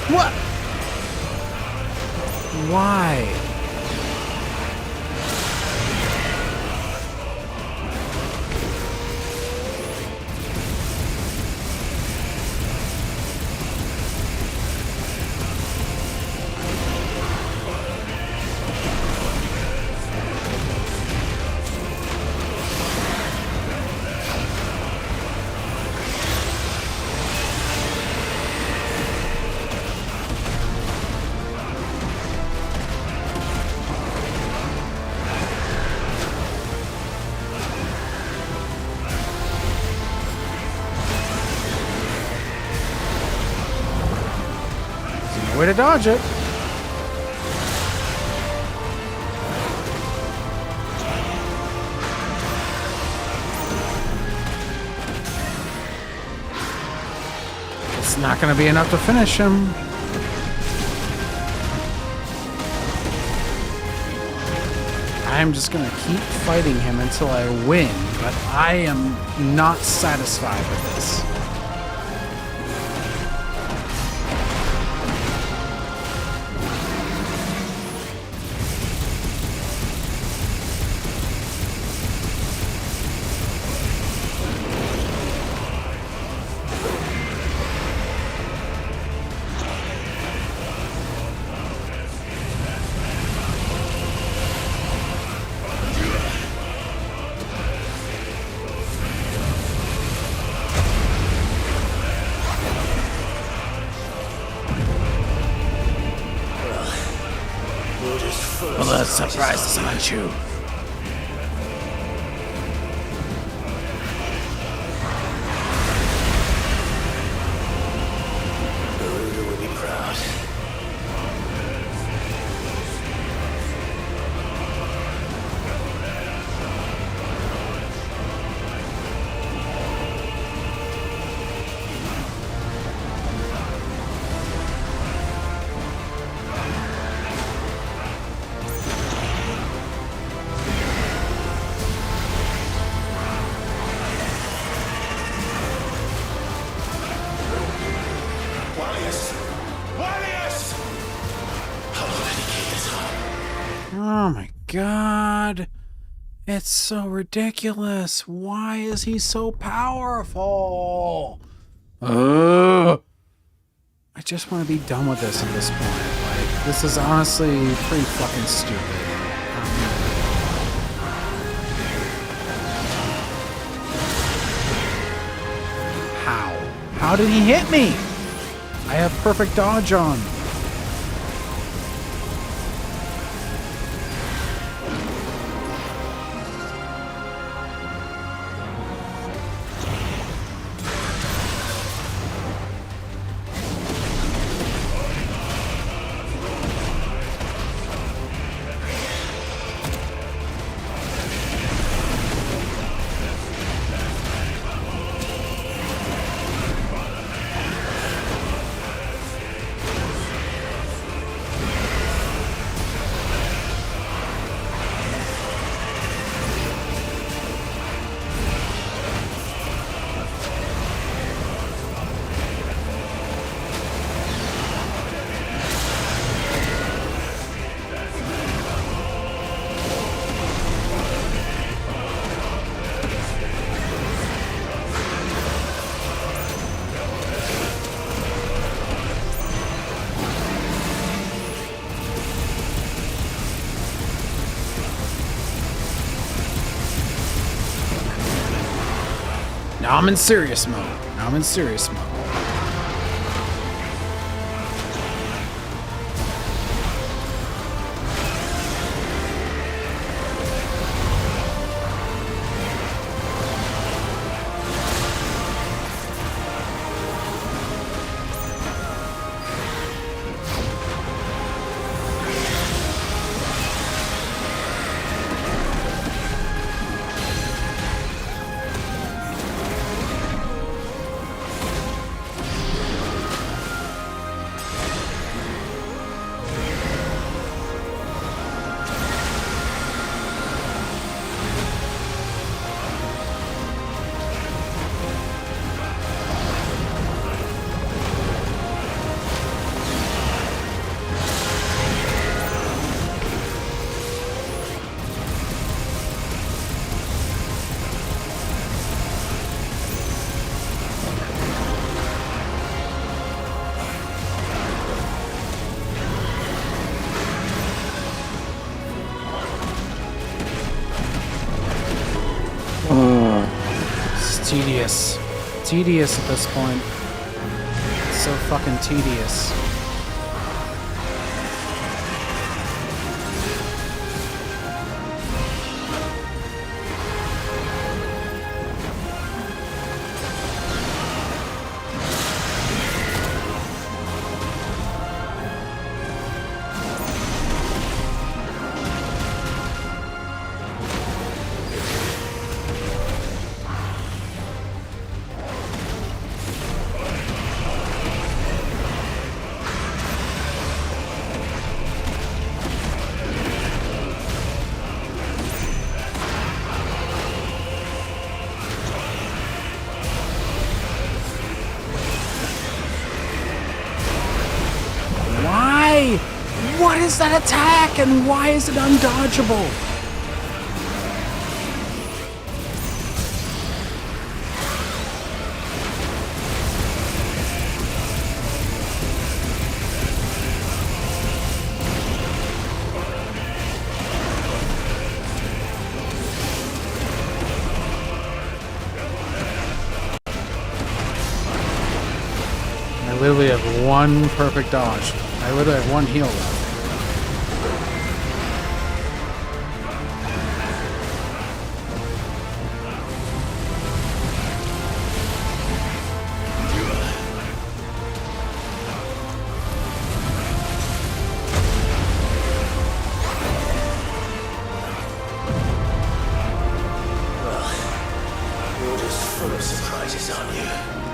What? Why? Way to dodge it. It's not going to be enough to finish him. I'm just going to keep fighting him until I win, but I am not satisfied with this. Well, the surprise is on you. Garuda will be proud. Oh my god. It's so ridiculous. Why is he so powerful? I just want to be done with this at this point. Like, this is honestly pretty fucking stupid. How? How did he hit me? I have perfect dodge on. Now I'm in serious mode. Now I'm in serious mode. It's tedious. Tedious at this point. It's so fucking tedious. What is that attack and why is it undodgeable? I literally have one perfect dodge. I literally have one heal left.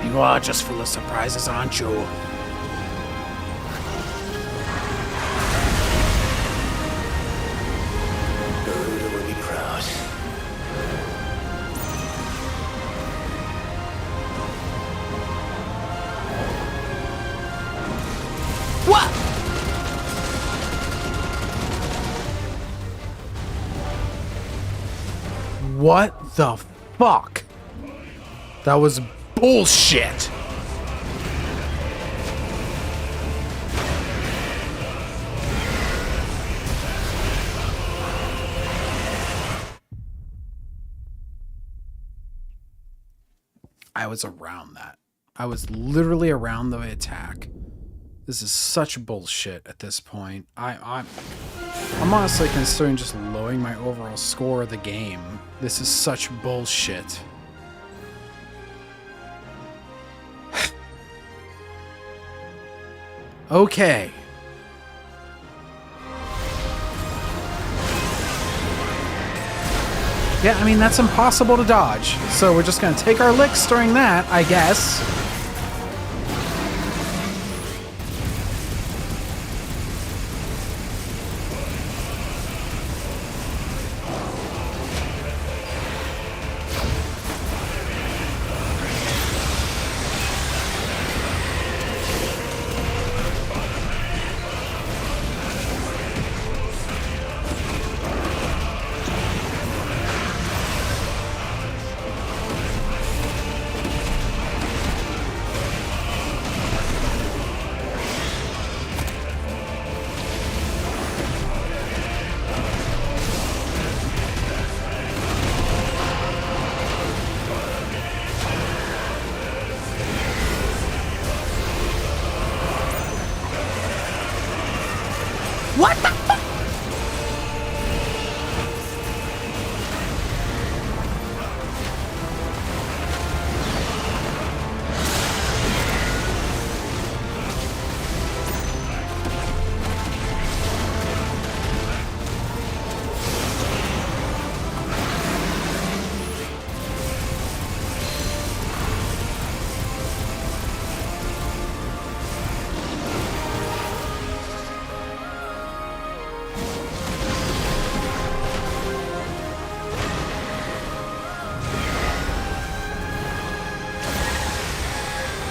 You are just full of surprises, aren't you? Garuda will be proud. What? What the fuck? That was bullshit. I was around that. I was literally around the attack. This is such bullshit at this point. I'm honestly considering just lowering my overall score of the game. This is such bullshit. Okay. Yeah, I mean, that's impossible to dodge. So we're just gonna take our licks during that, I guess. What the fuck?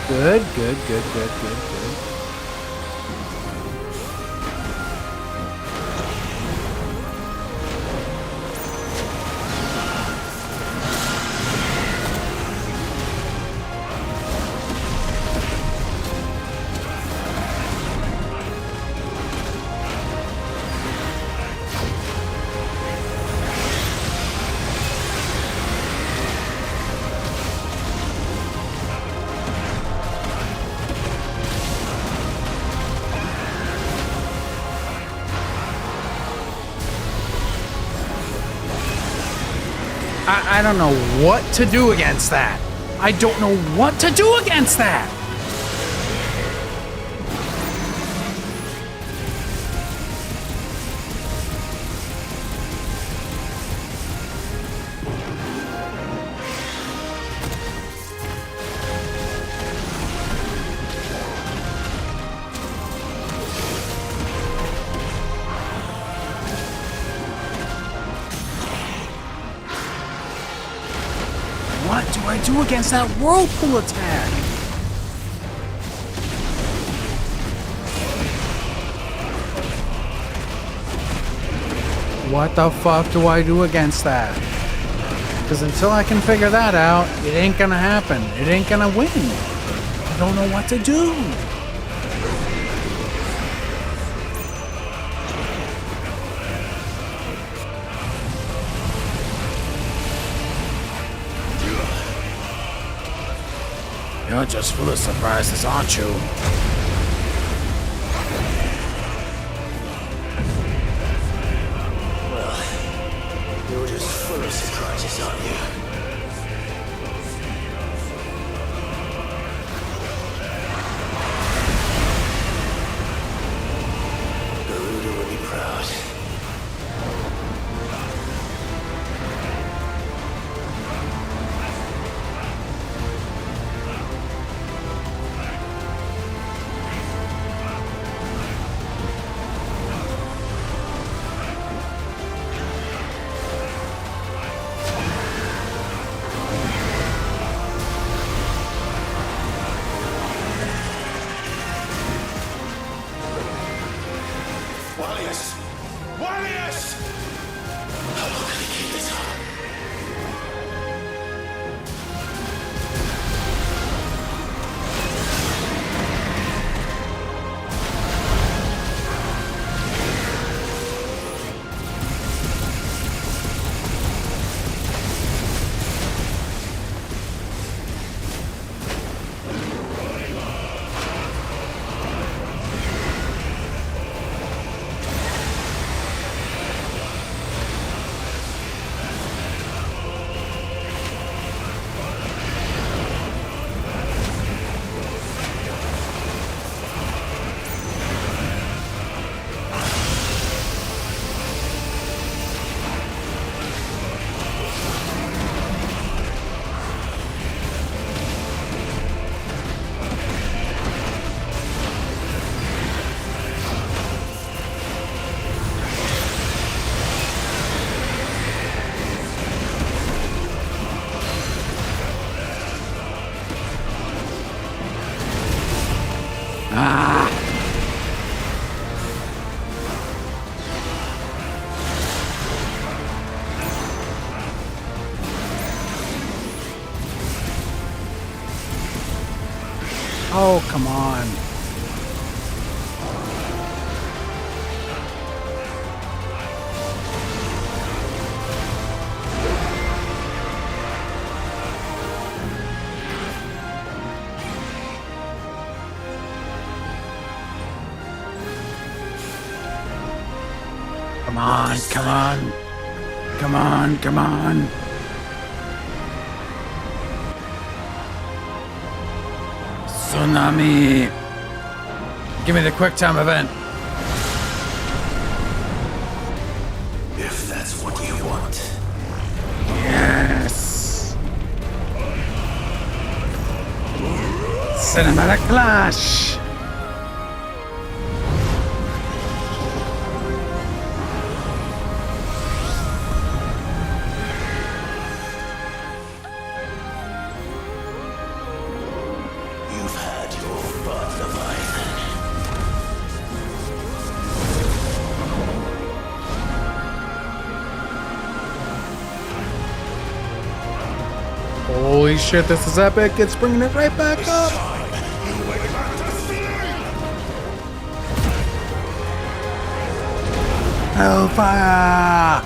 Good, good, good, good, good, good. I don't know what to do against that. I don't know what to do against that. What do I do against that whirlpool attack? What the fuck do I do against that? Because until I can figure that out, it ain't gonna happen. It ain't gonna win. I don't know what to do. You're just full of surprises, aren't you? Well, you're just full of surprises, aren't you? Garuda will be proud. Warriors! Warriors! How long can we keep this up? Oh, come on. Come on, come on. Come on, come on. Tsunami. Give me the quick time event. If that's what you want. Yes. Cinematic Clash. You've had your fun, Leviathan. Holy shit, this is epic. It's bringing it right back up. Hellfire!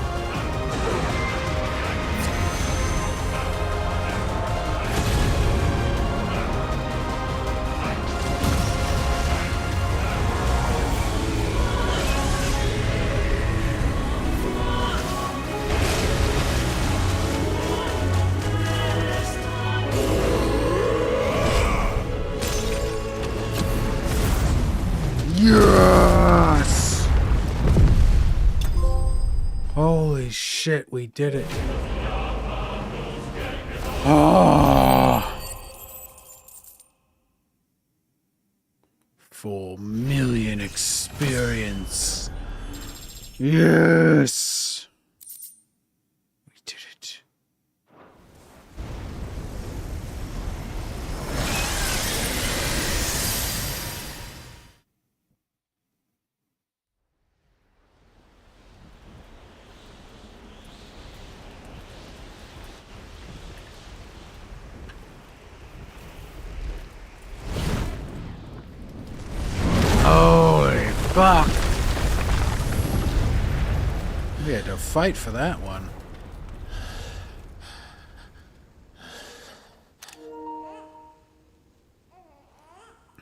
Yes! Holy shit, we did it. Oh. 4 million experience. Yes! We did it. Holy fuck. We had to fight for that one.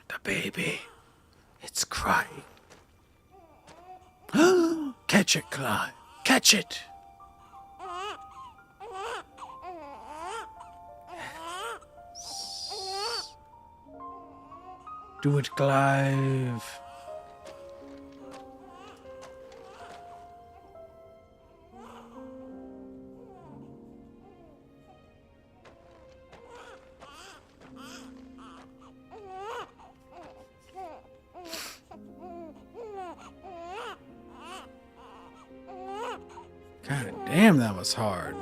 The baby. It's crying. Catch it, Clive. Catch it. Do it, Clive. God damn, that was hard.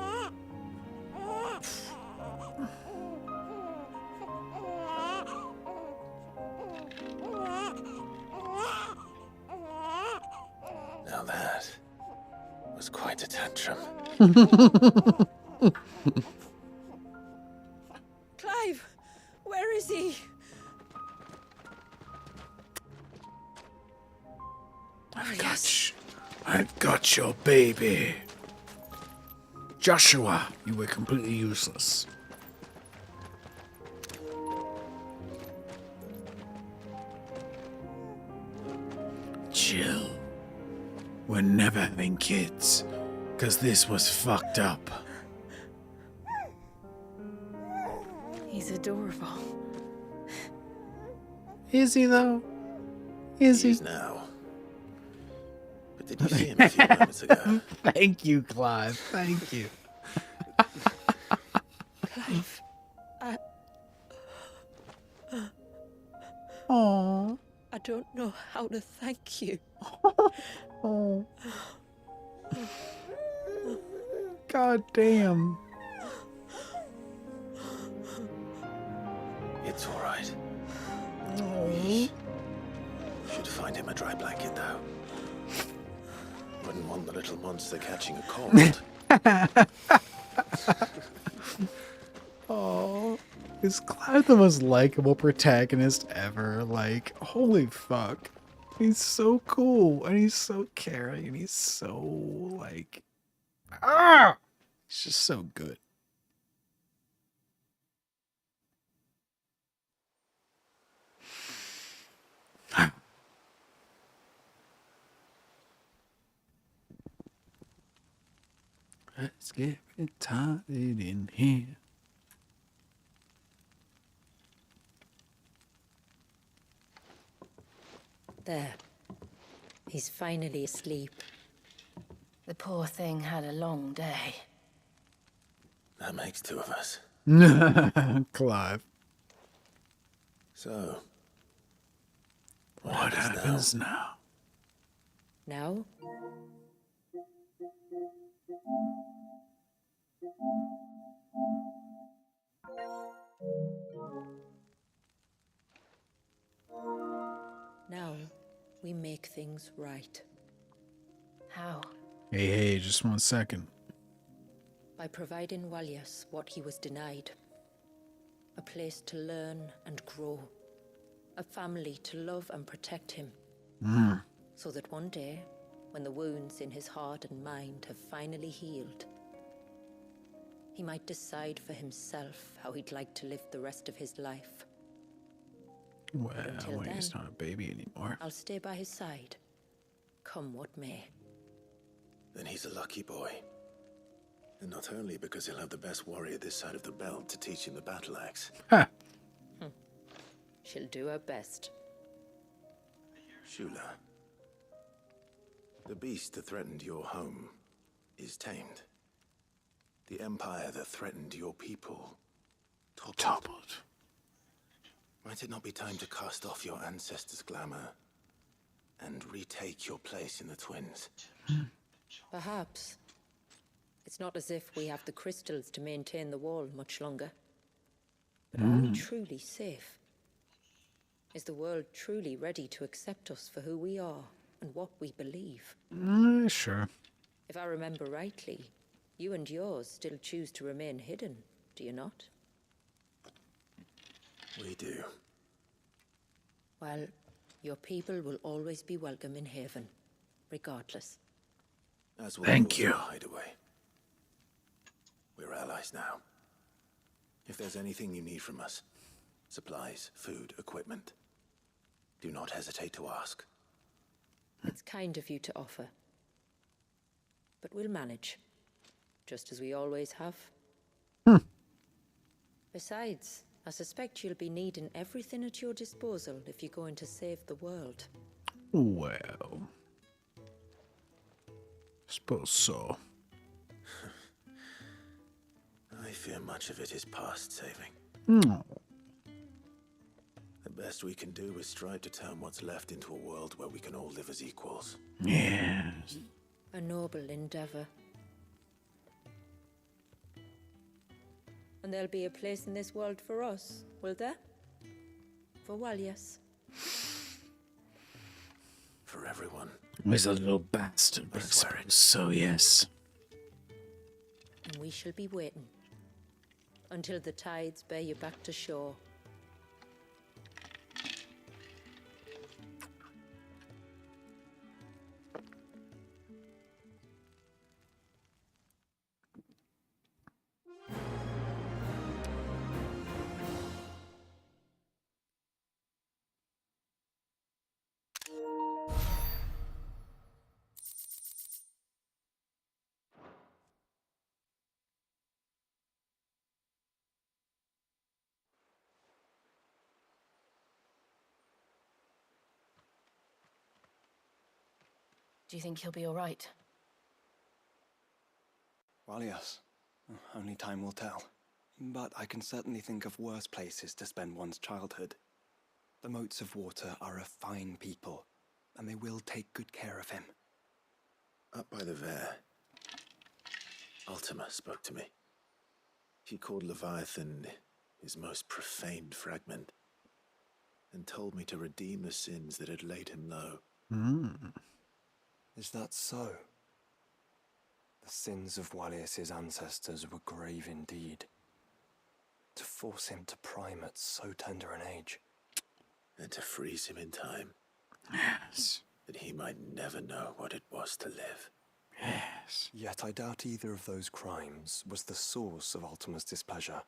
Now that was quite a tantrum. Clive, where is he? I've got your baby. Joshua, you were completely useless. Chill. We're never having kids, because this was fucked up. He's adorable. Is he, though? Is he? Now. But did you see him a few moments ago? Thank you, Clive. Thank you. Clive, Aww. I don't know how to thank you. Oh. God damn. It's all right. Should find him a dry blanket, though. Wouldn't want the little monster catching a cold. Oh. Is Clive the most likable protagonist ever? Like, holy fuck. He's so cool, and he's so caring, and he's so, like... Ah! He's just so good. Let's get retarded in here. There. He's finally asleep. The poor thing had a long day. That makes two of us. Clive. So, What happens now? Now? Now, we make things right. How? Hey, just 1 second. By providing Walias what he was denied. A place to learn and grow. A family to love and protect him. So that one day, when the wounds in his heart and mind have finally healed, he might decide for himself how he'd like to live the rest of his life. Well, Until then, he's not a baby anymore. I'll stay by his side, come what may. Then he's a lucky boy. And not only because he'll have the best warrior this side of the belt to teach him the battle axe. Ha! She'll do her best. Shula, the beast that threatened your home is tamed. The empire that threatened your people toppled. Might it not be time to cast off your ancestors' glamour and retake your place in the twins? Perhaps. It's not as if we have the crystals to maintain the wall much longer. But are we truly safe? Is the world truly ready to accept us for who we are and what we believe? Sure. If I remember rightly, you and yours still choose to remain hidden, do you not? We do. Well, your people will always be welcome in Haven, regardless. As will Thank those you. in the hideaway. We're allies now. If there's anything you need from us, supplies, food, equipment, do not hesitate to ask. It's kind of you to offer. But we'll manage, just as we always have. Besides, I suspect you'll be needing everything at your disposal if you're going to save the world. Well, suppose so. I fear much of it is past saving. No. The best we can do is strive to turn what's left into a world where we can all live as equals. Yes. A noble endeavor. And there'll be a place in this world for us, will there? For Walias. For everyone. He's a little bastard, but I suppose so, yes. And we shall be waiting. Until the tides bear you back to shore. Do you think he'll be all right? Well, yes. Only time will tell. But I can certainly think of worse places to spend one's childhood. The Moats of Water are a fine people, and they will take good care of him. Up by the Vare, Ultima spoke to me. He called Leviathan his most profaned fragment, and told me to redeem the sins that had laid him low. Is that so? The sins of Walias's ancestors were grave indeed. To force him to prime at so tender an age. And to freeze him in time. Yes. That he might never know what it was to live. Yes. Yet I doubt either of those crimes was the source of Ultima's displeasure.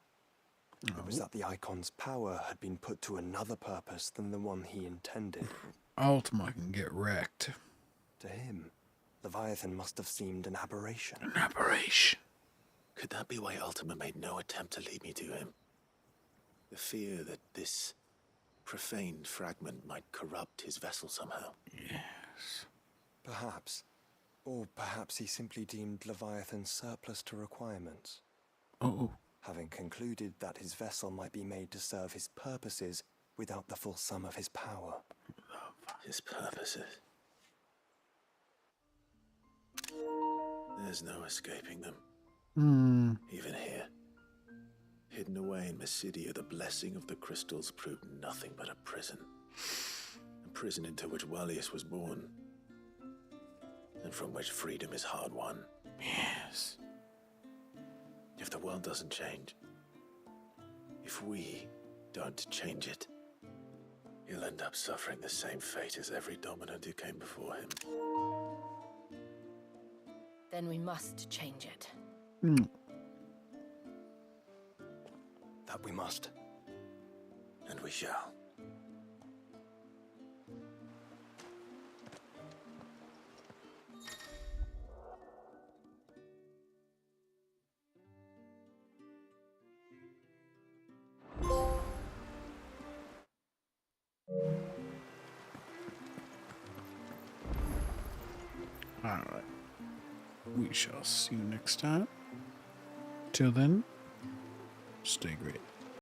It was that the Icon's power had been put to another purpose than the one he intended. Ultima can get wrecked. To him, Leviathan must have seemed an aberration. An aberration. Could that be why Ultima made no attempt to lead me to him? The fear that this profaned fragment might corrupt his vessel somehow. Yes. Perhaps. Or perhaps he simply deemed Leviathan surplus to requirements. Oh. Having concluded that his vessel might be made to serve his purposes without the full sum of his power. His purposes. There's no escaping them. Even here. Hidden away in Mysidia, the blessing of the crystals proved nothing but a prison. A prison into which Walius was born. And from which freedom is hard won. Yes. If the world doesn't change, if we don't change it, he'll end up suffering the same fate as every dominant who came before him. Then we must change it. That we must. And we shall. Alright. We shall see you next time. Till then, stay great.